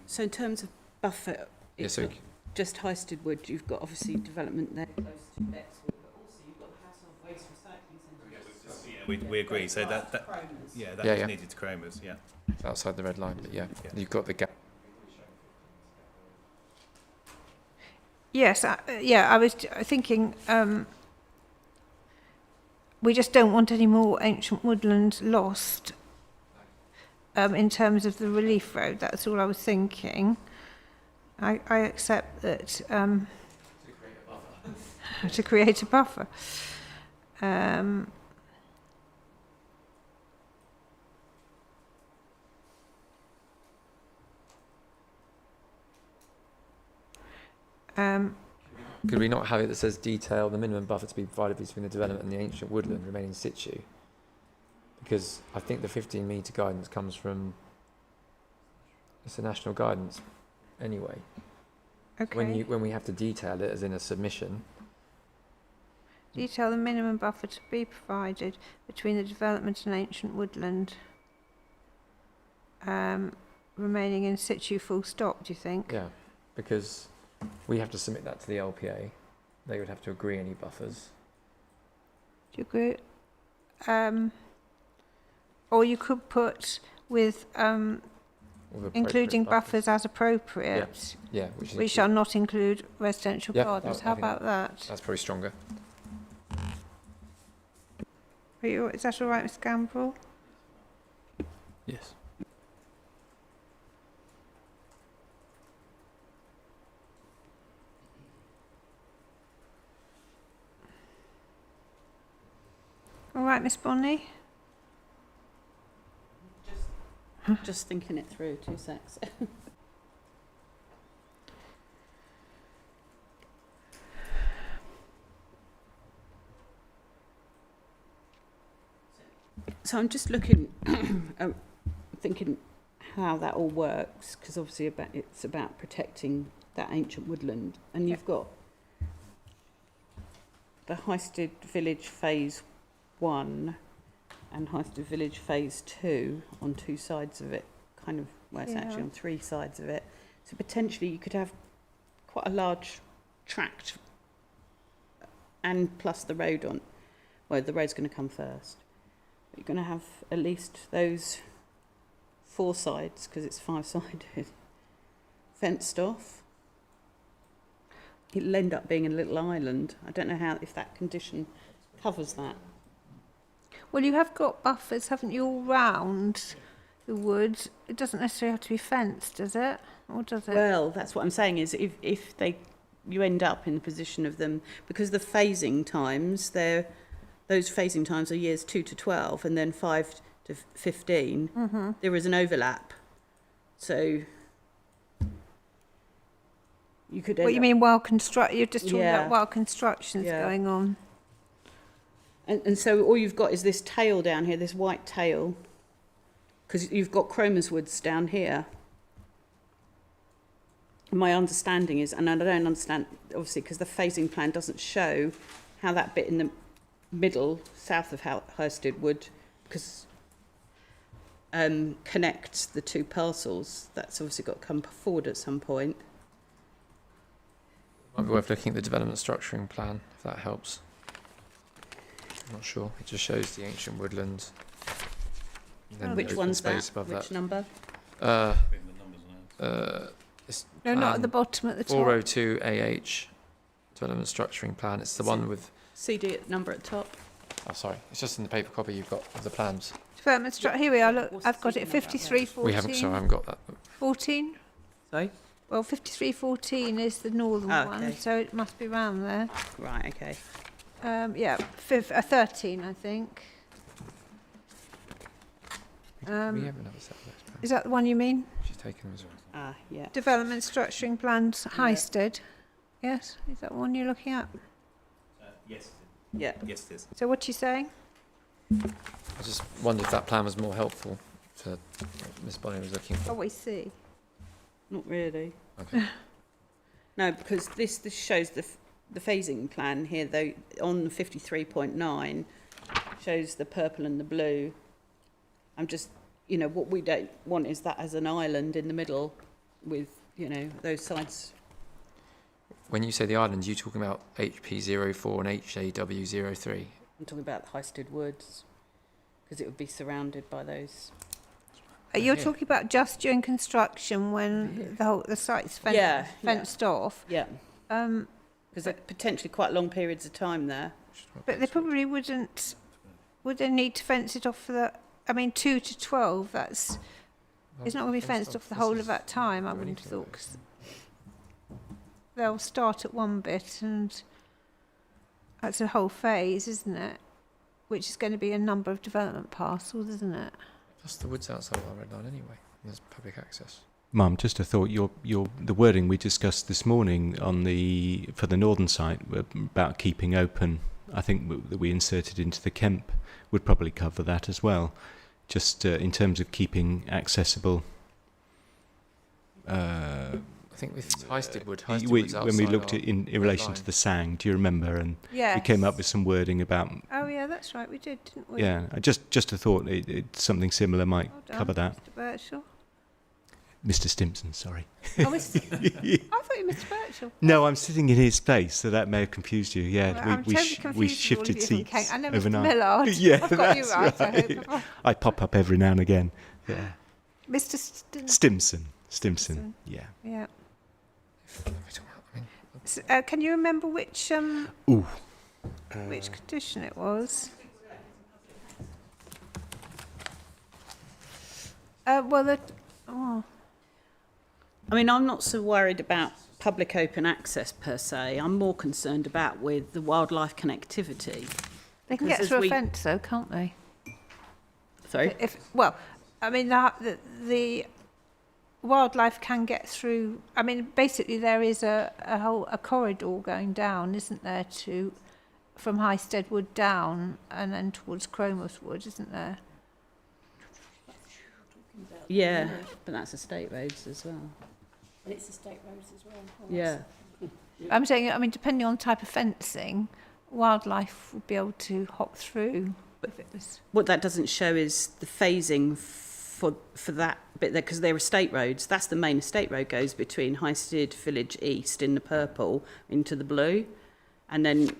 So in terms of buffer, it's not just Highsted Wood, you've got obviously development there close to Bexwood, but also you've got the household waste recycling centre. We agree, so that is needed to Chromers, It's outside the red line, but you've got the gap. Yes, I was thinking we just don't want any more ancient woodland lost in terms of the relief road. That's all I was thinking. I accept that to create a buffer. Could we not have it that says detail the minimum buffer to be provided between the development and the ancient woodland remaining in situ? Because I think the 15-metre guidance comes from, it's a national guidance anyway. Okay. when we have to detail it as in a submission, Detail the minimum buffer to be provided between the development and ancient woodland. Remaining in situ full stop, do you think? yeah, because we have to submit that to the LPA. They would have to agree any buffers. Do you agree? Or you could put with including buffers as appropriate, Yeah, which shall not include residential Yeah, gardens. I How think about that? That's probably stronger. Is that all right, Mr. Gamble? Yes. All right, Miss Bonney? Just thinking it through, 2 secs. So I'm just looking, thinking how that all works, because obviously it's about protecting that ancient woodland, and you've got the Highsted Village Phase 1 and Highsted Village Phase 2 on 2 sides of it, kind of, well, it's actually on 3 sides of it. So potentially you could have quite a large tract, and plus the road on, well, the road's going to come first. But you're going to have at least those 4 sides, because it's 5-sided, fenced off. It'll end up being a little island. I don't know if that condition covers that. Well, you have got buffers, haven't you, all round the woods? It doesn't necessarily have to be fenced, does it? Or does it? Well, that's what I'm saying is if you end up in the position of them, because the phasing times, those phasing times are years 2 to 12 and then 5 to 15. Mm-hmm. There is an overlap. So you could. What you mean while construct? You're just talking Yeah. about while construction's Yeah. going on. And so all you've got is this tail down here, this white tail, because you've got Cromer's Woods down here. My understanding is, and I don't understand, obviously, because the phasing plan doesn't show how that bit in the middle, south of Highsted Wood, because connects the 2 parcels. That's obviously got to come forward at some point. Might be worth looking at the development structuring plan, if that helps. I'm not sure. It just shows the ancient woodlands. And then Which open one's space that? above Which that. number? It's No, not at the plan bottom, at the top. 402 AH development structuring plan. It's the one with. CD number at top. Oh, sorry. It's just in the paper copy you've got of the plans. Development here we are. Look, What's I've the got it. signal about that? 5314. We haven't. Sorry, I haven't got that. 14. Sorry? Well, 5314 is the northern Oh, one, okay. so it must be round there. Right, okay. Yeah, 13, I think. We have another set of those plans. Is that the one you mean? She's taken them as well. Ah, yeah. Development structuring plans, Highsted. Yes, is that one you're looking at? Yes. Yeah. Yes, it is. So what are you saying? I just wondered if that plan was more helpful to what Miss Bonnie was looking for. Oh, I see. Not really. Okay. No, because this shows the phasing plan here, though, on 53.9, shows the purple and the blue. I'm just, what we don't want is that as an island in the middle with, those sides. When you say the islands, you talking about HP04 and HAW03? I'm talking about the Highsted Woods, because it would be surrounded by those. You're talking about just during construction when the site's fenced off. Yeah. Because there are potentially quite long periods of time there. But they probably wouldn't. Would they need to fence it off for the? 2 to 12. It's not going to be fenced off the whole of that time. I wouldn't have thought. 'Cause they'll start at one bit, and that's a whole phase, isn't it? Which is going to be a number of development parcels, isn't it? That's the woods outside of our red line anyway. And there's public access. Mum, just a thought. The wording we discussed this morning for the northern site about keeping open, I think that we inserted into the Kemp would probably cover that as well. Just in terms of keeping accessible. I think with Highsted Wood, when we looked at in relation to the SANG, do you remember? And yes. we came up with some wording about. Oh yeah, that's right, we did, didn't we? Yeah, I just a thought something similar might cover that. Mr. Birchall. Mr. Stimpson, sorry. Oh, Mr. I thought you were Mr. Birchall. No, I'm sitting in his place, so that may have confused you. Yeah, well, we shifted seats I know overnight. Mr. Millard. Yeah, I've got you right. right. I hope. I pop up every now and again. Yeah. Mr. Stimson. Yeah. Yeah. So, can you remember which condition it was? I mean, I'm not so worried about public open access per se. I'm more concerned about with the wildlife connectivity. They can get through a fence, though, can't they? Sorry? The wildlife can get through. I mean, basically, there is a corridor going down, isn't there, from Highsted Wood down and then towards Cromus Wood, isn't there? Yeah, but that's estate roads as well. And it's estate roads as well. Yeah. I'm saying, I mean, depending on the type of fencing, wildlife would be able to hop through. If it was. What that doesn't show is the phasing for that bit there, because they're estate roads. That's the main estate road, goes between Highsted Village East in the purple into the blue. And then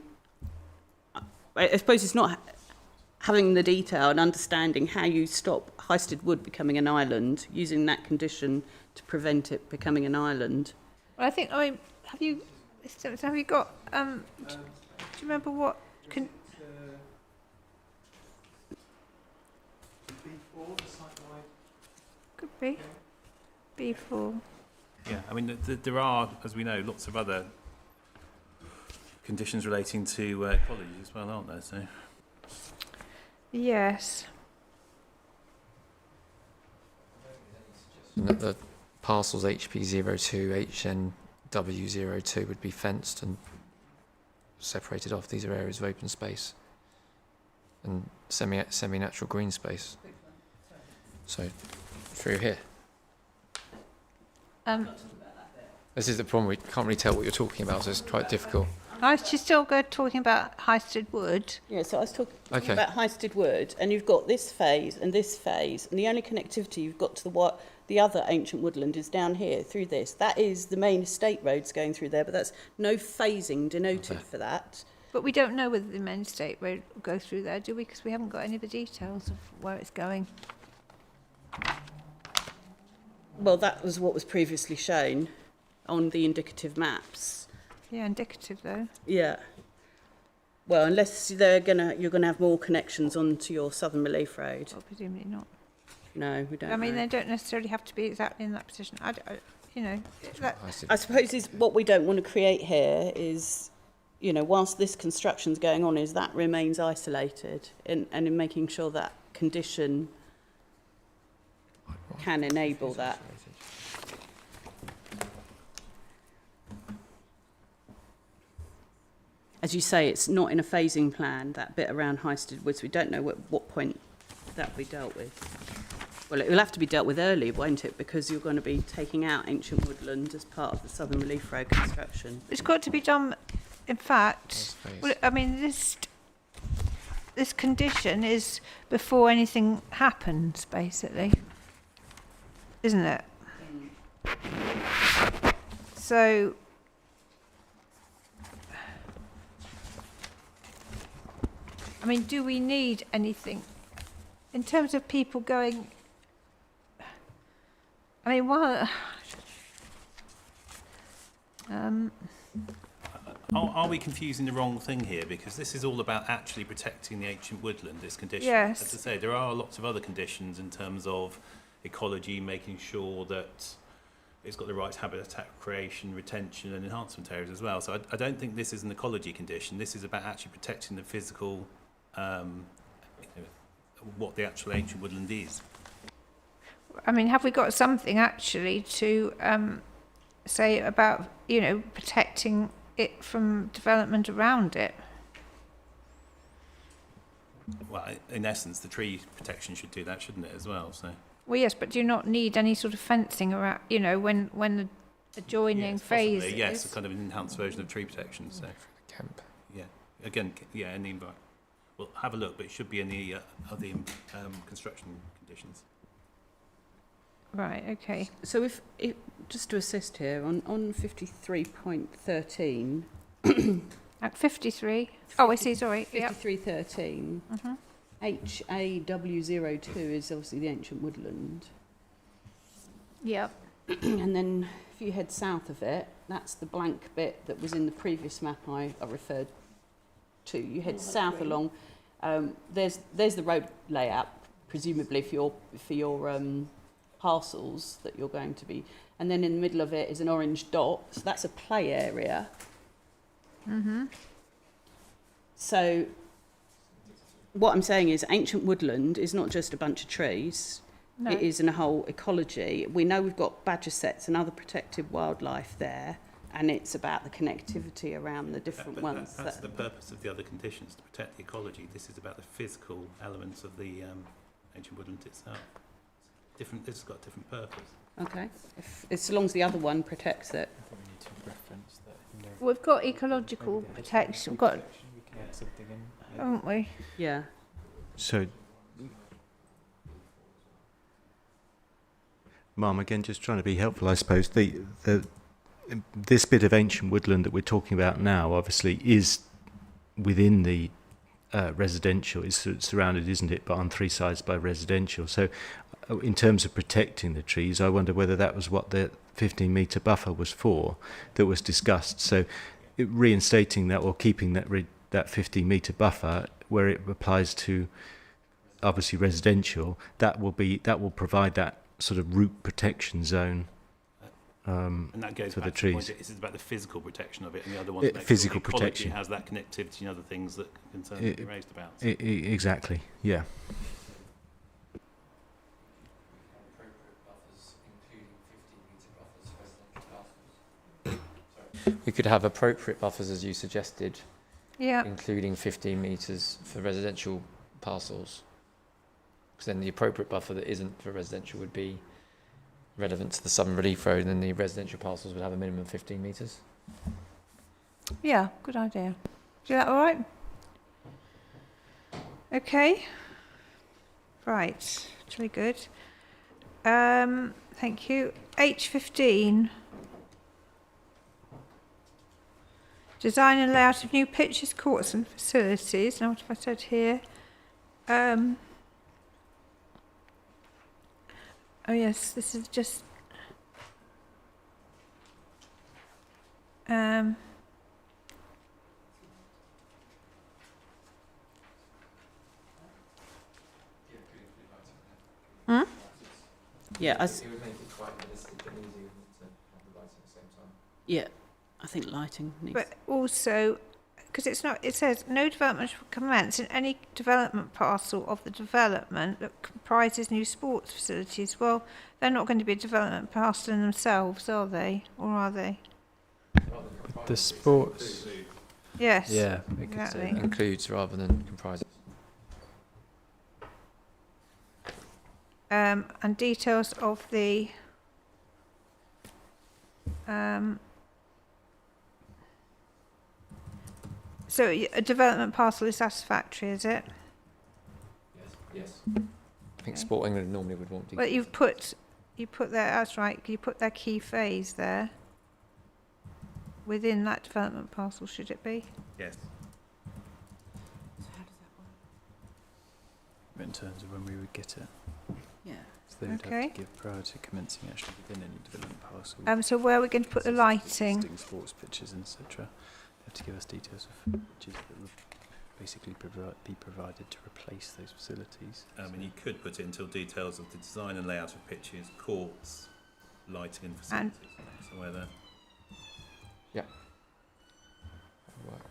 I suppose it's not having the detail and understanding how you stop Highsted Wood becoming an island, using that condition to prevent it becoming an island. Well, have you got, do you remember what... Could be. B4. Yeah, I mean, there are, as we know, lots of other conditions relating to ecology as well, aren't there? So. Yes. That the parcels HP02, HNW02 would be fenced and separated off. These are areas of open space and semi-natural green space. So through here. This is the problem. We can't really tell what you're talking about, so it's quite difficult. She's still talking about Highsted Wood. Yeah, so I was talking about Highsted Wood, and you've got this phase, and the only connectivity you've got to the other ancient woodland is down here through this. That is the main estate roads going through there, but that's no phasing denoted for that. But we don't know whether the main estate road will go through there, do we? Because we haven't got any of the details of where it's going. Well, that was what was previously shown on the indicative maps. Yeah, indicative though. Yeah. Well, unless you're gonna have more connections onto your Southern Relief Road. Well, presumably not. No, we don't. I mean, they don't necessarily have to be exactly in that position. I suppose what we don't want to create here is, whilst this construction's going on, is that remains isolated, and in making sure that condition can enable that. As you say, it's not in a phasing plan, that bit around Highsted Woods. We don't know what point that will be dealt with. Well, it will have to be dealt with early, won't it? Because you're going to be taking out ancient woodland as part of the Southern Relief Road construction. It's got to be done, in fact, this condition is before anything happens, basically. Isn't it? So... I mean, do we need anything in terms of people going? I mean, Are we confusing the wrong thing here? Because this is all about actually protecting the ancient woodland, this condition. Yes. As I say, there are lots of other conditions in terms of ecology, making sure that it's got the right habitat creation, retention and enhancement areas as well. So I don't think this is an ecology condition. This is about actually protecting the physical, what the actual ancient woodland is. I mean, have we got something actually to say about, protecting it from development around it? Well, in essence, the tree protection should do that, shouldn't it, as well? So. Well, yes, but do you not need any sort of fencing around, when adjoining Yes, possibly, phases. yes, a kind of an enhanced version of tree protection. So, Camp. yeah, again, yeah, in the we'll have a look, but it should be in the construction conditions. Right, okay. So if just to assist here, on 53.13, At 53. Oh, I see, sorry. Yep. 53.13, Mhm. HAW02 is obviously the ancient woodland. Yep. And then if you head south of it, that's the blank bit that was in the previous map I referred to. You head south along, there's the road layout, presumably for your parcels that you're going to be, and then in the middle of it is an orange dot, so that's a play area. Mm-hmm. So what I'm saying is ancient woodland is not just a bunch of trees. No. It is in a whole ecology. We know we've got badger sets and other protected wildlife there, and it's about the connectivity around the different ones. That's the purpose of the other conditions, to protect the ecology. This is about the physical elements of the ancient woodland itself. This has got a different purpose. Okay, as long as the other one protects it. I think we need to reference that. We've got ecological protection. We've got, We can add something in. haven't we? Yeah. So, Mum, again, just trying to be helpful, I suppose. This bit of ancient woodland that we're talking about now, obviously, is within the residential. It's surrounded, isn't it, but on three sides by residential. So, in terms of protecting the trees, I wonder whether that was what the 15-metre buffer was for that was discussed. So, reinstating that or keeping that 15-metre buffer where it applies to obviously residential, that will provide that sort of root protection zone and that goes for back the to trees. the point, this is about the physical protection of it, and the other one to make Physical sure the ecology protection has that connectivity and other things that concerns that you raised about. Exactly, yeah. We could have appropriate buffers, as you suggested, Yeah. including 15 metres for residential parcels. Because then the appropriate buffer that isn't for residential would be relevant to the Southern Relief Road, and then the residential parcels would have a minimum of 15 metres. Yeah, good idea. Is that all right? Okay. Right. It's really good. Thank you. H15. Design and layout of new pitches, courts and facilities. Now what have I said here? Oh yes, this is just Yeah, It would make it quite realistic and easy to have the lights at the same time. yeah, I think lighting needs. but also, because it's not, it says no development shall commence in any development parcel of the development that comprises new sports facilities. Well, they're not going to be a development parcel in themselves, are they? Or are they? The sports. Yes. Yeah, we could say exactly. that. Includes rather than comprises. And details of the so a development parcel is satisfactory, is it? Yes. I think Sport England normally would want Well, you put there, that's right, you put their key phase there within that development parcel, should it be? Yes. In terms of when we would get it. Yeah. So they would Okay. have to give prior to commencing actually within any development parcel. So where are we going to put the lighting? Existing sports pitches, etc. They have to give us details of pitches that will basically be provided to replace those facilities. And you could put it until details of the design and layout of pitches, courts, lighting and facilities. Somewhere there. Yeah. That'll work.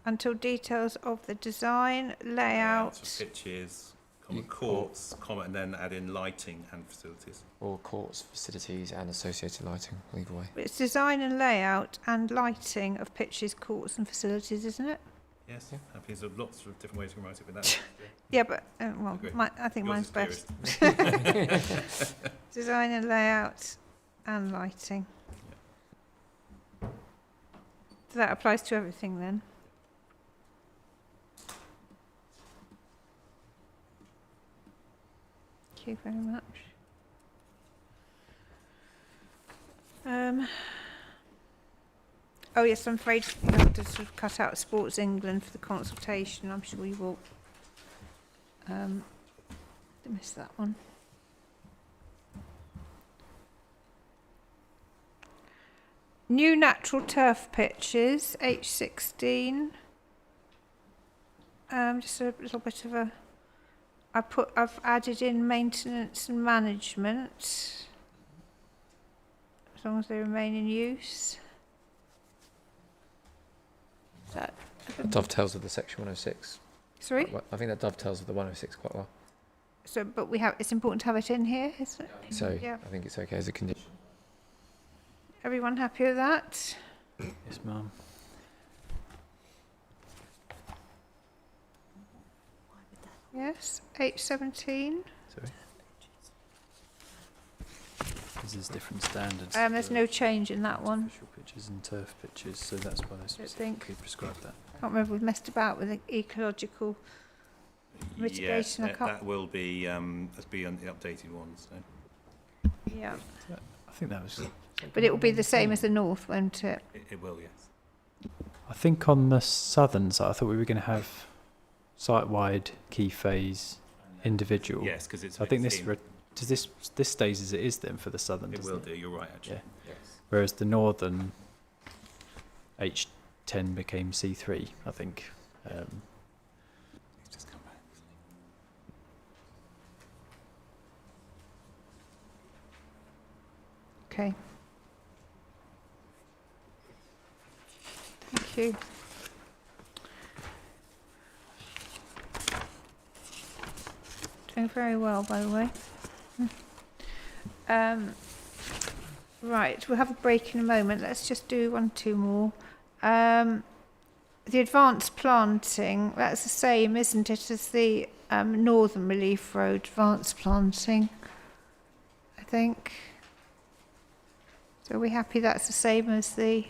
Until details of the design, layout, of pitches, You- courts, and then add in lighting and facilities. Or courts, facilities and associated lighting, either way. it's design and layout and lighting of pitches, courts and facilities, isn't it? Yes, Yeah. happy. There's lots of different ways to write it with that. Yeah, but well, Agree. I think Yours mine's is best. clearest. Design and layout and lighting. So that applies to everything then. Thank you very much. Oh yes, I'm afraid you have to sort of cut out Sports England for the consultation. I'm sure you will miss that one. New natural turf pitches, H16. Just a little bit of a. I've added in maintenance and management, as long as they remain in use. That dovetails with the section 106. Sorry? I think that dovetails with the 106 quite well. So, but it's important to have it in here, isn't it? So yeah. I think it's okay as a condition. Everyone happy with that? Yes, ma'am. Yes. H17. Sorry. Because there's different standards. There's no change in that one. Official pitches and turf pitches, so that's why they specifically prescribe that. Can't remember if we've messed about with the ecological mitigation. Yes, that will be on the updated ones. So. Yeah. I think that was. But it will be the same as the north, won't it? It will, yes. I think on the southern side, I thought we were going to have site-wide key phase individual. Yes, because it's. I think this stays as it is then for the southern. It will do. You're right, actually. Yeah. Yes. Whereas the northern H10 became C3, I think. Just come back. Okay. Thank you. Doing very well, by the way. Right, we'll have a break in a moment. Let's just do 1, 2 more. The advanced planting, that's the same, isn't it, as the Northern Relief Road advanced planting, I think. So are we happy that's the same as the...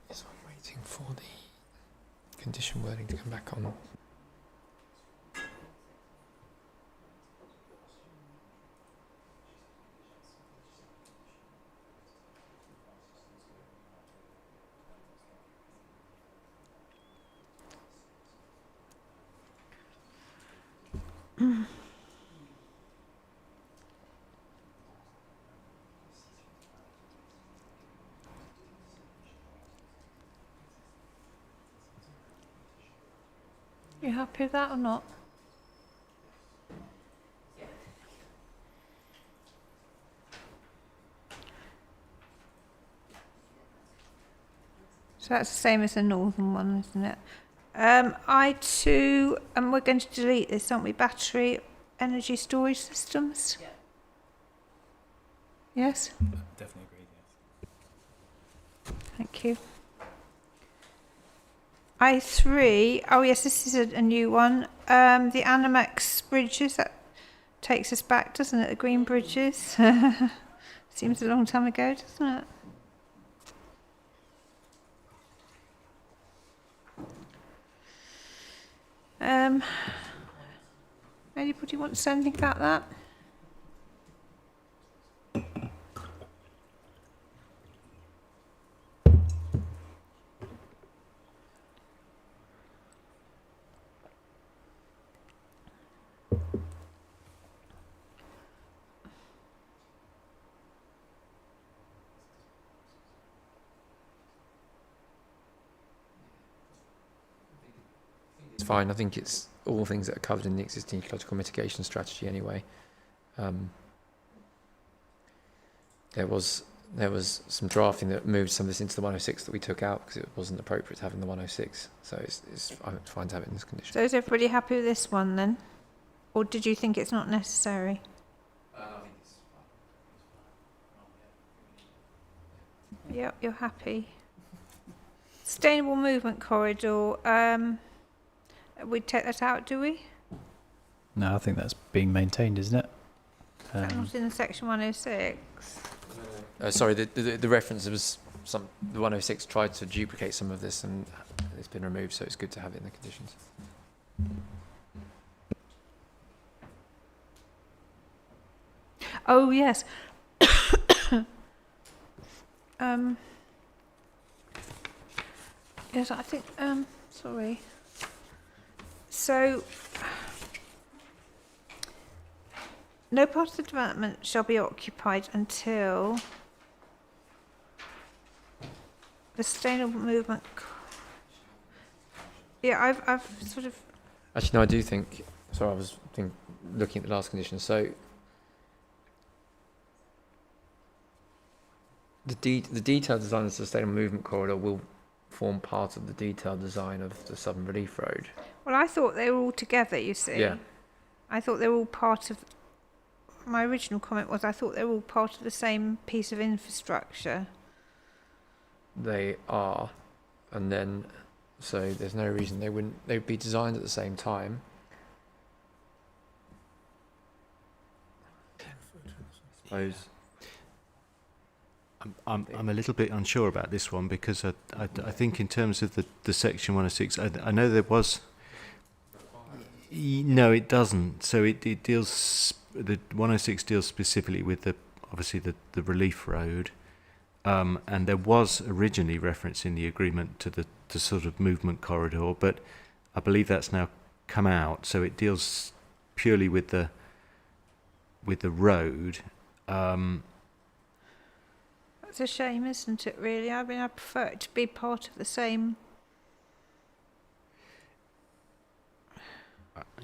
Yes, I'm waiting for the condition wording to come back on. You happy with that or not? So that's the same as the northern one, isn't it? I2, and we're going to delete this, aren't we? Battery energy storage systems? Yeah. Yes? Definitely agreed, yes. Thank you. I3, oh yes, this is a new one. The Animax bridges, that takes us back, doesn't it? The green bridges. Seems a long time ago, doesn't it? Anybody want to say anything about that? It's fine. I think it's all things that are covered in the existing ecological mitigation strategy anyway. There was some drafting that moved some of this into the 106 that we took out because it wasn't appropriate to have in the 106. So it's fine to have it in this condition. So is everybody happy with this one then? Or did you think it's not necessary? I think it's fine. Yep, you're happy. Sustainable movement corridor. We take that out, do we? No, I think that's being maintained, isn't it? Is that not in the section 106? Sorry, the reference was the 106 tried to duplicate some of this and it's been removed, so it's good to have it in the conditions. Oh, yes. Yes, I think, sorry. So, no part of the development shall be occupied until the sustainable movement. Yeah, I've sort of. Actually, no, I do think. Sorry, I was looking at the last condition. So, the detailed design of the sustainable movement corridor will form part of the detailed design of the Southern Relief Road. Well, I thought they were all together, you see. Yeah. I thought they were all part of. My original comment was I thought they were all part of the same piece of infrastructure. They are, and then, so there's no reason they wouldn't. They would be designed at the same time. I suppose. I'm a little bit unsure about this one because I think in terms of the section 106, I know there was. No, it doesn't. So it deals. The 106 deals specifically with obviously the relief road, and there was originally reference in the agreement to the sort of movement corridor, but I believe that's now come out. So it deals purely with the road. That's a shame, isn't it, really? I mean, I prefer it to be part of the same.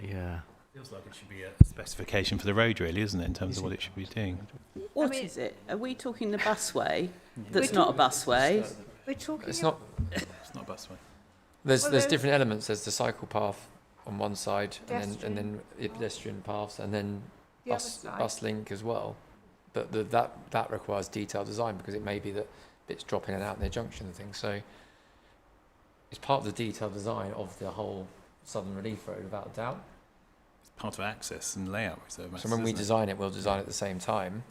Yeah. Feels like it should be a specification for the road, really, isn't it, in terms of what it should be doing? What is it? Are we talking the busway that's not a busway? We're talking. It's not. It's not a busway. There's different elements. There's the cycle path on one side, and then pedestrian paths, and then bus link as well. But that requires detailed design because it may be that bits drop in and out in their junction and things. So it's part of the detailed design of the whole Southern Relief Road, without a doubt. Part of access and layout. So when we design it, we'll design it at the same time.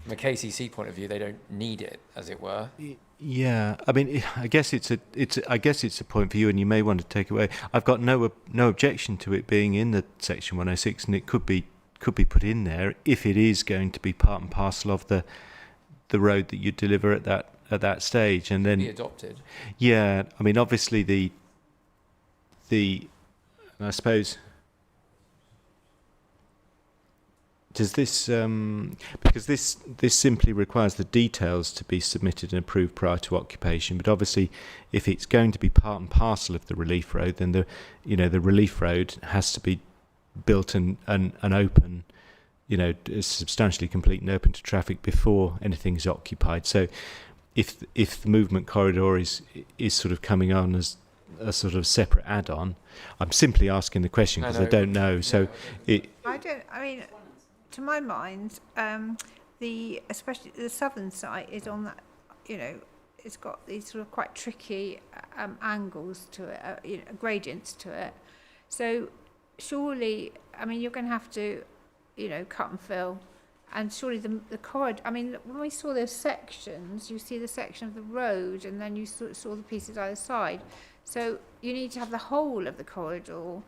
From a KCC point of view, they don't need it, as it were. Yeah, I mean, I guess it's a point for you, and you may want to take away. I've got no objection to it being in the section 106, and it could be put in there if it is going to be part and parcel of the road that you deliver at that stage, and then be adopted. Yeah, I mean, obviously I suppose. Does this because this simply requires the details to be submitted and approved prior to occupation, but obviously if it's going to be part and parcel of the relief road, then the relief road has to be built and open, substantially complete and open to traffic before anything is occupied. So if the movement corridor is sort of coming on as a sort of separate add-on, I'm simply asking the question because I don't know. So to my mind, especially the southern site is on that, it's got these sort of quite tricky angles to it, gradients to it. So surely, I mean, you're going to have to, cut and fill, and surely the corridor. I mean, when we saw those sections, you see the section of the road, and then you saw the pieces either side. So you need to have the whole of the corridor.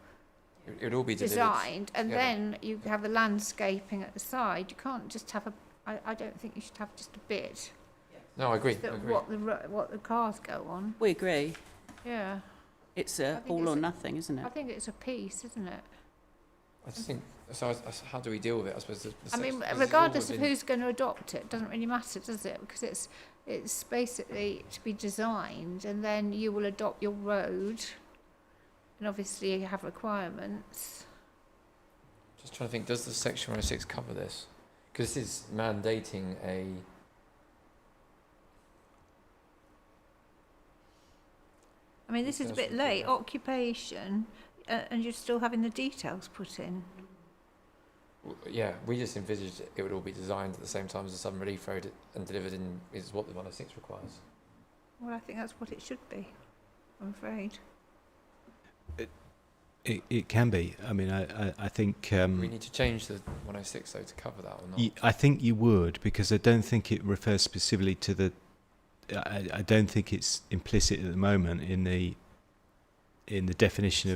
It would all be designed, and then you have the landscaping at the side. You can't just have I don't think you should have just a bit. No, I agree. What the cars go on. We agree. Yeah. It's all or nothing, isn't it? I think it's a piece, isn't it? I think so. How do we deal with it? I suppose. I mean, regardless of who's going to adopt it, doesn't really matter, does it? Because it's basically to be designed, and then you will adopt your road. And obviously you have requirements. Just trying to think, does the section 106 cover this? Because this is mandating a... I mean, this is a bit late, occupation, and you're still having the details put in. Yeah, we just envisaged it would all be designed at the same time as the Southern Relief Road and delivered in, is what the 106 requires. Well, I think that's what it should be, I'm afraid. It can be. I mean, I think... we need to change the 106 though to cover that or not? I think you would, because I don't think it refers specifically to the... I don't think it's implicit at the moment in the definition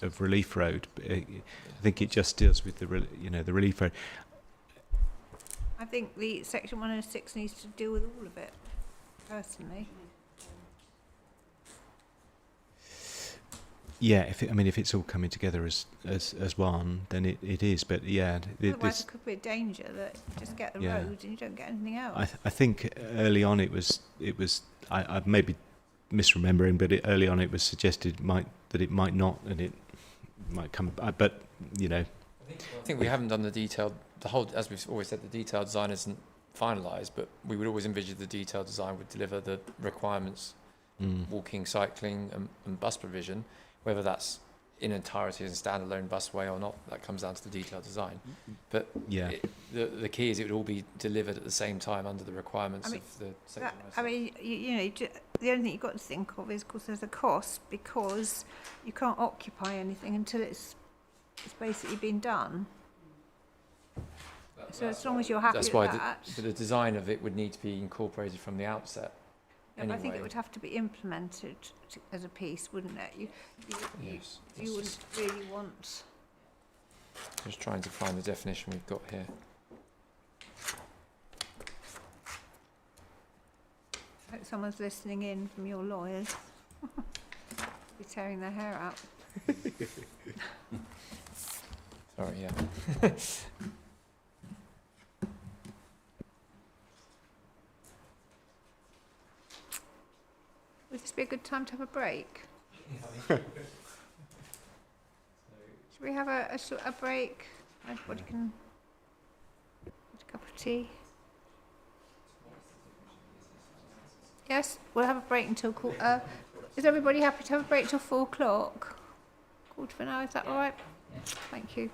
of relief road. I think it just deals with the relief road. I think the section 106 needs to deal with all of it, personally. Yeah, if it's all coming together as one, then it is. But yeah, Otherwise, it could be a danger that you just get the road and you don't get anything else. I think early on it was. I may be misremembering, but early on it was suggested that it might not, and it might come. But I think we haven't done the detailed. The whole, as we've always said, the detailed design isn't finalised, but we would always envisage the detailed design would deliver the requirements, walking, cycling, and bus provision. Whether that's in entirety as a standalone busway or not, that comes down to the detailed design. But yeah, the key is it would all be delivered at the same time under the requirements of the section. The only thing you've got to think of is, of course, there's a cost, because you can't occupy anything until it's basically been done. So as long as you're happy with that. But the design of it would need to be incorporated from the outset. Yeah, anyway. I think it would have to be implemented as a piece, wouldn't it? You wouldn't really want... Just trying to find the definition we've got here. I hope someone's listening in from your lawyers. Be tearing their hair out. Sorry, yeah. Would this be a good time to have a break? Should we have a break? Everybody can get a cup of tea. Yes, we'll have a break until is everybody happy to have a break till 4 o'clock? Quarter of an hour, is that all right? Thank you.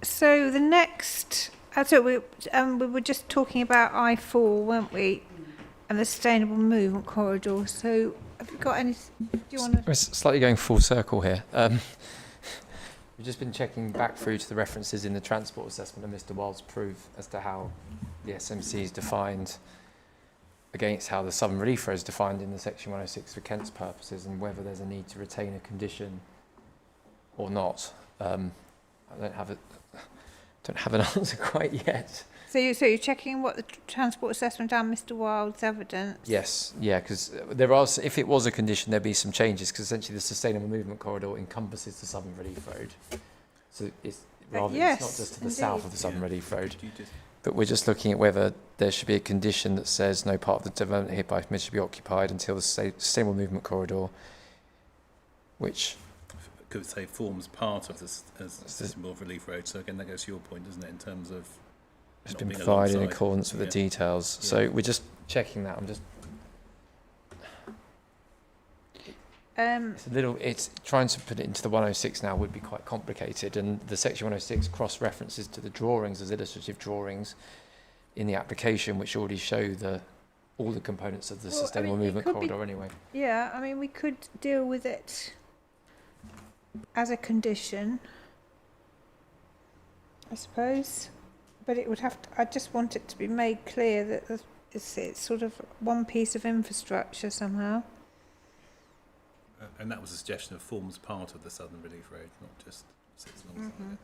So the next, so we were just talking about I4, weren't we? And the sustainable movement corridor. So have you got any? Do you want to? We're slightly going full circle here. We've just been checking back through to the references in the transport assessment and Mr. Wild's proof as to how the SMC is defined against how the Southern Relief Road is defined in the Section 106 for Kent's purposes, and whether there's a need to retain a condition or not. I don't have an answer quite yet. So you're checking what the transport assessment and Mr. Wild's evidence? Yes, yeah, because there are, if it was a condition, there'd be some changes, because essentially the Sustainable Movement Corridor encompasses the Southern Relief Road. So it's rather, yes, it's not just to the indeed. south of the Southern Relief Road. But we're just looking at whether there should be a condition that says no part of the development hereby permitted should be occupied until the Sustainable Movement Corridor, which could say forms part of this as Sustainable Relief Road. So again, that goes to your point, doesn't it, in terms of has been provided in accordance with the details. Yeah. So we're just checking that. It's trying to put it into the 106 now would be quite complicated, and the Section 106 cross-references to the drawings as illustrative drawings in the application, which already show all the components of the Sustainable Movement Corridor anyway. Yeah, I mean, we could deal with it as a condition, I suppose. But it would have to, I just want it to be made clear that it's sort of one piece of infrastructure somehow. And that was a suggestion of forms part of the Southern Relief Road, not just sits alongside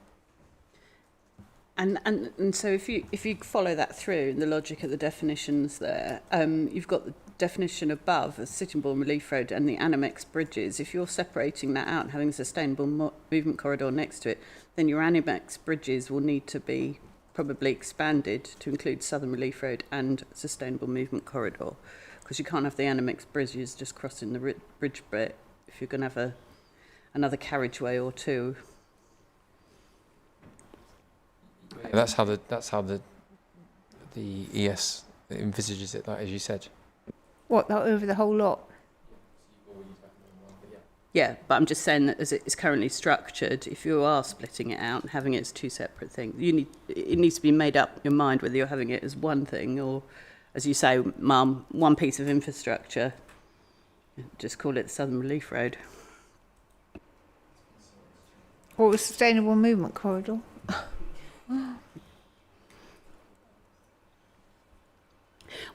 it. And so if you follow that through and the logic of the definitions there, you've got the definition above as Sittingbourne Relief Road and the Animex bridges. If you're separating that out and having a sustainable movement corridor next to it, then your Animex bridges will need to be probably expanded to include Southern Relief Road and Sustainable Movement Corridor, because you can't have the Animex bridges just crossing the bridge bit if you're going to have another carriageway or two. That's how the ES envisages it, like, as you said. What, over the whole lot? Yeah, but I'm just saying that as it's currently structured, if you are splitting it out and having it as two separate things, it needs to be made up in your mind whether you're having it as one thing or, as you say, Mum, one piece of infrastructure. Just call it the Southern Relief Road. Or a Sustainable Movement Corridor.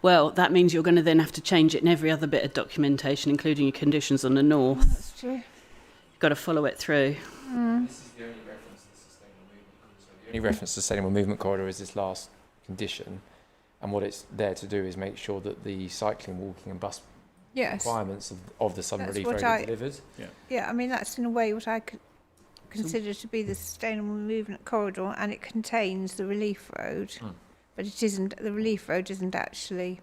Well, that means you're going to then have to change it in every other bit of documentation, including your conditions on the north. Oh, that's true. You've got to follow it through. This is the only reference to the Sustainable Movement Corridor. So the only reference to the Sustainable Movement Corridor is this last condition, and what it's there to do is make sure that the cycling, walking and bus requirements of the Southern Relief Road are delivered. Yeah, I mean, that's in a way what I could consider to be the Sustainable Movement Corridor, and it contains the Relief Road. But it isn't, the Relief Road isn't actually,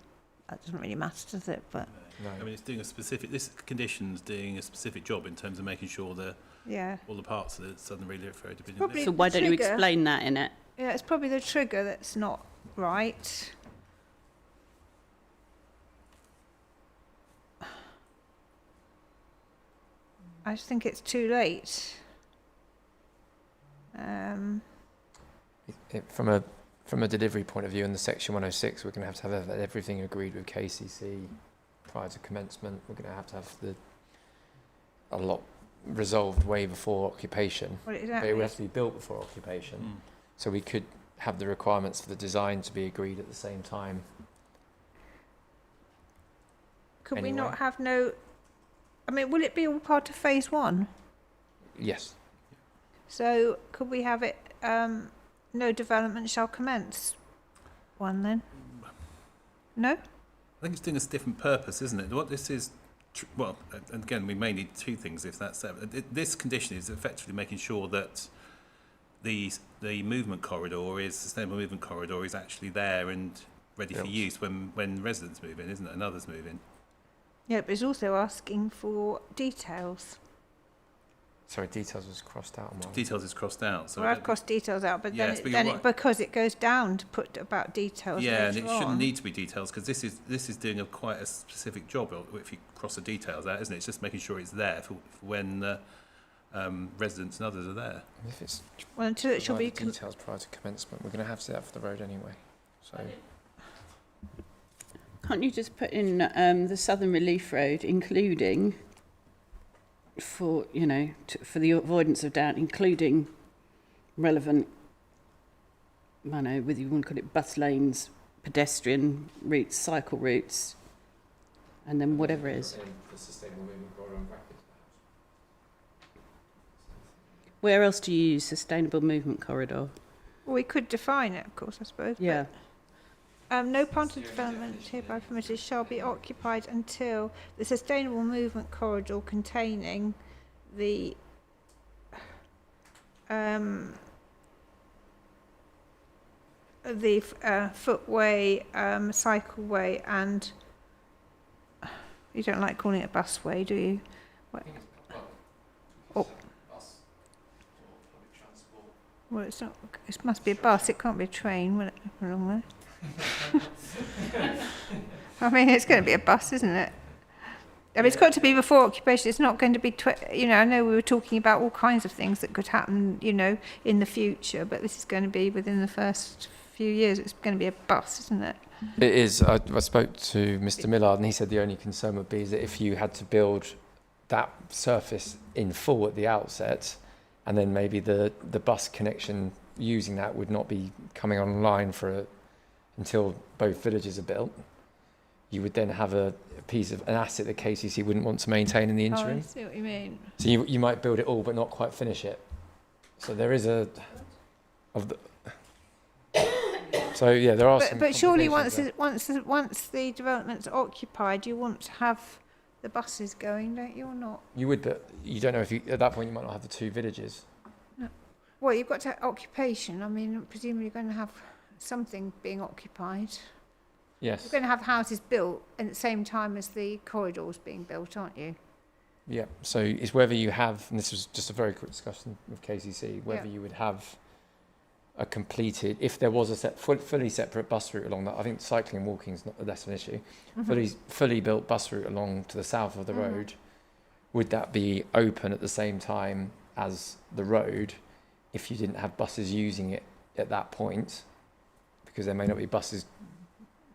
that doesn't really matter, does it? But no. I mean, it's doing this condition's doing a specific job in terms of making sure that all the parts of the Southern Relief Road have been delivered. So why don't you explain that in it? Yeah, it's probably the trigger that's not right. I just think it's too late. From a delivery point of view, in the Section 106, we're going to have everything agreed with KCC prior to commencement. We're going to have a lot resolved way before occupation. Well, exactly. But it would have to be built before occupation. So we could have the requirements for the design to be agreed at the same time. Could we not have I mean, will it be all part of phase one? Yes. So could we have it, no development shall commence one then? No? I think it's doing a different purpose, isn't it? What this is, well, and again, we may need two things if that's this condition is effectively making sure that the movement corridor sustainable movement corridor is actually there and ready for use when residents move in, isn't it, and others move in. Yeah, but it's also asking for details. Sorry, details was crossed out. Details is crossed out. So well, I've crossed details out, but yes, then because it goes down to put about details. Yeah, and it shouldn't need to be details because this is doing quite a specific job. If you cross the details out, isn't it? It's just making sure it's there for when residents and others are there. If it's Well, until it should be... details prior to commencement, we're going to have to do that for the road anyway. So Can't you just put in the Southern Relief Road, including, for, you know, for the avoidance of doubt, including relevant, I don't know, whether you want to call it bus lanes, pedestrian routes, cycle routes, and then whatever it is. Where else do you use sustainable movement corridor? Well, we could define it, of course, I suppose. Yeah. No part of development hereby permitted shall be occupied until the sustainable movement corridor containing the footway, cycleway, and you don't like calling it a busway, do you? Well, it's not. It must be a bus. It can't be a train. Will it? Along there. I mean, it's going to be a bus, isn't it? I mean, it's got to be before occupation. It's not going to be. I know we were talking about all kinds of things that could happen, in the future, but this is going to be within the first few years. It's going to be a bus, isn't it? it is. I spoke to Mr. Millard, and he said the only concern would be that if you had to build that surface in full at the outset, and then maybe the bus connection using that would not be coming online until both villages are built. You would then have a piece of an asset that KCC wouldn't want to maintain in the interim. Oh, I see what you mean. So you might build it all but not quite finish it. So there is there are some. But surely complications there. once the development's occupied, you want to have the buses going, don't you, or not? You would, but you don't know if at that point you might not have the two villages. No. Well, you've got to have occupation. I mean, presumably you're going to have something being occupied. Yes. You're going to have houses built at the same time as the corridors being built, aren't you? Yeah. So it's whether you have, and this was just a very quick discussion with KCC, whether you would have a completed, if there was a fully separate bus route along that. I think cycling and walking is not less an issue. Mm-hmm. Fully built bus route along to the south of the road, would that be open at the same time as the road if you didn't have buses using it at that point? Because there may not be buses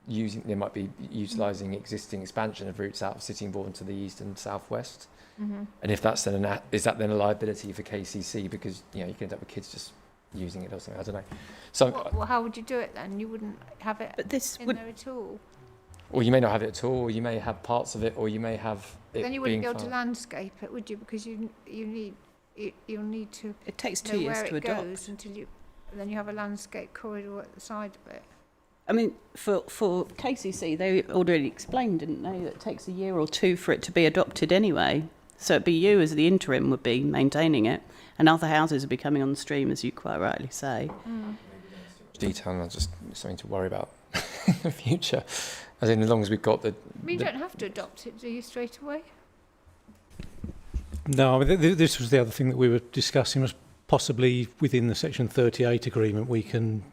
they might be utilising existing expansion of routes out of Sittingbourne to the east and southwest. Mm-hmm. And if that's then is that then a liability for KCC, because you can end up with kids just using it or something? I don't know. So well, how would you do it then? You wouldn't have it in there at all. Or you may not have it at all, or you may have parts of it, or you may have it. Then you wouldn't be able to landscape it, would you? Because you'll need to. It takes 2 years to adopt. Goes until then you have a landscape corridor at the side of it. I mean, for KCC, they already explained, didn't they, that it takes a year or two for it to be adopted anyway. So it'd be you as the interim would be maintaining it, and other houses would be coming on the stream, as you quite rightly say. Detail, and just something to worry about in the future. As in, as long as we've got the... I mean, you don't have to adopt it, do you, straight away? No, I mean, this was the other thing that we were discussing, was possibly within the Section 38 agreement we can,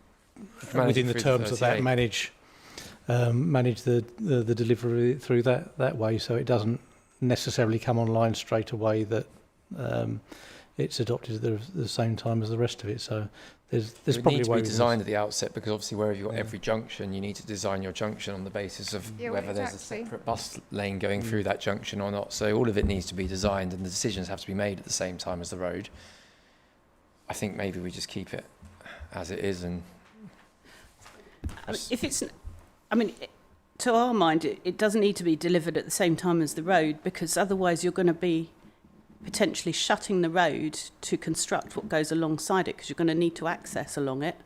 within the terms of that, manage the delivery through that way, so it doesn't necessarily come online straight away that it's adopted at the same time as the rest of it. So there's probably need to be designed at the outset, because obviously wherever you've got every junction, you need to design your junction on the basis of whether there's a separate bus lane going through that junction or not. So all of it needs to be designed, and the decisions have to be made at the same time as the road. I think maybe we just keep it as it is, and to our mind, it doesn't need to be delivered at the same time as the road, because otherwise you're going to be potentially shutting the road to construct what goes alongside it, because you're going to need to access along it,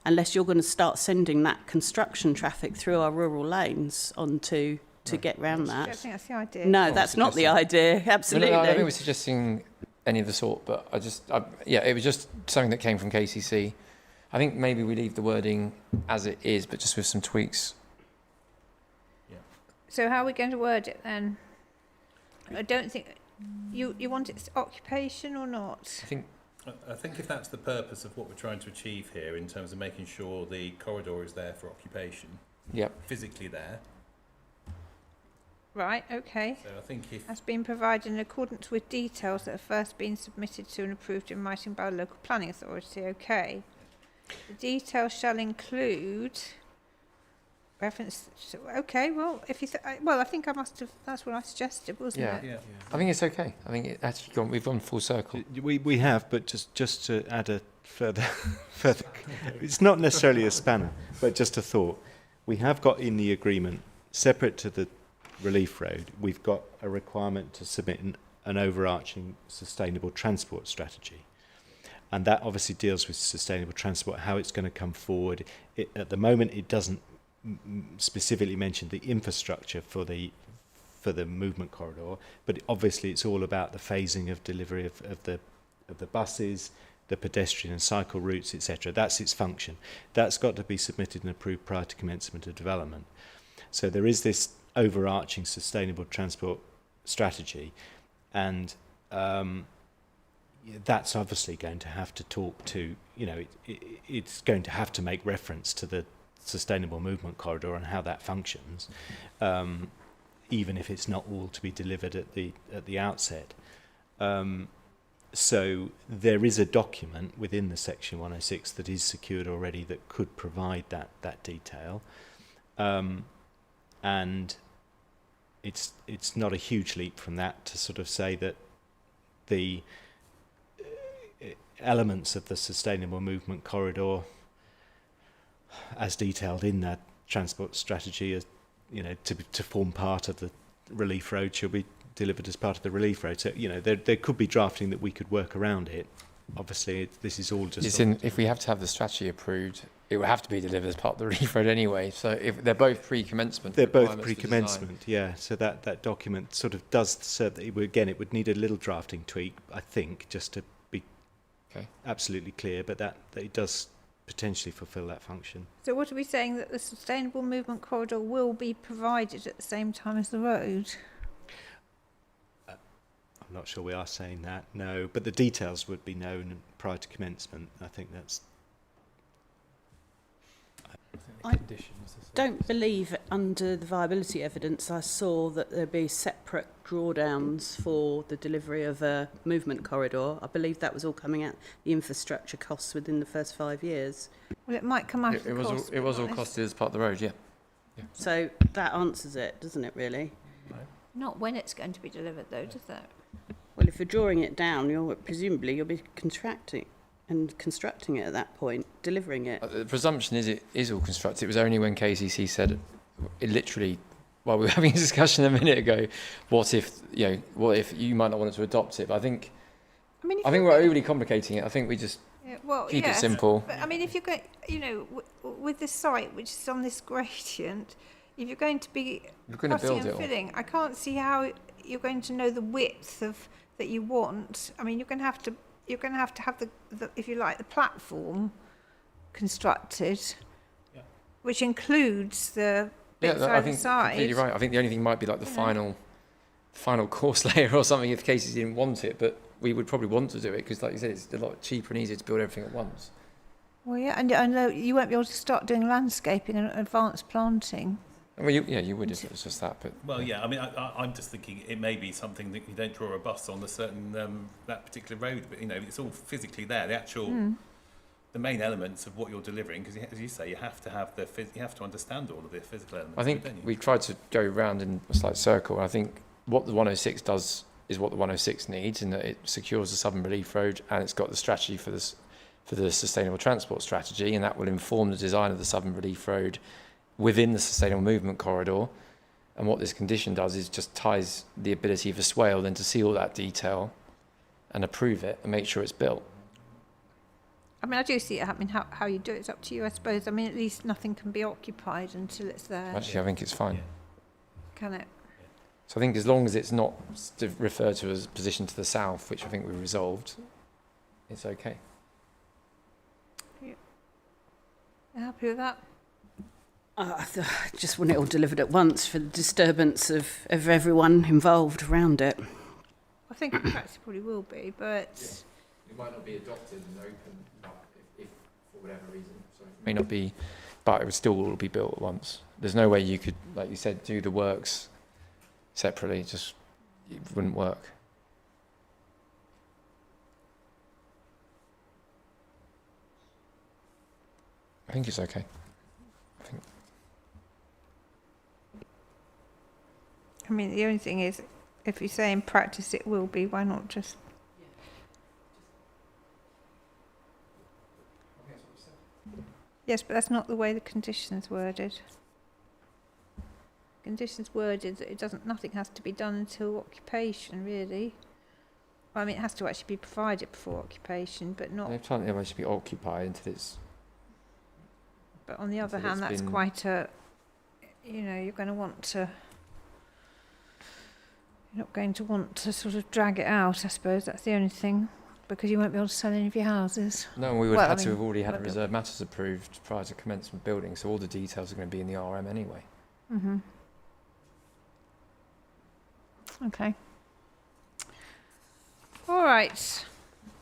unless you're going to start sending that construction traffic through our rural lanes to get round that. I don't think that's the idea. No, that's not the idea. Absolutely. No, I don't think we're suggesting any of the sort, but it was just something that came from KCC. I think maybe we leave the wording as it is, but just with some tweaks. Yeah. So how are we going to word it then? I don't think you want its occupation or not. I think if that's the purpose of what we're trying to achieve here, in terms of making sure the corridor is there for occupation, yep, physically there, Right, okay. So I think if Has been provided in accordance with details that have first been submitted to and approved in writing by the local planning authority. Okay. The details shall include reference. Okay, well, if you, I think I must have. That's what I suggested, wasn't Yeah. it? yeah. I think it's okay. I think it actually we've gone full circle. We have, but just to add a further, it's not necessarily a spanner, but just a thought. We have got in the agreement, separate to the relief road, we've got a requirement to submit an overarching sustainable transport strategy. And that obviously deals with sustainable transport, how it's going to come forward. At the moment, it doesn't specifically mention the infrastructure for the movement corridor, but obviously it's all about the phasing of delivery of the buses, the pedestrian and cycle routes, etc. That's its function. That's got to be submitted and approved prior to commencement of development. So there is this overarching sustainable transport strategy, and that's obviously going to have to talk to, it's going to have to make reference to the sustainable movement corridor and how that functions, even if it's not all to be delivered at the outset. So there is a document within the Section 106 that is secured already that could provide that detail. And it's not a huge leap from that to sort of say that the elements of the sustainable movement corridor, as detailed in that transport strategy, as to form part of the relief road, shall be delivered as part of the relief road. So there could be drafting that we could work around it. Obviously, this is all just. If we have to have the strategy approved, it will have to be delivered as part of the relief road anyway. So if they're both pre-commencement. They're both pre-commencement, yeah. So that document sort of does serve. It would need a little drafting tweak, I think, just to be absolutely clear. But that it does potentially fulfil that function. So what are we saying, that the sustainable movement corridor will be provided at the same time as the road? I'm not sure we are saying that, no, but the details would be known prior to commencement. I think that's. I don't believe under the viability evidence I saw that there'd be separate drawdowns for the delivery of a movement corridor. I believe that was all coming out the infrastructure costs within the first 5 years. Well, it might come out of the cost. It was all costed as part of the road, yeah. So that answers it, doesn't it, really? Not when it's going to be delivered, though, does it? Well, if you're drawing it down, presumably you'll be constructing it at that point, delivering it. The presumption is it is all constructed. It was only when KCC said, it literally, while we were having a discussion a minute ago, what if you might not want to adopt it? But I think we're overly complicating it. I think we just keep it simple. But I mean, if you're going, with this site which is on this gradient, if you're going to be cutting and filling, I can't see how you're going to know the width of that you want. I mean, you're going to have to have the if you like, the platform constructed, which includes the bits either side. Completely right. I think the only thing might be like the final course layer or something if cases didn't want it, but we would probably want to do it because, like you said, it's a lot cheaper and easier to build everything at once. Well, yeah, and I know you won't be able to start doing landscaping and advanced planting. Well, you would if it was just that. But well, yeah. I mean, I'm just thinking it may be something that you don't draw a bus on a certain that particular road, but it's all physically there. The actual, the main elements of what you're delivering, because as you say, you have to have you have to understand all of the physical elements. I think we tried to go round in a slight circle. I think what the 106 does is what the 106 needs, in that it secures the Southern Relief Road and it's got the strategy for the sustainable transport strategy, and that will inform the design of the Southern Relief Road within the sustainable movement corridor. And what this condition does is just ties the ability for Swale then to see all that detail and approve it and make sure it's built. I mean, I do see it happening. How you do it's up to you, I suppose. I mean, at least nothing can be occupied until it's there. Actually, I think it's fine. Can it? So I think as long as it's not referred to as position to the south, which I think we resolved, it's okay. Yeah. You happy with that? I just want it all delivered at once for the disturbance of everyone involved around it. I think in practice it probably will be, but... It might not be adopted and open if for whatever reason. So it may not be, but it would still all be built at once. There's no way you could, like you said, do the works separately, it wouldn't work. I think it's okay. I mean, the only thing is, if you say in practice it will be, why not just... Yes, but that's not the way the condition's worded. Conditions worded that nothing has to be done until occupation, really. Well, I mean, it has to actually be provided before occupation, but not... They can't actually be occupied until it's... But on the other hand, that's quite a... You know, you're going to want to... You're not going to want to sort of drag it out, I suppose. That's the only thing, because you won't be able to sell any of your houses. No, we would have to have already had reserved matters approved prior to commencement building, so all the details are going to be in the RM anyway. Mm-hmm. Okay. All right.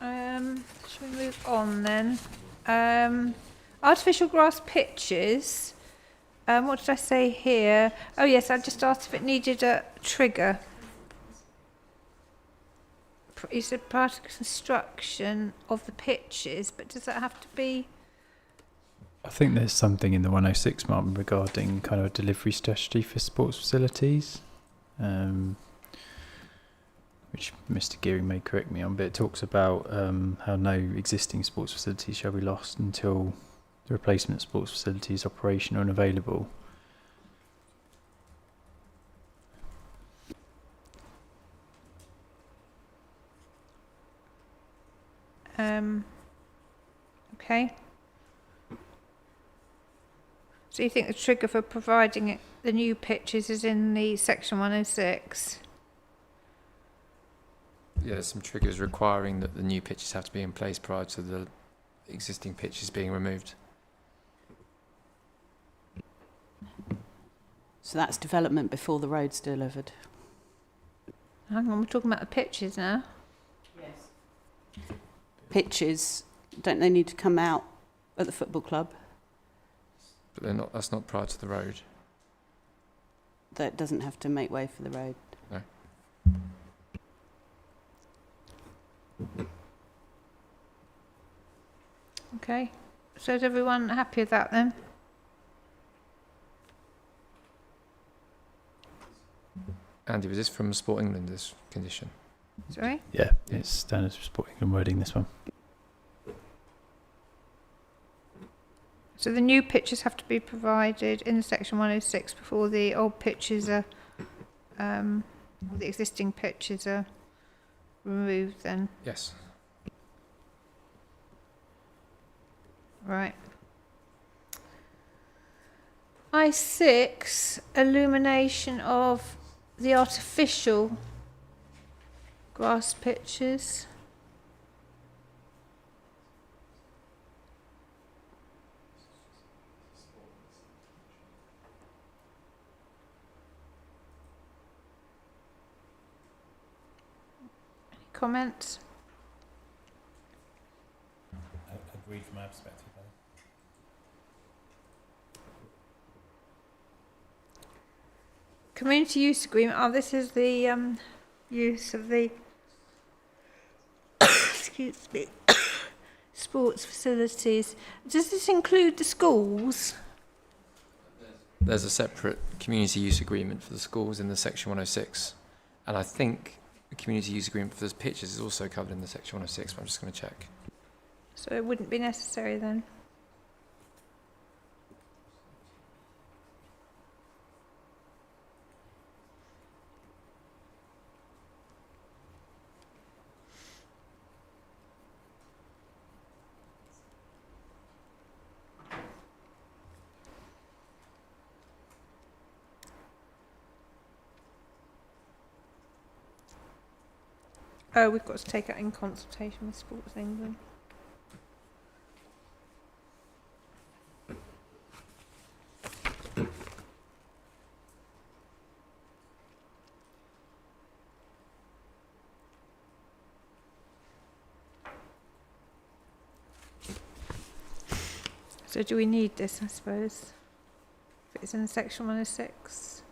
Shall we move on then? Artificial grass pitches. What did I say here? Oh yes, I just asked if it needed a trigger. You said part of construction of the pitches, but does that have to be? I think there's something in the 106 Martin regarding kind of a delivery strategy for sports facilities, which Mr. Geary may correct me on, but it talks about how no existing sports facilities shall be lost until the replacement sports facility is operational and available. Okay. So you think the trigger for providing the new pitches is in the section 106? Yeah, there's some triggers requiring that the new pitches have to be in place prior to the existing pitches being removed. So that's development before the road's delivered. Hang on, we're talking about the pitches now. Yes. Pitches, don't they need to come out at the football club? But they're not. That's not prior to the road. That doesn't have to make way for the road. No. Okay. So is everyone happy with that then? Andy, was this from Sport England, this condition? Sorry? Yeah, it's standard Sport England wording, this one. So the new pitches have to be provided in the section 106 before the old pitches are, or the existing pitches are removed then? Yes. Right. I6, illumination of the artificial grass pitches. Any comments? Agreed from our perspective. Community use agreement. Oh, this is the use of the excuse me, sports facilities. Does this include the schools? There's a separate community use agreement for the schools in the section 106, and I think the community use agreement for the pitches is also covered in the section 106, but I'm just going to check. So it wouldn't be necessary then? Oh, we've got to take it in consultation with Sports England. So do we need this, I suppose? If it's in section 106?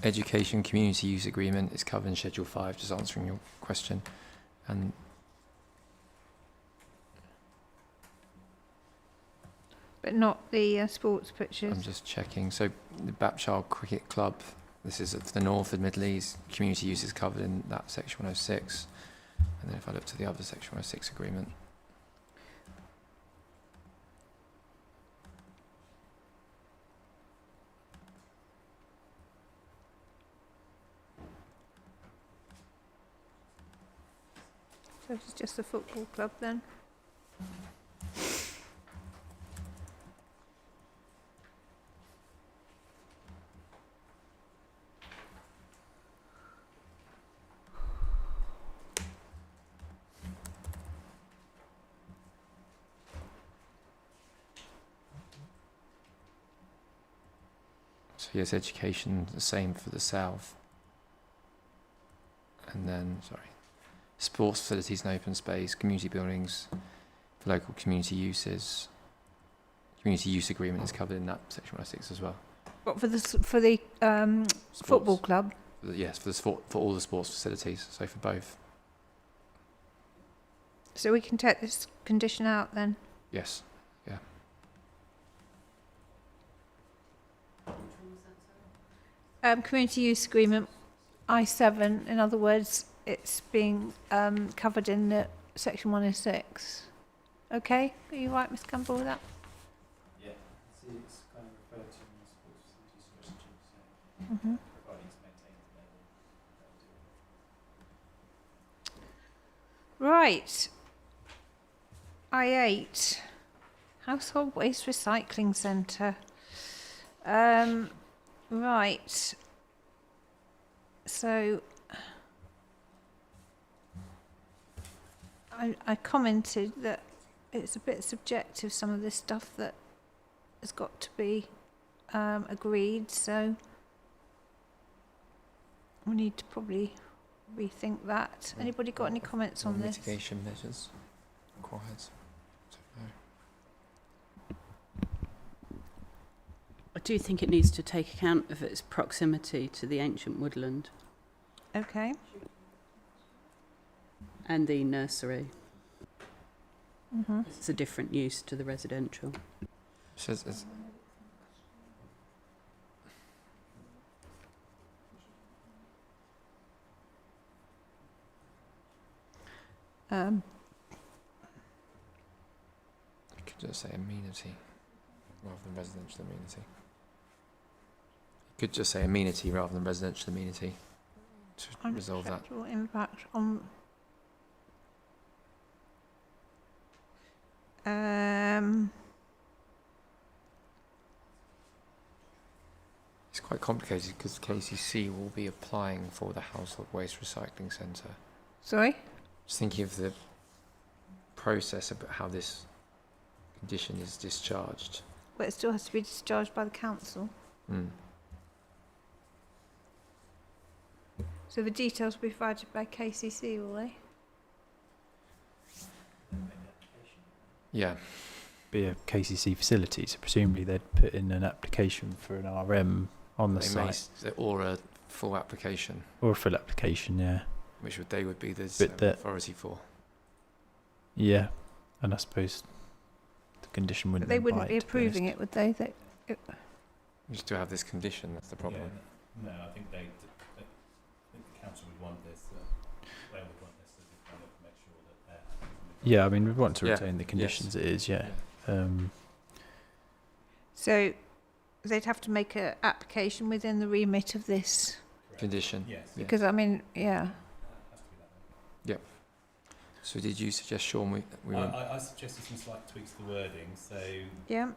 education community use agreement is covered in Schedule 5, just answering your question. And But not the sports pitches. I'm just checking. So the Bapchild Cricket Club, this is at the north of Midleys, community use is covered in that Section 106. And then if I look to the other Section 106 agreement, So it's just the football club then. so yes, education the same for the south. And then, sorry, sports facilities and open space, community buildings, for local community uses. Community use agreement is covered in that Section 106 as well. What for the football club? Yes, for all the sports facilities, so for both. So we can take this condition out then. Yes, yeah. Community use agreement, I7. In other words, it's being covered in the Section 106. Okay, are you right, Ms. Campbell, with that? Yeah, it's kind of referred to in the sports facilities strategy, so Mm-hmm. providing to maintain the level. Right. I8, Household Waste Recycling Centre. Right. So I commented that it's a bit subjective, some of this stuff that has got to be agreed, so we need to probably rethink that. Anybody got any comments on this? Mitigation measures required. I do think it needs to take account of its proximity to the ancient woodland Okay. and the nursery. Mm-hmm. It's a different use to the residential. Says it's Um, you could just say amenity rather than residential amenity. You could just say amenity rather than residential amenity to resolve that. unacceptable impact on. It's quite complicated because KCC will be applying for the Household Waste Recycling Centre. Sorry? Just thinking of the process about how this condition is discharged. But it still has to be discharged by the council. Mm. So the details will be provided by KCC, will they? Yeah. Be a KCC facility, so presumably they'd put in an application for an RM on the They may site. or a full application, Or a full application, yeah. which they would be the authority for. Yeah, and I suppose the condition But wouldn't they wouldn't bite, be to approving honest. it, would they? Just to have this condition, that's the problem. No, I think I think the council would want this. They would want this to kind of make sure that they're happy to move Yeah, I mean, we want to Yeah, retain the conditions it is, yeah. So they'd have to make an application within the remit of this. Condition. Yes. Yeah. Because, I mean, yeah. Has to be that way. So did you suggest, Sean, we went... I suggested some slight tweaks to the wording. So Yeah.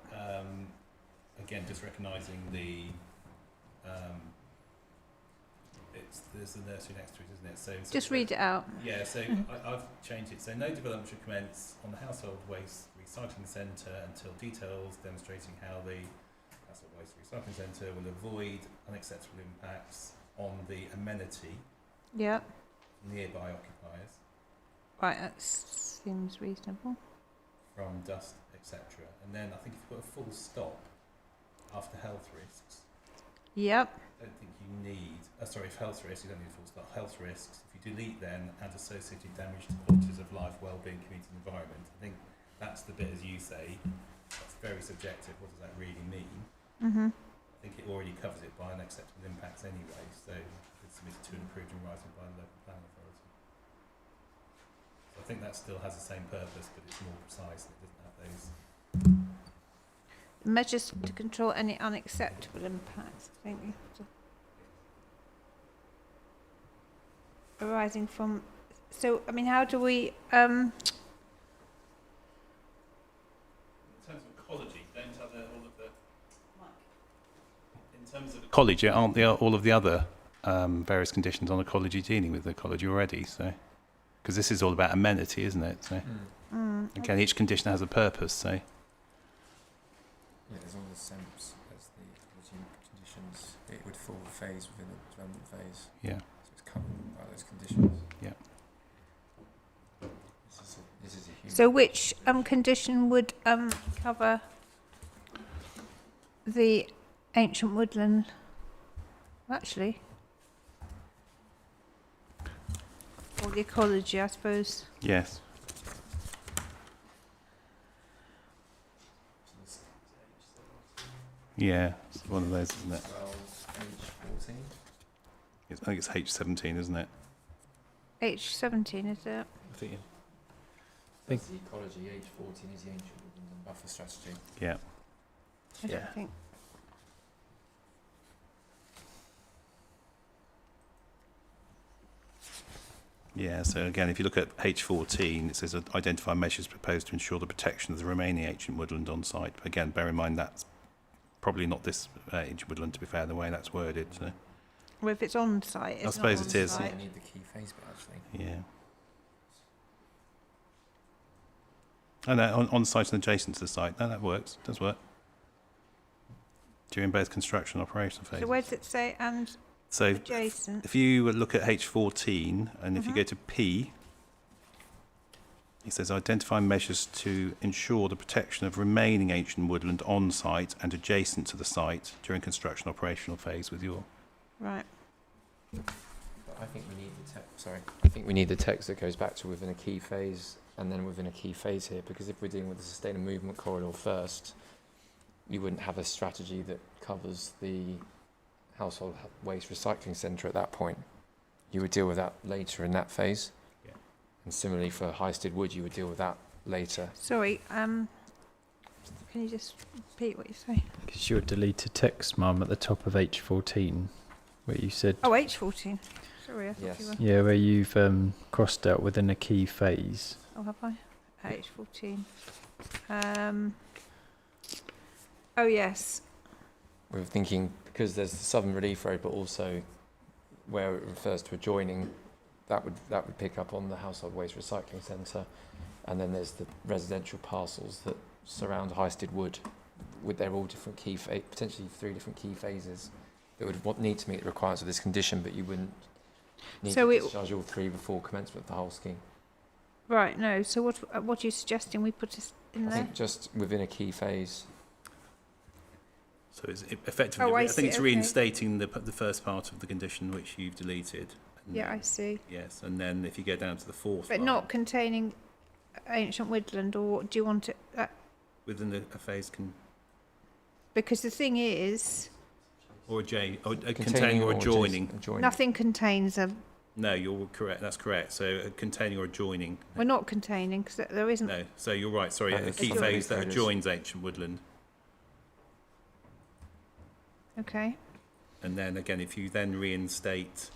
again, just recognising the there's the nursery next to it, isn't it? So Just read it out. Yeah, so I've changed it. So no development should commence on the household waste recycling centre until details demonstrating how the household waste recycling centre will avoid unacceptable impacts on the amenity Yeah. nearby occupiers Right, that seems reasonable. from dust, etc. And then I think if you put a full stop after health risks, Yep. I don't think you need, if health risks, you don't need full stop. Health risks, if you delete then, and associated damage to qualities of life, well-being, community and environment, I think that's the bit, as you say, that's very subjective. What does that really mean? Mhm. I think it already covers it by unacceptable impacts anyway, so it's submitted to and approved in writing by the local planning authority. So I think that still has the same purpose, but it's more precise and it doesn't have those. Measures to control any unacceptable impacts. I think we have to arising from. So, I mean, how do we? In terms of ecology, don't all of the. In terms of ecology, aren't there all of the other various conditions on ecology dealing with ecology already? So, because this is all about amenity, isn't it? So, again, each condition has a purpose. So. Yeah, there's all the same as the ecology conditions. It would fall phase within the development phase. Yeah. So it's covered by those conditions. Yeah. This is a huge. So, which condition would cover the ancient woodland? Actually, or the ecology, I suppose. Yes. Yeah, it's one of those, isn't it? H14. I think it's H17, isn't it? H17, is it? I think. That's the ecology. H14 is the ancient woodland and buffer strategy. Yeah. I don't think. Yeah, so again, if you look at H14, it says identify measures proposed to ensure the protection of the remaining ancient woodland on site. Again, bear in mind that's probably not this ancient woodland, to be fair, the way that's worded. So. Well, if it's on site, it's I suppose not it on is. site. I need the key phase bit actually. Yeah. Oh no, on site and adjacent to the site. No, that works. Does work. During both construction and operational phases. So where does it say and So adjacent? if you look at H14 and if you go to P, it says identify measures to ensure the protection of remaining ancient woodland on site and adjacent to the site during construction operational phase with your. Right. But I think we need the text. Sorry. I think we need the text that goes back to within a key phase and then within a key phase here, because if we're dealing with the sustainable movement corridor first, you wouldn't have a strategy that covers the household waste recycling centre at that point. You would deal with that later in that phase. Yeah. And similarly for Highsted Wood, you would deal with that later. Sorry, can you just repeat what you say? Because your deleted text, Mum, at the top of H14, where you said... Oh, H14. Sorry, I thought Yes. you were... Yeah, where you've crossed out within a key phase. Oh, have I? H14. Oh, yes. We were thinking, because there's the Southern Relief Road, but also where it refers to adjoining, that would pick up on the household waste recycling centre. And then there's the residential parcels that surround Highsted Wood. They're all different potentially 3 different key phases that would need to meet the requirements of this condition, but you wouldn't need to discharge all 3 before commencement of the whole scheme. Right, no. So what are you suggesting we put this in I there? think just within a key phase. So it's effectively, Oh, I I think see, it's okay. reinstating the first part of the condition which you've deleted. And Yeah, I see. Yes, and then if you go down to the fourth But line, not containing ancient woodland, or do you want it... within a phase because the thing is, or containing or adjoining. nothing contains a... No, you're correct. That's correct. So containing or adjoining. We're not containing, because there isn't... No, so you're right. Sorry, a key phase that adjoins ancient woodland. Okay. And then again, if you then reinstate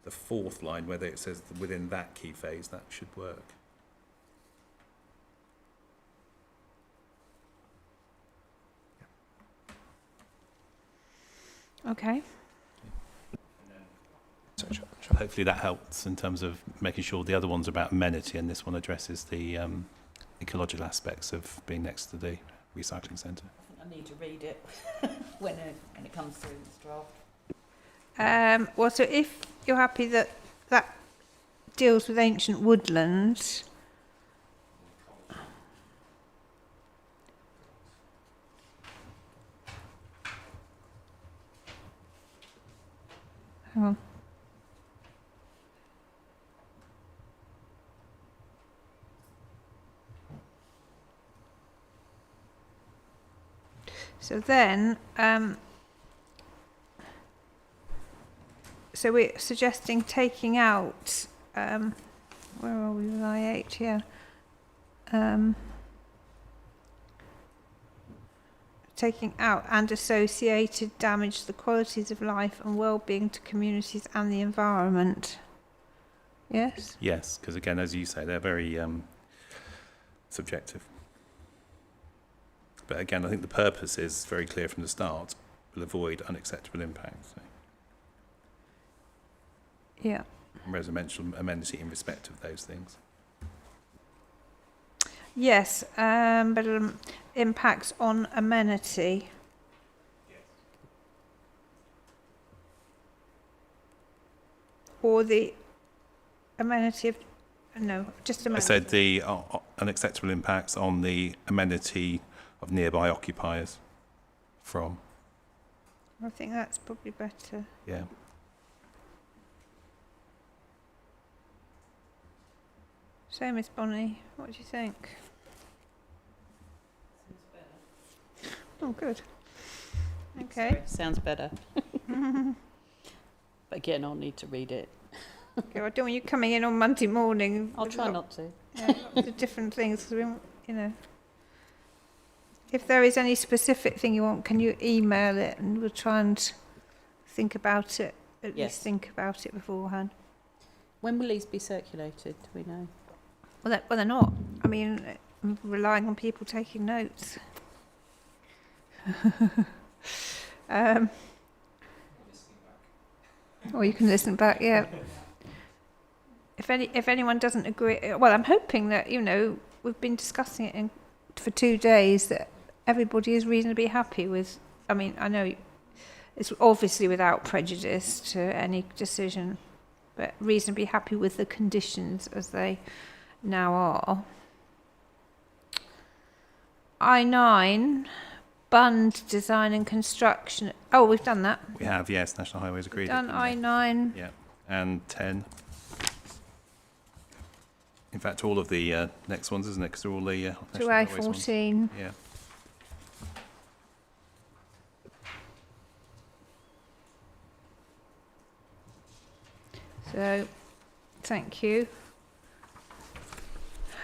the fourth line, whether it says within that key phase, that should work. Okay. Hopefully that helps in terms of making sure the other one's about amenity and this one addresses the ecological aspects of being next to the recycling centre. I need to read it when it comes through this draft. Well, so if you're happy that that deals with ancient woodlands, Hang on. So then, so we're suggesting taking out, where are we with I8 here? Taking out and associated damage to the qualities of life and well-being to communities and the environment. Yes? Yes, because again, as you say, they're very subjective. But again, I think the purpose is very clear from the start. Will avoid unacceptable impacts. So. Yeah. Residential amenity in respect of those things. Yes, but impacts on amenity. Yes. Or the amenity of, no, just amenity. I said the unacceptable impacts on the amenity of nearby occupiers from. I think that's probably better. Yeah. So, Miss Bonnie, what do you think? Oh, good. Okay. Sorry, sounds better. But again, I'll need to read it. Okay, well, I don't want you coming in on Monday morning. I'll try not to. Yeah, lots of different things. You know. If there is any specific thing you want, can you email it and we'll try and think about it, at least think about it beforehand. When will these be circulated, do we know? Well, they're not. I mean, I'm relying on people taking notes. Or you can listen back, yeah. If anyone doesn't agree, well, I'm hoping that, you know, we've been discussing it for 2 days, that everybody is reasonably happy with. I mean, I know it's obviously without prejudice to any decision, but reasonably happy with the conditions as they now are. I9, Bund Design and Construction. Oh, we've done that. We have, yes. National Highways agreed. Done I9. Yeah, and 10. In fact, all of the next ones, isn't it? Because they're all the to A14. Yeah. So, thank you.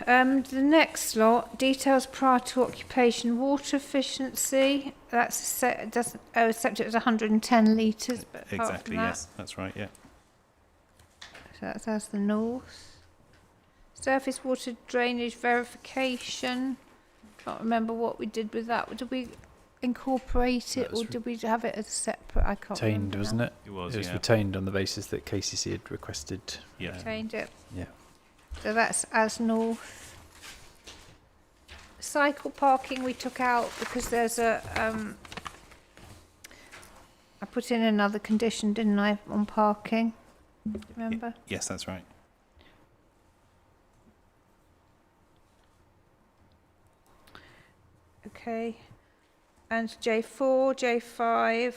The next lot, details prior to occupation, water efficiency. That's set. Doesn't accept it as 110 litres. But exactly. Yes, that's right. Yeah. So that's the north. Surface water drainage verification. Can't remember what we did with that. Did we incorporate it, or did we have it as separate? I can't remember. Retained, wasn't it? It was. It was retained on the basis that KCC had requested. Yeah. Retained it. Yeah. So that's as north. Cycle parking we took out because there's a. I put in another condition, didn't I, on parking? Remember? Yes, that's right. Okay. And J4, J5,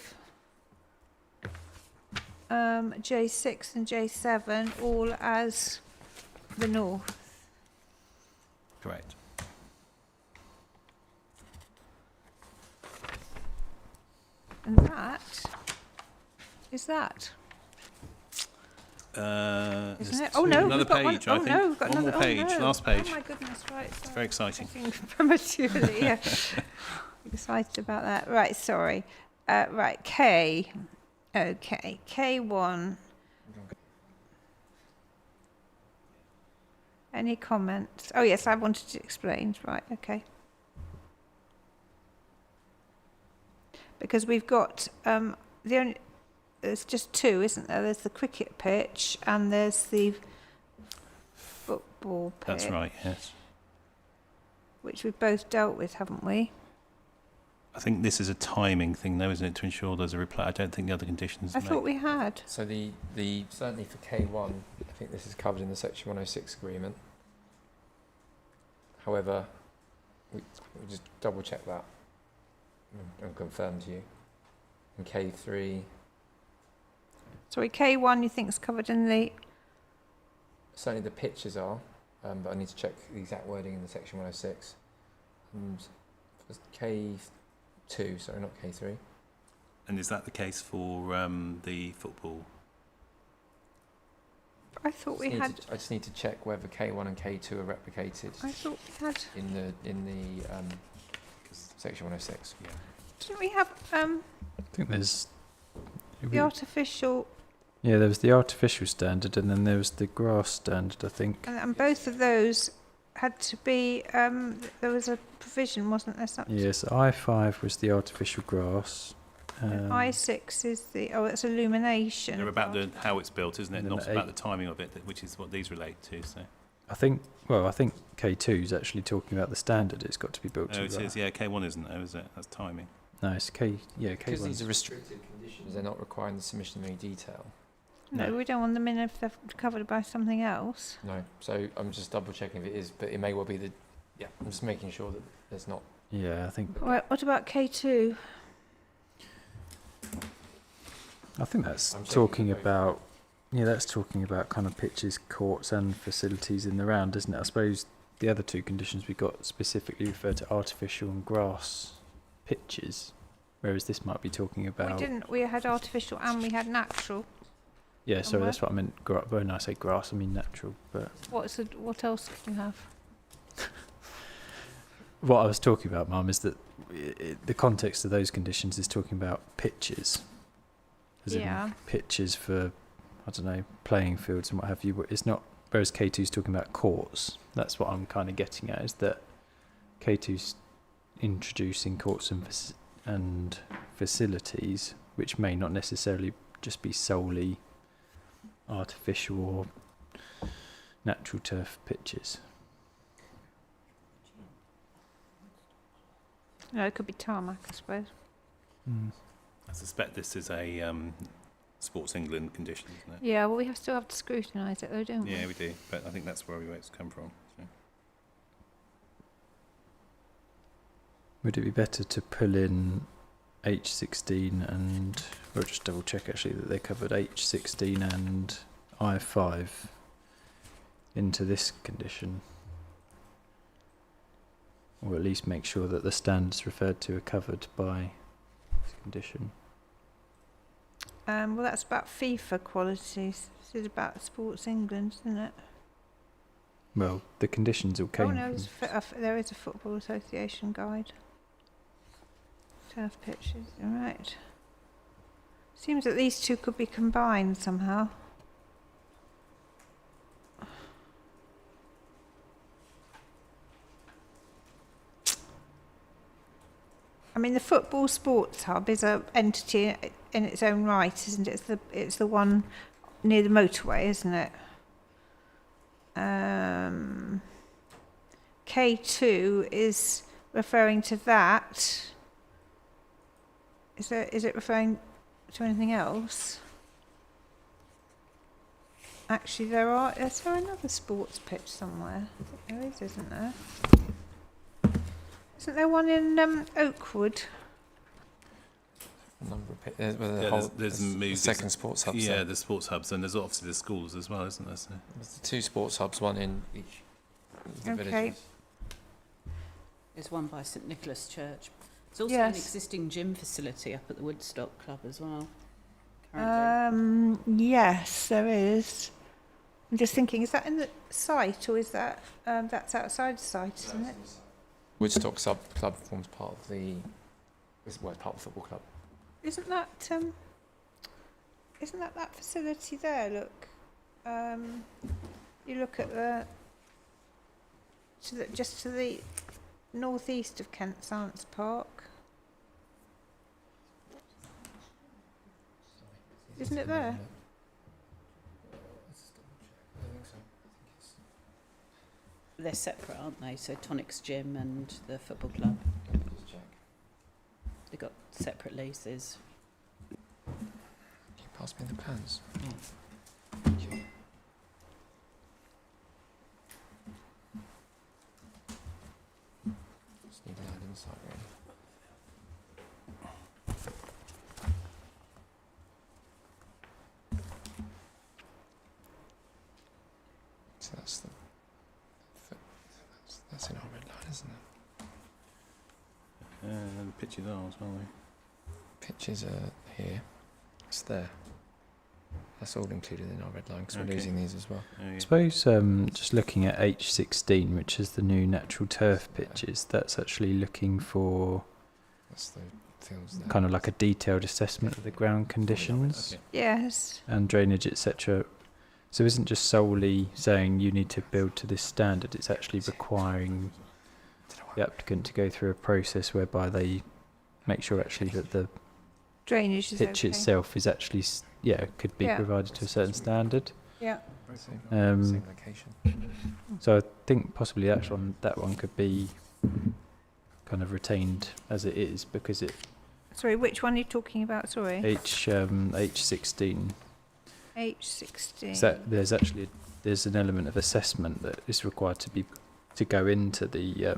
J6 and J7 all as the north. Correct. And that is that. Isn't it? Oh no, another we've got page. One, I think. No, we've got one another, more page. Oh, no. Last page. Oh my goodness! Right. It's very exciting. Prematurely, yeah. Excited about that. Right. Sorry. Right. K. Okay. K1. Any comments? Oh yes, I wanted to explain. Right. Okay. Because we've got there's just two, isn't there? There's the cricket pitch and there's the football pitch. That's right, yes. Which we've both dealt with, haven't we? I think this is a timing thing, though, isn't it, to ensure there's a reply? I don't think the other conditions. I thought we had. So the certainly for K1, I think this is covered in the Section 106 agreement. However, we just double check that and confirm to you. In K3, Sorry, K1 you think is covered in the... Certainly the pitches are, but I need to check the exact wording in the section 106. For K2, sorry, not K3. And is that the case for the football? I thought we had... I just need to check whether K1 and K2 are replicated. I thought we had... in the section 106. Yeah. Didn't we have I think there's... the artificial... Yeah, there was the artificial standard and then there was the grass standard, I think. And both of those had to be... there was a provision, wasn't there? Something? Yes, I5 was the artificial grass. And I6 is the... Oh, it's illumination. They're about how it's built, isn't it? And Not then about the timing of it, which is what these relate to. So. I think K2 is actually talking about the standard it's got to be built to. Oh, it is, yeah, K1 isn't, though, is it? That's timing. No, it's K1. Because these are restricted conditions, they're not requiring the submission of any detail. No, we don't want them in if they're covered by something else. No, so I'm just double checking if it is, but it may well be the... Yeah, I'm just making sure that there's not... Yeah, I think... Right, what about K2? I think that's talking about... Yeah, that's talking about kind of pitches, courts and facilities in the round, isn't it? I suppose the other two conditions we got specifically refer to artificial and grass pitches, whereas this might be talking about... We didn't. We had artificial and we had natural. Yeah, sorry, that's what I meant. When I say grass, I mean natural. But what else could you have? What I was talking about, Mum, is that the context of those conditions is talking about pitches. As in pitches for, I don't know, playing fields and what have you. It's not, whereas K2 is talking about courts. That's what I'm kind of getting at, is that K2's introducing courts and facilities, which may not necessarily just be solely artificial or natural turf pitches. No, it could be tarmac, I suppose. I suspect this is a Sports England condition, isn't it? Yeah, well, we still have to scrutinise it, though, don't we? Yeah, we do. But I think that's where it's come from. So. Would it be better to pull in H16 and... We'll just double check, actually, that they covered H16 and I5 into this condition? Or at least make sure that the standards referred to are covered by this condition. Well, that's about FIFA qualities. This is about Sports England, isn't it? Well, the conditions all came there is a Football Association guide. Turf pitches, right. Seems that these two could be combined somehow. I mean, the Football Sports Hub is an entity in its own right, isn't it? It's the one near the motorway, isn't it? K2 is referring to that. Is it referring to anything else? Actually, is there another sports pitch somewhere? I think there is, isn't there? Isn't there one in Oakwood? There's second sports hubs. Yeah, the sports hubs, and there's obviously the schools as well, isn't there? So. There's the two sports hubs, one in each of the villages. There's one by St Nicholas Church. There's also an existing gym facility up at the Woodstock Club as well. Yes, there is. I'm just thinking, is that in the site or is that that's outside the site, isn't it? Woodstock Sub Club forms part of the part of the football club. Isn't that that facility there? Look, you look at just to the northeast of Kent Science Park. Isn't it there? They're separate, aren't they? So Tonic's Gym and the football club. They've got separate leases. Can you pass me the plans? Just need to add insight, really. pitches are as well. Though. Pitches are here. It's there. That's all included in our red line because we're losing these as well. Yeah. I suppose just looking at H16, which is the new natural turf pitches, that's actually looking for That's the fields there. kind of like a detailed assessment of the ground conditions Yes. and drainage, etc. So it isn't just solely saying you need to build to this standard, it's actually requiring the applicant to go through a process whereby they make sure actually that the Drainage is pitch okay. itself is actually, could be Yeah. provided to a certain standard. Yeah. Same location. So I think possibly that one could be kind of retained as it is because it Sorry, which one are you talking about? Sorry. H16. H16. So there's an element of assessment that is required to go into the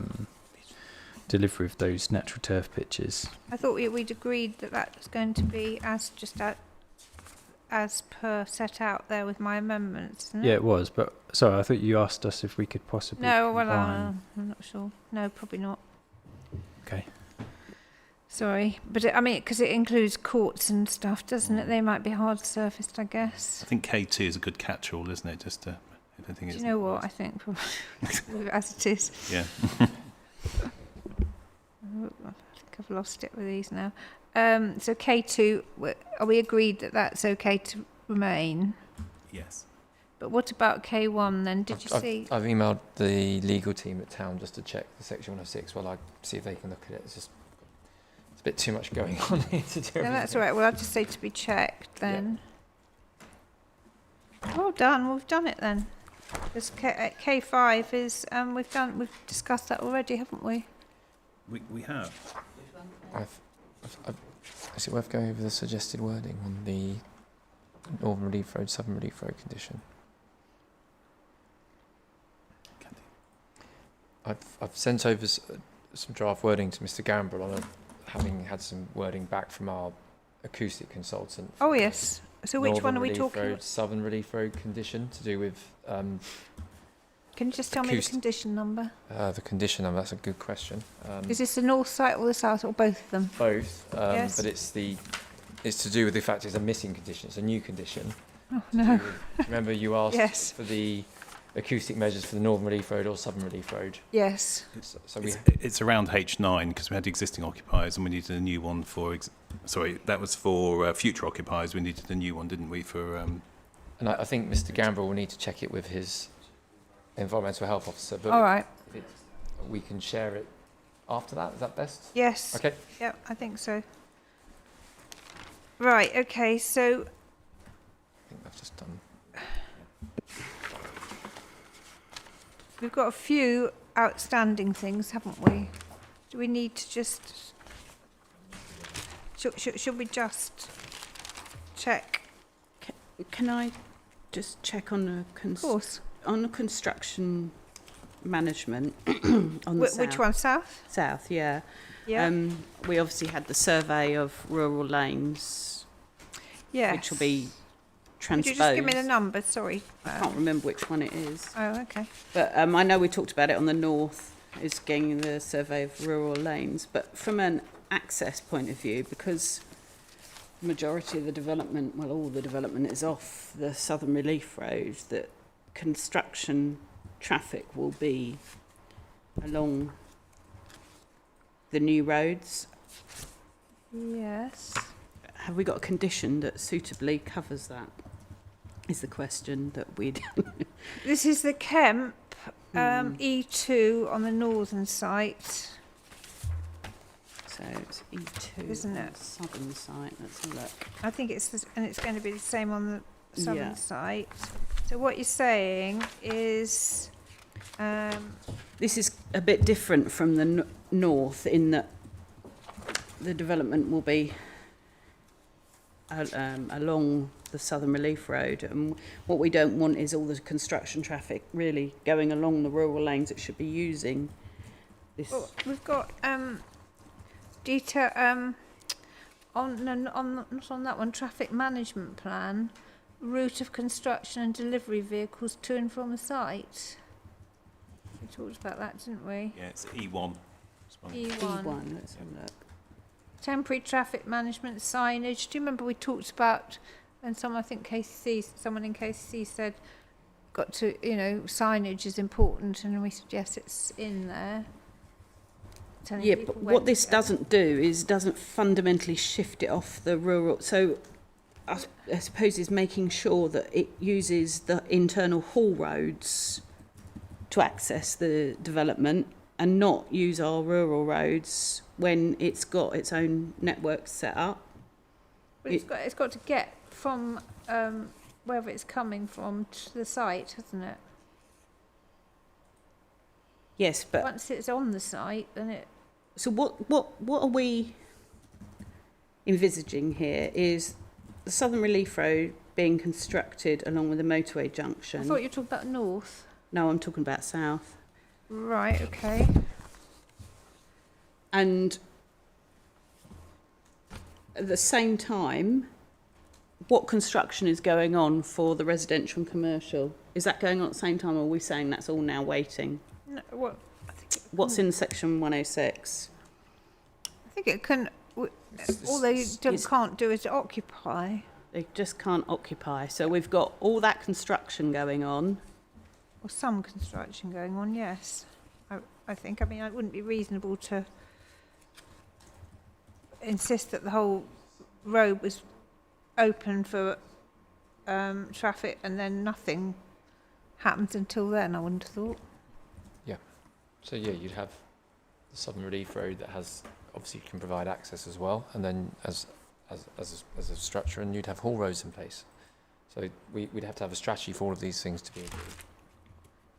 delivery of those natural turf pitches. I thought we'd agreed that that's going to be as per set out there with my amendments, isn't it? Yeah, it was, but sorry, I thought you asked us if we could possibly No, well, combine. I'm not sure. No, probably not. Okay. Sorry, but because it includes courts and stuff, doesn't it? They might be hard surfaced, I guess. I think K2 is a good catch-all, isn't it? Just to, I don't think Do it's. you know what? I think probably as it is. Yeah. I think I've lost it with these now. So K2, are we agreed that that's okay to remain? Yes. But what about K1 then? Did you see? I've emailed the legal team at town just to check the section 106 while I see if they can look at it. It's a bit too much going on here to do. No, that's all right. Well, I'll just say to be checked then. Yeah. Well done. We've done it then. This K5 is we've discussed that already, haven't we? We have. Is it worth going over the suggested wording on the Northern Relief Road, Southern Relief Road condition? I've sent over some draft wording to Mr. Gambrel on having had some wording back from our acoustic consultant. Oh yes. So which Northern one are we Relief talking? Road, Southern Relief Road condition to do with. Can you just tell me the condition number? The condition number. That's a good question. Is this the north site or the south or both of them? Both. Yes. But it's to do with the fact it's a missing condition. It's a new condition. Oh no. Remember you asked Yes. for the acoustic measures for the Northern Relief Road or Southern Relief Road. Yes. So it's around H9 because we had existing occupiers and we needed a new one for. That was for future occupiers. We needed a new one, didn't we? For. And I think Mr. Gambrel will need to check it with his environmental health officer. But all right. We can share it after that. Is that best? Yes. Okay. Yeah, I think so. Right. Okay. So. I think I've just done. We've got a few outstanding things, haven't we? Do we need to just... Should we just check? Can I just check on the construction management on the south? Which one, south? South, yeah. Yeah. We obviously had the survey of rural lanes, Yes. which will be transposed. Could you just give me the number? Sorry. I can't remember which one it is. Oh, okay. But I know we talked about it on the north, is getting the survey of rural lanes. But from an access point of view, because the majority of the development, well, all the development is off the Southern Relief Road, that construction traffic will be along the new roads. Yes. Have we got a condition that suitably covers that? Is the question that we'd... This is the Kemp E2 on the northern site. So it's E2, Isn't on it? the southern site. Let's have a look. I think and it's going to be the same on the southern Yeah. site. So what you're saying is... This is a bit different from the north in that the development will be along the Southern Relief Road, and what we don't want is all the construction traffic really going along the rural lanes. It should be using this. Well, we've got detail not on that one, traffic management plan, route of construction and delivery vehicles to and from the site. We talked about that, didn't we? Yeah, it's E1. E1. E1, let's have a look. Temporary traffic management signage. Do you remember we talked about, and someone in KCC said, got to, signage is important, and we said, yes, it's in there. Telling Yeah, people but when what to this go. doesn't do is doesn't fundamentally shift it off the rural. So I suppose is making sure that it uses the internal haul roads to access the development and not use our rural roads when it's got its own network set up. But it's got to get from wherever it's coming from to the site, hasn't it? Yes, but Once it's on the site, then it. so what are we envisaging here is the Southern Relief Road being constructed along with the motorway junction. I thought you were talking about north. No, I'm talking about south. Right. Okay. And at the same time, what construction is going on for the residential and commercial? Is that going on at the same time, or are we saying that's all now waiting? No, well, What's in section 106? I think it can. All they can't do is occupy. They just can't occupy. So we've got all that construction going on. Or some construction going on. Yes, I think. I mean, it wouldn't be reasonable to insist that the whole road was open for traffic and then nothing happens until then. I wouldn't have thought. So yeah, you'd have the Southern Relief Road that has obviously can provide access as well, and then as a structure, and you'd have haul roads in place. So we'd have to have a strategy for all of these things to be agreed.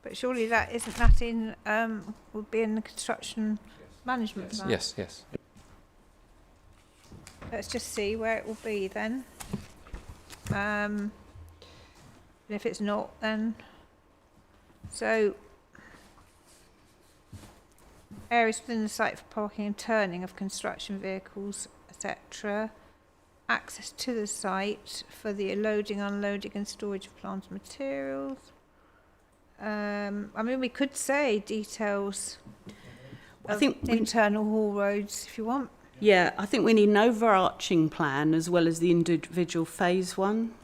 But surely that isn't that in would be in the construction management plan. Yes, yes. Let's just see where it will be then. And if it's not, then so. Areas within the site for parking and turning of construction vehicles, etc. Access to the site for the loading, unloading and storage of plant materials. I mean, we could say details I think internal haul roads if you want. Yeah, I think we need an overarching plan as well as the individual phase one.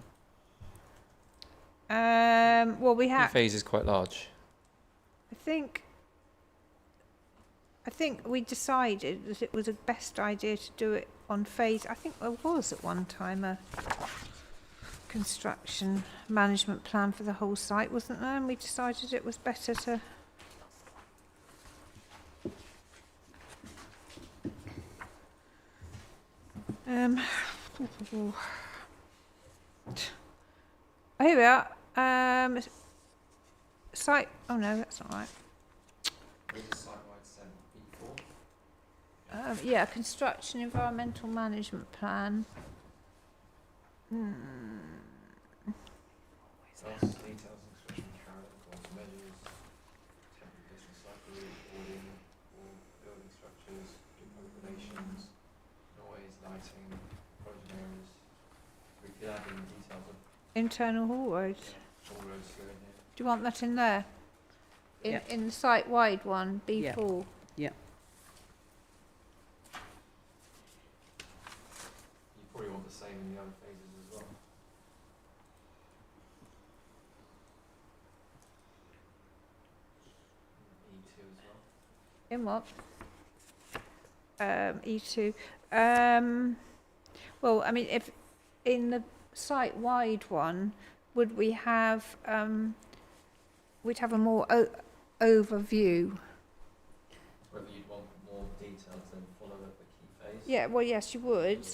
Well, we have. Phase is quite large. I think we decided that it was a best idea to do it on phase. I think there was at one time a construction management plan for the whole site, wasn't there? And we decided it was better to. Here we are. Site. Oh no, that's not right. Yeah, construction environmental management plan. Internal haul roads. Do you want that in there? In the site-wide one, B4. Yeah. You probably want the same in the other phases as well. E2 as well. In what? E2. Well, I mean, if in the site-wide one, would we have? We'd have a more overview. Whether you'd want more details than follow up the key phase. Yeah. Well, yes, you would.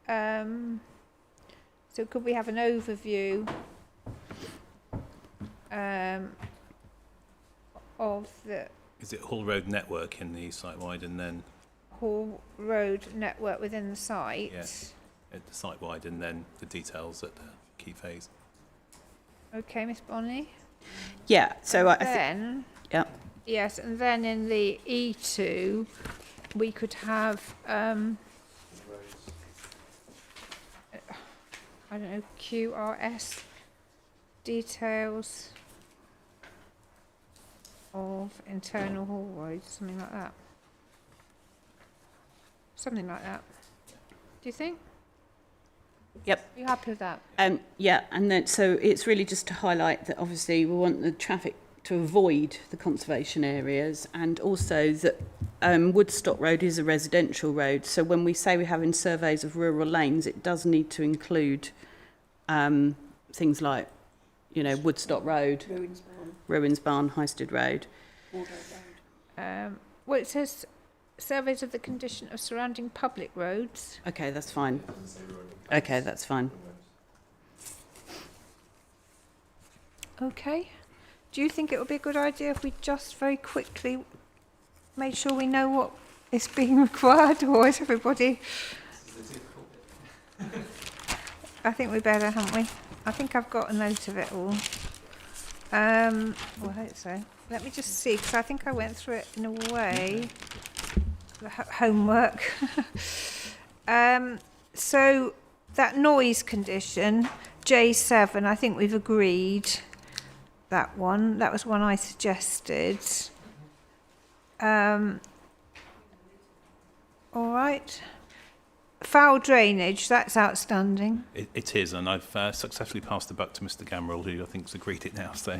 So could we have an overview of the Is it haul road network in the site-wide and then haul road network within the site? Yes. At the site-wide and then the details at the key phase? Okay, Miss Bonnie. Yeah, so I think... Then, yeah. Yes, and then in the E2, we could have, I don't know, QRS details of internal haul roads, something like that. Something like that. Do you think? Yep. Are you happy with that? Yeah, and then so it's really just to highlight that obviously we want the traffic to avoid the conservation areas, and also that Woodstock Road is a residential road. So when we say we're having surveys of rural lanes, it does need to include things like, you know, Woodstock Road, Ruins Barn, Highsted Road. Well, it says surveys of the condition of surrounding public roads. Okay, that's fine. Okay, that's fine. Okay. Do you think it would be a good idea if we just very quickly made sure we know what is being required, or is everybody... I think we better, haven't we? I think I've got a note of it all. Well, I hope so. Let me just see, because I think I went through it in a way. The homework. So that noise condition, J7, I think we've agreed that one. That was one I suggested. All right. Foul drainage, that's outstanding. It is, and I've successfully passed the buck to Mr. Gamrell, who I think has agreed it now. So,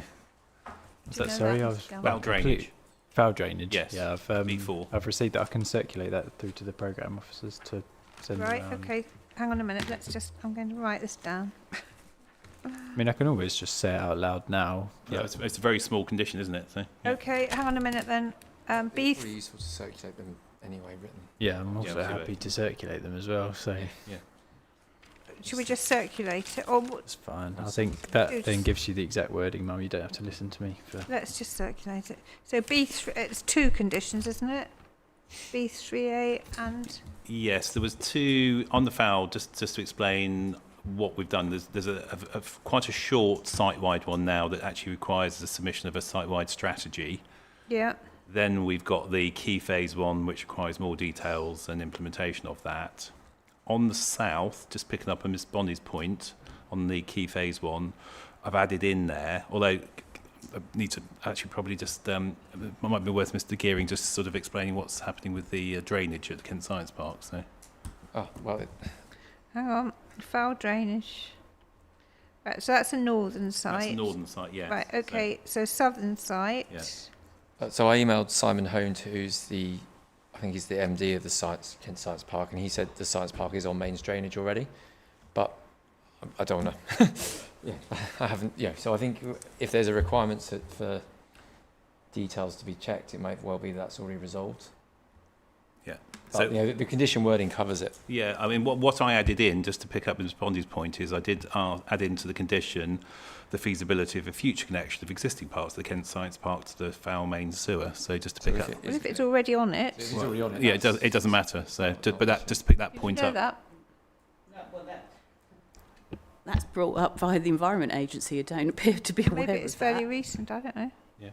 Is that sorry? I was foul drainage. Foul drainage. Yes. Yeah, I've B4. I've received that. I can circulate that through to the programme officers to send Right, around. okay. Hang on a minute. I'm going to write this down. I mean, I can always just say it out loud now. Yeah, it's a very small condition, isn't it? So, yeah. Okay, hang on a minute then. It's really useful to circulate them anyway, written. Yeah, I'm also Yeah, happy to circulate them as well. So Yeah. Should we just circulate it? Or it's fine. I think that then gives you the exact wording, Mum. You don't have to listen to me for. let's just circulate it. So B3, it's two conditions, isn't it? B3A and... Yes, there was two on the foul. Just to explain what we've done. There's quite a short site-wide one now that actually requires the submission of a site-wide strategy. Yeah. Then we've got the key phase one, which requires more details and implementation of that. On the south, just picking up on Ms. Bonnie's point on the key phase one, I've added in there, although I need to actually probably just, it might be worth Mr. Gearing just sort of explaining what's happening with the drainage at the Kent Science Park. So. Oh, well, Hang on. Foul drainage. Right, so that's a northern site. That's the northern site, yeah. Right, okay. So southern site. Yeah. So I emailed Simon Hone, who's I think he's the MD of the Kent Science Park, and he said the Science Park is on mains drainage already, but I don't know. Yeah, I haven't. Yeah, so I think if there's a requirement for details to be checked, it might well be that's already resolved. Yeah. But, So you know, the condition wording covers it. yeah, I mean, what I added in, just to pick up Ms. Bondy's point, is I did add into the condition the feasibility of a future connection of existing parts of the Kent Science Park to the foul main sewer. So just to pick up. Well, if it's already on it. It's already on it. Yeah, it doesn't matter. So, just to pick that point Did you up. know that? That's brought up by the Environment Agency. You don't appear to be aware Maybe it's of that. fairly recent. I don't know. Yeah.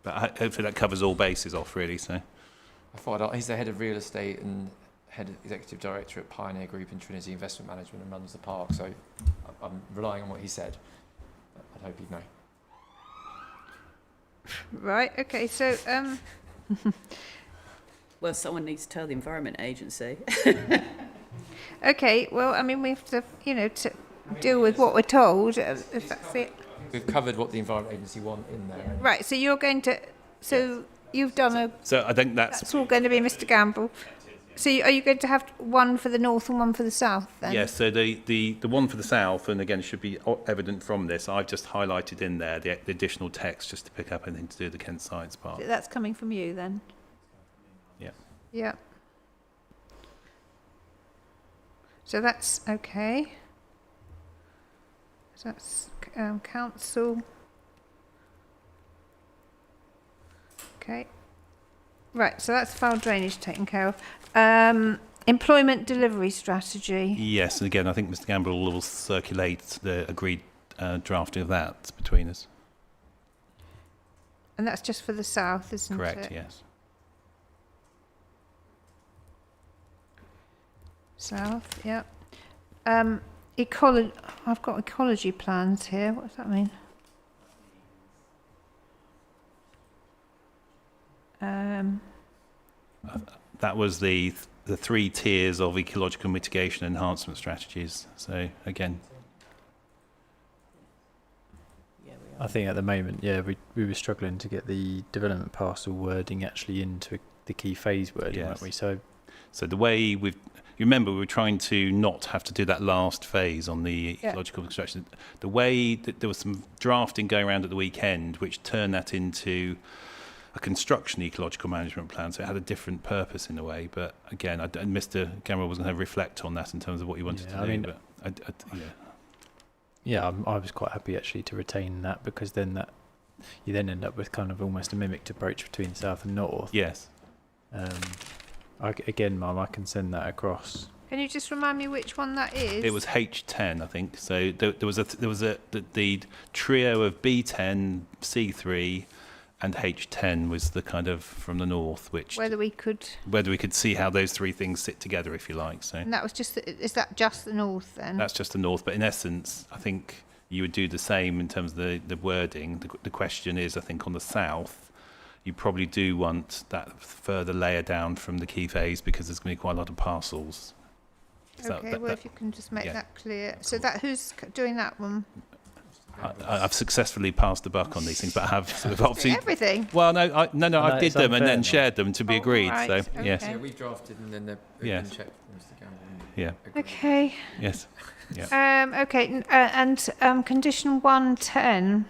But hopefully that covers all bases off, really. So. I thought he's the head of real estate and head of executive director at Pioneer Group in Trinity Investment Management and runs the park. So I'm relying on what he said. I'd hope he'd know. Right. Okay. So Well, someone needs to tell the Environment Agency. okay. Well, I mean, we have to, to deal with what we're told. If that's it. We've covered what the Environment Agency want in there. Right. So you're going to. So you've done a. So I think That's all going to be Mr. Gamble. So are you going to have one for the north and one for the south then? Yes, so the one for the south, and again, should be evident from this, I've just highlighted in there the additional text just to pick up anything to do with the Kent Science Park. That's coming from you then? Yeah. Yeah. So that's okay. So that's council. Okay. Right, so that's foul drainage taken care of. Employment delivery strategy. Yes, and again, I think Mr. Gamble will circulate the agreed drafting of that between us. And that's just for the south, isn't it? Correct, yes. South, yeah. I've got ecology plans here. What does that mean? that was the 3 tiers of ecological mitigation enhancement strategies. So again, I think at the moment, we were struggling to get the development parcel wording actually into the key phase wording, weren't we? So the way you remember, we were trying to not have to do that last phase on the ecological construction. The way that there was some drafting going around at the weekend, which turned that into a construction ecological management plan, so it had a different purpose in a way. But again, Mr. Gamble was going to reflect on that in terms of what he wanted to do. mean, but I was quite happy actually to retain that, because then you then end up with kind of almost a mimicked approach between south and north. Yes. Again, Mum, I can send that across. Can you just remind me which one that is? It was H10, I think. So there was the trio of B10, C3, and H10 was the kind of from the north, which whether we could see how those 3 things sit together, if you like. So and that was just is that just the north then? That's just the north, but in essence, I think you would do the same in terms of the wording. The question is, I think, on the south, you probably do want that further layer down from the key phase, because there's going to be quite a lot of parcels. If you can just make that clear. So that who's doing that one? I've successfully passed the buck on these things, but I have sort of obviously everything. Well, I did them and then shared them to be agreed. Right, so okay. yes. Yeah, we drafted and then they've been checked, Mr. Gamble. Yeah. Okay. Yes. Yeah. Okay. And condition 110.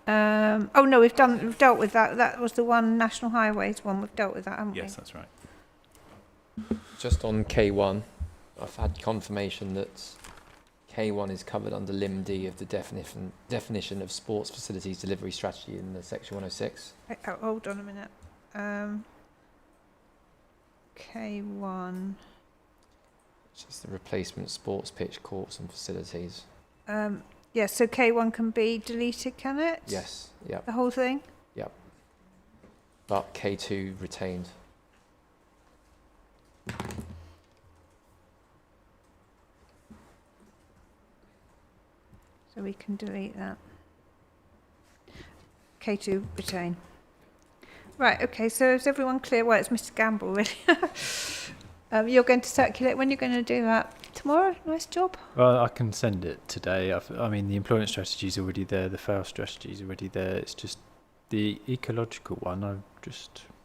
Oh no, we've dealt with that. That was the one National Highways one. We've dealt with that, haven't we? Yes, that's right. Just on K1, I've had confirmation that K1 is covered under Lim D of the definition of sports facilities delivery strategy in the section 106. Oh, hold on a minute. K1. Which is the replacement sports pitch, courts and facilities. Yes, so K1 can be deleted, can it? Yes, yep. The whole thing? Yep. But K2 retained. So we can delete that. K2 retain. Right, okay, so is everyone clear? Well, it's Mr. Gamble, really. You're going to circulate. When you're going to do that? Tomorrow? Nice job. Well, I can send it today. I mean, the employment strategy is already there. The fail strategy is already there. It's just the ecological one.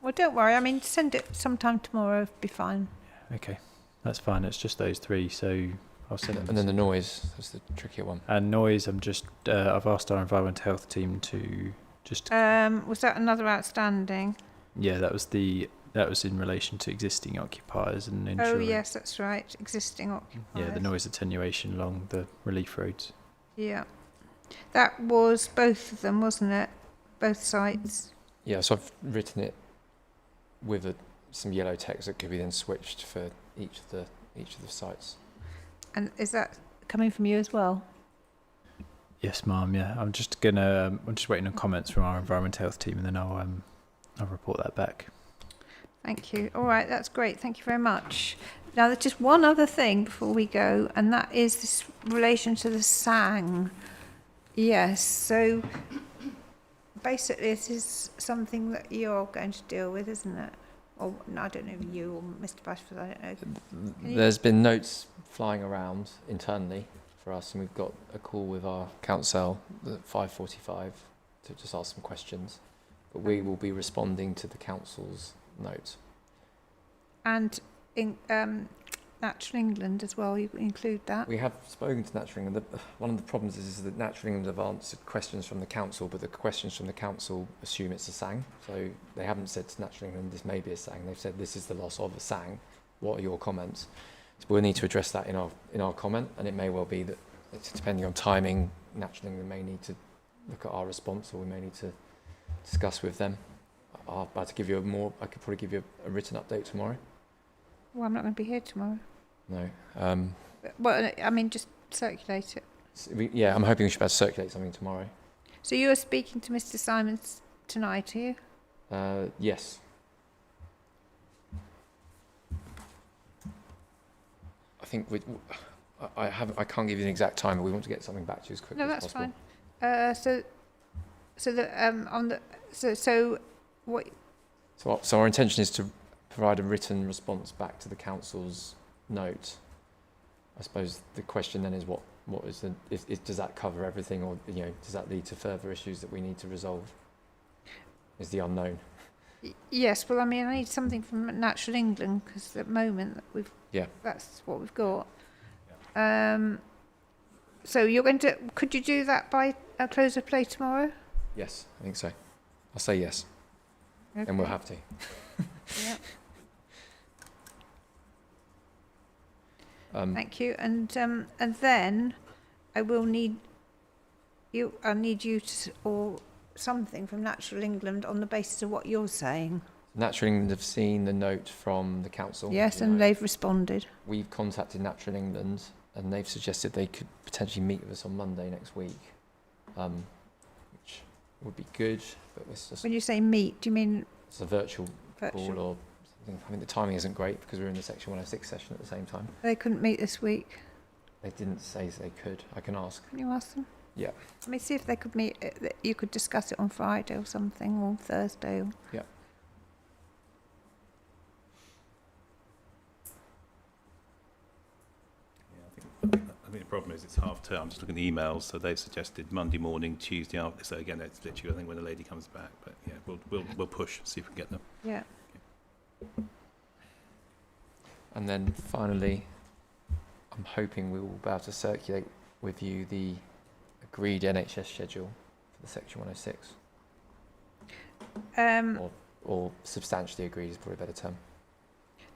Well, don't worry. I mean, send it sometime tomorrow. It'll be fine. Okay, that's fine. It's just those 3, so I'll send them. And then the noise, that's the trickier one. And noise, I've asked our environmental health team to just... Was that another outstanding? Yeah, that was in relation to existing occupiers and ensuring... Oh, yes, that's right. Existing occupiers. Yeah, the noise attenuation along the relief roads. Yeah. That was both of them, wasn't it? Both sites. Yeah, so I've written it with some yellow text that could be then switched for each of the sites. And is that coming from you as well? Yes, Ma'am. Yeah, I'm just waiting on comments from our environmental health team, and then I'll report that back. Thank you. All right, that's great. Thank you very much. Now, there's just one other thing before we go, and that is this relation to the SANG. Yes, so basically it is something that you're going to deal with, isn't it? Or no, I don't know, you or Mr. Bashford, I don't know. There's been notes flying around internally for us, and we've got a call with our council at 5:45 to just ask some questions. But we will be responding to the council's note. And in Natural England as well, you include that? We have spoken to Natural England. One of the problems is that Natural England have answered questions from the council, but the questions from the council assume it's a SANG. So they haven't said to Natural England, this may be a SANG. They've said, this is the loss of a SANG. What are your comments? So we'll need to address that in our comment, and it may well be that, it's depending on timing, Natural England may need to look at our response, or we may need to discuss with them. I could probably give you a written update tomorrow. Well, I'm not going to be here tomorrow. No. Well, I mean, just circulate it. I'm hoping we should be able to circulate something tomorrow. So you are speaking to Mr. Simons tonight, are you? Yes. I think I can't give you an exact time, but we want to get something back to you as quickly as possible. No, that's fine. So what So our intention is to provide a written response back to the council's note. I suppose the question then is what is does that cover everything, or does that lead to further issues that we need to resolve? Is the unknown. Yes, well, I mean, I need something from Natural England because at the moment that's what we've got. So you're going to, could you do that by a close of play tomorrow? Yes, I think so. I'll say yes, Okay. and we'll have to. Yeah. Thank you. And then I will need you. I need you to or something from Natural England on the basis of what you're saying. Natural England have seen the note from the council. Yes, and they've responded. We've contacted Natural England, and they've suggested they could potentially meet with us on Monday next week, which would be good. But it's just, when you say meet, do you mean it's a virtual call or something? I mean, the timing isn't great because we're in the Section 106 session at the same time. They couldn't meet this week. They didn't say they could. I can ask. Can you ask them? Yeah. Let me see if they could meet. You could discuss it on Friday or something, or Thursday. Or... Yeah. I think the problem is it's half term. I'm just looking at the emails, so they've suggested Monday morning, Tuesday after. So again, it's literally I think when the lady comes back. But yeah, we'll push, see if we can get them. Yeah. And then finally, I'm hoping we will be able to circulate with you the agreed NHS schedule for the Section 106. Or substantially agreed is probably a better term.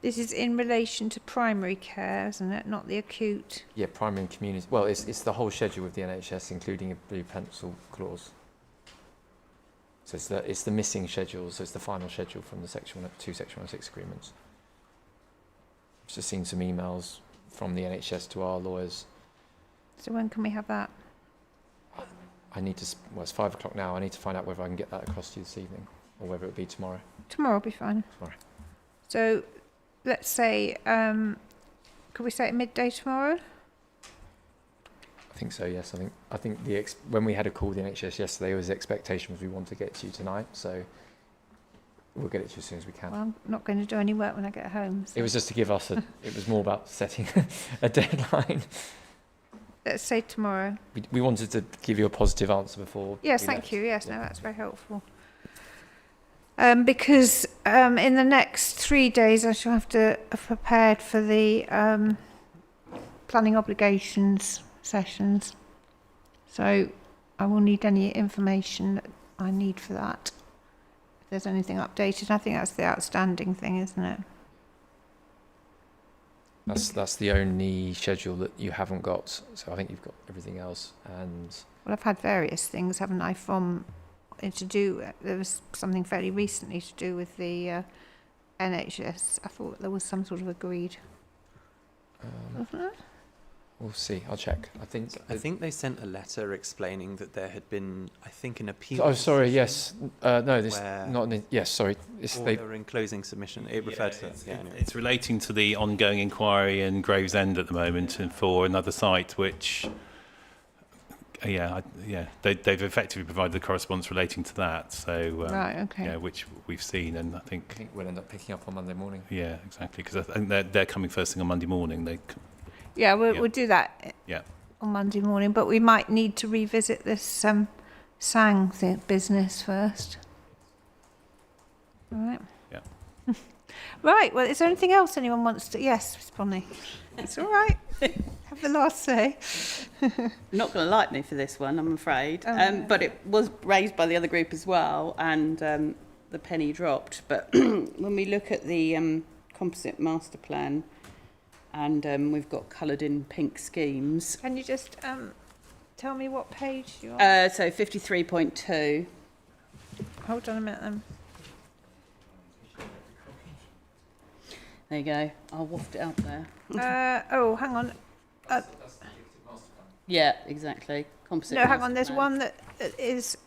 This is in relation to primary care, isn't it? Not the acute. Yeah, primary and community. Well, it's the whole schedule with the NHS, including a blue pencil clause. So it's the missing schedule. So it's the final schedule from the Section 106 agreements. I've just seen some emails from the NHS to our lawyers. So when can we have that? I need to. Well, it's 5 o'clock now. I need to find out whether I can get that across to you this evening, or whether it will be tomorrow. Tomorrow will be fine. Tomorrow. So, let's say, could we say at midday tomorrow? I think so. Yes, I think when we had a call with the NHS yesterday, it was the expectation was we want to get to you tonight. So we'll get it to you as soon as we can. Well, I'm not going to do any work when I get home. So. It was just to give us it was more about setting a deadline. Let's say tomorrow. We wanted to give you a positive answer before. Yes, thank you. Yes, no, that's very helpful. Because in the next 3 days I shall have to have prepared for the planning obligations sessions. So I will need any information that I need for that. If there's anything updated, I think that's the outstanding thing, isn't it? That's the only schedule that you haven't got. So I think you've got everything else. And well, I've had various things, haven't I, there was something fairly recently to do with the NHS. I thought there was some sort of agreed. Wasn't it? We'll see. I'll check. I think they sent a letter explaining that there had been, I think, an appeal. Oh, sorry. Yes. No, this not. Yes. Sorry. They were in closing submission. It referred to. Anyway. It's relating to the ongoing inquiry in Gravesend at the moment, and for another site which. They've effectively provided the correspondence relating to that. So right, okay. Yeah, which we've seen, and I think we'll end up picking up on Monday morning. Yeah, exactly, because I think they're coming first thing on Monday morning. We'll do that. Yeah. On Monday morning, but we might need to revisit this sang business first. All right. Yeah. Right. Well, is there anything else anyone wants to? Yes, Miss Bonnie. It's all right. Have the last say. Not going to like me for this one, I'm afraid. But it was raised by the other group as well, and the penny dropped. But when we look at the composite master plan, and we've got coloured in pink schemes. Can you just tell me what page you're on? So 53.2. Hold on a minute then. There you go. I'll waft it out there. Hang on. Yeah, exactly. Composite. No, hang on. There's one that is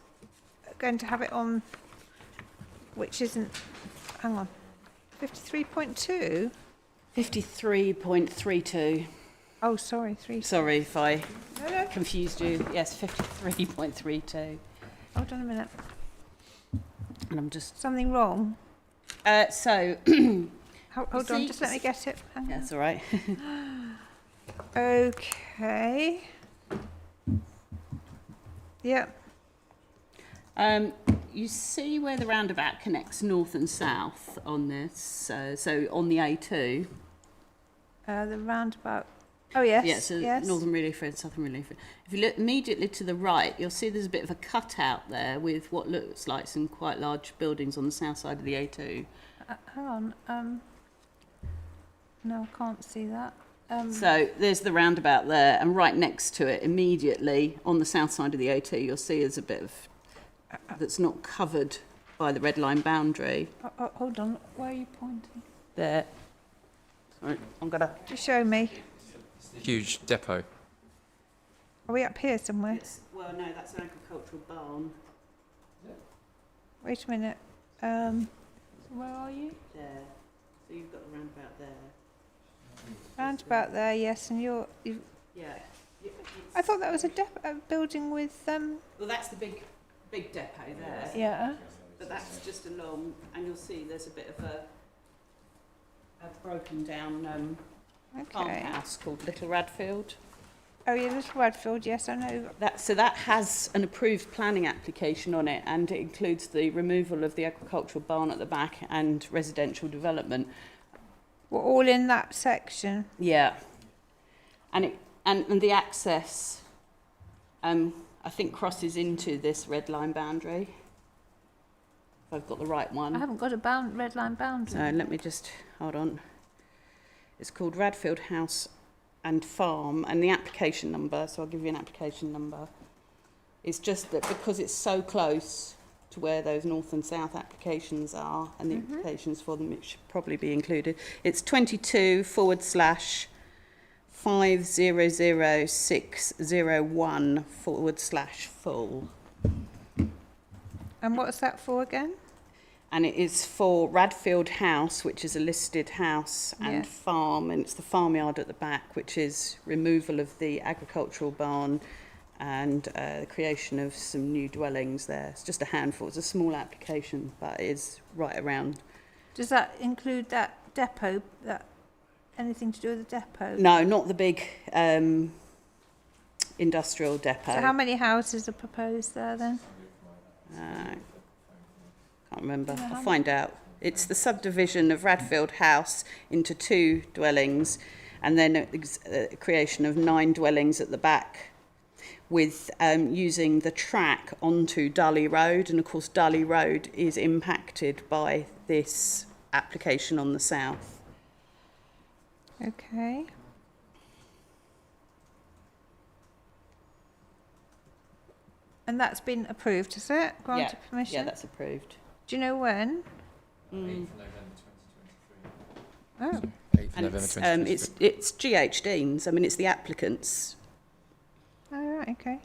going to have it on, which isn't. Hang on. 53.2. 53.32. Oh, sorry. Sorry if I confused you. Yes, 53.32. Hold on a minute. And I'm just something wrong. So, hold on, just let me get it. Hang on. that's all right. Okay. Yep. You see where the roundabout connects north and south on this, so on the A2. The roundabout. Oh, yes. Yeah, so yes. northern relief and southern relief. If you look immediately to the right, you'll see there's a bit of a cutout there with what looks like some quite large buildings on the south side of the A2. Hang on. No, I can't see that. So there's the roundabout there, and right next to it, immediately on the south side of the A2, you'll see there's a bit of that's not covered by the red line boundary. Hold on, where are you pointing? There. Sorry, I'm gonna. Just show me. Huge depot. Are we up here somewhere? Well, no, that's an agricultural barn. Wait a minute. So where are you? There. So you've got the roundabout there. Roundabout there, yes, and you're. Yeah. I thought that was a building with. Well, that's the big depot there. Yeah. But that's just along, and you'll see there's a bit of a broken down farmhouse called Little Radfield. Oh yeah, Little Radfield, yes, I know. So that has an approved planning application on it, and it includes the removal of the agricultural barn at the back and residential development. We're all in that section. Yeah, and the access, I think, crosses into this red line boundary. If I've got the right one. I haven't got a red line boundary. So let me just hold on. It's called Radfield House and Farm, and the application number. So I'll give you an application number. It's just that because it's so close to where those north and south applications are, and the applications for them, it should probably be included. It's 22/500601/full. And what's that for again? And it is for Radfield House, which is a listed house and farm, and it's the farmyard at the back, which is removal of the agricultural barn and the creation of some new dwellings there. It's just a handful. It's a small application, but it is right around. Does that include that depot? That anything to do with the depot? No, not the big industrial depot. So how many houses are proposed there then? Can't remember. I'll find out. It's the subdivision of Radfield House into 2 dwellings, and then a creation of 9 dwellings at the back, with using the track onto Dully Road, and of course Dully Road is impacted by this application on the south. Okay. And that's been approved, is it? Granted permission? Yeah, that's approved. Do you know when? 8th Oh. of November 2023. It's GH Dean's. I mean, it's the applicants. Oh, right, okay.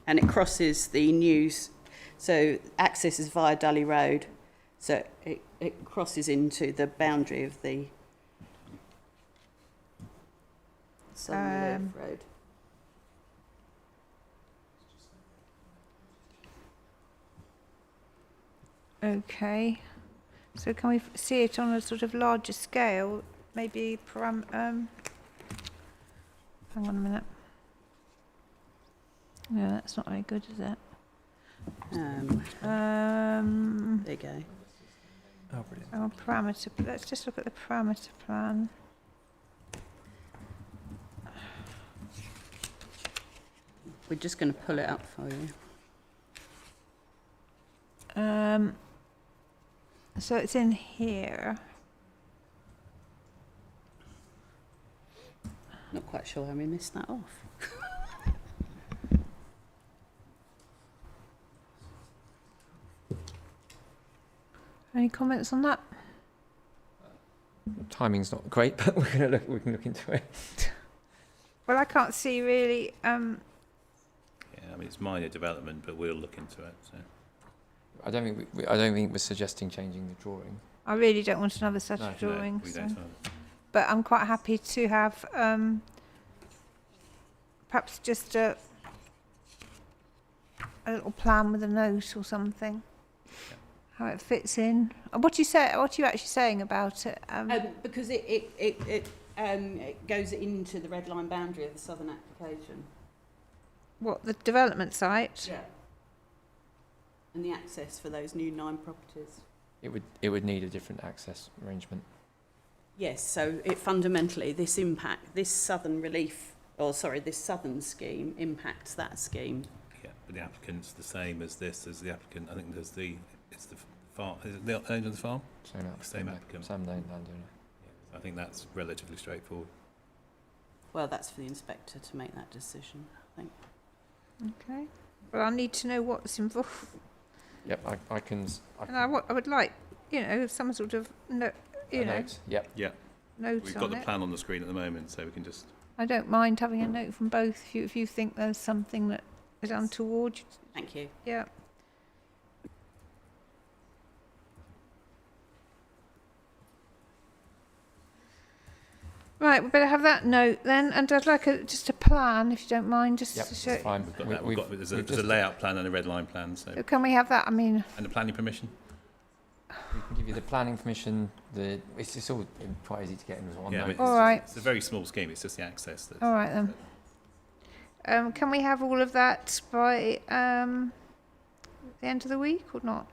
And it crosses the news. So access is via Dully Road. So it crosses into the boundary of the Southern Road. Okay. So can we see it on a sort of larger scale? Maybe hang on a minute. No, that's not very good, is it? There you go. Oh, brilliant. Oh, parameter. Let's just look at the parameter plan. We're just going to pull it up for you. So it's in here. Not quite sure how we missed that off. Any comments on that? Timing's not great, but we can look into it. Well, I can't see really. Yeah, I mean, it's minor development, but we'll look into it. So. I don't think we're suggesting changing the drawing. I really don't want another set of No, drawings. we don't have. But I'm quite happy to have perhaps just a little plan with a note or something. how it fits in. What you say? What are you actually saying about it? Because it goes into the red line boundary of the southern application. What, the development site? Yeah. And the access for those new 9 properties. It would need a different access arrangement. Yes, so it fundamentally, this southern this southern scheme impacts that scheme. Yeah, but the applicant's the same as this, as the applicant. I think it's the farm. Is it the owner of the farm? Same applicant. Same landowner. I think that's relatively straightforward. Well, that's for the inspector to make that decision, I think. Okay. Well, I'll need to know what's involved. Yep, I can. And I would like, some sort of note. Note. Yep. Yeah. Note We've on got the it. plan on the screen at the moment, so we can just. I don't mind having a note from both if you think there's something that is untoward. Thank you. Yeah. Right, we better have that note then, and I'd like just a plan, if you don't mind, just to show. Fine. We've got that. There's a layout plan and a red line plan. So can we have that? I mean. And the planning permission. We can give you the planning permission. It's just all quite easy to get in with one note. All right. It's a very small scheme. It's just the access. That's all right then. Can we have all of that by the end of the week or not?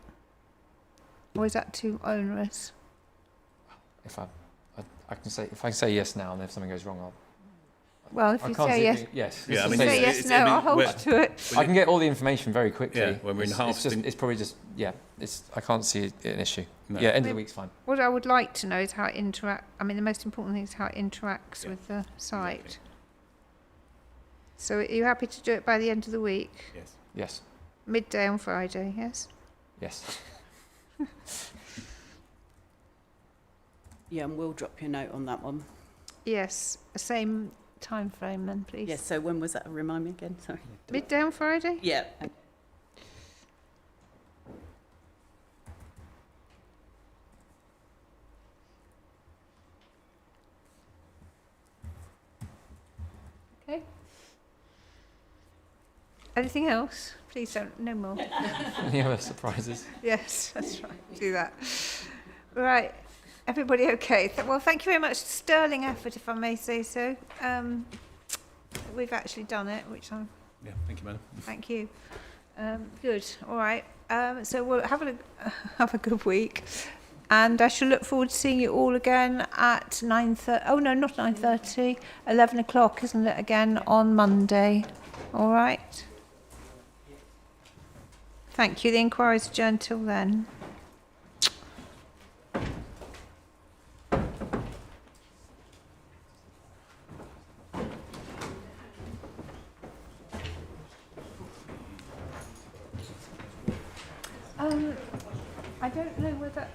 Or is that too onerous? If I can say yes now, and if something goes wrong, Well, if you say yes, yes. Yeah, I mean, say yes, no, I'll hold to it. I can get all the information very quickly. Yeah, when we're in Highsted. It's probably just I can't see an issue. No. Yeah, end of the week's fine. What I would like to know is how it interacts. I mean, the most important thing is how it interacts with the site. Exactly. So, are you happy to do it by the end of the week? Yes. Yes. Midday on Friday, yes? Yes. Yeah, and we'll drop you a note on that one. Yes, same time frame then, please. Yes, so when was that? Remind me again, sorry. Midday on Friday? Yeah. Okay. Anything else? Please don't, no more. Any other surprises? Yes, that's right. Do that. Right. Everybody okay? Well, thank you very much. Sterling effort, if I may say so. We've actually done it, which I'm... Yeah, thank you, madam. Thank you. Good. All right. So we'll have a good week. And I shall look forward to seeing you all again at 9:30. Oh, no, not 9:30. 11 o'clock, isn't it, again on Monday? All right. Thank you. The inquiry's adjourned till then. I don't know whether...